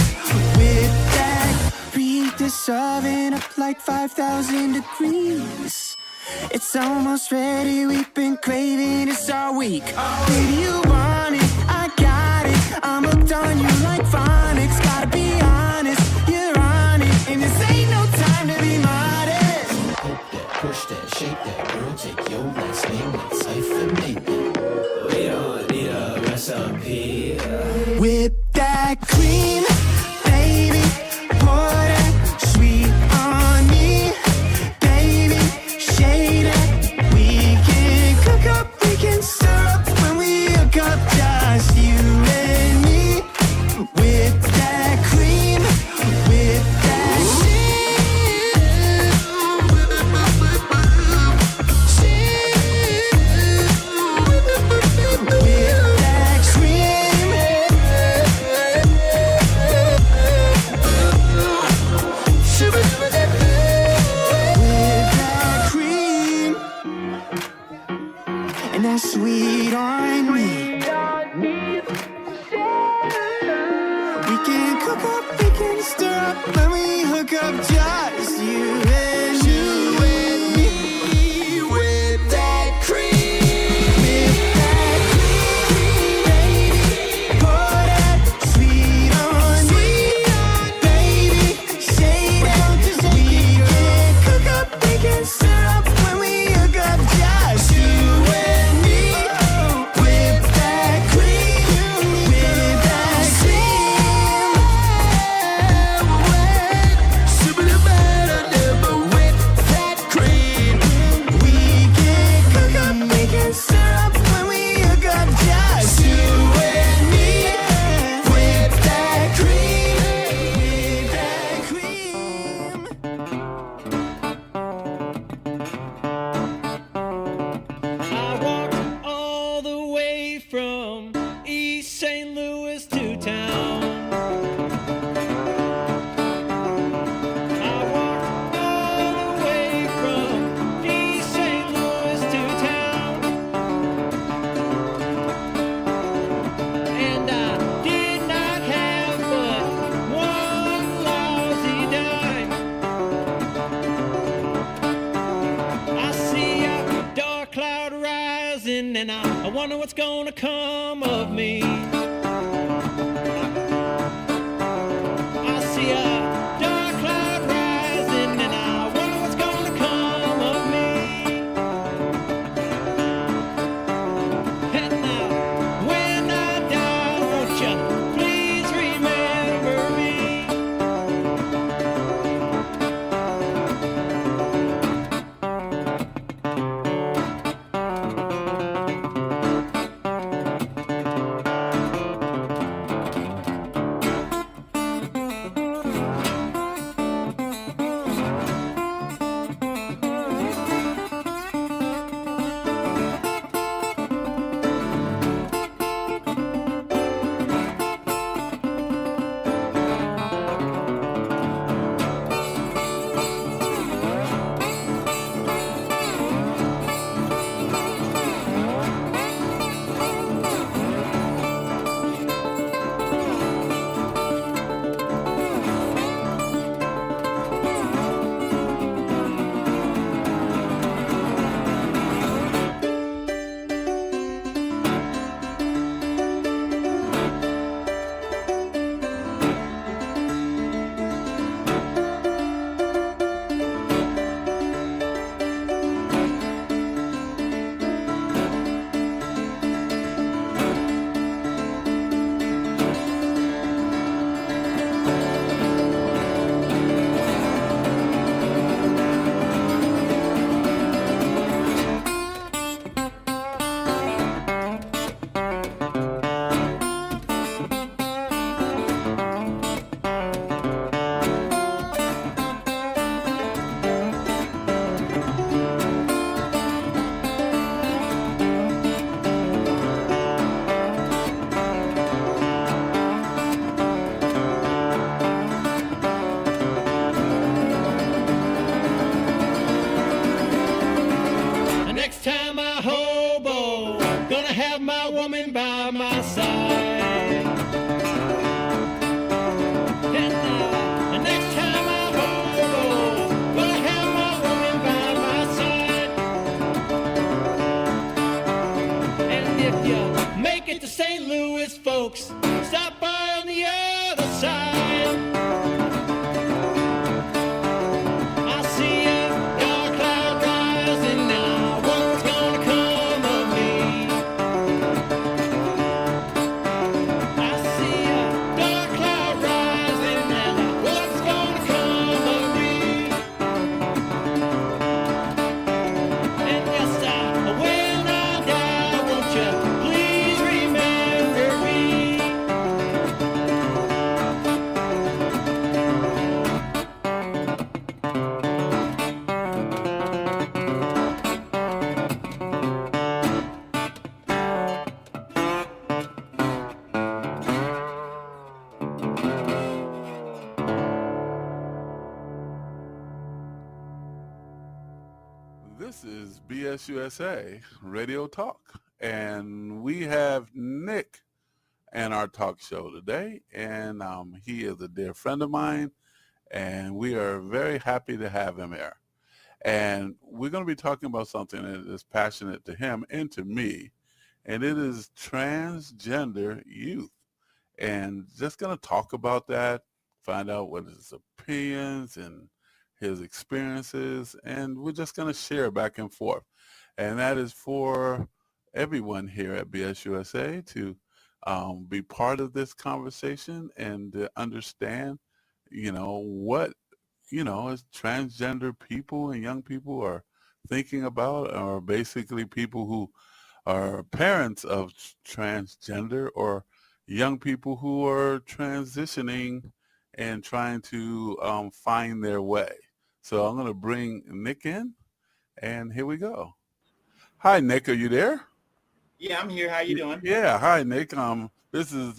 whip that. Preheat this oven up like 5,000 degrees. It's almost ready, we've been craving this all week. Baby, you want it, I got it. I'm hooked on you like phonics. Gotta be honest, you're on it, and this ain't no time to be modest. Poke that, push that, shake that, girl, take your last name, let's hyphenate that. We don't need a recipe. Whip that cream, baby, pour that sweet on me. Baby, shade it, we can cook up, we can stir up when we hook up, just you and me. Whip that cream, whip that and that sweet on me. We can cook up, we can stir up when we hook up, just you and me. With that cream, baby, pour that sweet on me. Baby, shade it, we can cook up, we can stir up when we hook up, just you and me. With that cream, with that cream. rising, and I wonder what's gonna come of me. I see a dark cloud rising, and I wonder what's gonna come of me. And now, when I die, won't you please remember me? Next time I hobo, gonna have my woman by my side. And the next time I hobo, gonna have my woman by my side. And if you make it to St. Louis, folks, stop by on the other side. I see a dark cloud rising now. What's gonna come of me? I see a dark cloud rising now. What's gonna come of me? And yes, when I die, won't you please remember me? This is BSUSA Radio Talk, and we have Nick in our talk show today, and he is a dear friend of mine, and we are very happy to have him here. And we're going to be talking about something that is passionate to him and to me, and it is transgender youth. And just going to talk about that, find out what his opinions and his experiences, and we're just going to share back and forth. And that is for everyone here at BSUSA to be part of this conversation and to understand, what, as transgender people and young people are thinking about, or basically people who are parents of transgender or young people who are transitioning and trying to find their way. So I'm going to bring Nick in, and here we go. Hi, Nick. Are you there? Yeah, I'm here. How you doing? Yeah. Hi, Nick. This is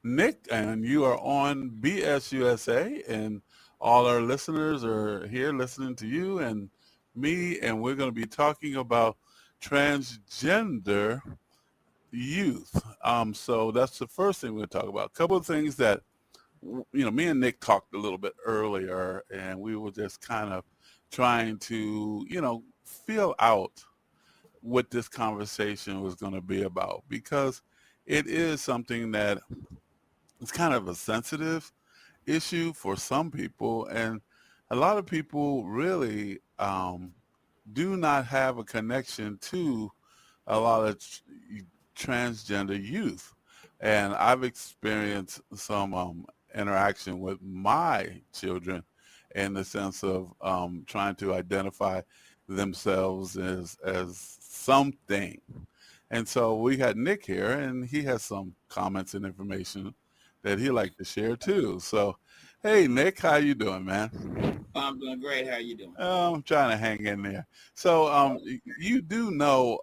Nick, and you are on BSUSA, and all our listeners are here listening to you and me, and we're going to be talking about transgender youth. So that's the first thing we're going to talk about. A couple of things that, me and Nick talked a little bit earlier, and we were just kind of trying to, feel out what this conversation was going to be about, because it is something that is kind of a sensitive issue for some people, and a lot of people really do not have a connection to a lot of transgender youth. And I've experienced some interaction with my children in the sense of trying to identify themselves as something. And so we got Nick here, and he has some comments and information that he'd like to share too. So, hey, Nick, how you doing, man? I'm doing great. How are you doing? I'm trying to hang in there. So you do know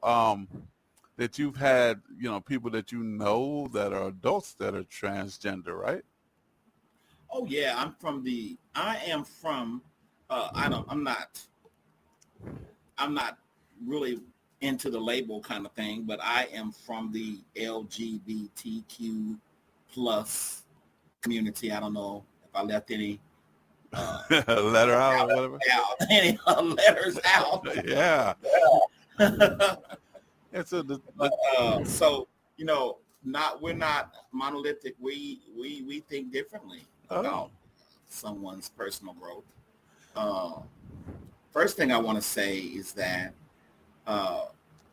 that you've had, people that you know that are adults that are transgender, right? Oh yeah, I am from, I'm not really into the label kind of thing, but I am from the LGBTQ plus community. I don't know if I left any letter out or whatever. Any letters out. Yeah. And so so we're not monolithic. We think differently about someone's personal growth. First thing I want to say is that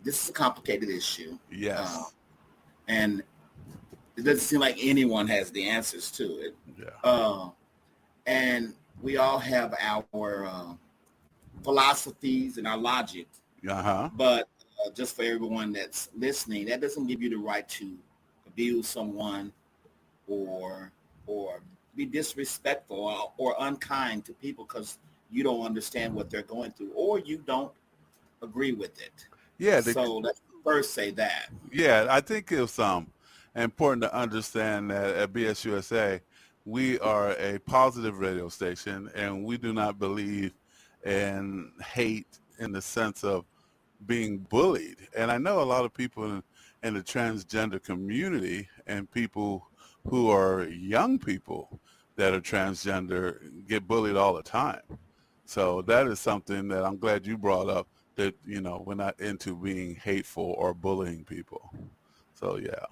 this is a complicated issue. Yes. And it doesn't seem like anyone has the answers to it. Yeah. And we all have our philosophies and our logic. Uh-huh. But just for everyone that's listening, that doesn't give you the right to abuse someone or be disrespectful or unkind to people because you don't understand what they're going through or you don't agree with it. Yeah. So let's first say that. Yeah, I think it's important to understand that at BSUSA, we are a positive radio station, and we do not believe in hate in the sense of being bullied. And I know a lot of people in the transgender community and people who are young people that are transgender get bullied all the time. So that is something that I'm glad you brought up, that, we're not into being hateful or bullying people. So, yeah.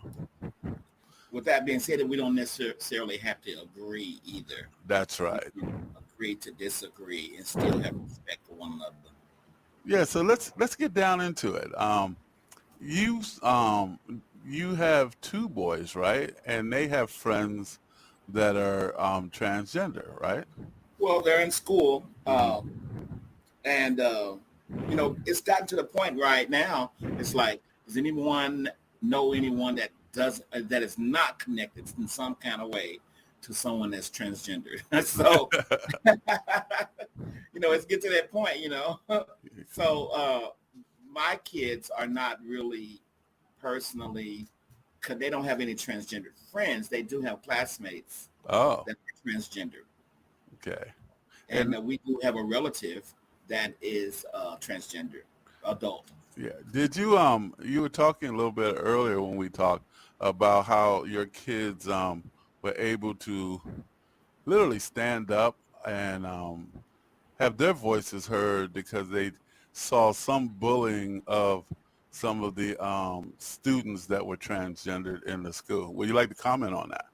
With that being said, we don't necessarily have to agree either. That's right. We can agree to disagree and still have respect for one another. Yeah, so let's get down into it. You have two boys, right? And they have friends that are transgender, right? Well, they're in school, and it's gotten to the point right now. It's like, does anyone know anyone that is not connected in some kind of way to someone that's transgender? So, it's get to that point, So, my kids are not really personally, because they don't have any transgender friends. They do have classmates that are transgender. Okay. And we do have a relative that is transgender, adult. Yeah. Did you you were talking a little bit earlier when we talked about how your kids were able to literally stand up and have their voices heard because they saw some bullying of some of the students that were transgendered in the school. Would you like to comment on that?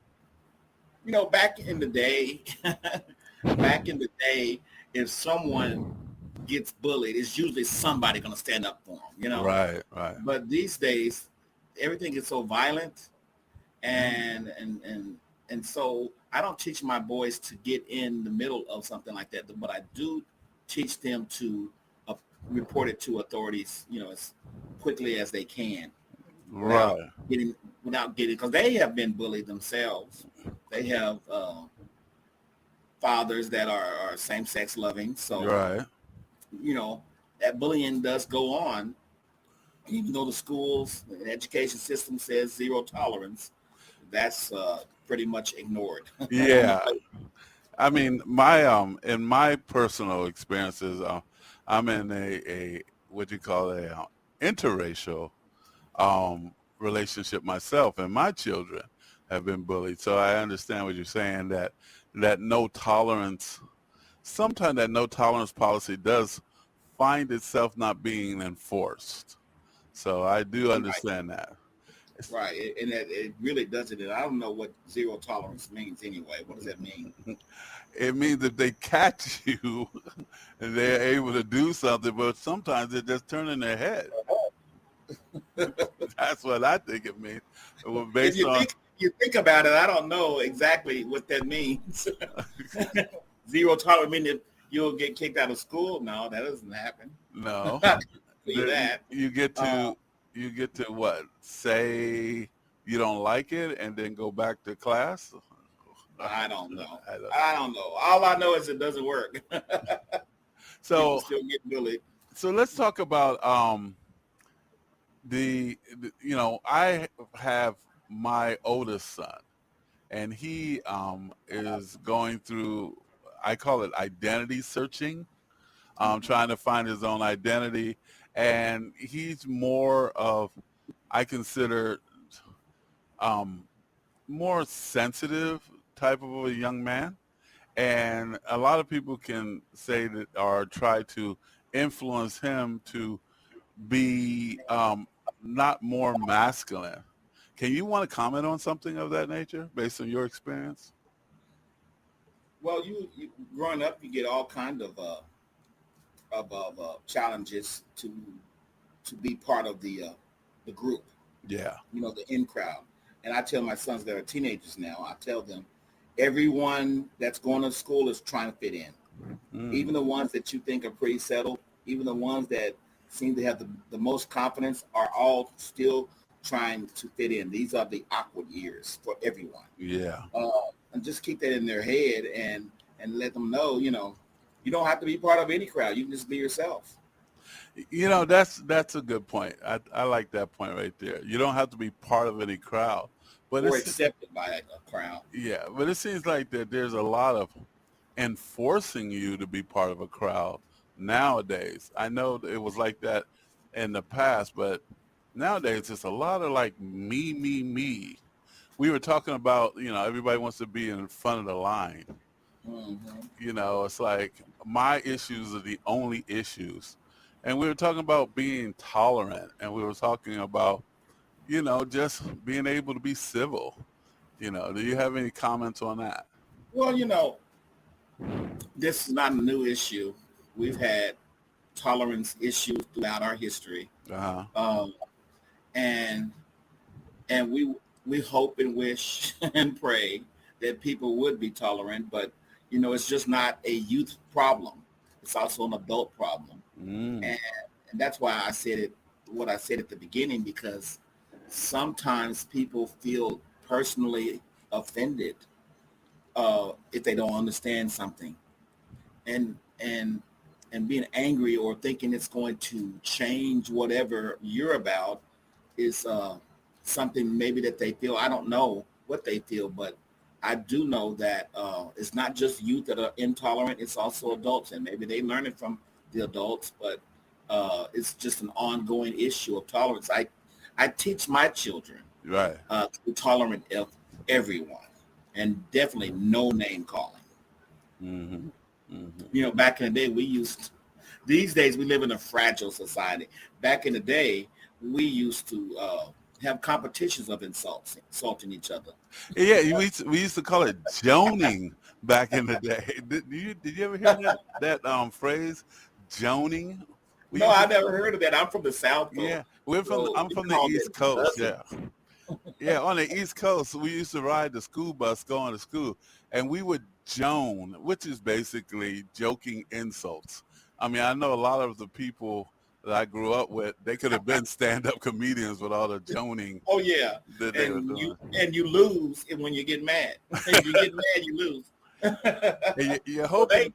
Back in the day, if someone gets bullied, it's usually somebody going to stand up for them, Right. But these days, everything is so violent, and so I don't teach my boys to get in the middle of something like that, but I do teach them to report it to authorities, as quickly as they can. Right. Without getting, because they have been bullied themselves. They have fathers that are same-sex loving. So, right. That bullying does go on, even though the schools, the education system says zero tolerance. That's pretty much ignored. Yeah. I mean, in my personal experiences, I'm in a what you call a interracial relationship myself, and my children have been bullied. So I understand what you're saying, that no tolerance, sometimes that no tolerance policy does find itself not being enforced. So I do Right. understand that. Right. And it really doesn't. And I don't know what zero tolerance means anyway. What does that mean? It means if they catch you and they're able to do something, but sometimes they're just turning their head. That's what I think it means. Well, If based on you think about it, I don't know exactly what that means. Zero tolerance means that you'll get kicked out of school. No, that doesn't happen. no, Tell you that. you get to what? Say you don't like it and then go back to class. I don't know. I I don't know. All I know is it doesn't work. So People still get bullied. so let's talk about I have my oldest son, and he is going through, I call it identity searching, trying to find his own identity, and he's more of, I consider, more sensitive type of a young man. And a lot of people can say that, or try to influence him to be not more masculine. Can you want to comment on something of that nature based on your experience? Well, you growing up, you get all kind of challenges to be part of the group. Yeah. You know, the in crowd. And I tell my sons that are teenagers now, I tell them, everyone that's going to school is trying to fit in. Even the ones that you think are pretty settled, even the ones that seem to have the most confidence are all still trying to fit in. These are the awkward years for everyone. Yeah. And just keep that in their head and let them know, you don't have to be part of any crowd. You can just be yourself. That's a good point. I like that point right there. You don't have to be part of any crowd, but Or it's accepted by a crowd. yeah. But it seems like that there's a lot of enforcing you to be part of a crowd nowadays. I know it was like that in the past, but nowadays it's a lot of like me, me, me. We were talking about, everybody wants to be in front of the line. It's like my issues are the only issues. And we were talking about being tolerant, and we were talking about, just being able to be civil. Do you have any comments on that? Well, this is not a new issue. We've had tolerance issues throughout our history. And we hope and wish and pray that people would be tolerant, but it's just not a youth problem. It's also an adult problem. And that's why I said what I said at the beginning, because sometimes people feel personally offended if they don't understand something, and being angry or thinking it's going to change whatever you're about is something maybe that they feel. I don't know what they feel, but I do know that it's not just youth that are intolerant, it's also adults, and maybe they learn it from the adults, but it's just an ongoing issue of tolerance. I teach my children to be tolerant of everyone, and definitely no name calling. Back in the day, these days we live in a fragile society. Back in the day, we used to have competitions of insulting each other. Yeah, we used to call it joning back in the day. Did you ever hear that phrase, joning? No, I never heard of that. I'm from the South. Yeah, I'm from the East Coast. Yeah. Yeah, on the East Coast, we used to ride the school bus going to school, and we would joan, which is basically joking insults. I mean, I know a lot of the people that I grew up with, they could have been stand-up comedians with all the joning. Oh yeah, that they were doing. You lose when you get mad. If you get mad, you lose. You're hoping.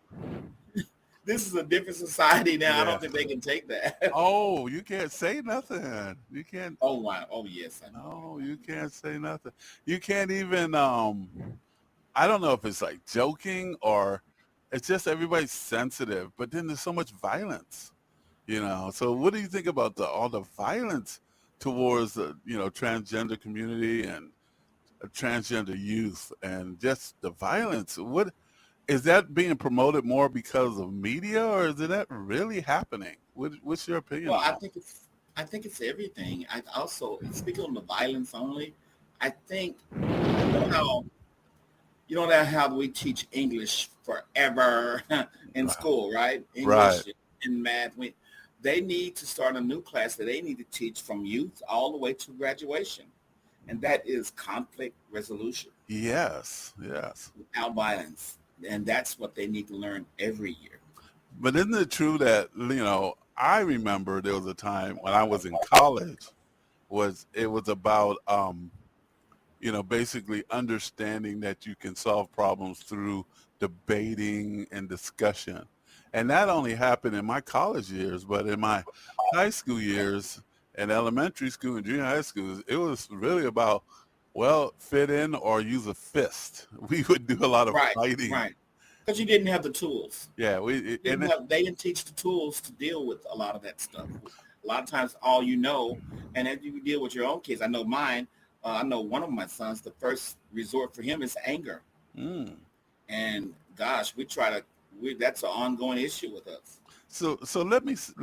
This is a different society now. Yeah. I don't think they can take that. Oh, you can't say nothing. You can't. Oh wow. Oh yes. No, you can't say nothing. You can't even. I don't know if it's like joking or it's just everybody's sensitive. But then there's so much violence, So what do you think about all the violence towards the transgender community and transgender youth and just the violence? What is that being promoted more because of media, or is that really happening? What's your opinion? Well, on I that? think I think it's everything. I also, speaking on the violence only, I think, how you know that how we teach English forever in school, right? Right. English and math. They need to start a new class that they need to teach from youth all the way to graduation, and that is conflict resolution Yes. Yes. without violence, and that's what they need to learn every year. But isn't it true that, I remember there was a time when I was in college, it was about basically understanding that you can solve problems through debating and discussion. And that only happened in my college years, but in my high school years and elementary school and junior high school, it was really about, well, fit in or use a fist. We would do a lot of Right, fighting. right. Because you didn't have the tools. Yeah, They didn't teach the tools to deal with a lot of that stuff. A lot of times, all you know, and as you deal with your own kids, I know mine. I know one of my sons. The first resort for him is anger, and gosh, that's an ongoing issue with us. So let's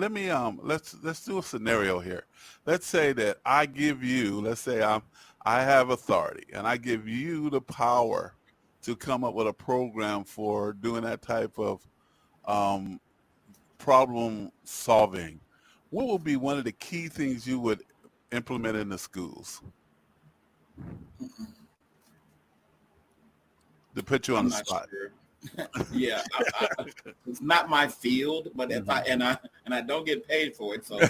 do a scenario here. Let's say that I give you, let's say I have authority and I give you the power to come up with a program for doing that type of um, problem solving. What would be one of the key things you would implement in the schools? To put you on I'm the not spot. sure. Yeah, it's not my field, but if I don't get paid for it, so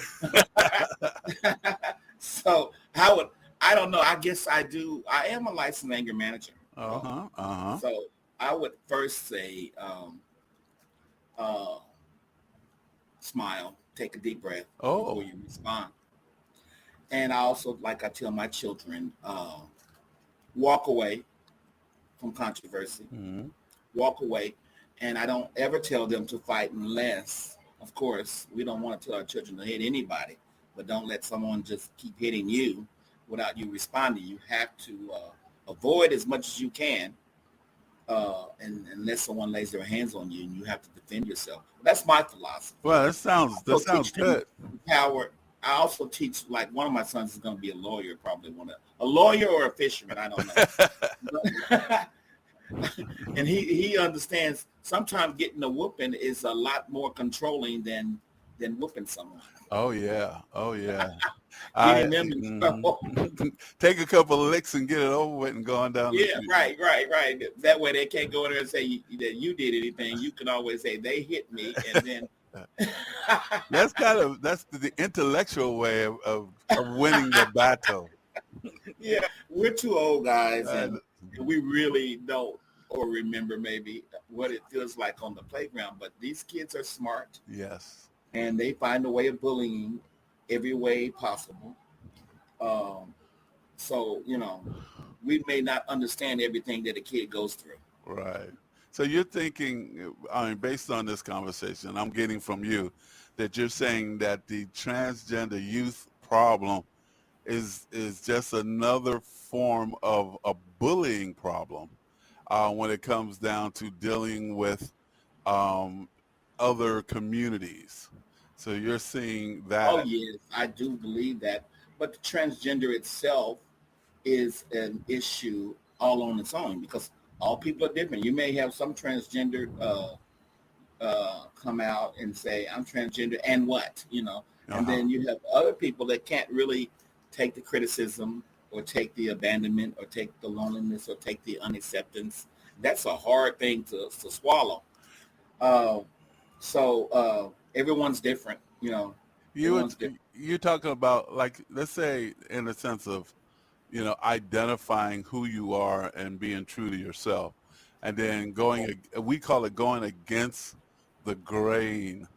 so I don't know. I guess I do. I am a licensed anger manager. So I would first say, smile, take a deep breath before you respond. And I also, like I tell my children, walk away from controversy. Walk away. And I don't ever tell them to fight unless, of course, we don't want to tell our children to hit anybody, but don't let someone just keep hitting you without you responding. You have to avoid as much as you can, and unless someone lays their hands on you, and you have to defend yourself. That's my philosophy. Well, that sounds good. Power. I also teach, like one of my sons is going to be a lawyer, probably a lawyer or a fisherman. I don't know. And he understands sometimes getting a whooping is a lot more controlling than whooping someone. Oh yeah. Getting them in trouble. Take a couple of licks and get it over with and go on down the street. Right. That way they can't go in there and say that you did anything. You can always say they hit me, and then that's the intellectual way of winning the battle. Yeah, we're too old guys, and we really don't or remember maybe what it feels like on the playground. But these kids are smart. Yes. And they find a way of bullying every way possible. So, we may not understand everything that a kid goes through. Right. So you're thinking, based on this conversation, I'm getting from you that you're saying that the transgender youth problem is just another form of a bullying problem when it comes down to dealing with other communities. So you're seeing that. Oh, yes, I do believe that. But the transgender itself is an issue all on its own because all people are different. You may have some transgender come out and say, I'm transgender and what, and then you have other people that can't really take the criticism or take the abandonment or take the loneliness or take the unacceptance. That's a hard thing to swallow. So everyone's different, You're talking about, like, let's say in the sense of, identifying who you are and being true to yourself, and then we call it going against the grain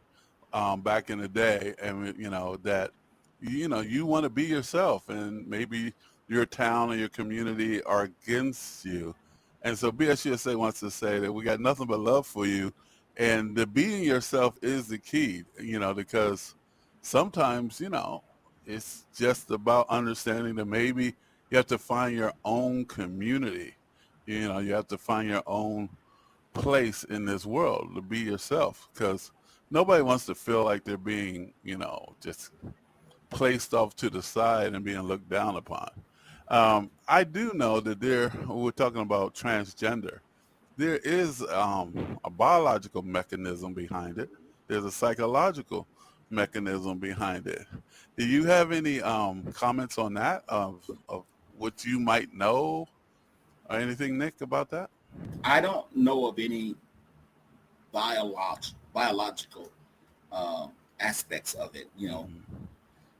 back in the day, and that you want to be yourself, and maybe your town or your community are against you, and so BSUSA wants to say that we got nothing but love for you, and the being yourself is the key, because sometimes it's just about understanding that maybe you have to find your own community. You have to find your own place in this world to be yourself, because nobody wants to feel like they're being, just placed off to the side and being looked down upon. I do know that we're talking about transgender. There is a biological mechanism behind it. There's a psychological mechanism behind it. Do you have any comments on that of what you might know or anything, Nick, about that? I don't know of any biological aspects of it,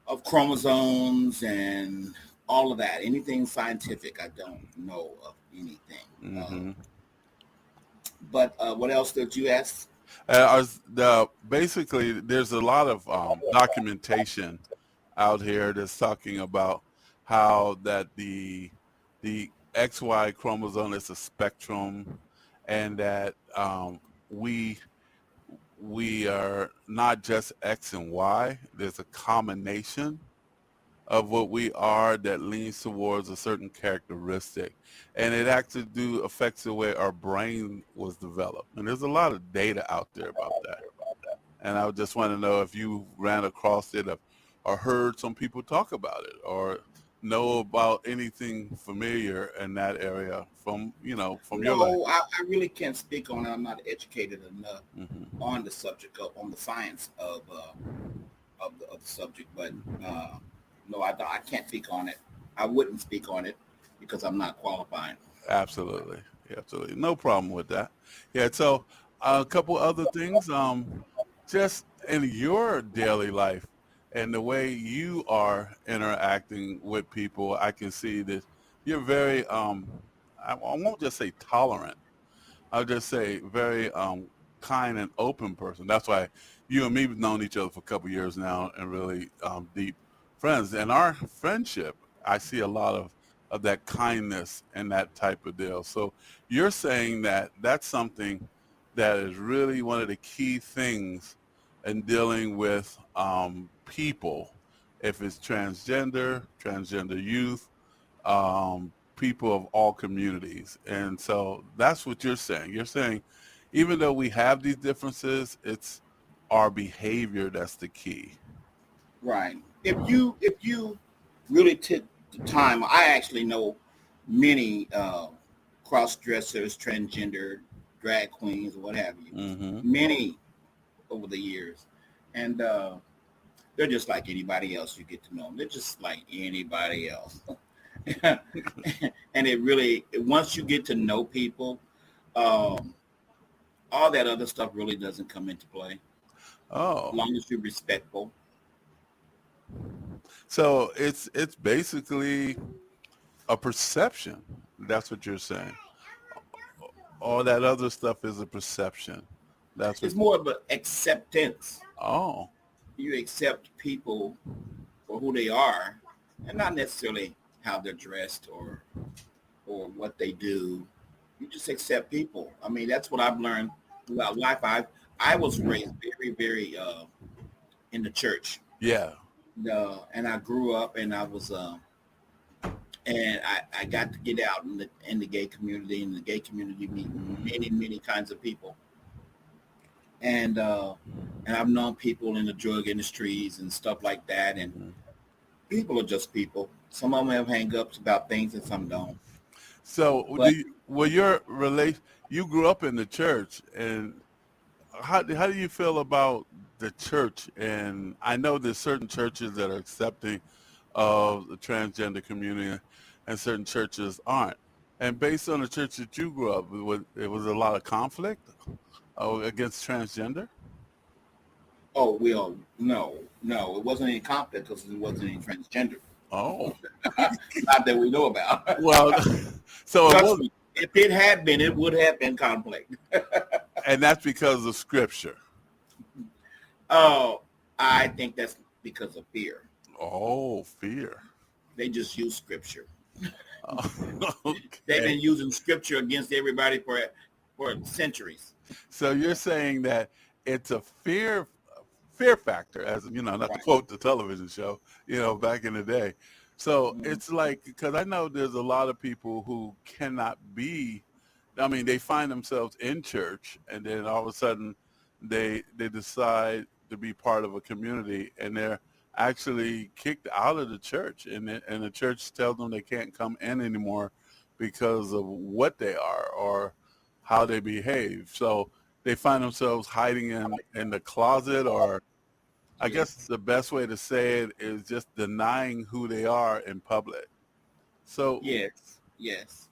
of chromosomes and all of that. Anything scientific, I don't know of anything. But what else did you ask? Basically, there's a lot of documentation out here that's talking about how that the XY chromosome is a spectrum, and that we are not just X and Y. There's a combination of what we are that leans towards a certain characteristic, and it actually affects the way our brain was developed. And there's a lot of data out there about that. And I just want to know if you ran across it or heard some people talk about it or know about anything familiar in that area from your life. No, I really can't speak on it. I'm not educated enough on the subject on the science of the subject, but no, I can't speak on it. I wouldn't speak on it because I'm not qualified. Absolutely. No problem with that. Yeah, so a couple other things. Just in your daily life and the way you are interacting with people, I can see that you're very, I won't just say tolerant. I'll just say very kind and open person. That's why you and me have known each other for a couple years now and really deep friends. And our friendship, I see a lot of that kindness and that type of deal. So you're saying that that's something that is really one of the key things in dealing with people, if it's transgender youth, people of all communities. And so that's what you're saying. You're saying even though we have these differences, it's our behavior that's the key. Right. If you really took the time, I actually know many cross-dressers, transgender, drag queens, or what have you. Many over the years. And they're just like anybody else. You get to know them. They're just like anybody else. And it really, once you get to know people, all that other stuff really doesn't come into play. Oh. As long as you're respectful. So it's basically a perception. That's what you're saying. All that other stuff is a perception. It's more of an acceptance. Oh. You accept people for who they are and not necessarily how they're dressed or what they do. You just accept people. I mean, that's what I've learned throughout life. I was raised very, very in the church. Yeah. And I grew up and I was and I got to get out in the gay community. In the gay community, meet many, many kinds of people. And I've known people in the drug industries and stuff like that. And people are just people. Some of them have hang-ups about things and some don't. So you grew up in the church, and how do you feel about the church? And I know there's certain churches that are accepting of the transgender community and certain churches aren't. And based on the church that you grew up with, it was a lot of conflict against transgender? Oh, well, no, it wasn't any conflict because it wasn't any transgender. Oh. Not that we know about. Well, so if it had been, it would have been conflict. And that's because of scripture. Oh, I think that's because of fear. Oh, fear. They just use scripture. Okay. They've been using scripture against everybody for centuries. So you're saying that it's a fear factor, as you know, not to quote the television show, back in the day. So it's like, because I know there's a lot of people who cannot be, they find themselves in church and then all of a sudden they decide to be part of a community and they're actually kicked out of the church, and the church tells them they can't come in anymore because of what they are or how they behave. So they find themselves hiding in the closet, or I guess the best way to say it is just denying who they are in public. So Yes,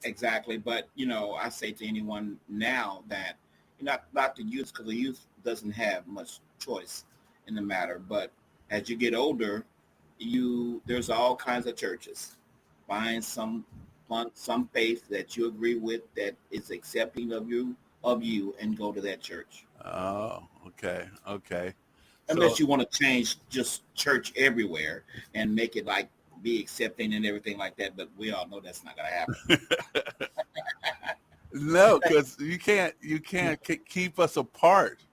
exactly. But I say to anyone now that not the youth, because the youth doesn't have much choice in the matter. But as you get older, there's all kinds of churches. Find some faith that you agree with, that is accepting of you, and go to that church. Oh, okay. Unless So you want to change just church everywhere and make it like be accepting and everything like that, but we all know that's not going to happen. no, because you can't keep us apart.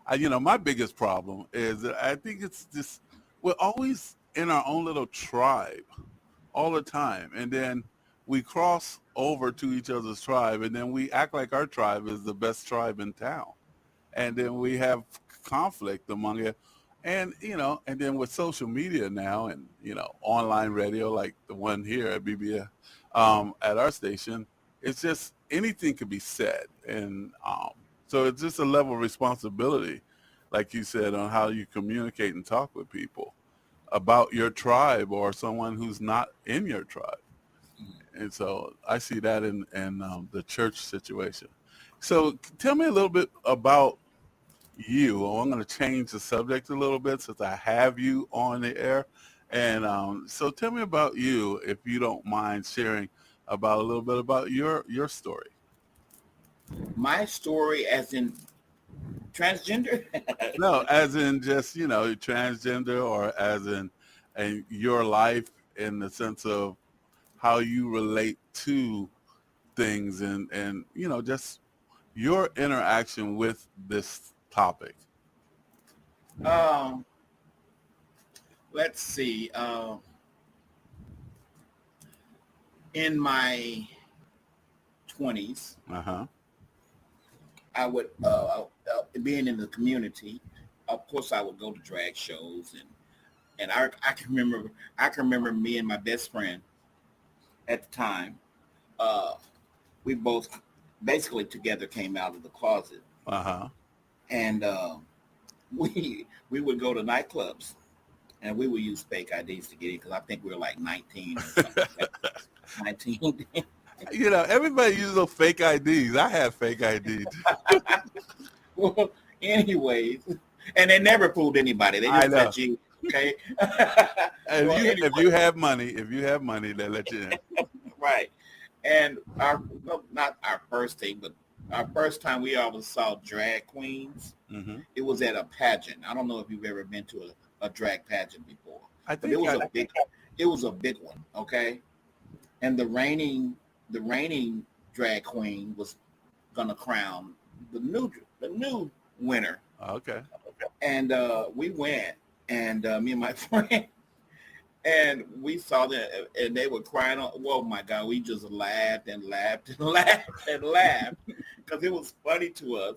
My biggest problem is that I think it's just we're always in our own little tribe all the time, and then we cross over to each other's tribe, and then we act like our tribe is the best tribe in town, and then we have conflict among it, and then with social media now, and online radio like the one here at BBS, at our station, it's just anything could be said, and so it's just a level of responsibility, like you said, on how you communicate and talk with people about your tribe or someone who's not in your tribe. And so I see that in the church situation. So tell me a little bit about you. I'm going to change the subject a little bit since I have you on the air. And so tell me about you, if you don't mind sharing about a little bit about your story. My story, as in transgender? No, as in just, transgender, or as in your life in the sense of how you relate to things, and just your interaction with this topic. Let's see. In my 20s, I would, being in the community, of course, I would go to drag shows, and I can remember me and my best friend at the time. We both basically together came out of the closet, and we would go to nightclubs, and we would use fake IDs to get in, because I think we were like 19 or something. 19. Everybody uses those fake IDs. I have fake IDs. Well, anyways, and they never fooled anybody. They just let you, okay? And if you have money, they let you in. Right. And not our first thing, but our first time we ever saw drag queens, it was at a pageant. I don't know if you've ever been to a drag pageant before. I think it was a big one, okay? And the reigning drag queen was gonna crown the new winner. Okay. And we went, and me and my friend, and we saw that, and they were crying. Oh my God, we just laughed and laughed and laughed and laughed, because it was funny to us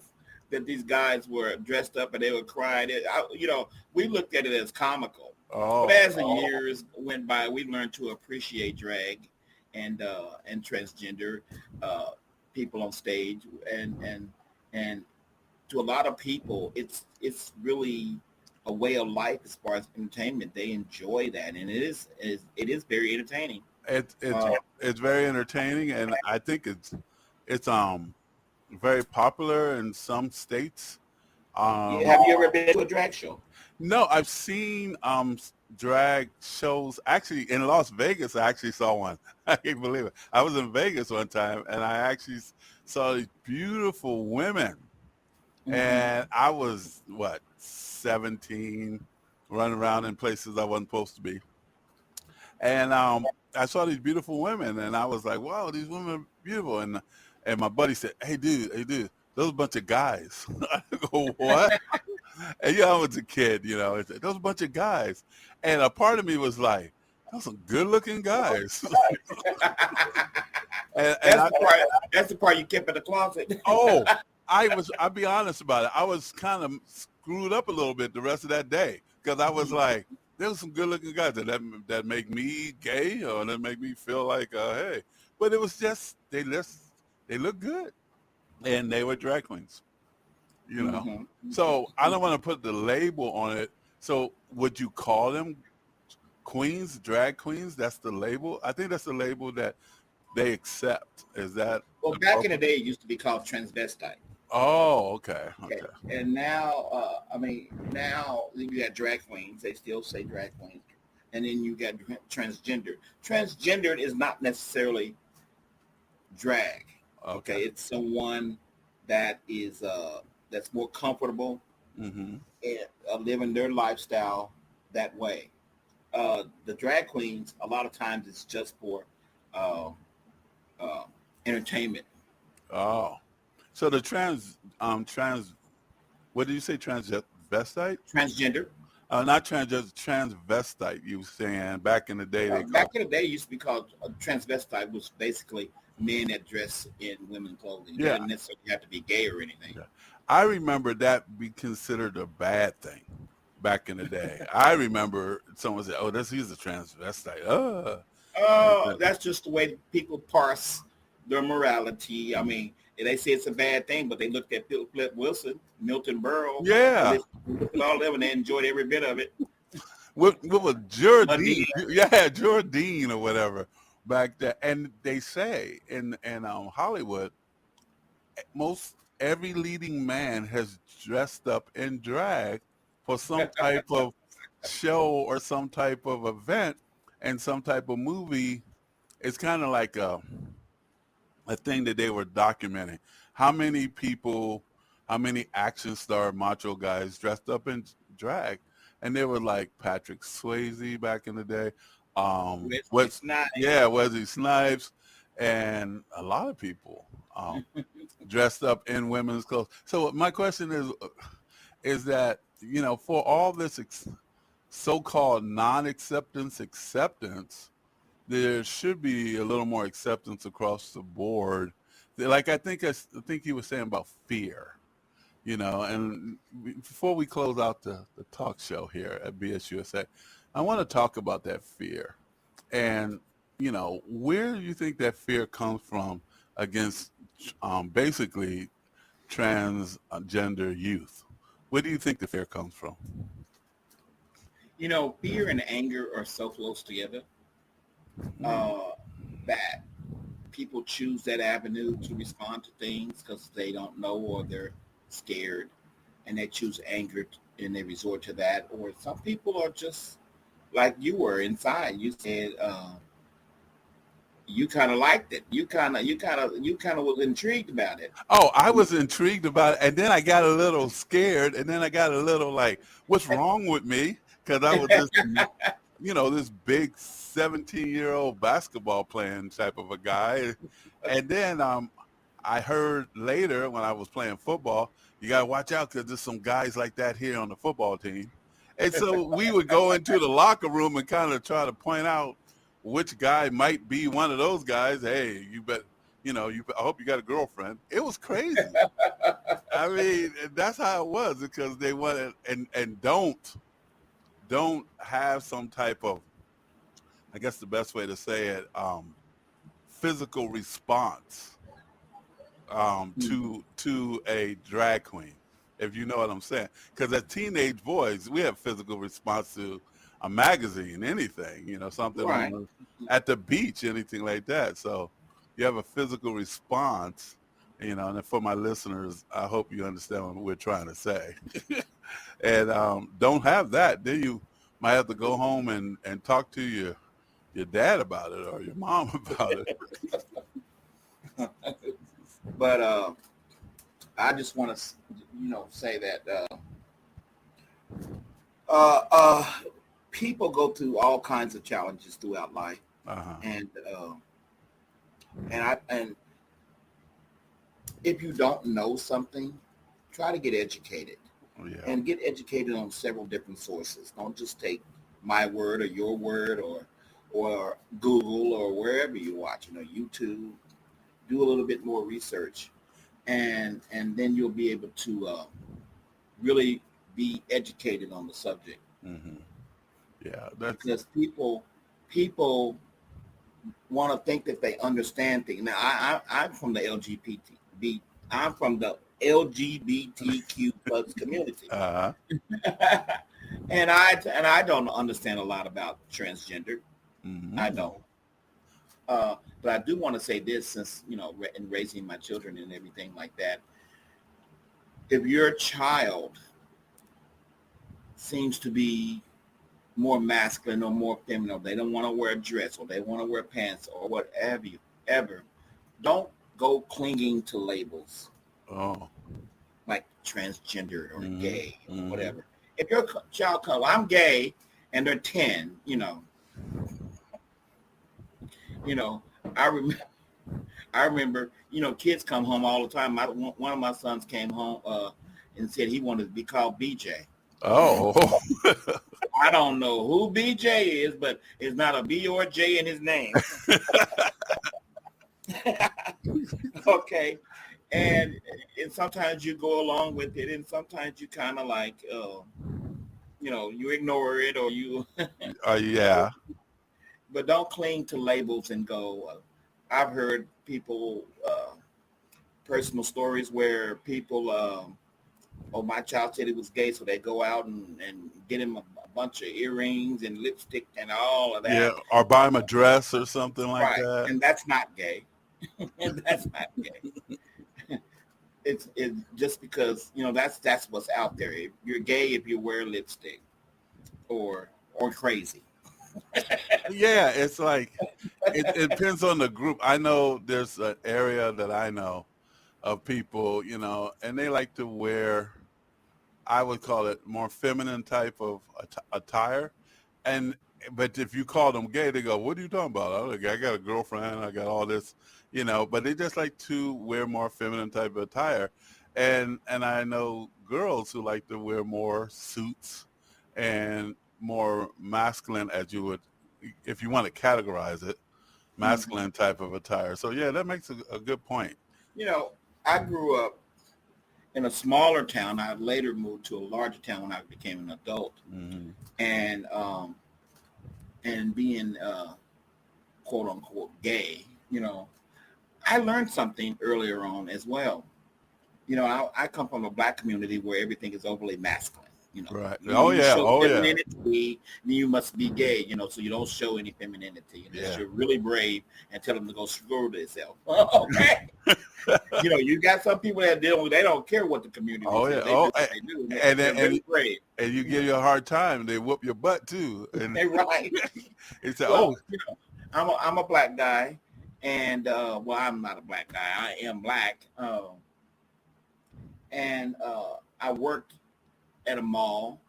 that these guys were dressed up and they were crying. We looked at it as comical. But as the years went by, we learned to appreciate drag and transgender people on stage, and to a lot of people, it's really a way of life as far as entertainment. They enjoy that, and it is very entertaining. It's very entertaining, and I think it's very popular in some states. Have you ever been to a drag show? No, I've seen drag shows. Actually, in Las Vegas, I actually saw one. I can't believe it. I was in Vegas one time, and I actually saw these beautiful women. And I was, 17, running around in places I wasn't supposed to be. And I saw these beautiful women, and I was like, wow, these women are beautiful. And my buddy said, hey, dude, those are a bunch of guys. I go, what? And I was a kid, those are a bunch of guys. And a part of me was like, those are good-looking guys. That's the part you kept in the closet. I'll be honest about it. I was kind of screwed up a little bit the rest of that day, because I was like, there was some good looking guys that make me gay or that make me feel like, hey, but it was just they look good, and they were drag queens, you know. So I don't want to put the label on it. So would you call them queens, drag queens? That's the label. I think that's the label that they accept. Is that Well, back in the day, it used to be called transvestite. Oh, okay. And now, now you got drag queens. They still say drag queens. And then you got transgender. Transgendered is not necessarily drag. Okay. It's someone that is that's more comfortable Mm-hmm. and living their lifestyle that way. The drag queens, a lot of times, it's just for entertainment. Oh, so the what did you say, transvestite? Transgender. Not just transvestite. You were saying back in the day they Back in the day, it used to be called transvestite, was basically men that dress in women's clothing. They Yeah. didn't necessarily have to be gay or anything. I remember that be considered a bad thing back in the day. I remember someone said, "Oh, he's a transvestite." Oh, that's just the way people parse their morality. I mean, they say it's a bad thing, but they looked at Flip Wilson, Milton Berle, Yeah. they looked at all of them, and they enjoyed every bit of it. What was Jordine? Yeah, Jordine or whatever back there. And they say in Hollywood, most every leading man has dressed up in drag for some type of show or some type of event and some type of movie. It's kind of like a thing that they were documenting. How many people, how many action star macho guys dressed up in drag? And they were like Patrick Swayze back in the day. Wesley Snipes, and a lot of people dressed up in women's clothes. So my question is that, you know, for all this so-called non-acceptance acceptance, there should be a little more acceptance across the board. Like I think you were saying about fear, you know. And before we close out the talk show here at BSUSA, I want to talk about that fear. And, you know, where do you think that fear comes from against basically transgender youth? Where do you think the fear comes from? You know, fear and anger are so close together that people choose that avenue to respond to things because they don't know or they're scared, and they choose anger and they resort to that. Or some people are just like you were inside. You said you kind of liked it. You kind of was intrigued about it. Oh, I was intrigued about it, and then I got a little scared, and then I got a little like, what's wrong with me? Because I was just, you know, this big 17-year-old basketball playing type of a guy. And then I heard later when I was playing football, you got to watch out because there's some guys like that here on the football team. And so we would go into the locker room and kind of try to point out which guy might be one of those guys. Hey, I hope you got a girlfriend. It was crazy. I mean, that's how it was, because they wanted and don't have some type of, I guess the best way to say it, physical response to a drag queen, if you know what I'm saying. Because as teenage boys, we have physical response to a magazine, anything, you know, something Right. At the beach, anything like that. So you have a physical response, you know. And for my listeners, I hope you understand what we're trying to say. And don't have that, then you might have to go home and talk to your dad about it or your mom about it. But I just want to, say that people go through all kinds of challenges throughout life, and if you don't know something, try to get educated. And get educated on several different sources. Don't just take my word or your word or Google or wherever you watch, YouTube. Do a little bit more research, and then you'll be able to really be educated on the subject. Mm-hmm. Yeah, that's because people want to think that they understand things. Now, I'm from the LGBT. I'm from the LGBTQ plus community, and I don't understand a lot about transgender. mm-hmm. I don't. But I do want to say this, since in raising my children and everything like that. If your child seems to be more masculine or more feminine, they don't want to wear a dress or they want to wear pants or whatever don't go clinging to labels like transgender or gay or whatever. If your child comes, I'm gay, and they're 10, I remember, kids come home all the time. One of my sons came home and said he wanted to be called BJ. Oh. I don't know who BJ is, but it's not a B or a J in his name. Okay. And sometimes you go along with it, and sometimes you kind of like, you ignore it or you. Yeah. But don't cling to labels and go. I've heard people, personal stories where people, my child said he was gay, so they go out and get him a bunch of earrings and lipstick and all of that. Yeah, or buy him a dress or something like right. that. And that's not gay. And that's not gay. It's just because, that's what's out there. If you're gay if you wear lipstick or crazy. Yeah, it's like it depends on the group. I know there's an area that I know of people, and they like to wear, I would call it more feminine type of attire. But if you call them gay, they go, "What are you talking about? I got a girlfriend, I got all this, but they just like to wear more feminine type of attire. And I know girls who like to wear more suits and more masculine, as you would, if you want to categorize it, masculine type of attire. So yeah, that makes a good point. I grew up in a smaller town. I later moved to a larger town when I became an adult. Mm-hmm. And being quote unquote gay, I learned something earlier on as well. I come from a black community where everything is overly masculine. Right. You show femininity, you must be gay, so you don't show any femininity. Unless you're really brave and tell them to go screw themselves. Okay. You got some people that they don't care what the community says. They do what they do. And really brave. And you give you a hard time, they whoop your butt too. And they're right. It's like, I'm a black guy, and I'm not a black guy. I am black. And I worked at a mall,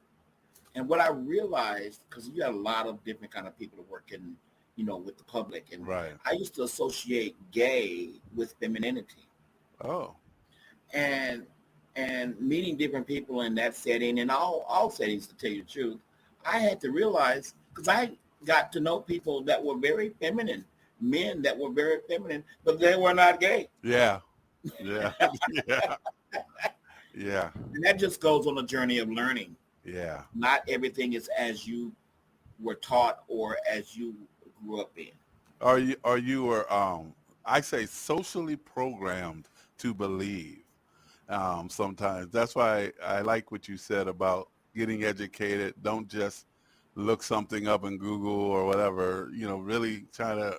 and what I realized, because you got a lot of different kind of people that work in, with the public, and I used to associate gay with femininity. Oh. And meeting different people in that setting, and all settings, to tell you the truth, I had to realize, because I got to know people that were very feminine, men that were very feminine, but they were not gay. Yeah. Yeah. Yeah. And that just goes on a journey of learning. Yeah. Not everything is as you were taught or as you grew up in. You were I say socially programmed to believe. Sometimes that's why I like what you said about getting educated. Don't just look something up in Google or whatever, really try to,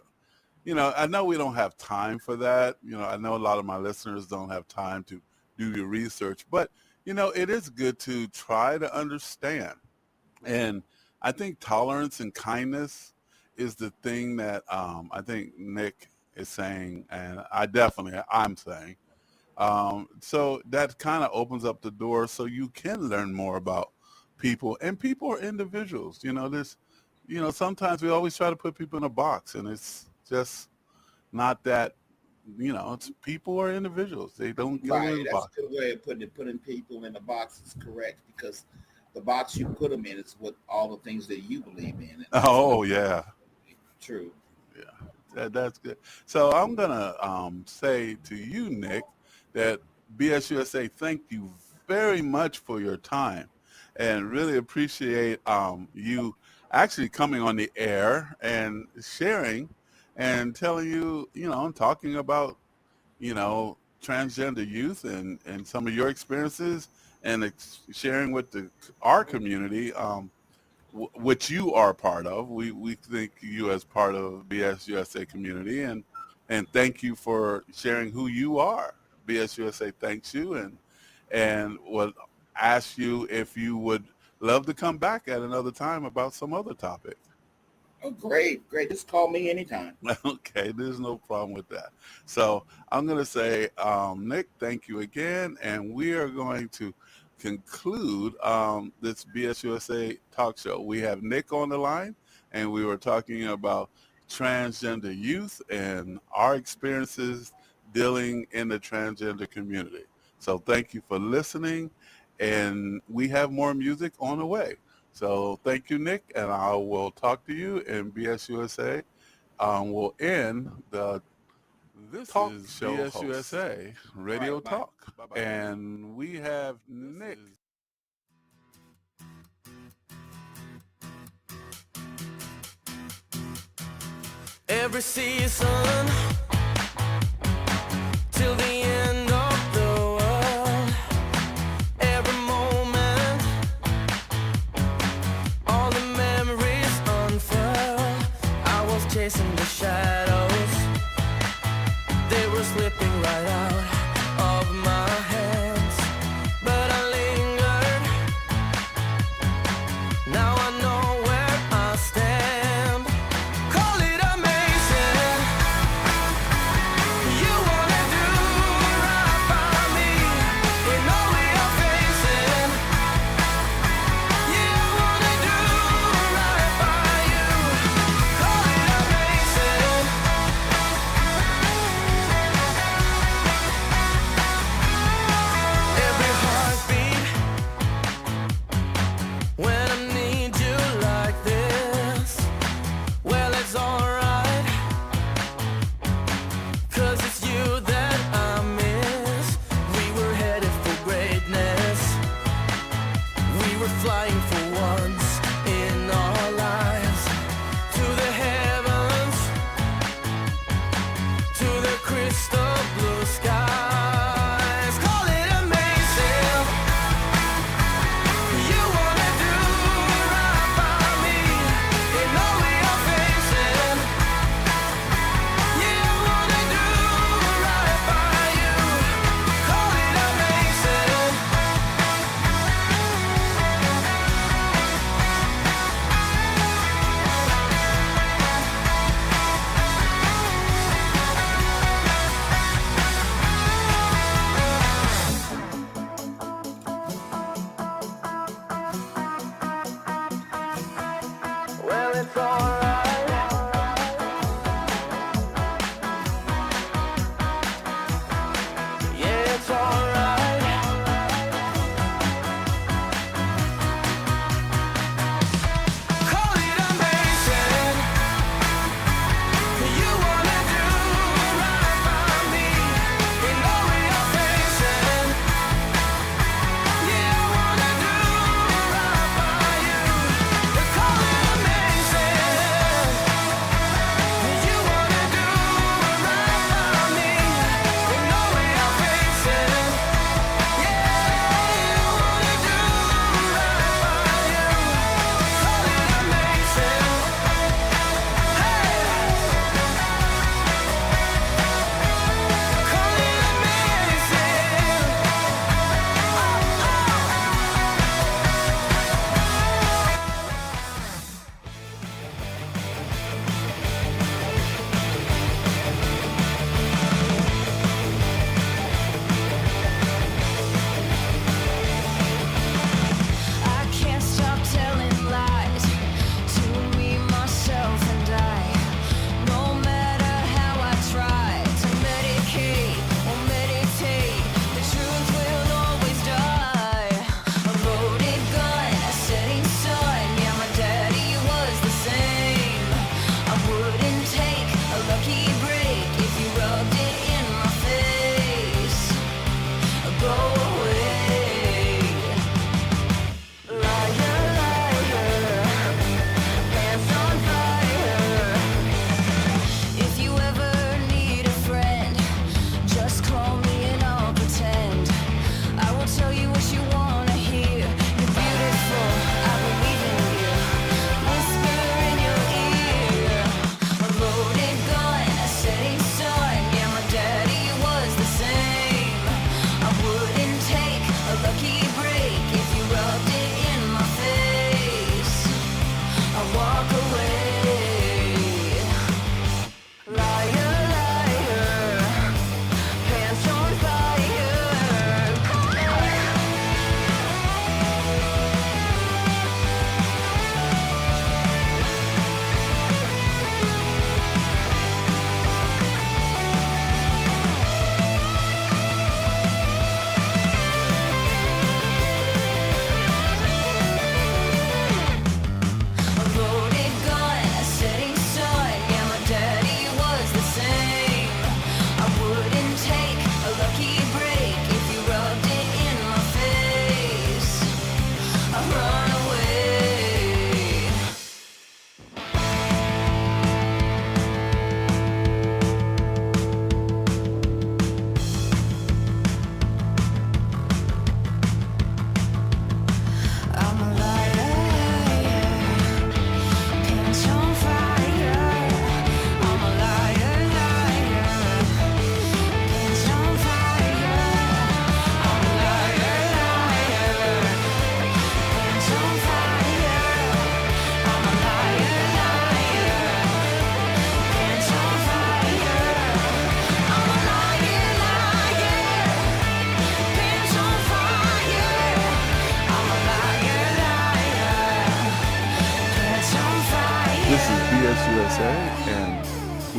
I know we don't have time for that. I know a lot of my listeners don't have time to do your research, but it is good to try to understand. And I think tolerance and kindness is the thing that I think Nick is saying, and I'm saying. So that kind of opens up the door so you can learn more about people, and people are individuals. Sometimes we always try to put people in a box, and it's just not that. It's people are individuals. They don't go in the box. That's a good way of putting it. Putting people in the box is correct, because the box you put them in is what all the things that you believe in. Oh yeah, true. Yeah, that's good. So I'm gonna say to you, Nick, that BSUSA, thank you very much for your time. and really appreciate you actually coming on the air and sharing and telling and talking about, transgender youth and some of your experiences and sharing with our community, which you are part of. We think you as part of BS USA community, and thank you for sharing who you are. BS USA thanks you and would ask you if you would love to come back at another time about some other topic. Oh, great. Just call me anytime. Okay, there's no problem with that. So I'm going to say, Nick, thank you again, and we are going to conclude this BS USA talk show. We have Nick on the line, and we were talking about transgender youth and our experiences dealing in the transgender community. So thank you for listening, and we have more music on the way. So thank you, Nick, and I will talk to you, and BS USA will end this talk show BS host. USA Radio Right, Talk. bye-bye. And we have Nick. Every season till the end of the world, every moment, all the memories unfurl. I was chasing the shadows, they were slipping right out of my hands, but I lingered. Now I know where I stand. Call it amazing. You wanna do right by me in all we are facing. Yeah, I wanna do right by you. Call it amazing. I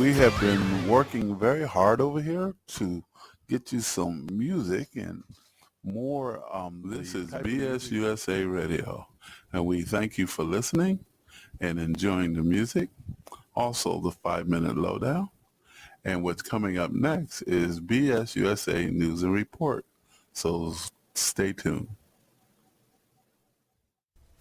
we have been working very hard over here to get you some music and more. This is BS USA Radio, and we thank you for listening and enjoying the music. Also, the 5-minute lowdown. And what's coming up next is BS USA News and Report. So stay tuned.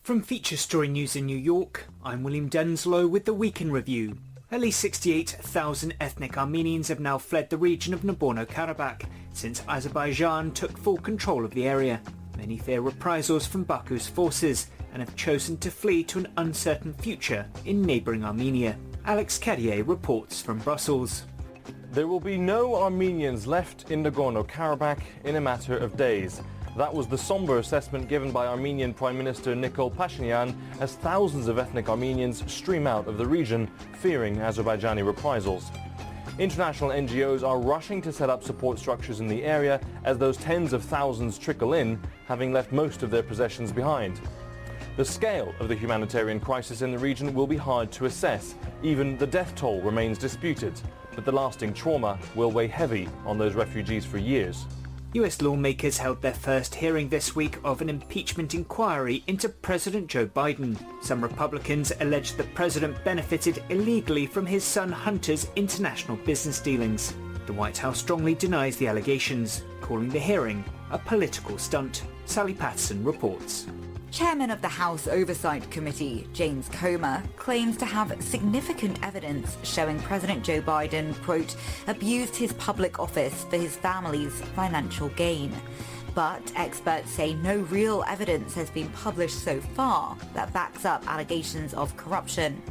From Feature Story News in New York, I'm William Denslow with the Week in Review. At least 68,000 ethnic Armenians have now fled the region of Nagorno-Karabakh since Azerbaijan took full control of the area. Many fear reprisals from Baku's forces and have chosen to flee to an uncertain future in neighbouring Armenia. Alex Carrier reports from Brussels. There will be no Armenians left in Nagorno-Karabakh in a matter of days. That was the somber assessment given by Armenian Prime Minister Nikol Pashinyan as thousands of ethnic Armenians stream out of the region, fearing Azerbaijani reprisals. International NGOs are rushing to set up support structures in the area as those tens of thousands trickle in, having left most of their possessions behind. The scale of the humanitarian crisis in the region will be hard to assess. Even the death toll remains disputed, but the lasting trauma will weigh heavy on those refugees for years. US lawmakers held their first hearing this week of an impeachment inquiry into President Joe Biden. Some Republicans alleged the president benefited illegally from his son Hunter's international business dealings. The White House strongly denies the allegations, calling the hearing a political stunt. Sally Patterson reports. Chairman of the House Oversight Committee, James Comer, claims to have significant evidence showing President Joe Biden, quote, abused his public office for his family's financial gain. But experts say no real evidence has been published so far that backs up allegations of corruption.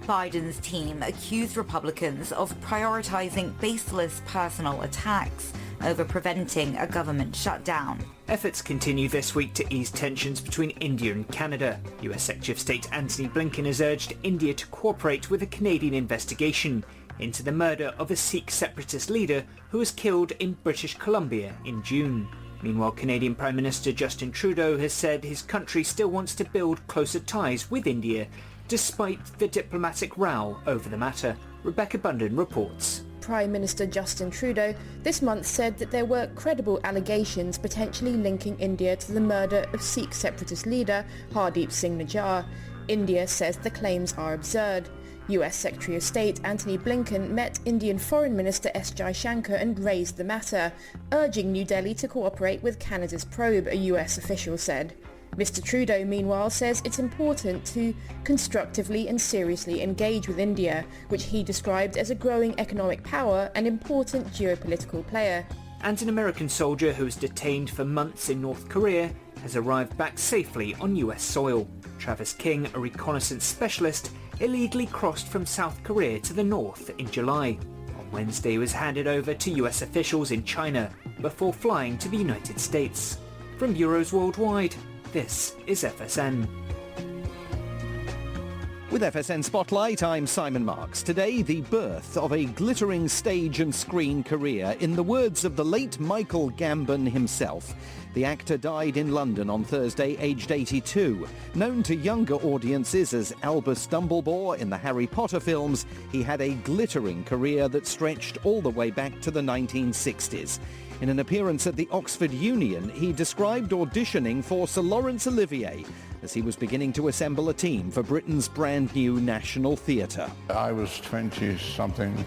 Biden's team accused Republicans of prioritizing baseless personal attacks over preventing a government shutdown. Efforts continue this week to ease tensions between India and Canada. US Secretary of State Antony Blinken has urged India to cooperate with a Canadian investigation into the murder of a Sikh separatist leader who was killed in British Columbia in June. Meanwhile, Canadian Prime Minister Justin Trudeau has said his country still wants to build closer ties with India, despite the diplomatic row over the matter. Rebecca Bunden reports. Prime Minister Justin Trudeau this month said that there were credible allegations potentially linking India to the murder of Sikh separatist leader Hardeep Singh Nijjar. India says the claims are absurd. US Secretary of State Antony Blinken met Indian Foreign Minister S. Jaishankar and raised the matter, urging New Delhi to cooperate with Canada's probe, a US official said. Mr. Trudeau, meanwhile, says it's important to constructively and seriously engage with India, which he described as a growing economic power and important geopolitical player. And an American soldier who was detained for months in North Korea has arrived back safely on US soil. Travis King, a reconnaissance specialist, illegally crossed from South Korea to the north in July. On Wednesday, he was handed over to US officials in China before flying to the United States. From bureaus worldwide, this is FSN. With FSN Spotlight, I'm Simon Marks. Today, the birth of a glittering stage and screen career. In the words of the late Michael Gambon himself, the actor died in London on Thursday, aged 82. Known to younger audiences as Albus Dumbledore in the Harry Potter films, he had a glittering career that stretched all the way back to the 1960s. In an appearance at the Oxford Union, he described auditioning for Sir Laurence Olivier as he was beginning to assemble a team for Britain's brand new National Theatre. I was 20-something.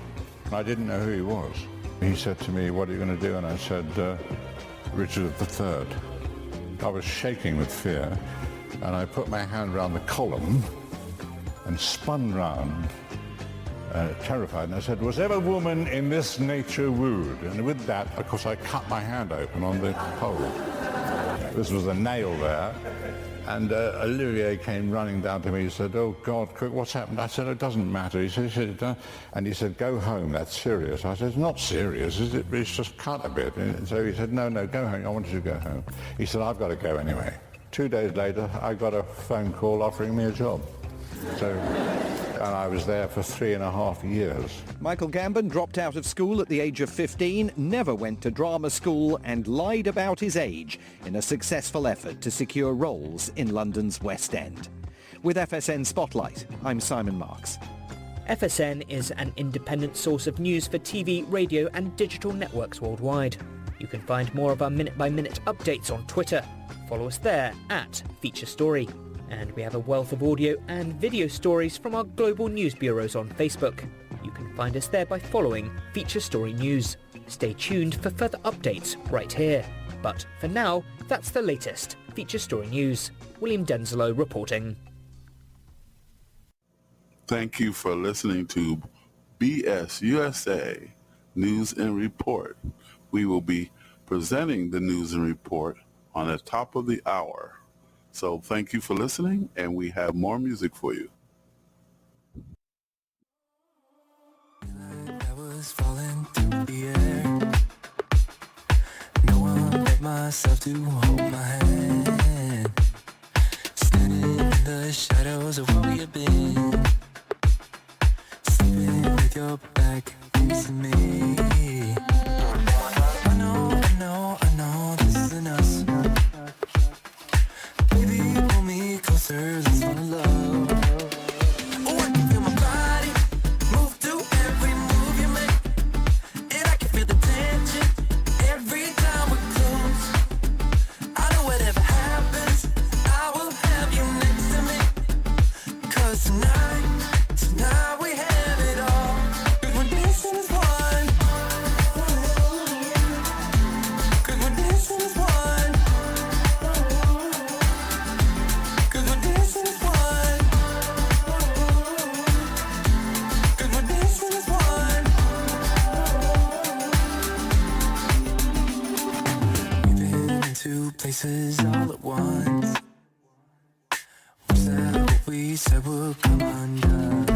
I didn't know who he was. He said to me, what are you going to do? And I said, Richard III. I was shaking with fear, and I put my hand around the column and spun round, terrified, and I said, was ever woman in this nature wooed? And with that, of course, I cut my hand open on the pole. This was a nail there. And Olivier came running down to me. He said, oh, God, quick, what's happened? I said, it doesn't matter. He said, and he said, go home, that's serious. I said, it's not serious, is it? It's just cut a bit. And so he said, no, go home. I want you to go home. He said, I've got to go anyway. 2 days later, I got a phone call offering me a job. So, and I was there for 3.5 years. Michael Gambon dropped out of school at the age of 15, never went to drama school, and lied about his age in a successful effort to secure roles in London's West End. With FSN Spotlight, I'm Simon Marks. FSN is an independent source of news for TV, radio and digital networks worldwide. You can find more of our minute-by-minute updates on Twitter. Follow us there at Feature Story. And we have a wealth of audio and video stories from our global news bureaus on Facebook. You can find us there by following Feature Story News. Stay tuned for further updates right here. But for now, that's the latest Feature Story News. William Denzelo reporting. Thank you for listening to BS USA News and Report. We will be presenting the news and report on the top of the hour. So thank you for listening, and we have more music for you. I was falling through the air. No one let myself to hold my hand. Standing in the shadows of where we have been. Sleeping with your back facing me. I know, this isn't us. Baby, pull me closer, let's fall in love. Oh, I can feel my body move to every move you make. And I can feel the tension every time we're close. I know whatever happens, I will have you next to me. 'Cause tonight we have it all. 'Cause we're dancing as one. 'Cause we're dancing as one. 'Cause we're dancing as one. 'Cause we're dancing as one. We've been into places all at once. Was that what we said would come undone?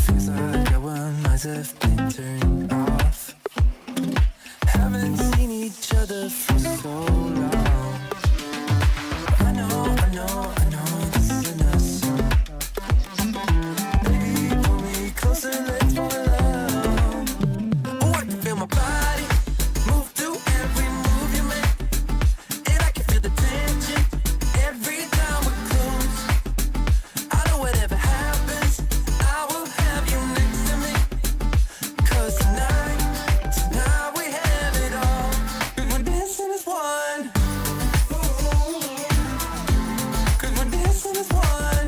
Feels like our minds have been turned off. Haven't seen each other for so long. I know, this isn't us. Baby, pull me closer, let's fall in love. Oh, I can feel my body move to every move you make. And I can feel the tension every time we're close. I know whatever happens, I will have you next to me. 'Cause tonight we have it all. 'Cause we're dancing as one. 'Cause we're dancing as one.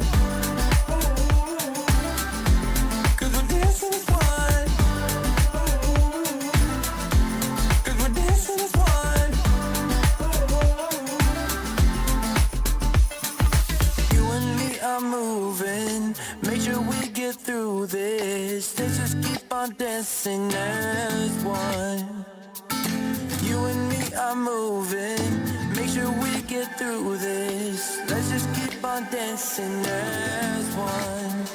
'Cause we're dancing as one. 'Cause we're dancing as one. You and me are moving. Make sure we get through this. Let's just keep on dancing as one. You and me are moving. Make sure we get through this. Let's just keep on dancing as one.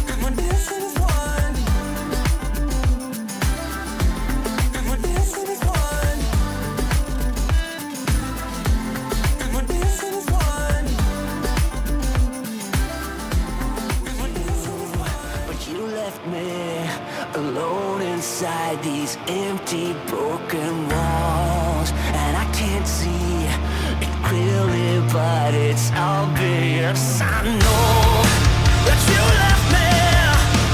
'Cause we're dancing as one. 'Cause we're dancing as one. 'Cause we're dancing as one. 'Cause we're dancing as one. But you left me alone inside these empty, broken walls. And I can't see it clearly, but it's obvious. I know that you left me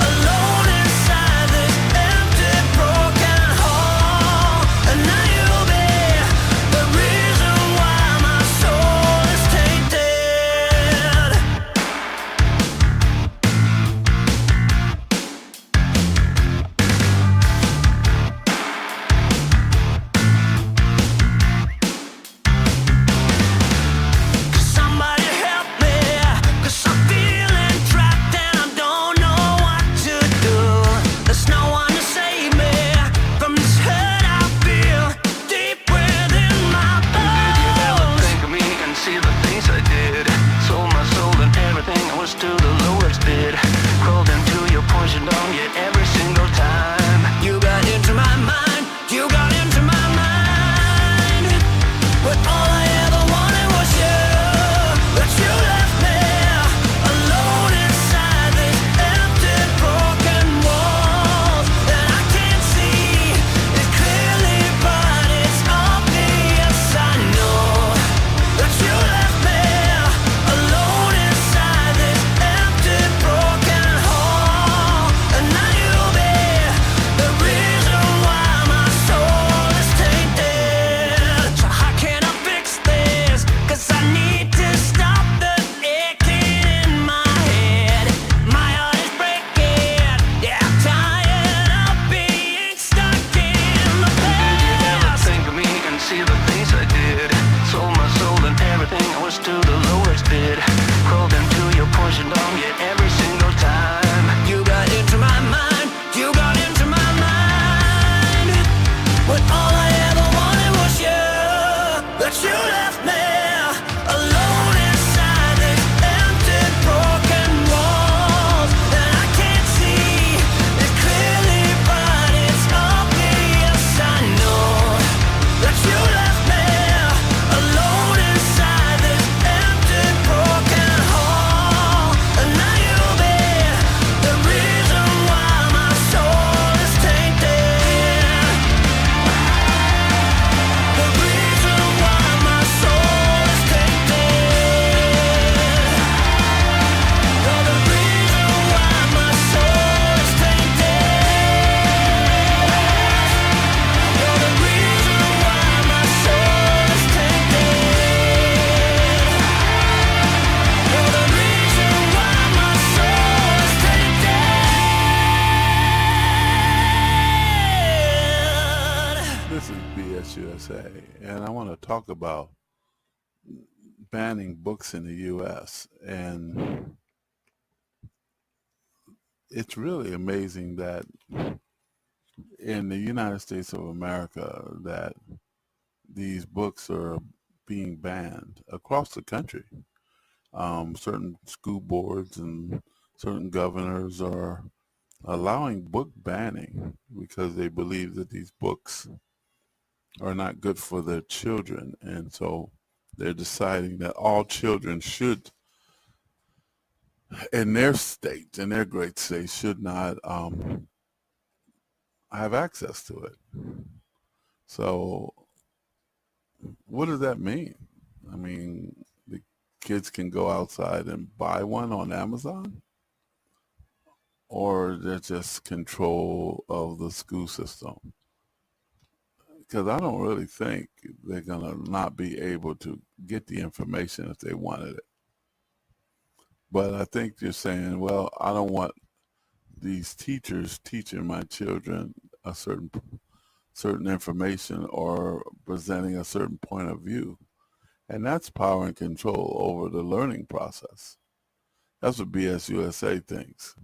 alone inside this empty, broken hall. And now you'll be the reason why my soul is tainted. Somebody help me, 'cause I'm feeling trapped and I don't know what to do. There's no one to save me from this hurt I feel deep within my bones. Think of me and see the things I did. Sold my soul and everything I was to the lowest bid. Crawled into your poison dome yet every single time. You got into my mind, you got into my mind. But all I ever wanted was you. But you left me alone inside this empty, broken walls. And I can't see it clearly, but it's obvious. I know that you left me alone. talk about banning books in the U.S. and it's really amazing that in the United States of America that these books are being banned across the country. Certain school boards and certain governors are allowing book banning because they believe that these books are not good for their children. And so they're deciding that all children should, in their state, in their great state, should not have access to it. So what does that mean? I mean, the kids can go outside and buy one on Amazon? Or they're just control of the school system? Because I don't really think they're going to not be able to get the information if they wanted it. But I think you're saying, well, I don't want these teachers teaching my children a certain information or presenting a certain point of view. And that's power and control over the learning process. That's what BSUSA thinks,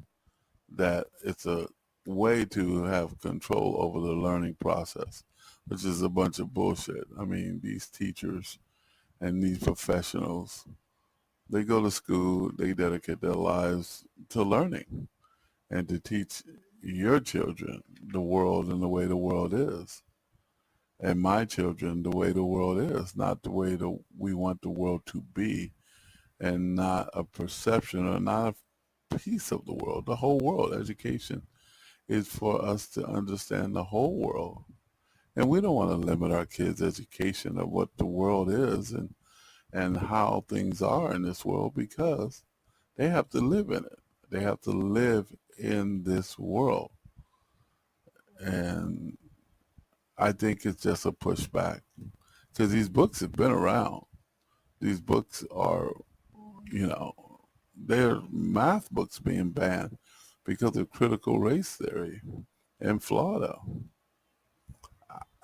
that it's a way to have control over the learning process, which is a bunch of bullshit. I mean, these teachers and these professionals, they go to school, they dedicate their lives to learning and to teach your children the world and the way the world is. And my children the way the world is, not the way that we want the world to be, and not a perception or not a piece of the world, the whole world. Education is for us to understand the whole world. And we don't want to limit our kids' education of what the world is and how things are in this world, because they have to live in it. They have to live in this world. And I think it's just a pushback, because these books have been around. These books are, they're math books being banned because of critical race theory in Florida.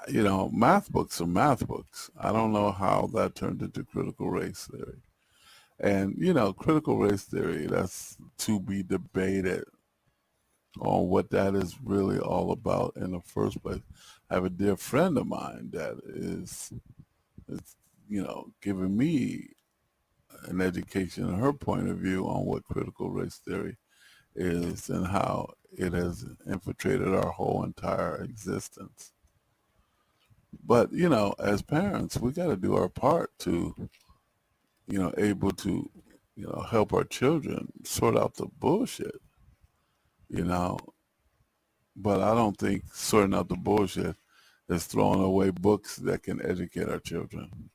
Math books are math books. I don't know how that turned into critical race theory. And, critical race theory, that's to be debated on what that is really all about in the first place. I have a dear friend of mine that is giving me an education and her point of view on what critical race theory is and how it has infiltrated our whole entire existence. But, as parents, we got to do our part to, able to, help our children sort out the bullshit, But I don't think sorting out the bullshit is throwing away books that can educate our children.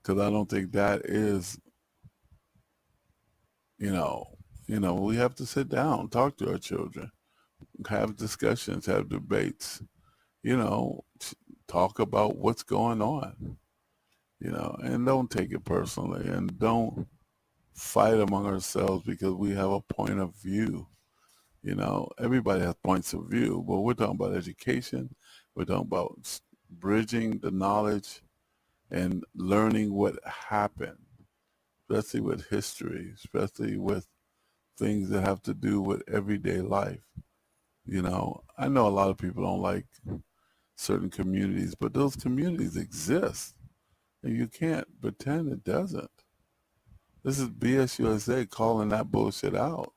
Because I don't think that is, we have to sit down, talk to our children, have discussions, have debates, talk about what's going on, and don't take it personally, and don't fight among ourselves because we have a point of view. Everybody has points of view, but we're talking about education. We're talking about bridging the knowledge and learning what happened, especially with history, especially with things that have to do with everyday life. I know a lot of people don't like certain communities, but those communities exist, and you can't pretend it doesn't. This is BSUSA calling that bullshit out.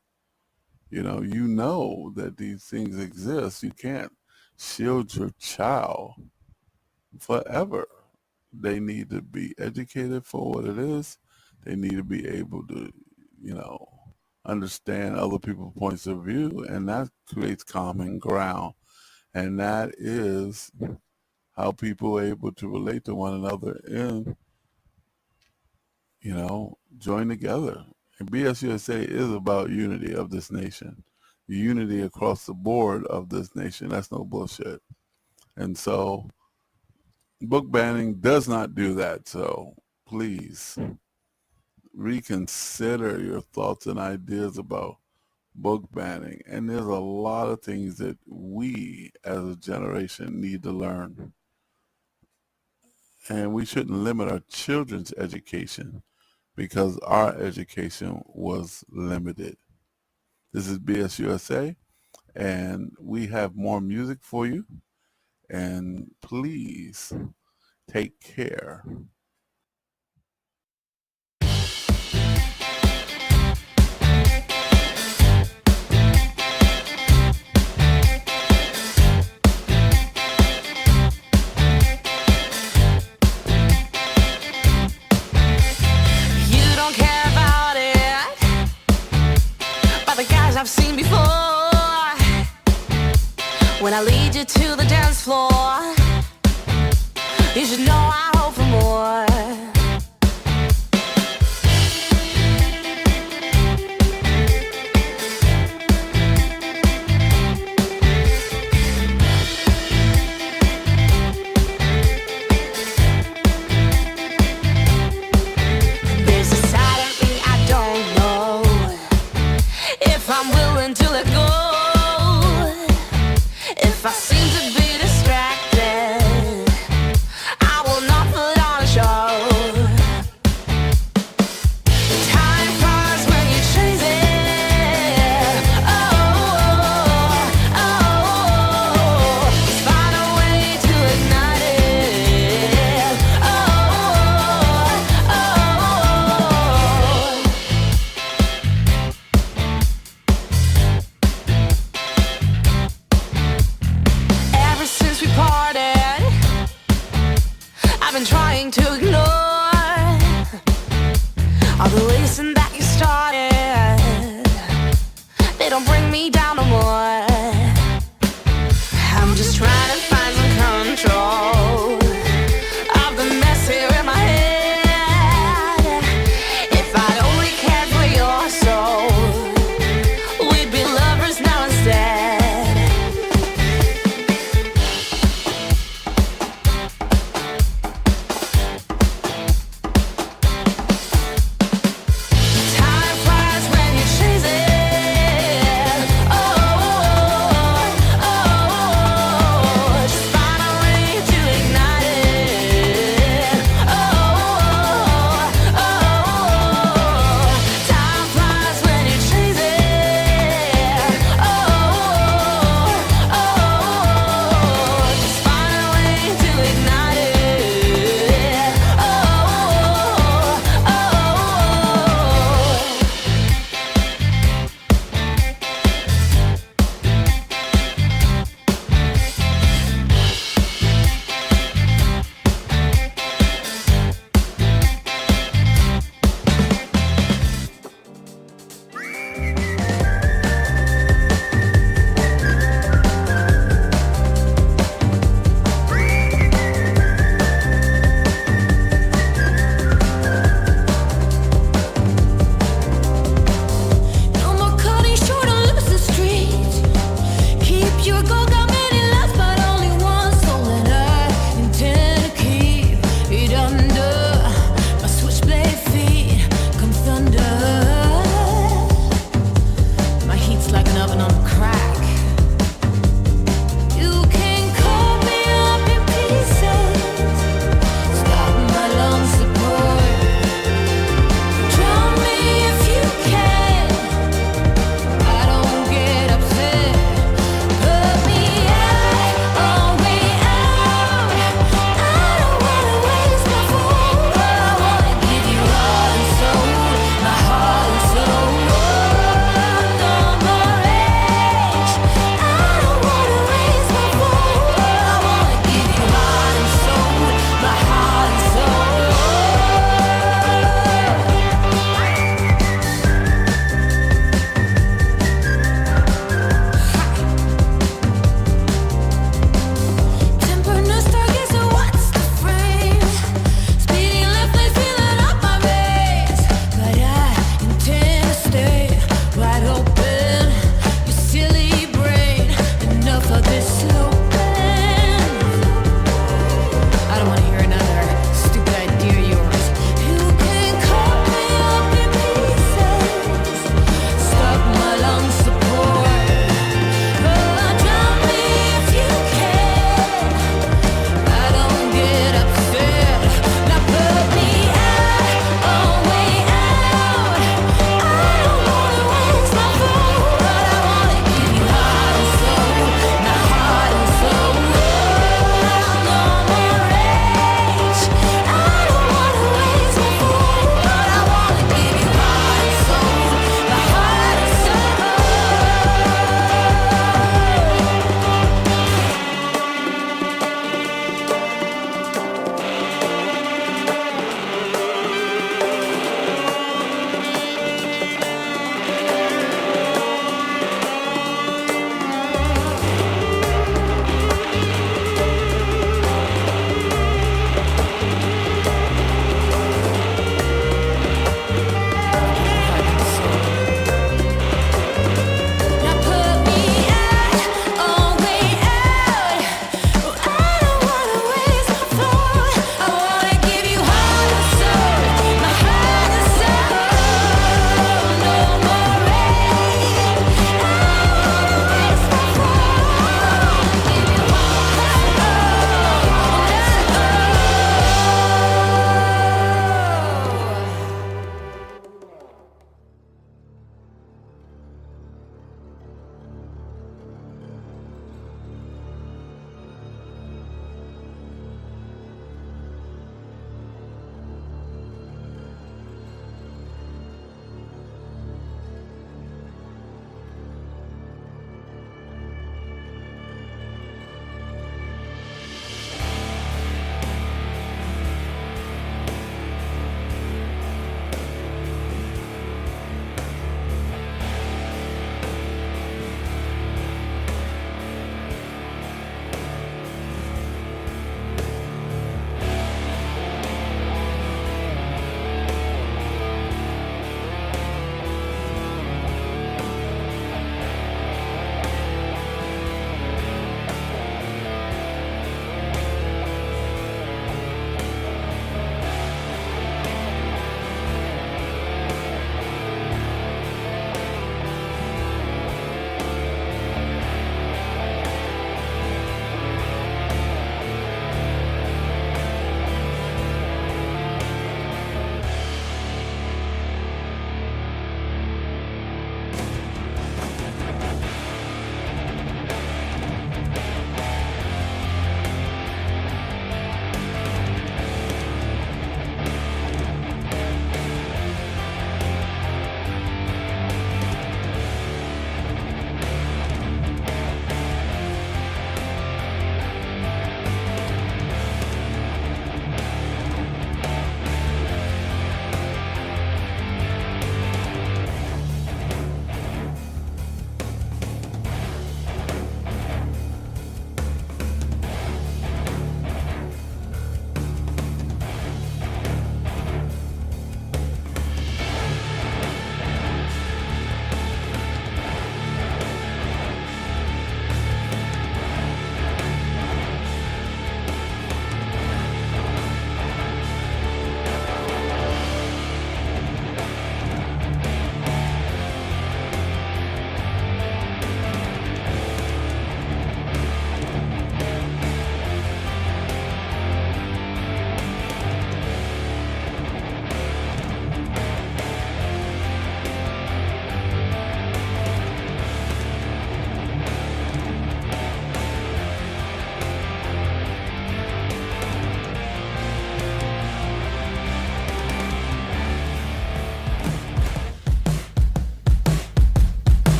You know that these things exist. You can't shield your child forever. They need to be educated for what it is. They need to be able to, understand other people's points of view, and that creates common ground. And that is how people are able to relate to one another and, join together. And BSUSA is about unity of this nation, unity across the board of this nation. That's no bullshit. And so book banning does not do that. So please reconsider your thoughts and ideas about book banning. And there's a lot of things that we as a generation need to learn. And we shouldn't limit our children's education because our education was limited. This is BSUSA, and we have more music for you. And please take care. You don't care about it, but the guys I've seen before. When I lead you to the dance floor, you should know I hope for more. There's a side of me I don't know if I'm willing to let go. If I seem to be distracted, I will not put on a show. Time flies when you chase it. Oh, let's find a way to ignite it. Ever since we parted, I've been trying to ignore all the lessons that you started. They don't bring me down no more. I'm just trying to find some control of the mess here in my head. If I'd only cared for your soul, we'd be lovers now instead. Time flies when you chase it. Oh,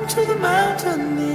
Home to the mountaineer.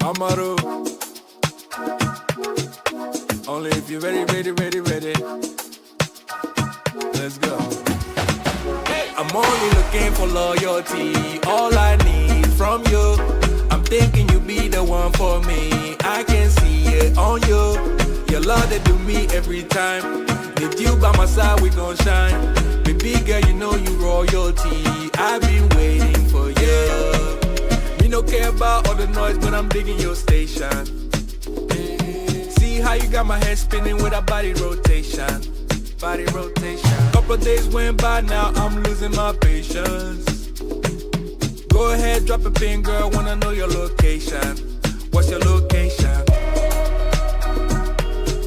Amaru. Only if you're ready. Let's go. I'm only looking for loyalty, all I need from you. I'm thinking you be the one for me. I can see it on you. Your love that do me every time. With you by my side, we gon' shine. Baby girl, you know you royalty. I've been waiting for you. Me no care about all the noise, but I'm digging your station. See how you got my head spinning with a body rotation. Couple days went by, now I'm losing my patience. Go ahead, drop a pin, girl, wanna know your location. What's your location?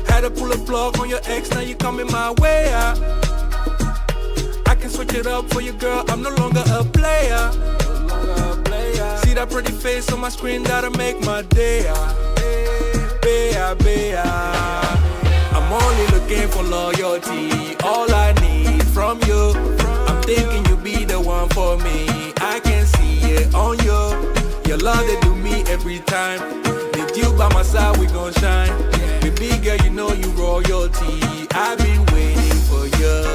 Had to pull a plug on your ex, now you coming my way out. I can switch it up for you, girl, I'm no longer a player. See that pretty face on my screen, that'll make my day. I'm only looking for loyalty, all I need from you. I'm thinking you be the one for me. I can see it on you. Your love that do me every time. With you by my side, we gon' shine. Baby girl, you know you royalty. I've been waiting for you.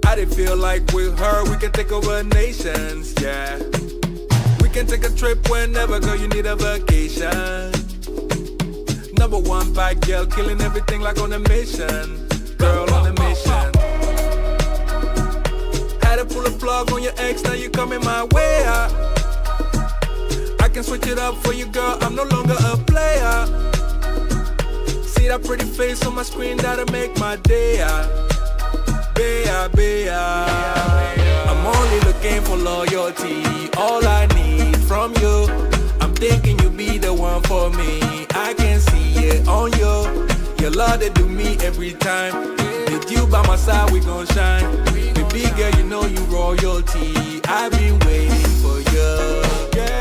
I didn't feel like with her we can take over nations, yeah. We can take a trip whenever, girl, you need a vacation. Number one bad girl, killing everything like on a mission. Girl on a mission. Had to pull a plug on your ex, now you coming my way out. I can switch it up for you, girl, I'm no longer a player. See that pretty face on my screen, that'll make my day. I'm only looking for loyalty, all I need from you. I'm thinking you be the one for me. I can see it on you. Your love that do me every time. With you by my side, we gon' shine. Baby girl, you know you royalty. I've been waiting for you. Yeah.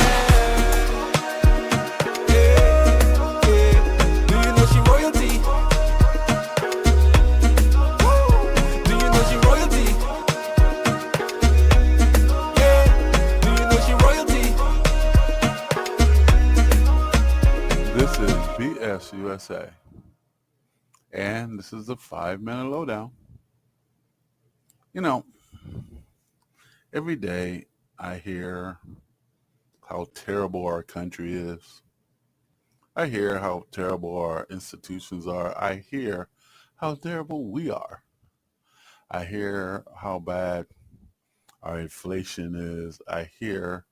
This is BS USA. And this is the 5-minute lowdown. You know, every day I hear how terrible our country is. I hear how terrible our institutions are. I hear how terrible we are. I hear how bad our inflation is. I hear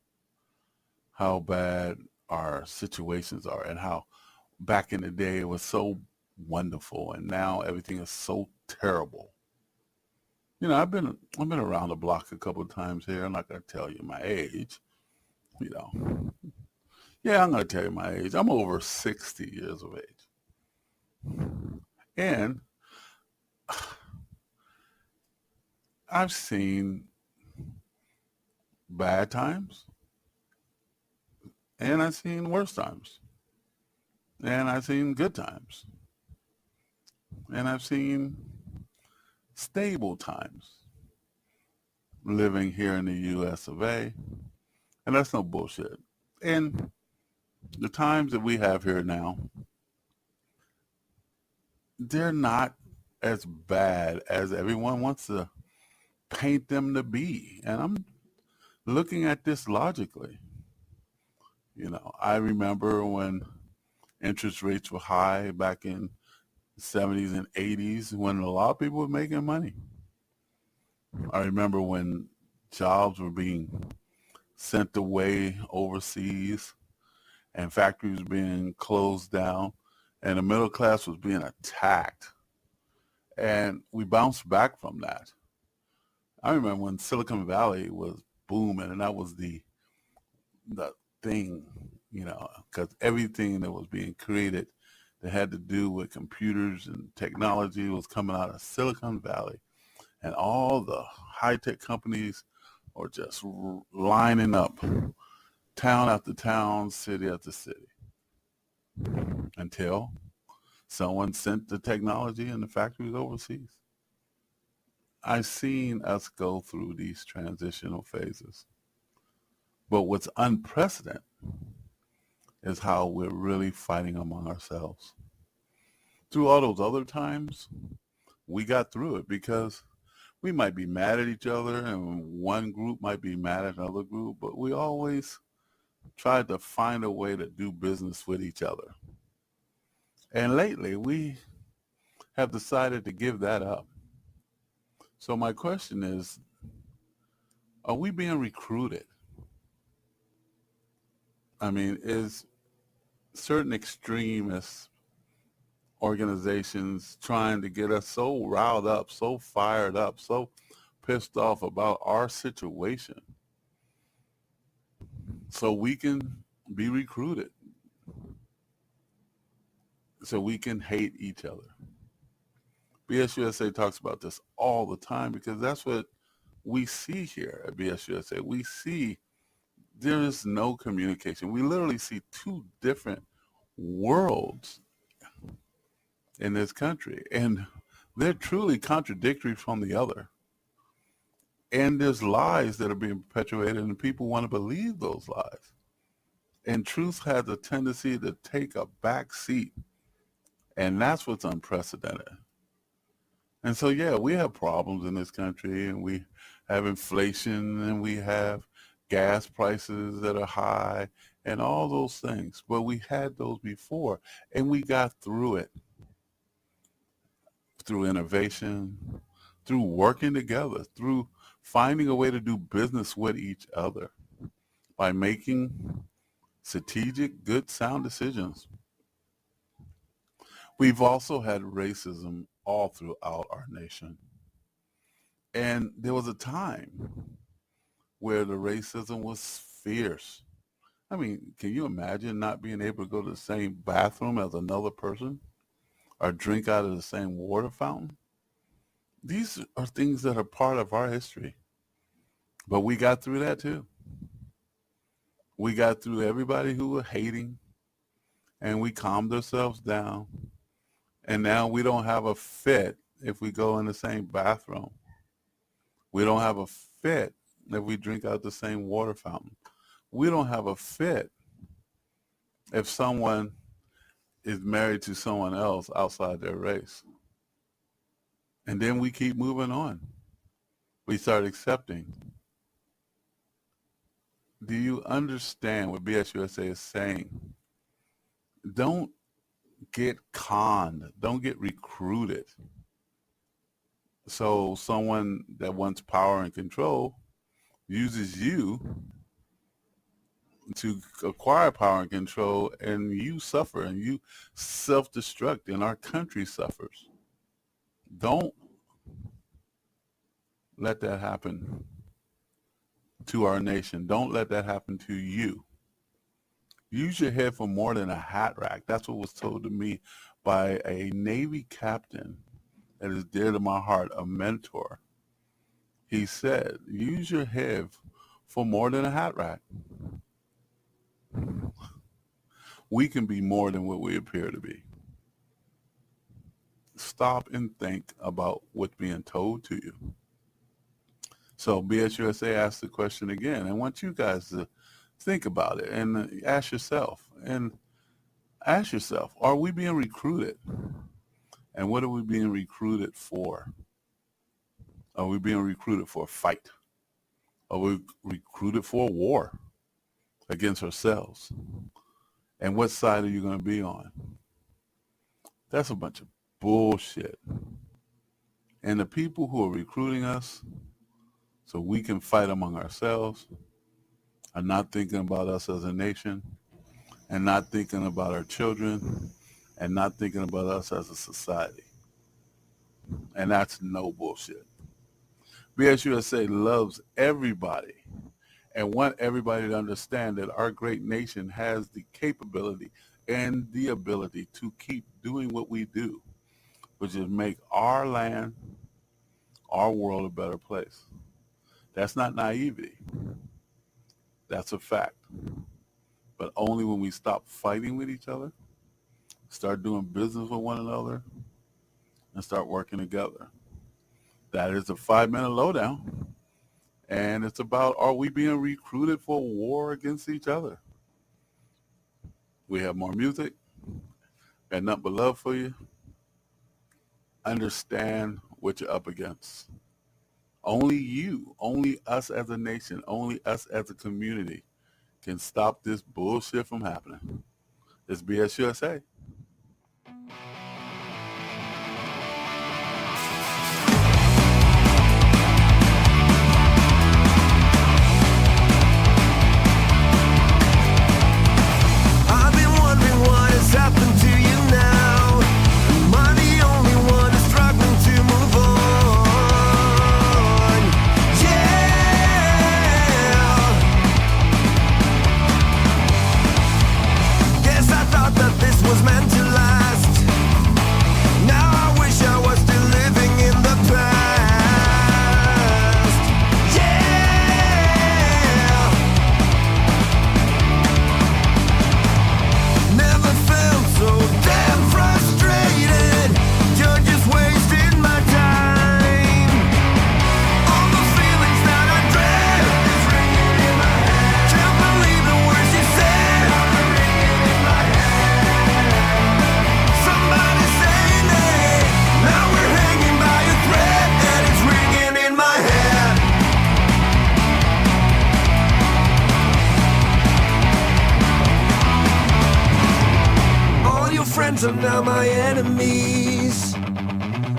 how bad our situations are and how back in the day it was so wonderful and now everything is so terrible. You know, I've been around the block a couple of times here. I'm not gonna tell you my age, you know. Yeah, I'm gonna tell you my age. I'm over 60 years of age. And I've seen bad times and I've seen worse times. And I've seen good times. And I've seen stable times living here in the US of A. And that's no bullshit. And the times that we have here now, they're not as bad as everyone wants to paint them to be. And I'm looking at this logically. You know, I remember when interest rates were high back in the 70s and 80s when a lot of people were making money. I remember when jobs were being sent away overseas and factories were being closed down and the middle class was being attacked. And we bounced back from that. I remember when Silicon Valley was booming and that was the thing, you know, because everything that was being created that had to do with computers and technology was coming out of Silicon Valley. And all the high-tech companies are just lining up, town after town, city after city, until someone sent the technology and the factories overseas. I've seen us go through these transitional phases. But what's unprecedented is how we're really fighting among ourselves. Through all those other times, we got through it because we might be mad at each other and one group might be mad at another group, but we always tried to find a way to do business with each other. And lately, we have decided to give that up. So my question is, are we being recruited? I mean, is certain extremist organizations trying to get us so riled up, so fired up, so pissed off about our situation so we can be recruited, so we can hate each other? BSUSA talks about this all the time because that's what we see here at BSUSA. We see there is no communication. We literally see two different worlds in this country, and they're truly contradictory from the other. And there's lies that are being perpetuated, and people want to believe those lies. And truth has a tendency to take a back seat, and that's what's unprecedented. And so, yeah, we have problems in this country, and we have inflation, and we have gas prices that are high, and all those things. But we had those before, and we got through it through innovation, through working together, through finding a way to do business with each other, by making strategic, good, sound decisions. We've also had racism all throughout our nation. And there was a time where the racism was fierce. I mean, can you imagine not being able to go to the same bathroom as another person or drink out of the same water fountain? These are things that are part of our history. But we got through that too. We got through everybody who were hating, and we calmed ourselves down. And now we don't have a fit if we go in the same bathroom. We don't have a fit if we drink out the same water fountain. We don't have a fit if someone is married to someone else outside their race. And then we keep moving on. We start accepting. Do you understand what BSUSA is saying? Don't get conned. Don't get recruited. So someone that wants power and control uses you to acquire power and control, and you suffer and you self-destruct, and our country suffers. Don't let that happen to our nation. Don't let that happen to you. Use your head for more than a hat rack. That's what was told to me by a Navy captain that is dear to my heart, a mentor. He said, use your head for more than a hat rack. We can be more than what we appear to be. Stop and think about what's being told to you. So BSUSA asked the question again. I want you guys to think about it and ask yourself, are we being recruited? And what are we being recruited for? Are we being recruited for a fight? Are we recruited for a war against ourselves? And what side are you going to be on? That's a bunch of bullshit. And the people who are recruiting us so we can fight among ourselves are not thinking about us as a nation, and not thinking about our children, and not thinking about us as a society. And that's no bullshit. BSUSA loves everybody and want everybody to understand that our great nation has the capability and the ability to keep doing what we do, which is make our land, our world a better place. That's not naivety. That's a fact. But only when we stop fighting with each other, start doing business with one another, and start working together. That is a 5-minute lowdown. And it's about, are we being recruited for war against each other? We have more music. Got nothing but love for you. Understand what you're up against. Only you, only us as a nation, only us as a community can stop this bullshit from happening. It's BSUSA. I've been wondering what has happened to you now. Am I the only one who's struggling to move on? Yeah. Guess I thought that this was meant to last. Now I wish I was still living in the past. Yeah. Never felt so damn frustrated. You're just wasting my time. All the feelings that I dread is ringing in my head. Can't believe the words you said. Ringing in my head. Somebody saying it. Now we're hanging by a thread, and it's ringing in my head. All your friends are now my enemies.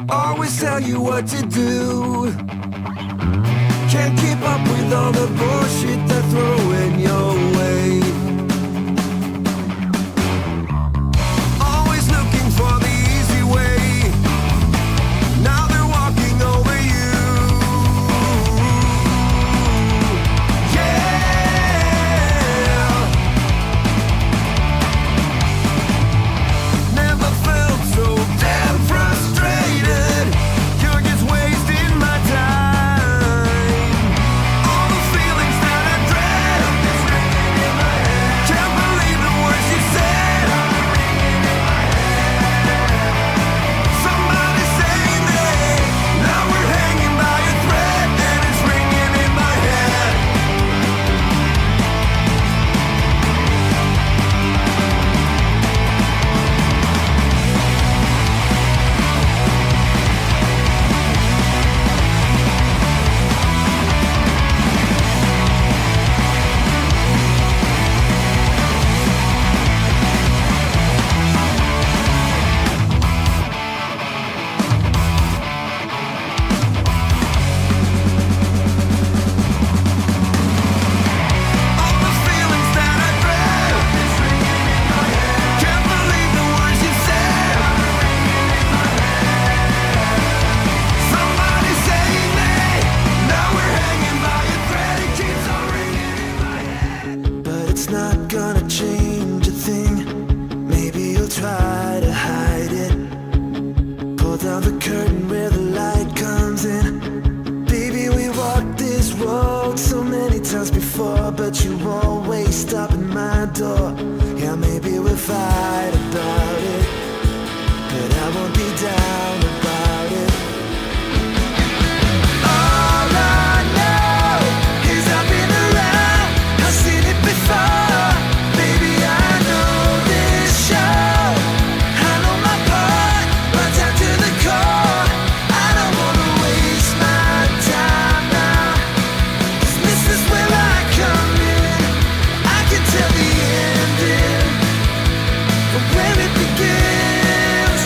Always tell you what to do. Can't keep up with all the bullshit they're throwing your way. Always looking for the easy way. Now they're walking over you. Yeah. Never felt so damn frustrated. You're just wasting my time. All the feelings that I Now the curtain where the light comes in. Baby, we walked this road so many times before, but you always stop at my door. Yeah, maybe we'll fight about it, but I won't be down about it. All I know is I've been around, I've seen it before. Baby, I know this show, I know my part, right down to the core. I don't wanna waste my time now, 'cause this is where I come in. I can tell the ending from where it begins.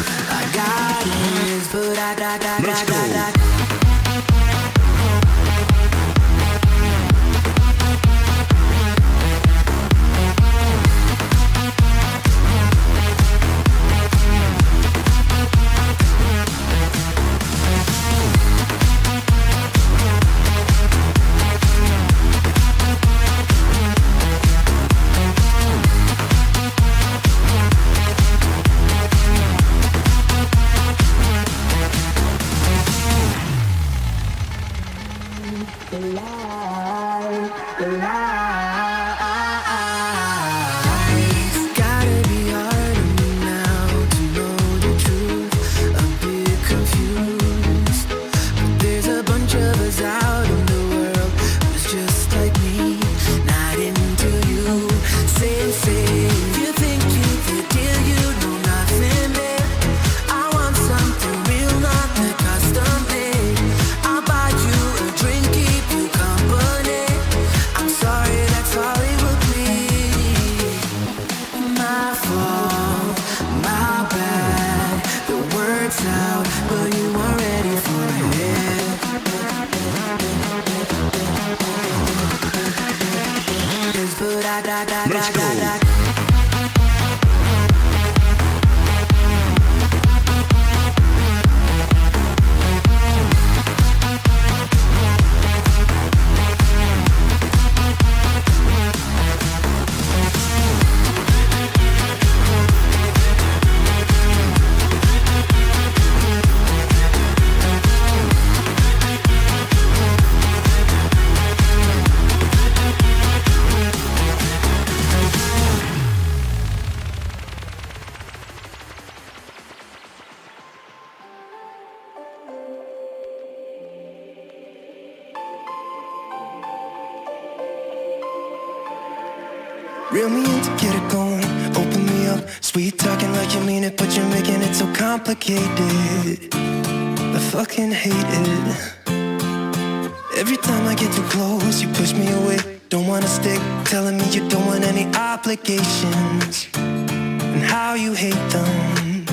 I got this, but I got. Reel me in to get it going, open me up. Sweet talking like you mean it, but you're making it so complicated. I fucking hate it. Every time I get too close, you push me away. Don't wanna stick, telling me you don't want any obligations, and how you hate them.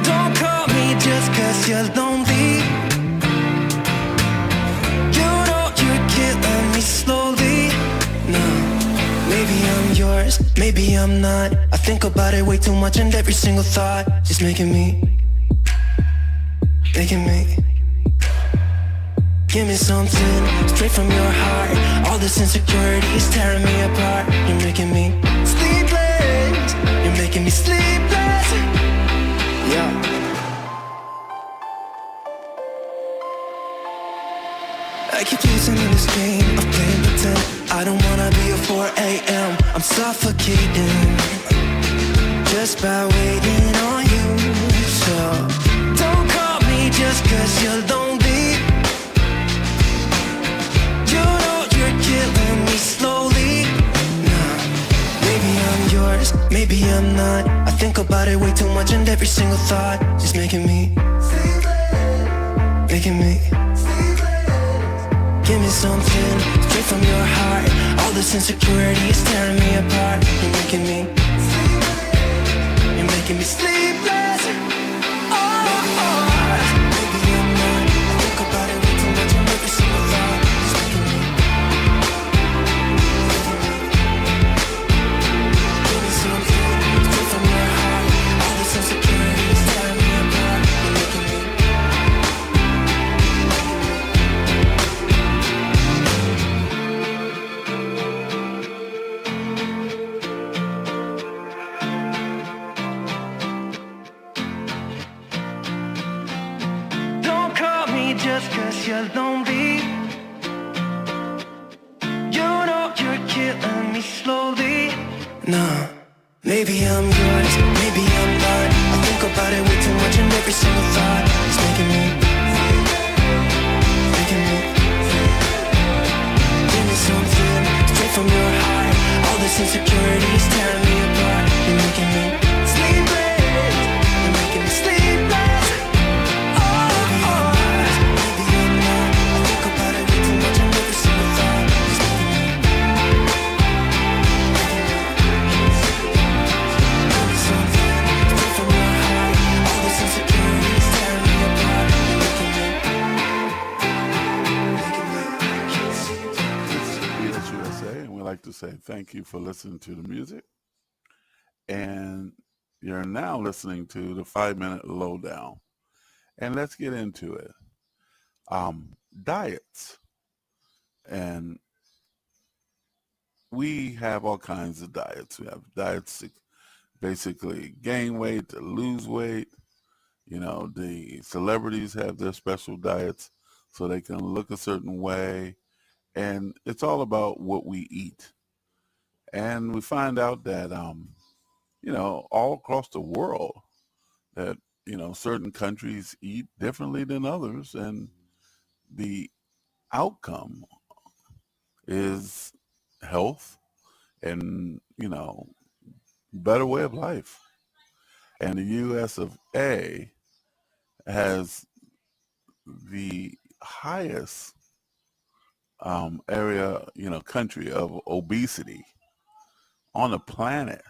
Don't call me just cause you're lonely. You know you're killing me slowly. No, maybe I'm yours, maybe I'm not. I think about it way too much, and every single thought is making me. Give me something straight from your heart. All this insecurity is tearing me apart. You're making me sleepless. You're making me sleepless. Yeah. I keep losing in this game of playing pretend. I don't wanna be a 4 a.m. I'm suffocating just by waiting on you. So don't call me just cause you're lonely. You know you're killing me slowly. Nah, maybe I'm yours, maybe I'm not. I think about it way too much, and every single thought is making me. Give me something straight from your heart. All this insecurity is tearing me apart. You're making me. You're making me sleepless. Maybe I'm not. I think about it way too much, and every single thought is making me. Give me something straight from your heart. All this insecurity is tearing me apart. You're making me. Don't call me just cause you're lonely. You know you're killing me slowly. Nah, maybe I'm yours, maybe I'm not. I think about it way too much, and every single thought is making me. Give me something straight from your heart. All this insecurity is tearing me apart. You're making me sleepless. You're making me sleepless. Maybe I'm yours, maybe I'm not. I think about it way too much, and every single thought is making me. Give me something straight from say thank you for listening to the music. And you're now listening to the 5-minute lowdown. And let's get into it. Diets. And we have all kinds of diets. We have diets to basically gain weight, to lose weight. You know, the celebrities have their special diets so they can look a certain way. And it's all about what we eat. And we find out that, you know, all across the world that, you know, certain countries eat differently than others. And the outcome is health and, you know, better way of life. And the U.S. of A has the highest area, you know, country of obesity on the planet.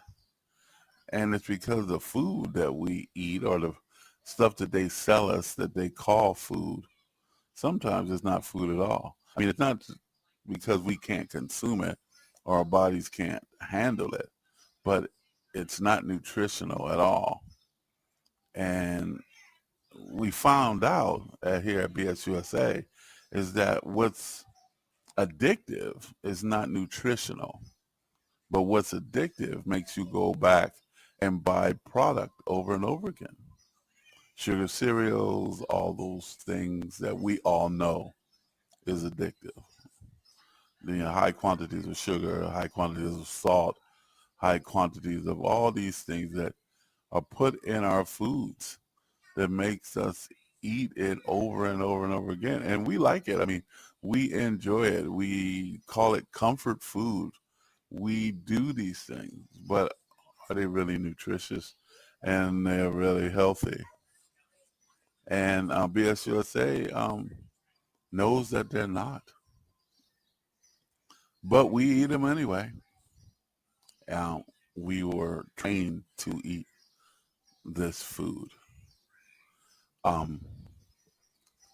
And it's because of the food that we eat or the stuff that they sell us that they call food. Sometimes it's not food at all. I mean, it's not because we can't consume it or our bodies can't handle it, but it's not nutritional at all. And we found out here at BSUSA is that what's addictive is not nutritional, but what's addictive makes you go back and buy product over and over again. Sugar cereals, all those things that we all know is addictive. The high quantities of sugar, high quantities of salt, high quantities of all these things that are put in our foods that makes us eat it over and over and over again. And we like it. I mean, we enjoy it. We call it comfort food. We do these things, but are they really nutritious and they're really healthy? And BSUSA knows that they're not. But we eat them anyway. We were trained to eat this food. A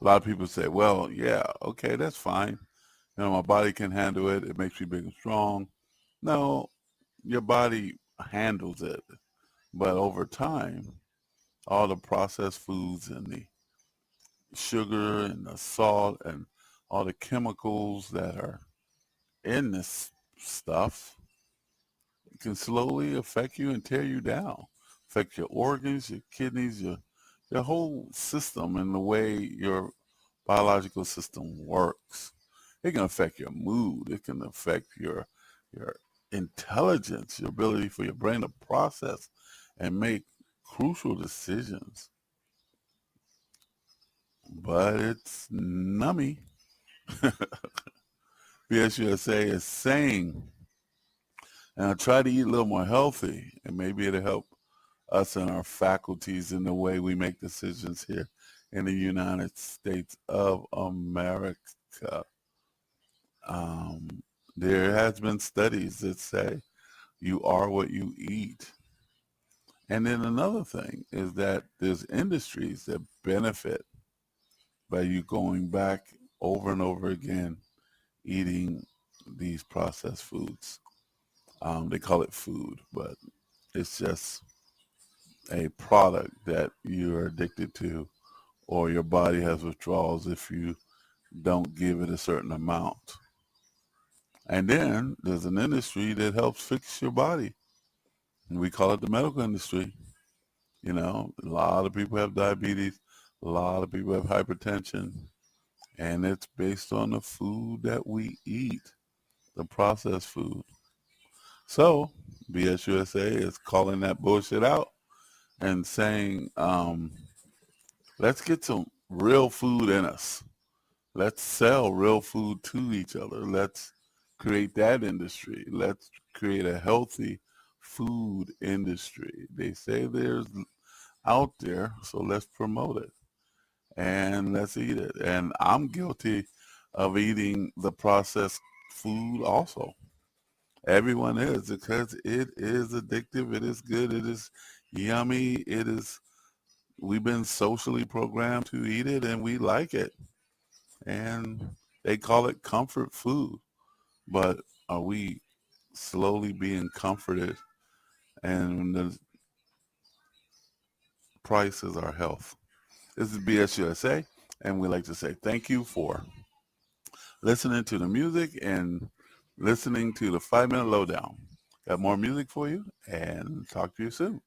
lot of people say, well, yeah, okay, that's fine. You know, my body can handle it. It makes me big and strong. No, your body handles it. But over time, all the processed foods and the sugar and the salt and all the chemicals that are in this stuff can slowly affect you and tear you down, affect your organs, your kidneys, your whole system and the way your biological system works. It can affect your mood. It can affect your intelligence, your ability for your brain to process and make crucial decisions. But it's nummy. BSUSA is saying, and I try to eat a little more healthy, and maybe it'll help us and our faculties in the way we make decisions here in the United States of America. There has been studies that say you are what you eat. And then another thing is that there's industries that benefit by you going back over and over again eating these processed foods. They call it food, but it's just a product that you're addicted to or your body has withdrawals if you don't give it a certain amount. And then there's an industry that helps fix your body. And we call it the medical industry. You know, a lot of people have diabetes. A lot of people have hypertension. And it's based on the food that we eat, the processed food. So BSUSA is calling that bullshit out and saying, let's get some real food in us. Let's sell real food to each other. Let's create that industry. Let's create a healthy food industry. They say there's out there, so let's promote it and let's eat it. And I'm guilty of eating the processed food also. Everyone is, because it is addictive. It is good. It is yummy. It is, we've been socially programmed to eat it and we like it. And they call it comfort food. But are we slowly being comforted, and the price is our health. This is BS USA, and we'd like to say thank you for listening to the music and listening to the 5-Minute Lowdown. Got more music for you, and talk to you soon.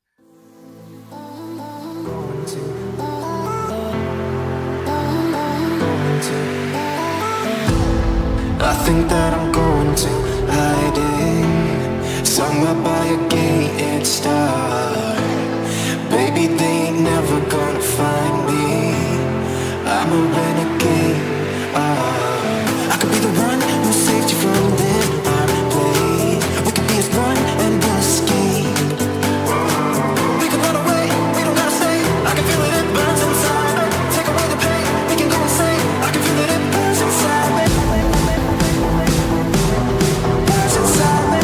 I think that I'm going to hiding somewhere by a gated star. Baby, they ain't never gonna find me. I'm a renegade. I could be the one who saved you from this play. We could be as one and we'll escape. We can run away, we don't gotta stay. I can feel it, it burns inside me. Take away the pain, we can go insane. I can feel it, it burns inside me. Burns inside me.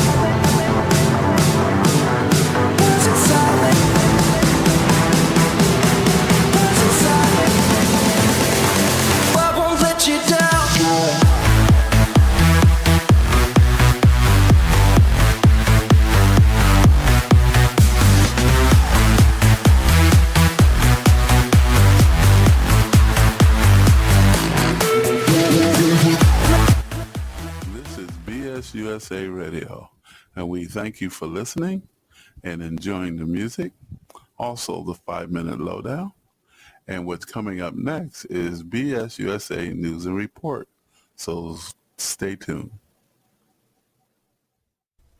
Burns inside me. Burns inside me. I won't let you down. This is BS USA Radio, and we thank you for listening and enjoying the music. Also, the 5-Minute Lowdown. And what's coming up next is BS USA News and Report. So stay tuned.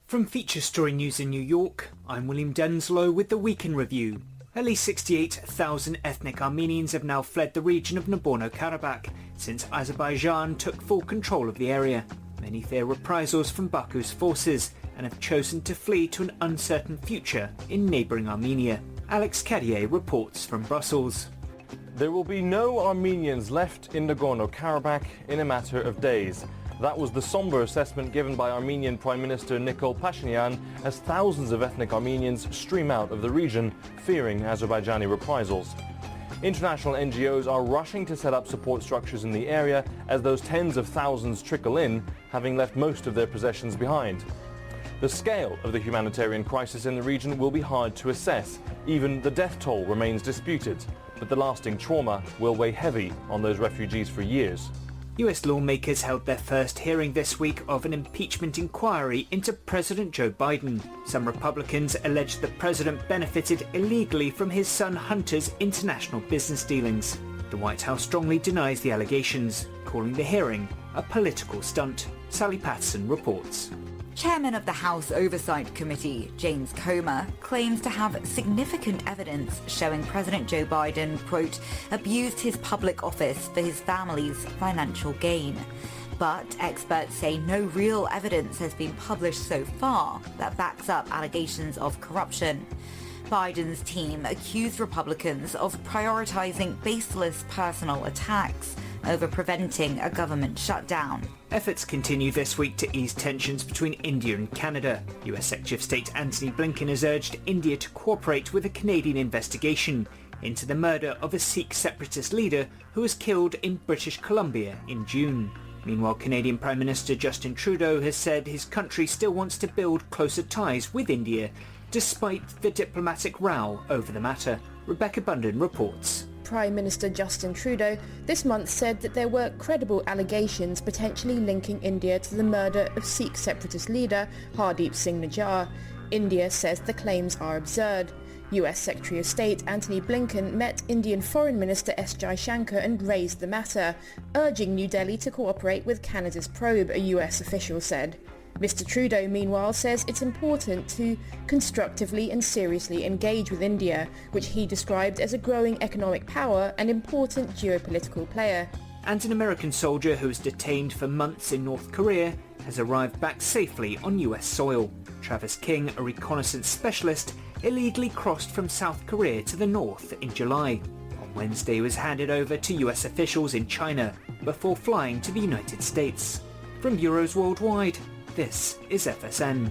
From Feature Story News in New York, I'm William Denslow with the Week in Review. At least 68,000 ethnic Armenians have now fled the region of Nagorno-Karabakh since Azerbaijan took full control of the area. Many fear reprisals from Baku's forces and have chosen to flee to an uncertain future in neighbouring Armenia. Alex Carrier reports from Brussels. There will be no Armenians left in Nagorno-Karabakh in a matter of days. That was the somber assessment given by Armenian Prime Minister Nikol Pashinyan as thousands of ethnic Armenians stream out of the region, fearing Azerbaijani reprisals. International NGOs are rushing to set up support structures in the area as those tens of thousands trickle in, having left most of their possessions behind. The scale of the humanitarian crisis in the region will be hard to assess. Even the death toll remains disputed, but the lasting trauma will weigh heavy on those refugees for years. US lawmakers held their first hearing this week of an impeachment inquiry into President Joe Biden. Some Republicans alleged the president benefited illegally from his son Hunter's international business dealings. The White House strongly denies the allegations, calling the hearing a political stunt. Sally Patterson reports. Chairman of the House Oversight Committee, James Comer, claims to have significant evidence showing President Joe Biden, quote, abused his public office for his family's financial gain. But experts say no real evidence has been published so far that backs up allegations of corruption. Biden's team accused Republicans of prioritizing baseless personal attacks over preventing a government shutdown. Efforts continue this week to ease tensions between India and Canada. US Secretary of State Antony Blinken has urged India to cooperate with a Canadian investigation into the murder of a Sikh separatist leader who was killed in British Columbia in June. Meanwhile, Canadian Prime Minister Justin Trudeau has said his country still wants to build closer ties with India, despite the diplomatic row over the matter. Rebecca Bunden reports. Prime Minister Justin Trudeau this month said that there were credible allegations potentially linking India to the murder of Sikh separatist leader Hardeep Singh Nijjar. India says the claims are absurd. US Secretary of State Antony Blinken met Indian Foreign Minister S. Jaishankar and raised the matter, urging New Delhi to cooperate with Canada's probe, a US official said. Mr. Trudeau, meanwhile, says it's important to constructively and seriously engage with India, which he described as a growing economic power and important geopolitical player. And an American soldier who was detained for months in North Korea has arrived back safely on US soil. Travis King, a reconnaissance specialist, illegally crossed from South Korea to the north in July. On Wednesday, he was handed over to US officials in China before flying to the United States. From bureaus worldwide, this is FSN.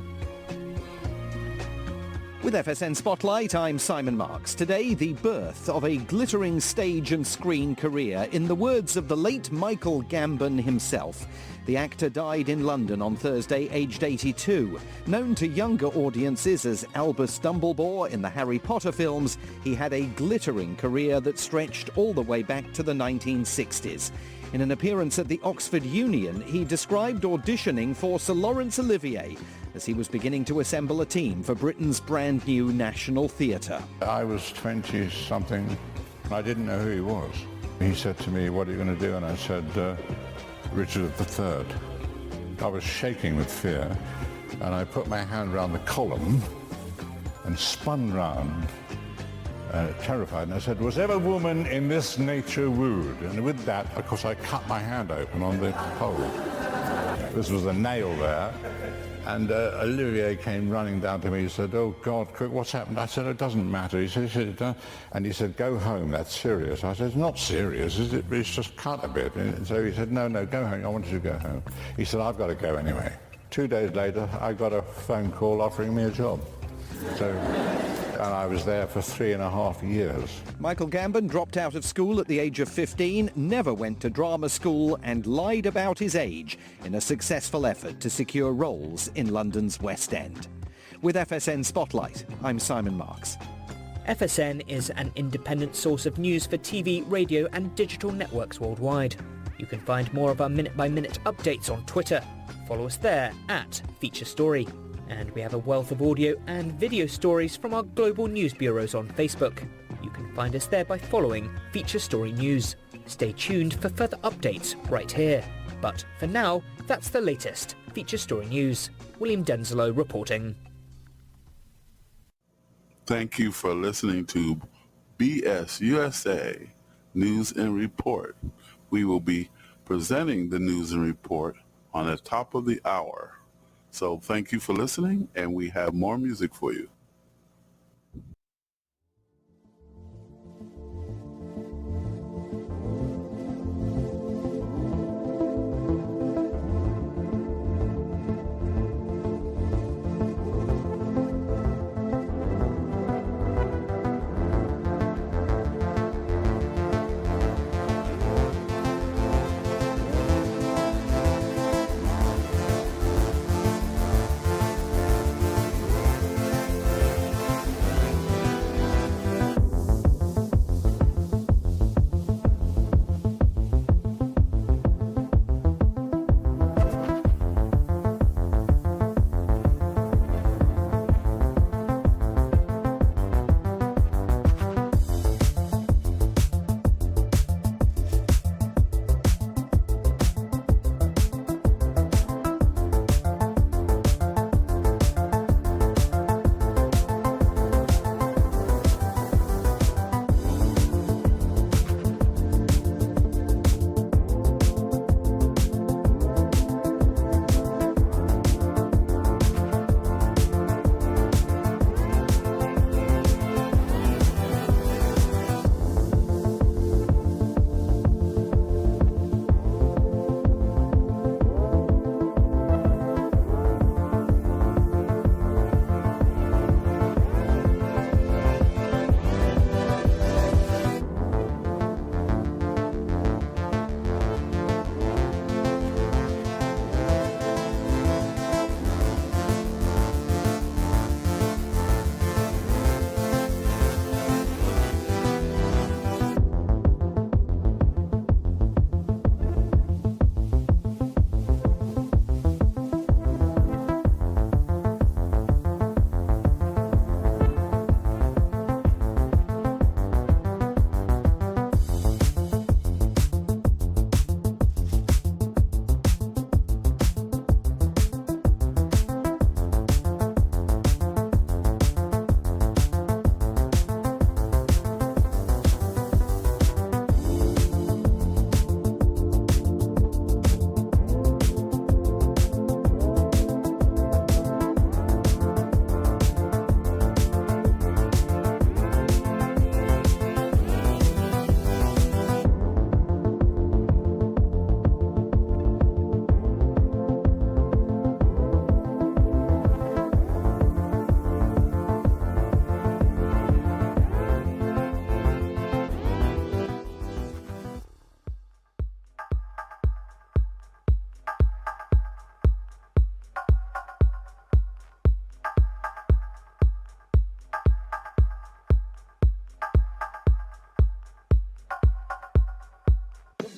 With FSN Spotlight, I'm Simon Marks. Today, the birth of a glittering stage and screen career. In the words of the late Michael Gambon himself, the actor died in London on Thursday, aged 82. Known to younger audiences as Albus Dumbledore in the Harry Potter films, he had a glittering career that stretched all the way back to the 1960s. In an appearance at the Oxford Union, he described auditioning for Sir Laurence Olivier as he was beginning to assemble a team for Britain's brand new National Theatre. I was 20-something. I didn't know who he was. He said to me, "What are you going to do?" And I said, "Richard III." I was shaking with fear, and I put my hand around the column and spun round, terrified, and I said, "Was ever woman in this nature wooed?" And with that, of course, I cut my hand open on the pole. This was a nail there. And Olivier came running down to me. He said, "Oh, God, quick, what's happened?" I said, "It doesn't matter." He said, and he said, "Go home, that's serious." I said, "It's not serious, is it? It's just cut a bit." And so he said, no, go home. I want you to go home. He said, "I've got to go anyway." 2 days later, I got a phone call offering me a job. And I was there for 3.5 years. Michael Gambon dropped out of school at the age of 15, never went to drama school, and lied about his age in a successful effort to secure roles in London's West End. With FSN Spotlight, I'm Simon Marks. FSN is an independent source of news for TV, radio and digital networks worldwide. You can find more of our minute-by-minute updates on Twitter. Follow us there at Feature Story. And we have a wealth of audio and video stories from our global news bureaus on Facebook. You can find us there by following Feature Story News. Stay tuned for further updates right here. But for now, that's the latest Feature Story News. William Denzelo reporting. Thank you for listening to BS USA News and Report. We will be presenting the news and report on the top of the hour. So thank you for listening, and we have more music for you.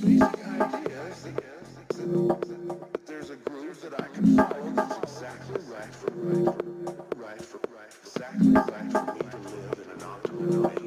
basic idea is that there's a groove that I can follow that's exactly right for me to live in an optimal way.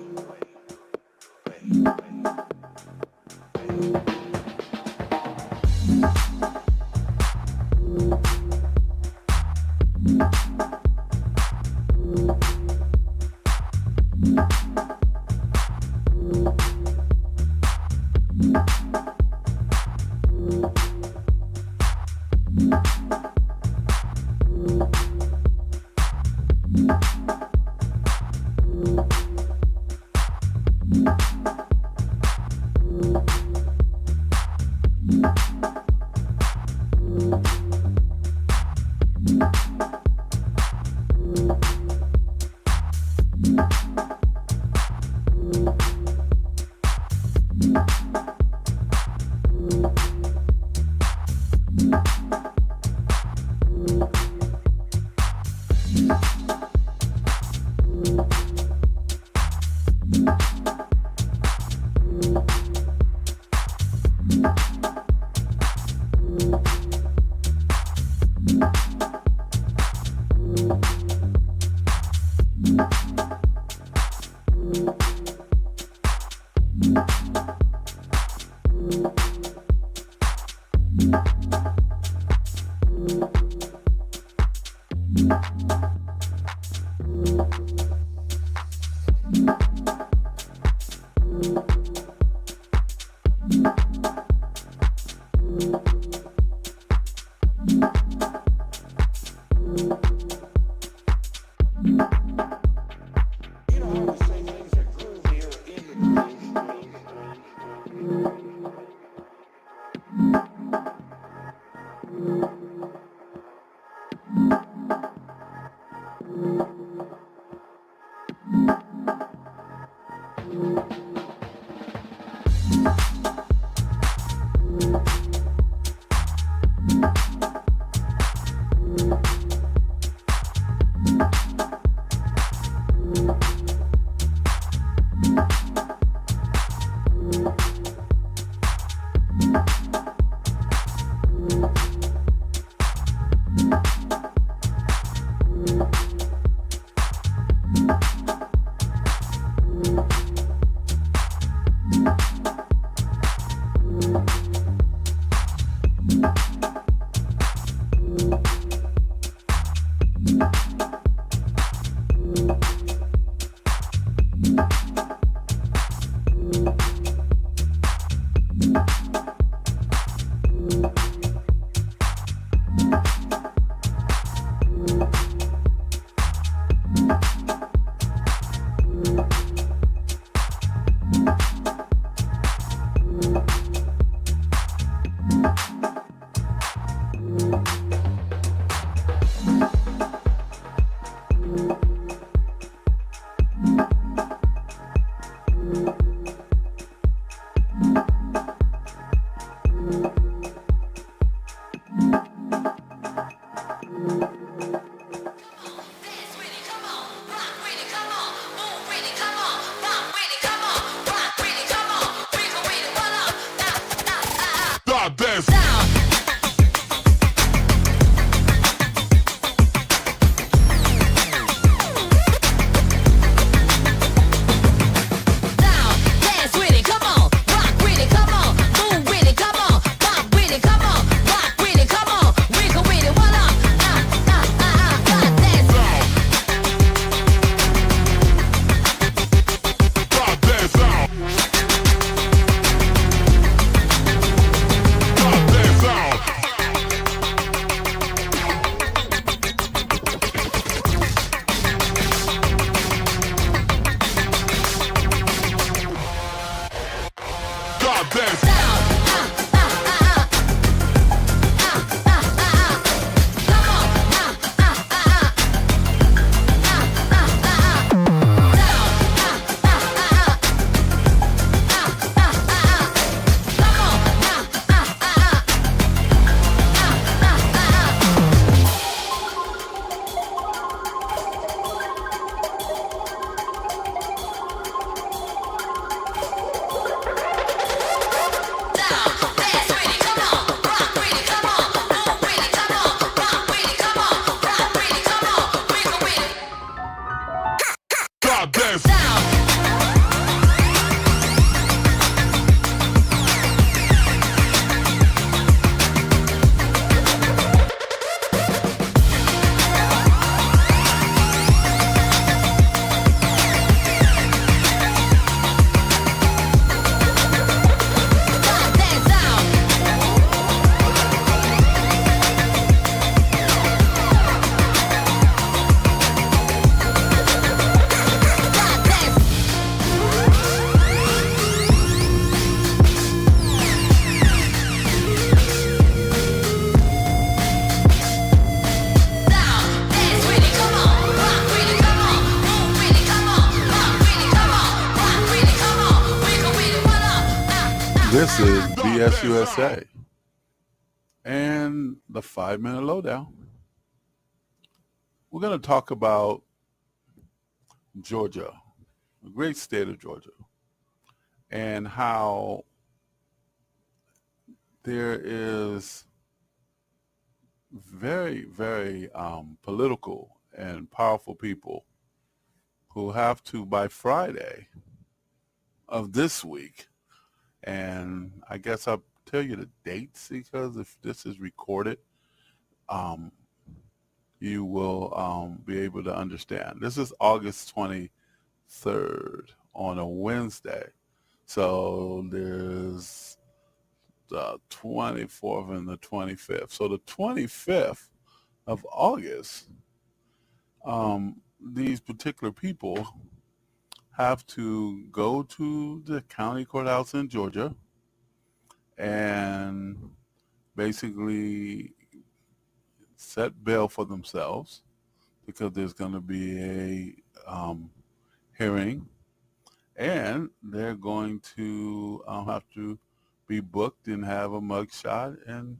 This is BSUSA and the 5-minute lowdown. We're going to talk about Georgia, the great state of Georgia, and how there is very, very political and powerful people who have to, by Friday of this week, and I guess I'll tell you the dates because if this is recorded, you will be able to understand. This is August 23rd on a Wednesday. So there's the 24th and the 25th. So the 25th of August, these particular people have to go to the county courthouse in Georgia and basically set bail for themselves because there's going to be a hearing, and they're going to have to be booked and have a mugshot and,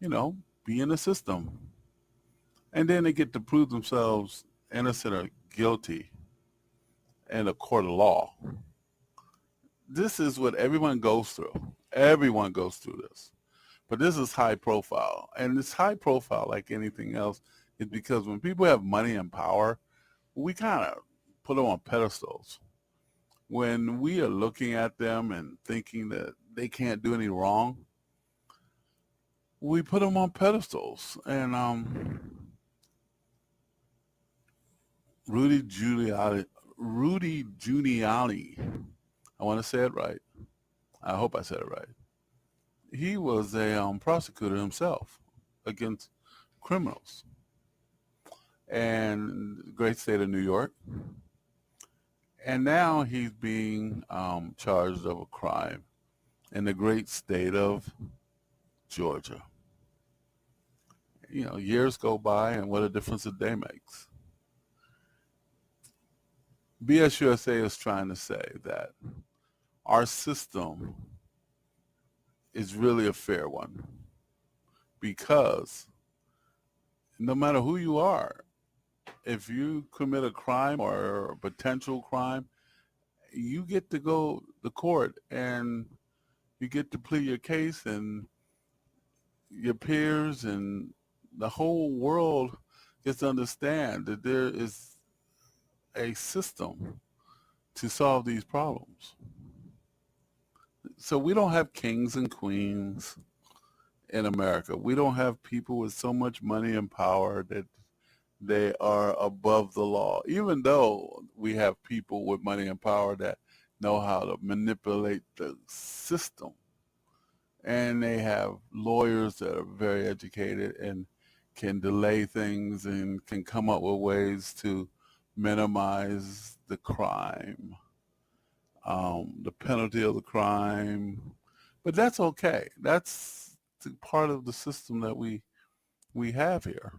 you know, be in the system. And then they get to prove themselves innocent or guilty in a court of law. This is what everyone goes through. Everyone goes through this. But this is high profile. And it's high profile like anything else is because when people have money and power, we kind of put them on pedestals. When we are looking at them and thinking that they can't do any wrong, we put them on pedestals. And Rudy Giuliani, I want to say it right. I hope I said it right. He was a prosecutor himself against criminals and the great state of New York. And now he's being charged of a crime in the great state of Georgia. You know, years go by and what a difference a day makes. BSUSA is trying to say that our system is really a fair one because no matter who you are, if you commit a crime or a potential crime, you get to go to court and you get to plead your case, and your peers and the whole world gets to understand that there is a system to solve these problems. So we don't have kings and queens in America. We don't have people with so much money and power that they are above the law, even though we have people with money and power that know how to manipulate the system. And they have lawyers that are very educated and can delay things and can come up with ways to minimize the crime, the penalty of the crime. But that's okay. That's part of the system that we have here.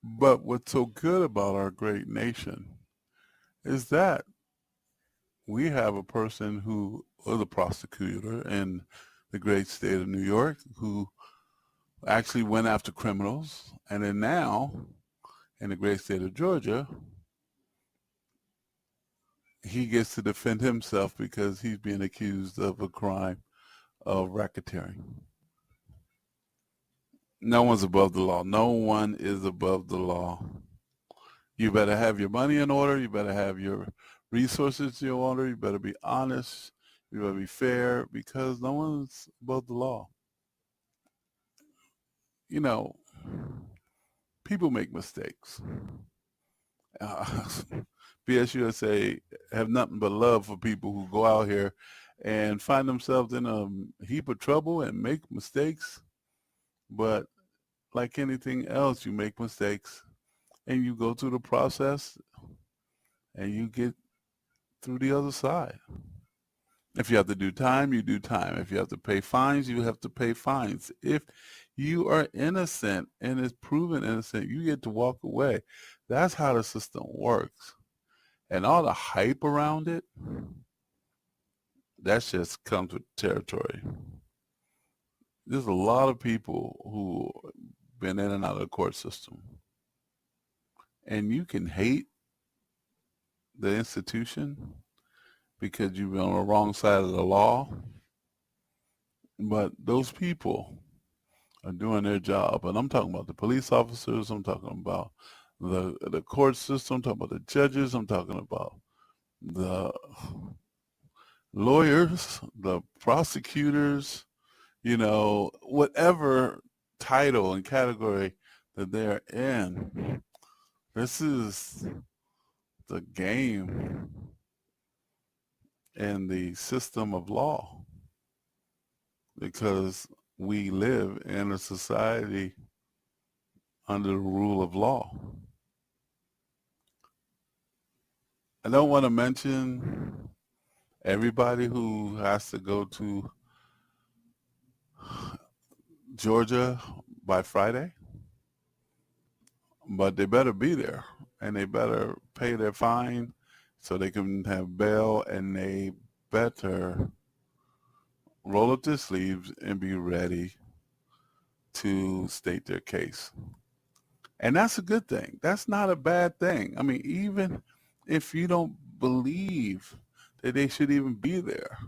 But what's so good about our great nation is that we have a person who was a prosecutor in the great state of New York who actually went after criminals, and then now in the great state of Georgia, he gets to defend himself because he's being accused of a crime of racketeering. No one's above the law. No one is above the law. You better have your money in order. You better have your resources in order. You better be honest. You better be fair because no one's above the law. You know, people make mistakes. BSUSA have nothing but love for people who go out here and find themselves in a heap of trouble and make mistakes. But like anything else, you make mistakes and you go through the process and you get through the other side. If you have to do time, you do time. If you have to pay fines, you have to pay fines. If you are innocent and is proven innocent, you get to walk away. That's how the system works. And all the hype around it, that just comes with territory. There's a lot of people who been in and out of the court system, and you can hate the institution because you've been on the wrong side of the law, but those people are doing their job. And I'm talking about the police officers, I'm talking about the court system, I'm talking about the judges, I'm talking about the lawyers, the prosecutors, whatever title and category that they're in. This is the game in the system of law, because we live in a society under the rule of law. I don't want to mention everybody who has to go to Georgia by Friday, but they better be there, and they better pay their fine so they can have bail, and they better roll up their sleeves and be ready to state their case. And that's a good thing. That's not a bad thing. I mean, even if you don't believe that they should even be there,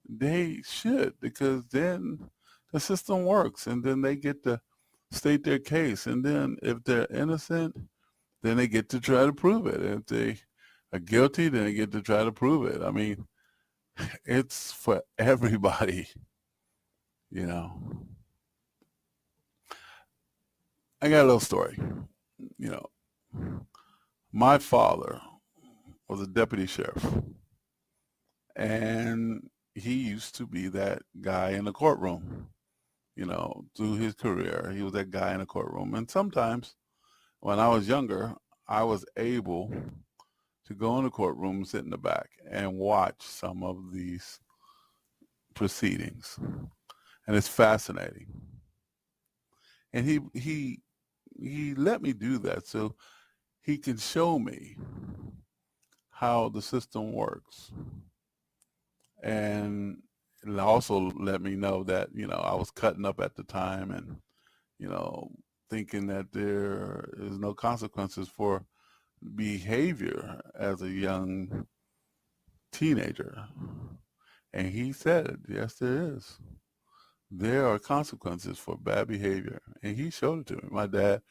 they should, because then the system works, and then they get to state their case. And then if they're innocent, then they get to try to prove it. If they are guilty, then they get to try to prove it. I mean, it's for everybody, I got a little story. My father was a deputy sheriff, and he used to be that guy in the courtroom. Through his career, he was that guy in the courtroom. And sometimes when I was younger, I was able to go in the courtroom, sit in the back, and watch some of these proceedings. And it's fascinating. And he let me do that so he can show me how the system works. And also let me know that, I was cutting up at the time, and, thinking that there is no consequences for behavior as a young teenager. And he said, yes, there is. There are consequences for bad behavior. And he showed it to me. My dad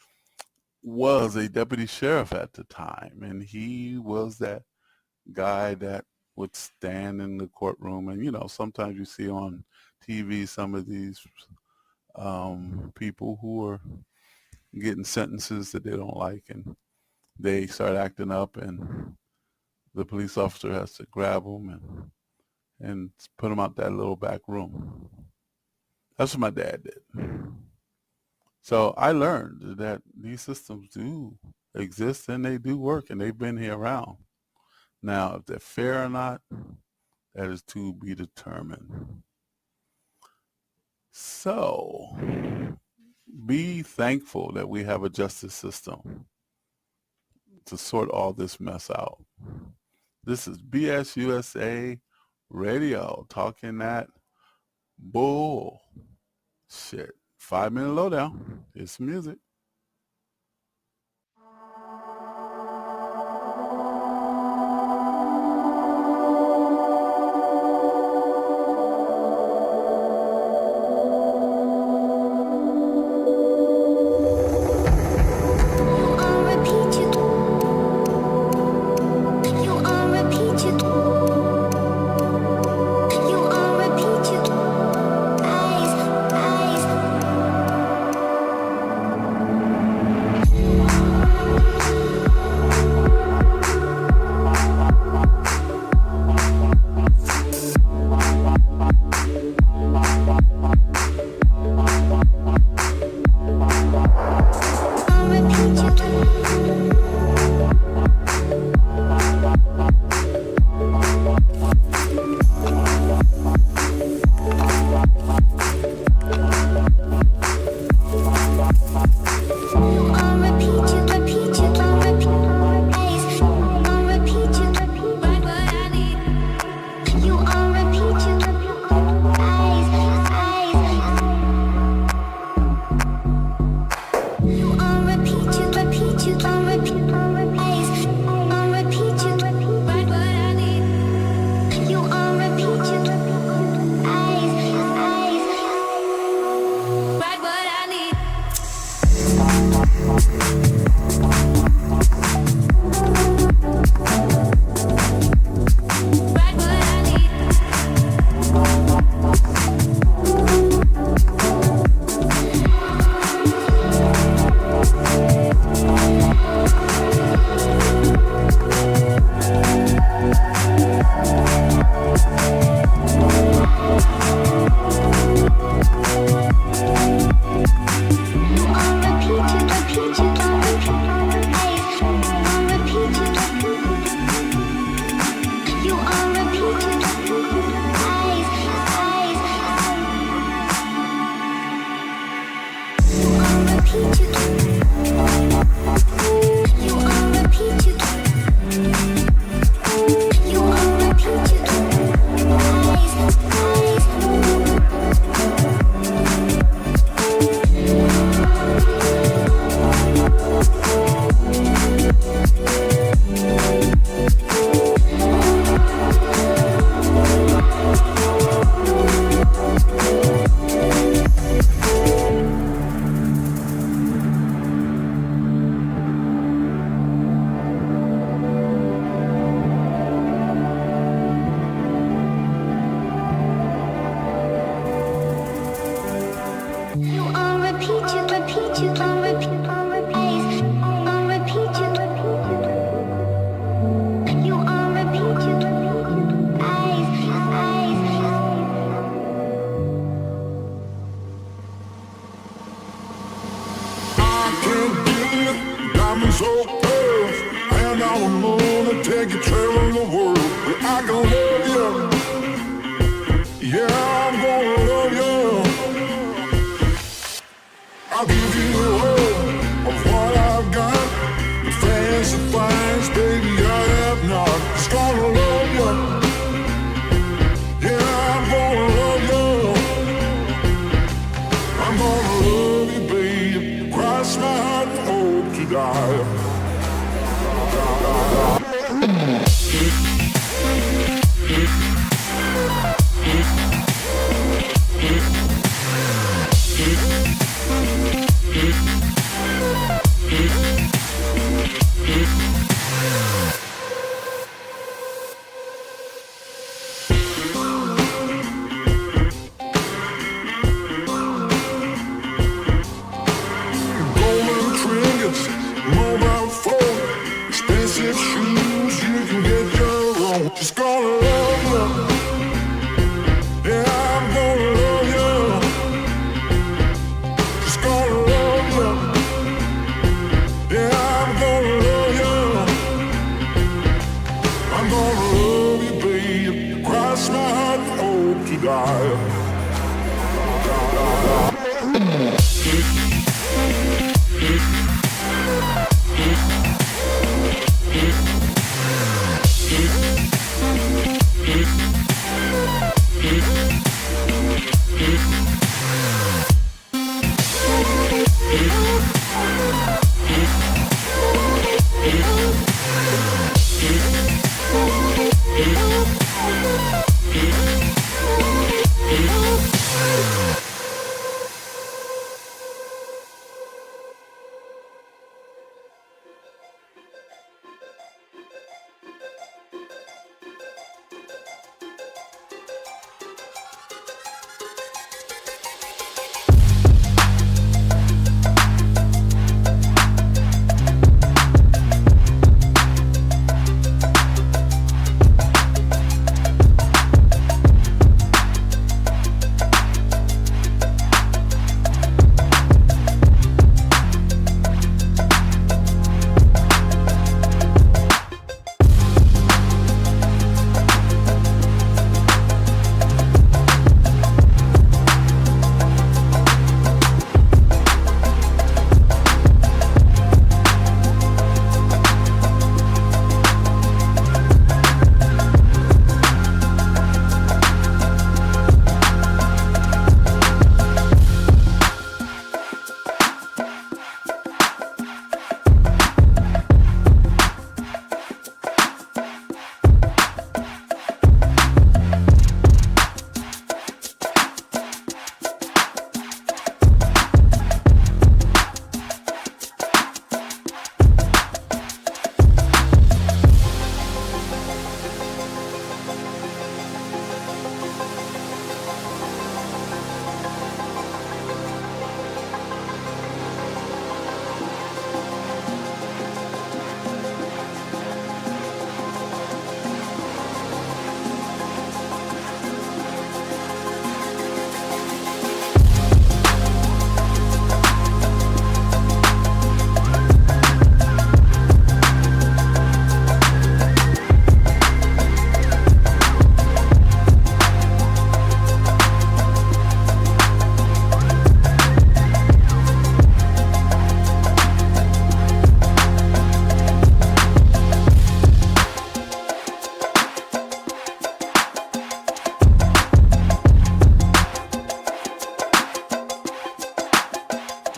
was a deputy sheriff at the time, and he was that guy that would stand in the courtroom. And, sometimes you see on TV some of these people who are getting sentences that they don't like, and they start acting up, and the police officer has to grab them and put them out that little back room. That's what my dad did. So I learned that these systems do exist, and they do work, and they've been here around. Now, if they're fair or not, that is to be determined. So be thankful that we have a justice system to sort all this mess out. This is BSUSA Radio, talking that bull shit. 5-minute lowdown. It's music. so fast, and I will moon and take you traveling the world. But I can love you. Yeah, I'm gonna love you. I'll give you all of what I've got. The fancy things, baby, I have not. Just gonna love you. Yeah, I'm gonna love you. I'm gonna love you, babe. Cross my heart and hope to die. Golden trinkets, mobile phone, expensive shoes, you can get your own. Just gonna love you. Yeah, I'm gonna love you. Just gonna love you. Yeah, I'm gonna love you. I'm gonna love you, babe. Cross my heart and hope to die.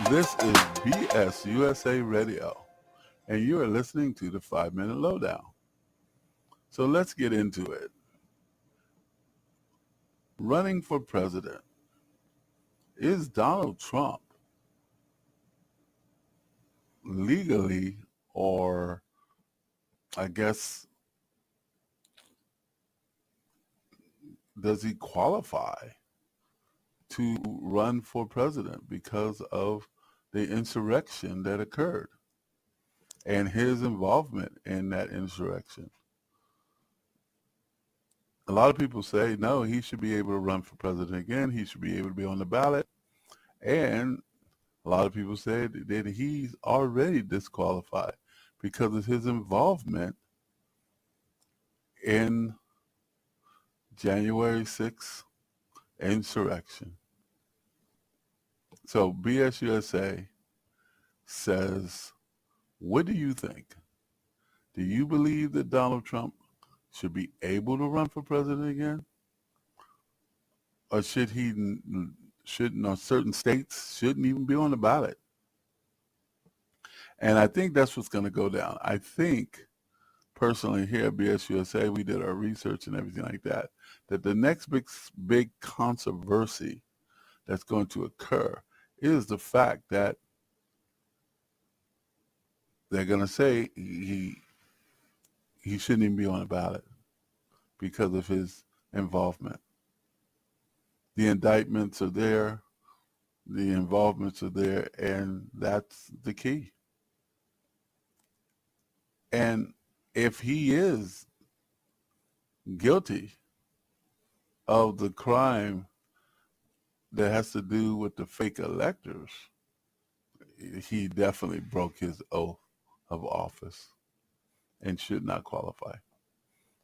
This is BS USA Radio, and you are listening to the 5-Minute Lowdown. So let's get into it. Running for president. Is Donald Trump legally, or I guess, does he qualify to run for president because of the insurrection that occurred and his involvement in that insurrection? A lot of people say, no, he should be able to run for president again. He should be able to be on the ballot. And a lot of people say that he's already disqualified. because of his involvement in January 6th insurrection. So BSUSA says, what do you think? Do you believe that Donald Trump should be able to run for president again? Or shouldn't certain states shouldn't even be on the ballot? And I think that's what's going to go down. I think, personally, here at BSUSA, we did our research and everything like that, that the next big controversy that's going to occur is the fact that they're going to say he shouldn't even be on the ballot because of his involvement. The indictments are there, the involvements are there, and that's the key. And if he is guilty of the crime that has to do with the fake electors, he definitely broke his oath of office and should not qualify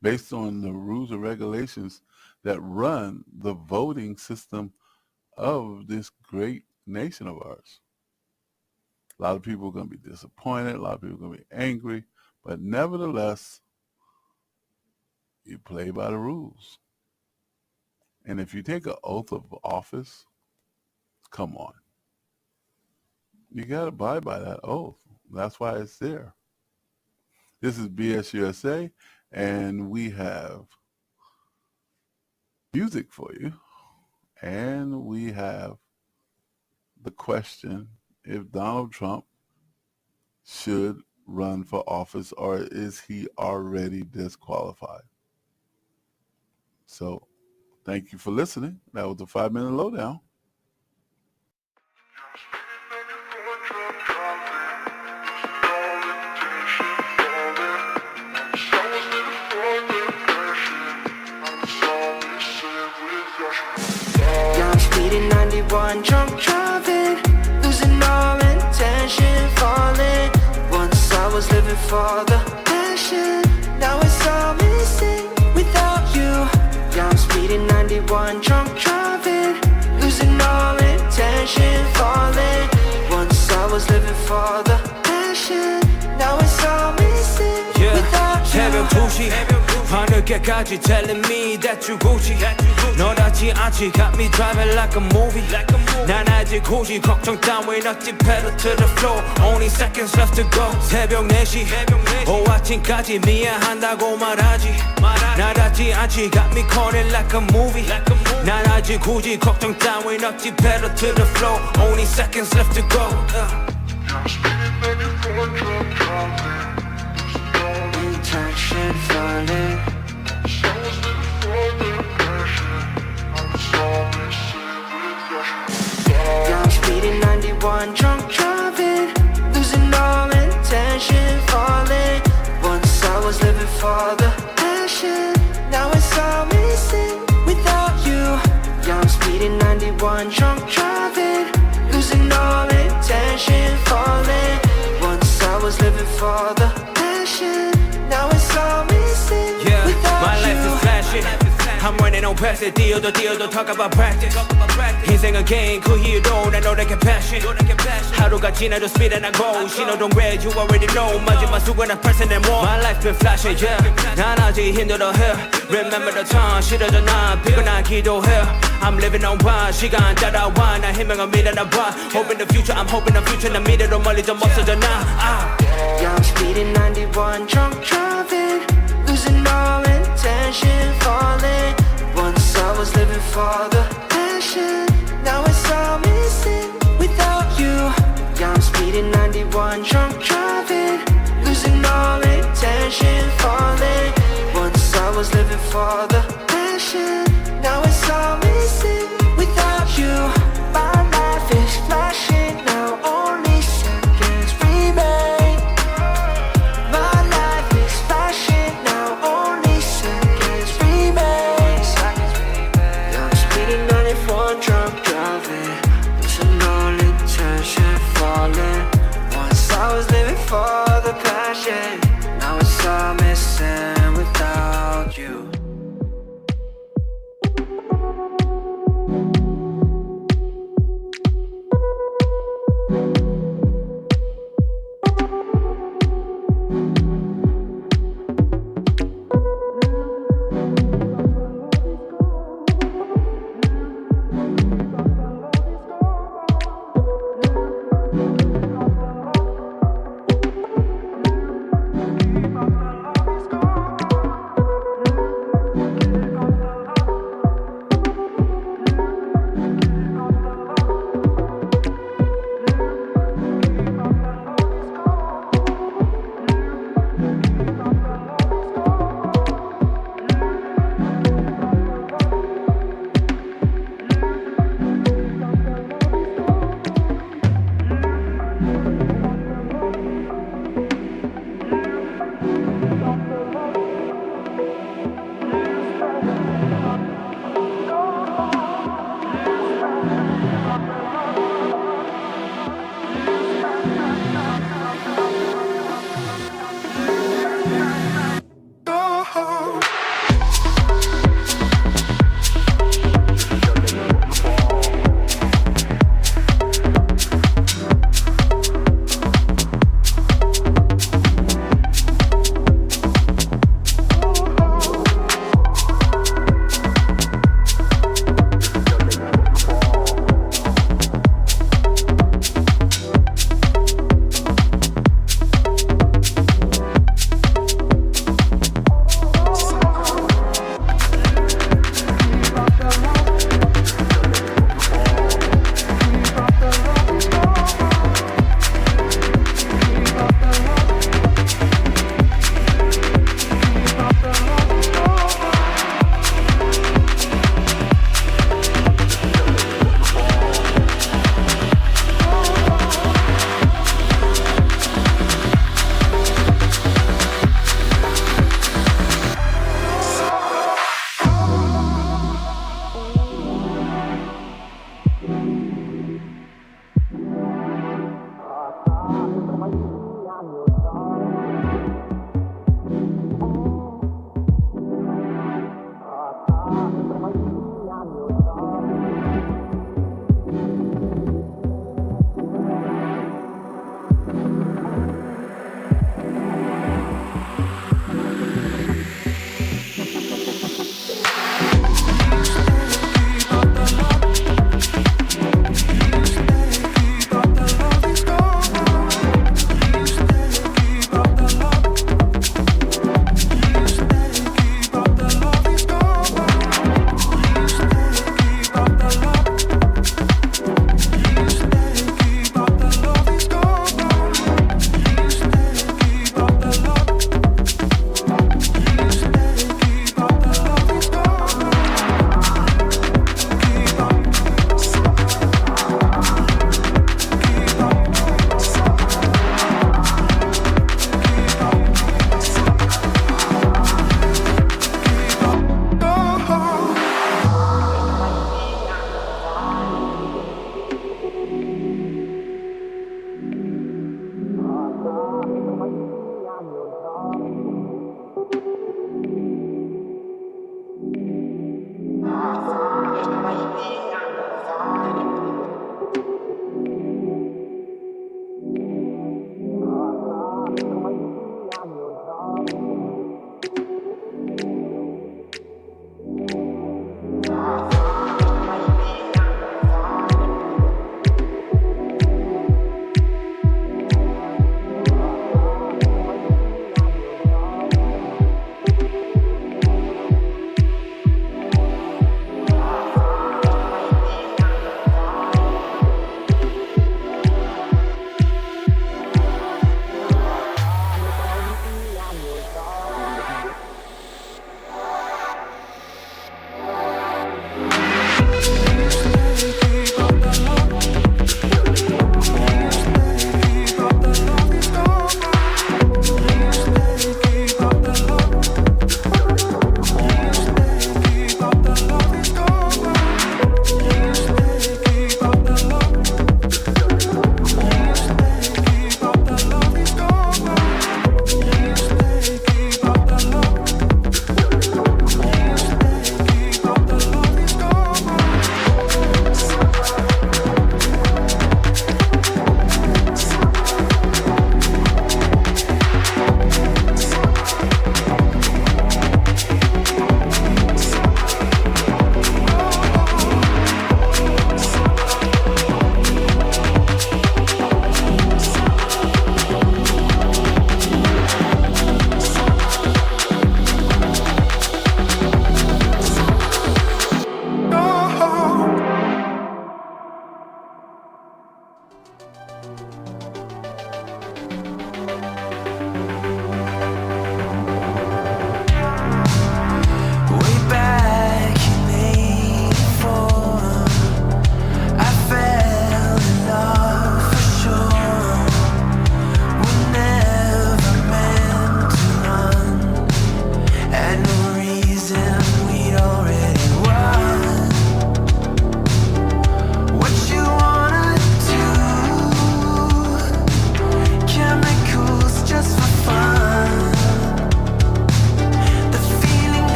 based on the rules and regulations that run the voting system of this great nation of ours. A lot of people are going to be disappointed. A lot of people are going to be angry. But nevertheless, you play by the rules. And if you take an oath of office, come on. You got to abide by that oath. That's why it's there. This is BSUSA, and we have music for you. And we have the question if Donald Trump should run for office or is he already disqualified? So thank you for listening. That was the 5-minute lowdown. Yeah, I'm speeding 91, drunk driving, losing all intention, falling. Once I was living for the passion, now it's all missing without you. Yeah, I'm speeding 91, drunk driving, losing all intention, falling. Once I was living for the passion, now it's all missing without you. 새벽 2시 밤늦게까지 telling me that you Gucci 너답지 않지 got me driving like a movie 난 아직 굳이 걱정 따윈 없지 pedal to the floor only seconds left to go 새벽 4시 오 아침까지 미안한다고 말하지 나답지 않지 got me calling like a movie 난 아직 굳이 걱정 따윈 없지 pedal to the floor only seconds left to go Intention falling. Yeah, I'm speeding 91, drunk driving, losing all intention, falling. Once I was living for the passion, now it's all missing without you. Yeah, I'm speeding 91, drunk driving, losing all intention, falling. Once I was living for the passion, now it's all missing without my life you. is flashing I'm running on past it 뛰어도 talk about practice 인생은 게임 그 이유로 난 노력해 passion 하루가 지나도 speed and I go 신호등 red you already know 마지막 수근한 person and more My life been flashing yeah 난 아직 힘들어해 Remember the time 싫어져 난 피곤한 기도해 I'm living on one 시간 따라와 나 희망을 믿어나 봐 Hoping the future I'm hoping the future 난 미래로 멀리 좀 없어져 나 Yeah, I'm speeding 91, drunk driving, losing all intention, falling. Once I was living for the passion, now it's all missing without you. Yeah, I'm speeding 91, drunk driving, losing all intention, falling. Once I was living for the passion, now it's all missing without you. My life is flashing now, only seconds remain. My life is flashing now, only seconds remain. Yeah, I'm speeding 94, drunk driving, losing all intention, falling. Once I was living for the passion.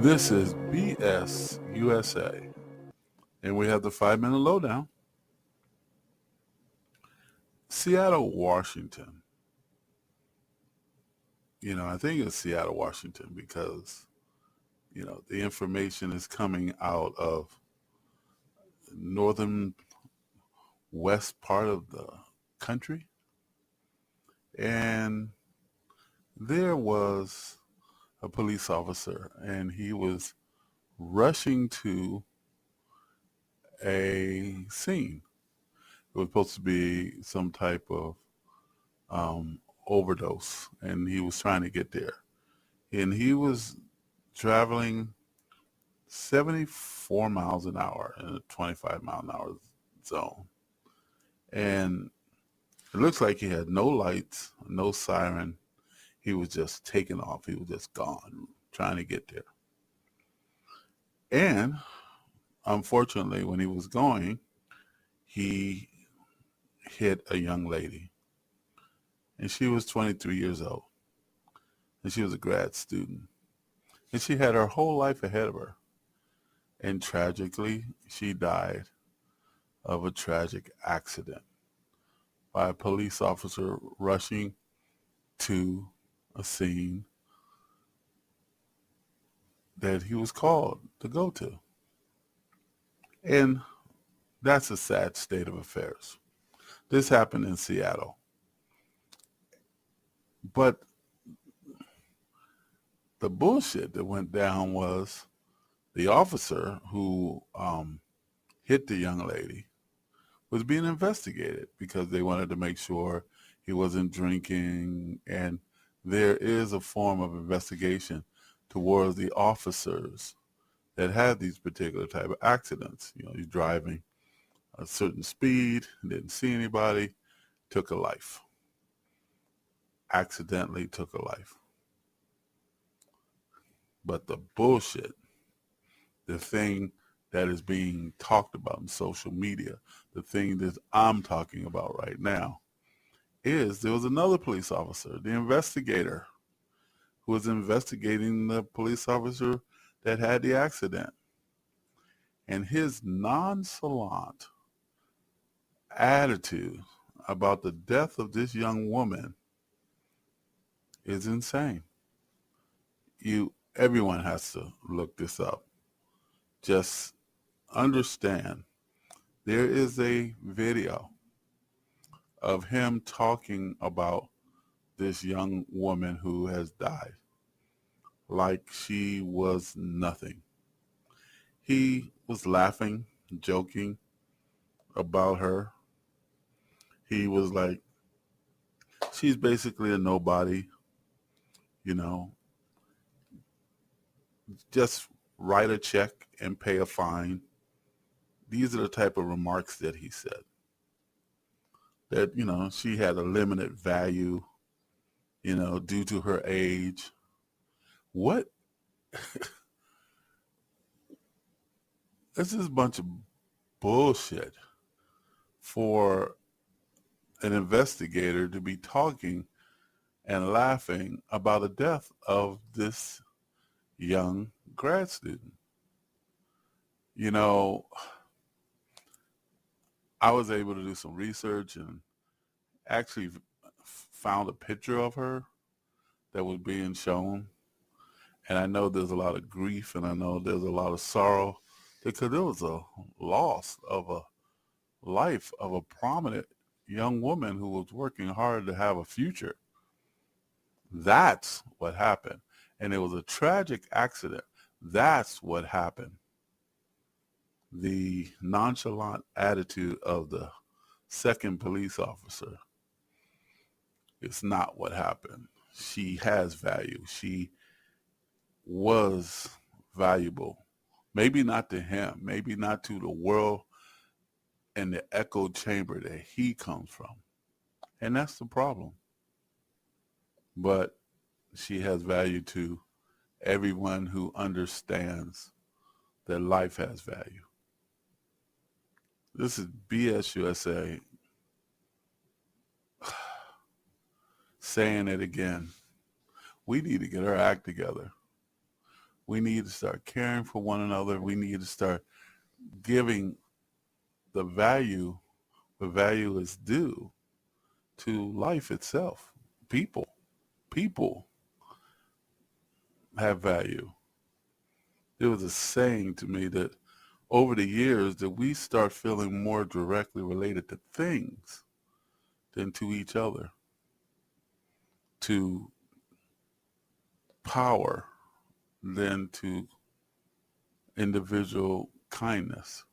This is BS USA, and we have the 5-minute lowdown. Seattle, Washington. I think it's Seattle, Washington because, the information is coming out of northern west part of the country. And there was a police officer, and he was rushing to a scene. It was supposed to be some type of overdose, and he was trying to get there. And he was traveling 74 miles an hour in a 25-mile-an-hour zone. And it looks like he had no lights, no siren. He was just taking off. He was just gone, trying to get there. And unfortunately, when he was going, he hit a young lady. And she was 23 years old. And she was a grad student. And she had her whole life ahead of her. And tragically, she died of a tragic accident by a police officer rushing to a scene that he was called to go to. And that's a sad state of affairs. This happened in Seattle. But the bullshit that went down was the officer who hit the young lady was being investigated because they wanted to make sure he wasn't drinking, and there is a form of investigation towards the officers that had these particular type of accidents. You know, he's driving a certain speed, didn't see anybody, took a life. Accidentally took a life. But the bullshit, the thing that is being talked about in social media, the thing that I'm talking about right now, is there was another police officer, the investigator, who was investigating the police officer that had the accident. And his nonchalant attitude about the death of this young woman is insane. Everyone has to look this up. Just understand there is a video of him talking about this young woman who has died like she was nothing. He was laughing, joking about her. He was like, she's basically a nobody, you know, just write a check and pay a fine. These are the type of remarks that he said. That, you know, she had a limited value, you know, due to her age. What? This is a bunch of bullshit for an investigator to be talking and laughing about the death of this young grad student. You know, I was able to do some research and actually found a picture of her that was being shown. And I know there's a lot of grief, and I know there's a lot of sorrow because there was a loss of a life of a prominent young woman who was working hard to have a future. That's what happened. And it was a tragic accident. That's what happened. The nonchalant attitude of the second police officer is not what happened. She has value. She was valuable. Maybe not to him, maybe not to the world and the echo chamber that he comes from. And that's the problem. But she has value to everyone who understands that life has value. This is BS USA saying it again. We need to get our act together. We need to start caring for one another. We need to start giving the value is due to life itself. People have value. There was a saying to me that over the years that we start feeling more directly related to things than to each other, to power than to individual kindness.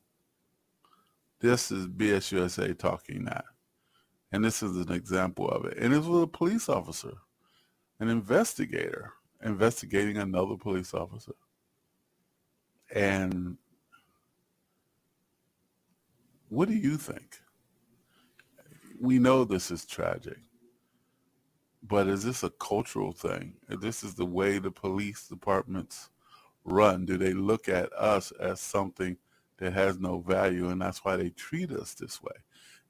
This is BSUSA talking that. And this is an example of it. And it was a police officer, an investigator, investigating another police officer. And what do you think? we know this is tragic, but is this a cultural thing? If this is the way the police departments run, do they look at us as something that has no value, and that's why they treat us this way?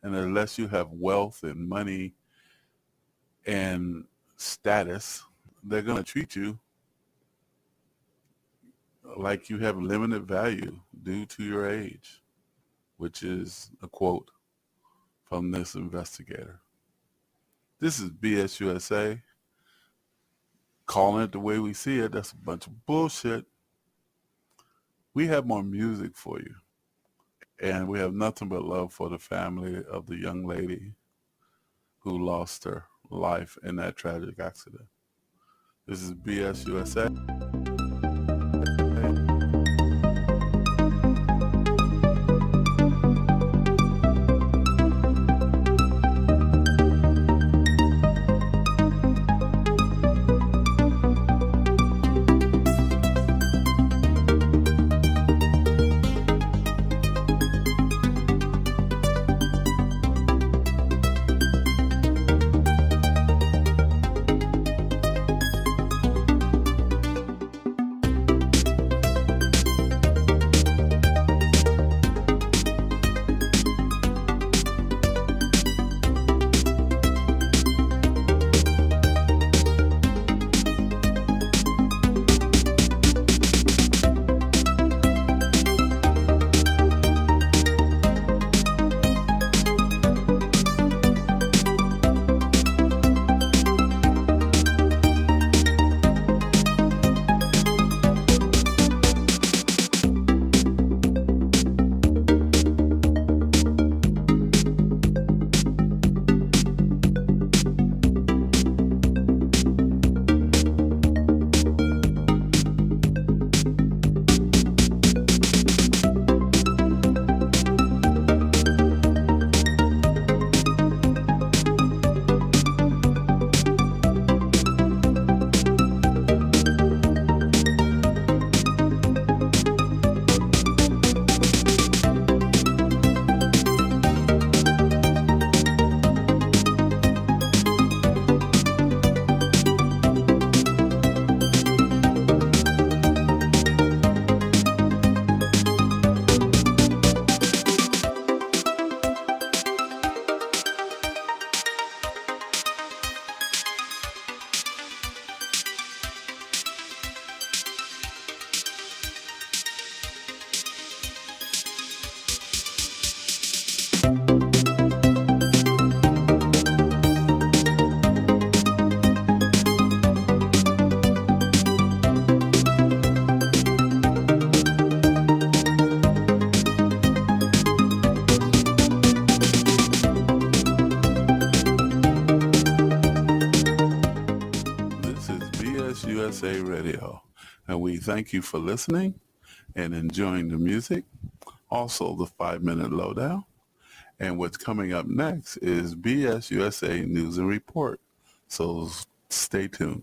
And unless you have wealth and money and status, they're going to treat you like you have limited value due to your age, which is a quote from this investigator. This is BS USA. Calling it the way we see it, that's a bunch of bullshit. We have more music for you. And we have nothing but love for the family of the young lady who lost her life in that tragic accident. This is BS USA. USA Radio, and we thank you for listening and enjoying the music. Also, the 5-minute lowdown. And what's coming up next is BS USA News and Report. So stay tuned.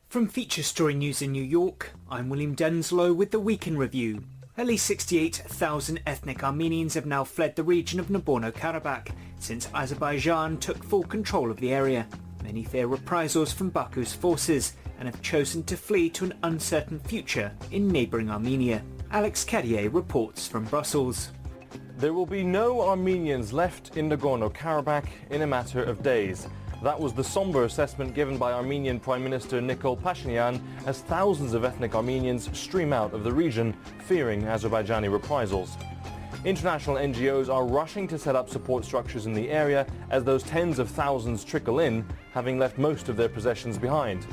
From Feature Story News in New York, I'm William Denslow with the Week in Review. At least 68,000 ethnic Armenians have now fled the region of Nagorno-Karabakh since Azerbaijan took full control of the area. Many fear reprisals from Baku's forces and have chosen to flee to an uncertain future in neighbouring Armenia. Alex Carrier reports from Brussels. There will be no Armenians left in Nagorno-Karabakh in a matter of days. That was the somber assessment given by Armenian Prime Minister Nikol Pashinyan as thousands of ethnic Armenians stream out of the region, fearing Azerbaijani reprisals. International NGOs are rushing to set up support structures in the area as those tens of thousands trickle in, having left most of their possessions behind.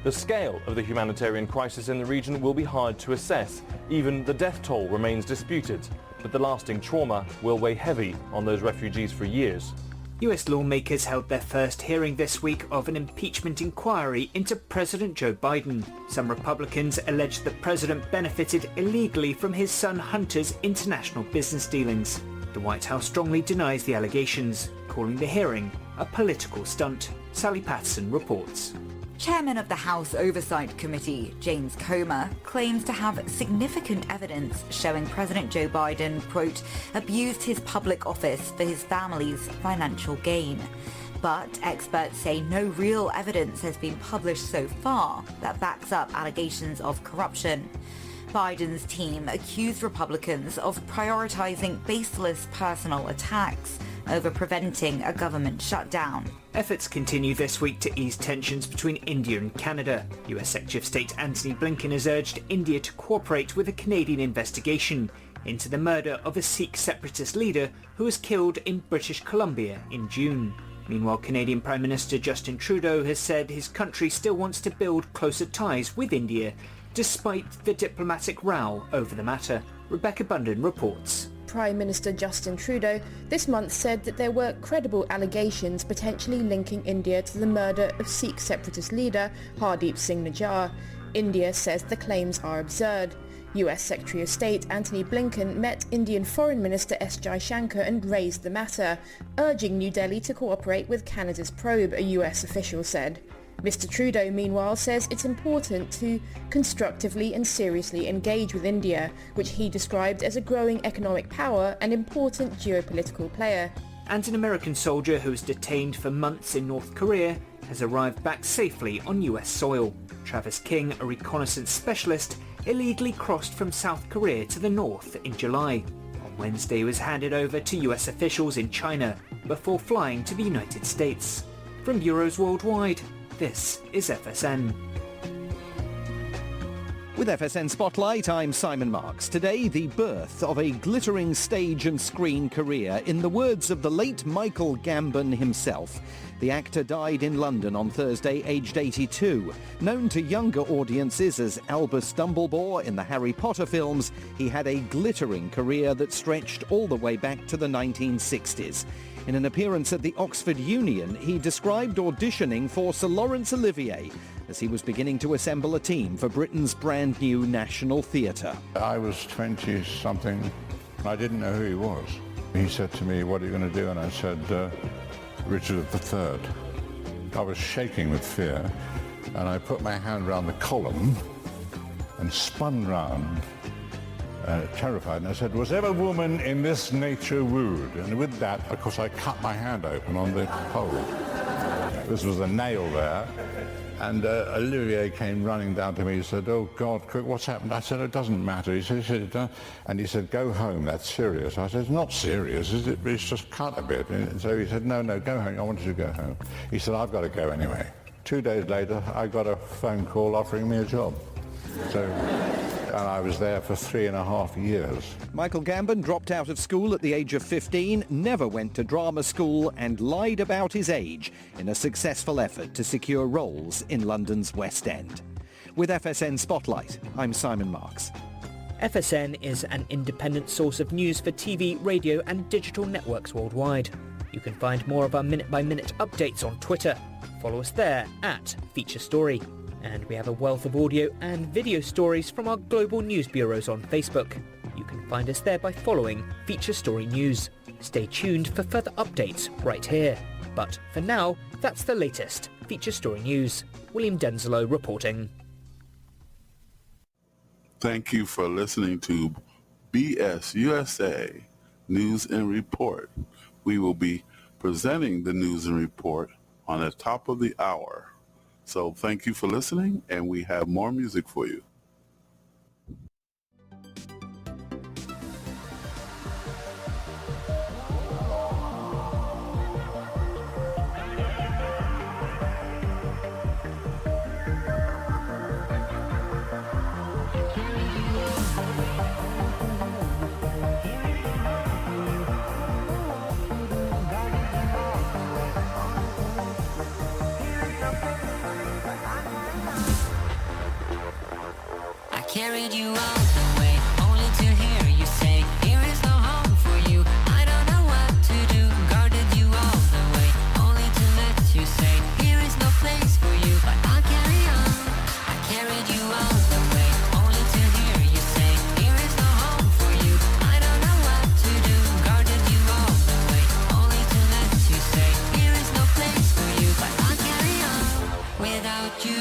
The scale of the humanitarian crisis in the region will be hard to assess. Even the death toll remains disputed, but the lasting trauma will weigh heavy on those refugees for years. US lawmakers held their first hearing this week of an impeachment inquiry into President Joe Biden. Some Republicans alleged the president benefited illegally from his son Hunter's international business dealings. The White House strongly denies the allegations, calling the hearing a political stunt. Sally Patterson reports. Chairman of the House Oversight Committee, James Comer, claims to have significant evidence showing President Joe Biden, quote, abused his public office for his family's financial gain. But experts say no real evidence has been published so far that backs up allegations of corruption. Biden's team accused Republicans of prioritizing baseless personal attacks over preventing a government shutdown. Efforts continue this week to ease tensions between India and Canada. US Secretary of State Antony Blinken has urged India to cooperate with a Canadian investigation into the murder of a Sikh separatist leader who was killed in British Columbia in June. Meanwhile, Canadian Prime Minister Justin Trudeau has said his country still wants to build closer ties with India, despite the diplomatic row over the matter. Rebecca Bundon reports. Prime Minister Justin Trudeau this month said that there were credible allegations potentially linking India to the murder of Sikh separatist leader Hardeep Singh Nijjar. India says the claims are absurd. US Secretary of State Antony Blinken met Indian Foreign Minister S. Jaishankar and raised the matter, urging New Delhi to cooperate with Canada's probe, a US official said. Mr. Trudeau, meanwhile, says it's important to constructively and seriously engage with India, which he described as a growing economic power and important geopolitical player. And an American soldier who was detained for months in North Korea has arrived back safely on US soil. Travis King, a reconnaissance specialist, illegally crossed from South Korea to the north in July. On Wednesday, he was handed over to US officials in China before flying to the United States. From bureaus worldwide, this is FSN. With FSN Spotlight, I'm Simon Marks. Today, the birth of a glittering stage and screen career. In the words of the late Michael Gambon himself, the actor died in London on Thursday, aged 82. Known to younger audiences as Albus Dumbledore in the Harry Potter films, he had a glittering career that stretched all the way back to the 1960s. In an appearance at the Oxford Union, he described auditioning for Sir Laurence Olivier as he was beginning to assemble a team for Britain's brand new National Theatre. I was 20-something. I didn't know who he was. He said to me, "What are you going to do?" And I said, "Richard III." I was shaking with fear, and I put my hand around the column and spun round, terrified, and I said, "Was ever woman in this nature wooed?" And with that, of course, I cut my hand open on the pole. This was a nail there. And Olivier came running down to me. He said, "Oh, God, quick, what's happened?" I said, "It doesn't matter." He said, and he said, "Go home, that's serious." I said, "It's not serious, is it? It's just cut a bit." And so he said, "No, go home. I want you to go home." He said, "I've got to go anyway." 2 days later, I got a phone call offering me a job. So, and I was there for 3.5 years. Michael Gambon dropped out of school at the age of 15, never went to drama school, and lied about his age in a successful effort to secure roles in London's West End. With FSN Spotlight, I'm Simon Marks. FSN is an independent source of news for TV, radio and digital networks worldwide. You can find more of our minute-by-minute updates on Twitter. Follow us there at Feature Story. And we have a wealth of audio and video stories from our global news bureaus on Facebook. You can find us there by following Feature Story News. Stay tuned for further updates right here. But for now, that's the latest Feature Story News. William Denzelo reporting. Thank you for listening to BS USA News and Report. We will be presenting the news and report on the top of the hour. So thank you for listening, and we have more music for you. Carried you all the way, only to hear you say, "Here is no home for you." I don't know what to do. Guarded you all the way, only to let you say, "Here is no place for you." But I'll carry on. I carried you all the way, only to hear you say, "Here is no home for you." I don't know what to do. Guarded you all the way, only to let you say, "Here is no place for you." But I'll carry on without you.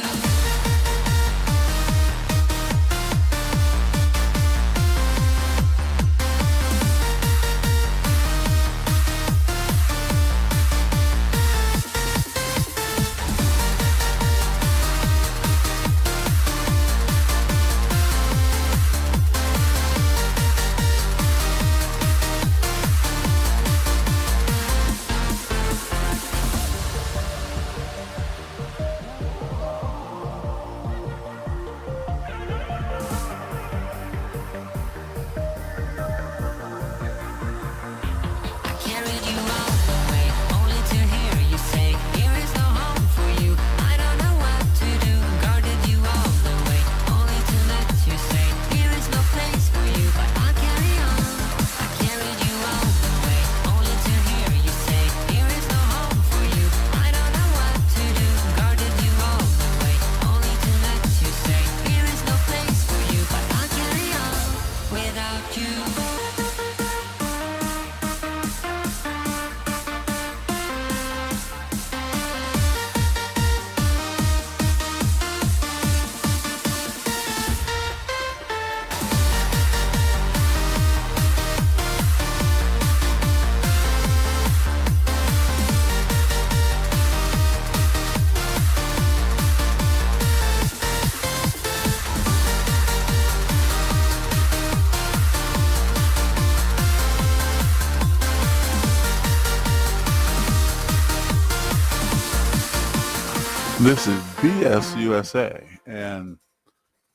This is BS USA, and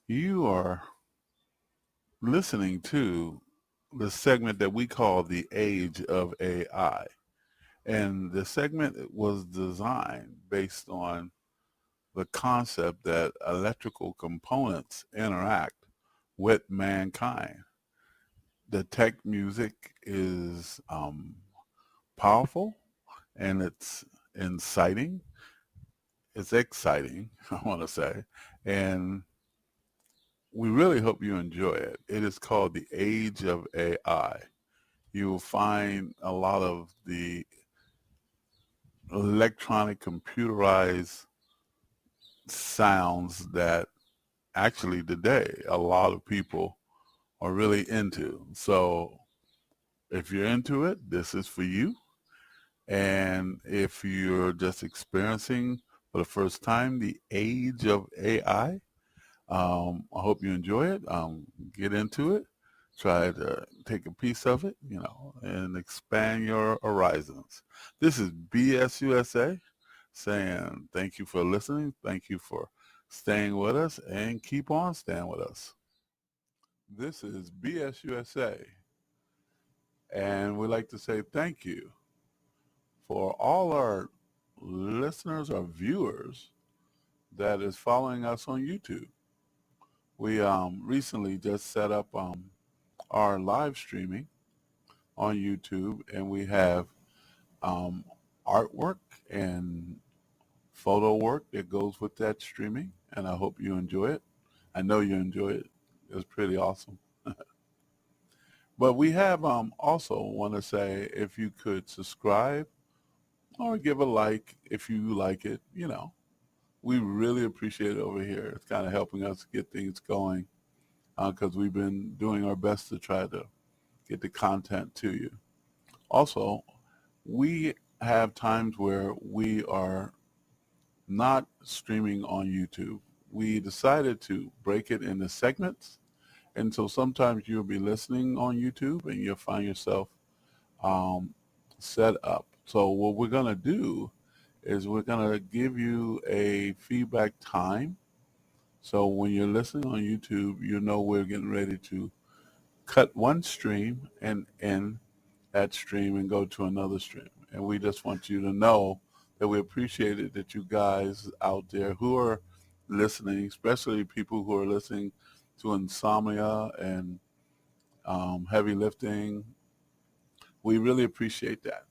you are listening to the segment that we call the Age of AI. And the segment was designed based on the concept that electrical components interact with mankind. The tech music is powerful, and it's inciting. It's exciting, I want to say. And we really hope you enjoy it. It is called The Age of AI. You will find a lot of the electronic computerized sounds that actually today a lot of people are really into. So if you're into it, this is for you. And if you're just experiencing for the first time the age of AI, I hope you enjoy it. Get into it. Try to take a piece of it, and expand your horizons. This is BSUSA saying thank you for listening. Thank you for staying with us, and keep on staying with us. This is BSUSA, and we'd like to say thank you for all our listeners or viewers that is following us on YouTube. We recently just set up our live streaming on YouTube, and we have artwork and photo work that goes with that streaming, and I hope you enjoy it. I know you enjoy it. It's pretty awesome. But we have also want to say if you could subscribe or give a like if you like it, we really appreciate it over here. It's kind of helping us get things going because we've been doing our best to try to get the content to you. Also, we have times where we are not streaming on YouTube. We decided to break it into segments, and so sometimes you'll be listening on YouTube and you'll find yourself set up. So what we're going to do is we're going to give you a feedback time. So when you're listening on YouTube, we're getting ready to cut one stream and end that stream and go to another stream. And we just want you to know that we appreciate it that you guys out there who are listening, especially people who are listening to insomnia and heavy lifting. We really appreciate that.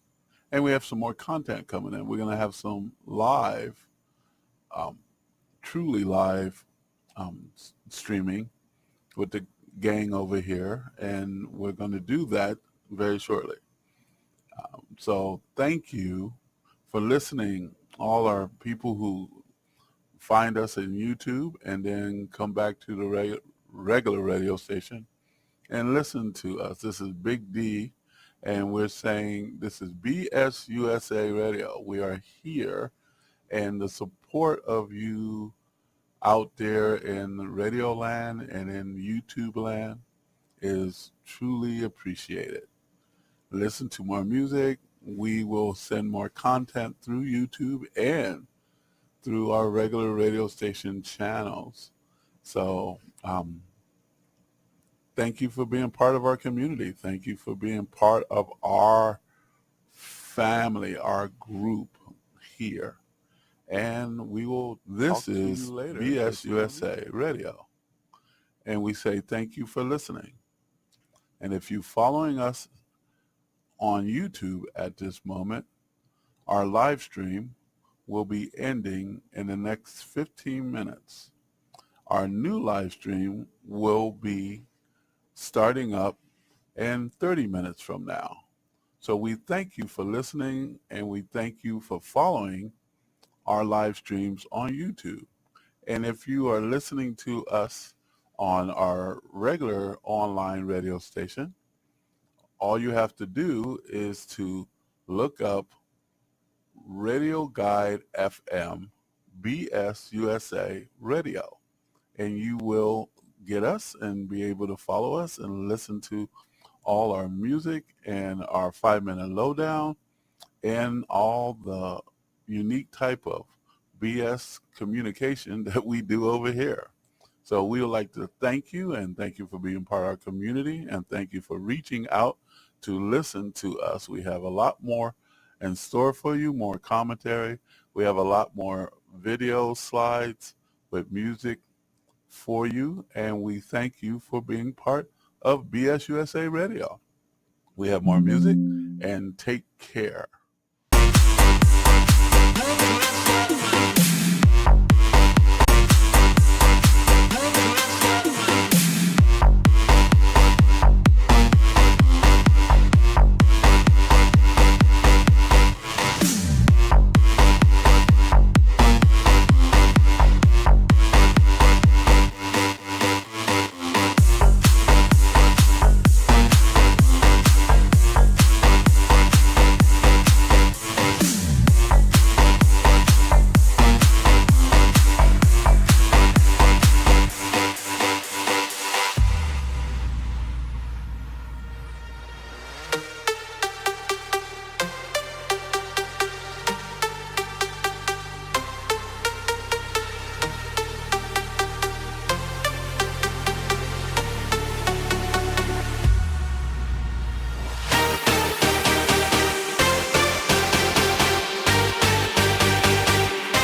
And we have some more content coming in. We're going to have some live, truly live streaming with the gang over here, and we're going to do that very shortly. So thank you for listening, all our people who find us in YouTube and then come back to the regular radio station and listen to us. This is Big D, and we're saying this is BSUSA Radio. We are here, and the support of you out there in Radio Land and in YouTube Land is truly appreciated. Listen to more music. We will send more content through YouTube and through our regular radio station channels. So thank you for being part of our community. Thank you for being part of our family, our group here. And we will, this is BSUSA Radio. And we say thank you for listening. And if you're following us on YouTube at this moment, our live stream will be ending in the next 15 minutes. Our new live stream will be starting up in 30 minutes from now. So we thank you for listening, and we thank you for following our live streams on YouTube. And if you are listening to us on our regular online radio station, all you have to do is to look up Radio Guide FM BSUSA Radio, and you will get us and be able to follow us and listen to all our music and our 5-minute lowdown and all the unique type of BS communication that we do over here. So we would like to thank you, and thank you for being part of our community, and thank you for reaching out to listen to us. We have a lot more in store for you, more commentary. We have a lot more video slides with music for you, and we thank you for being part of BS USA Radio. We have more music, and take care.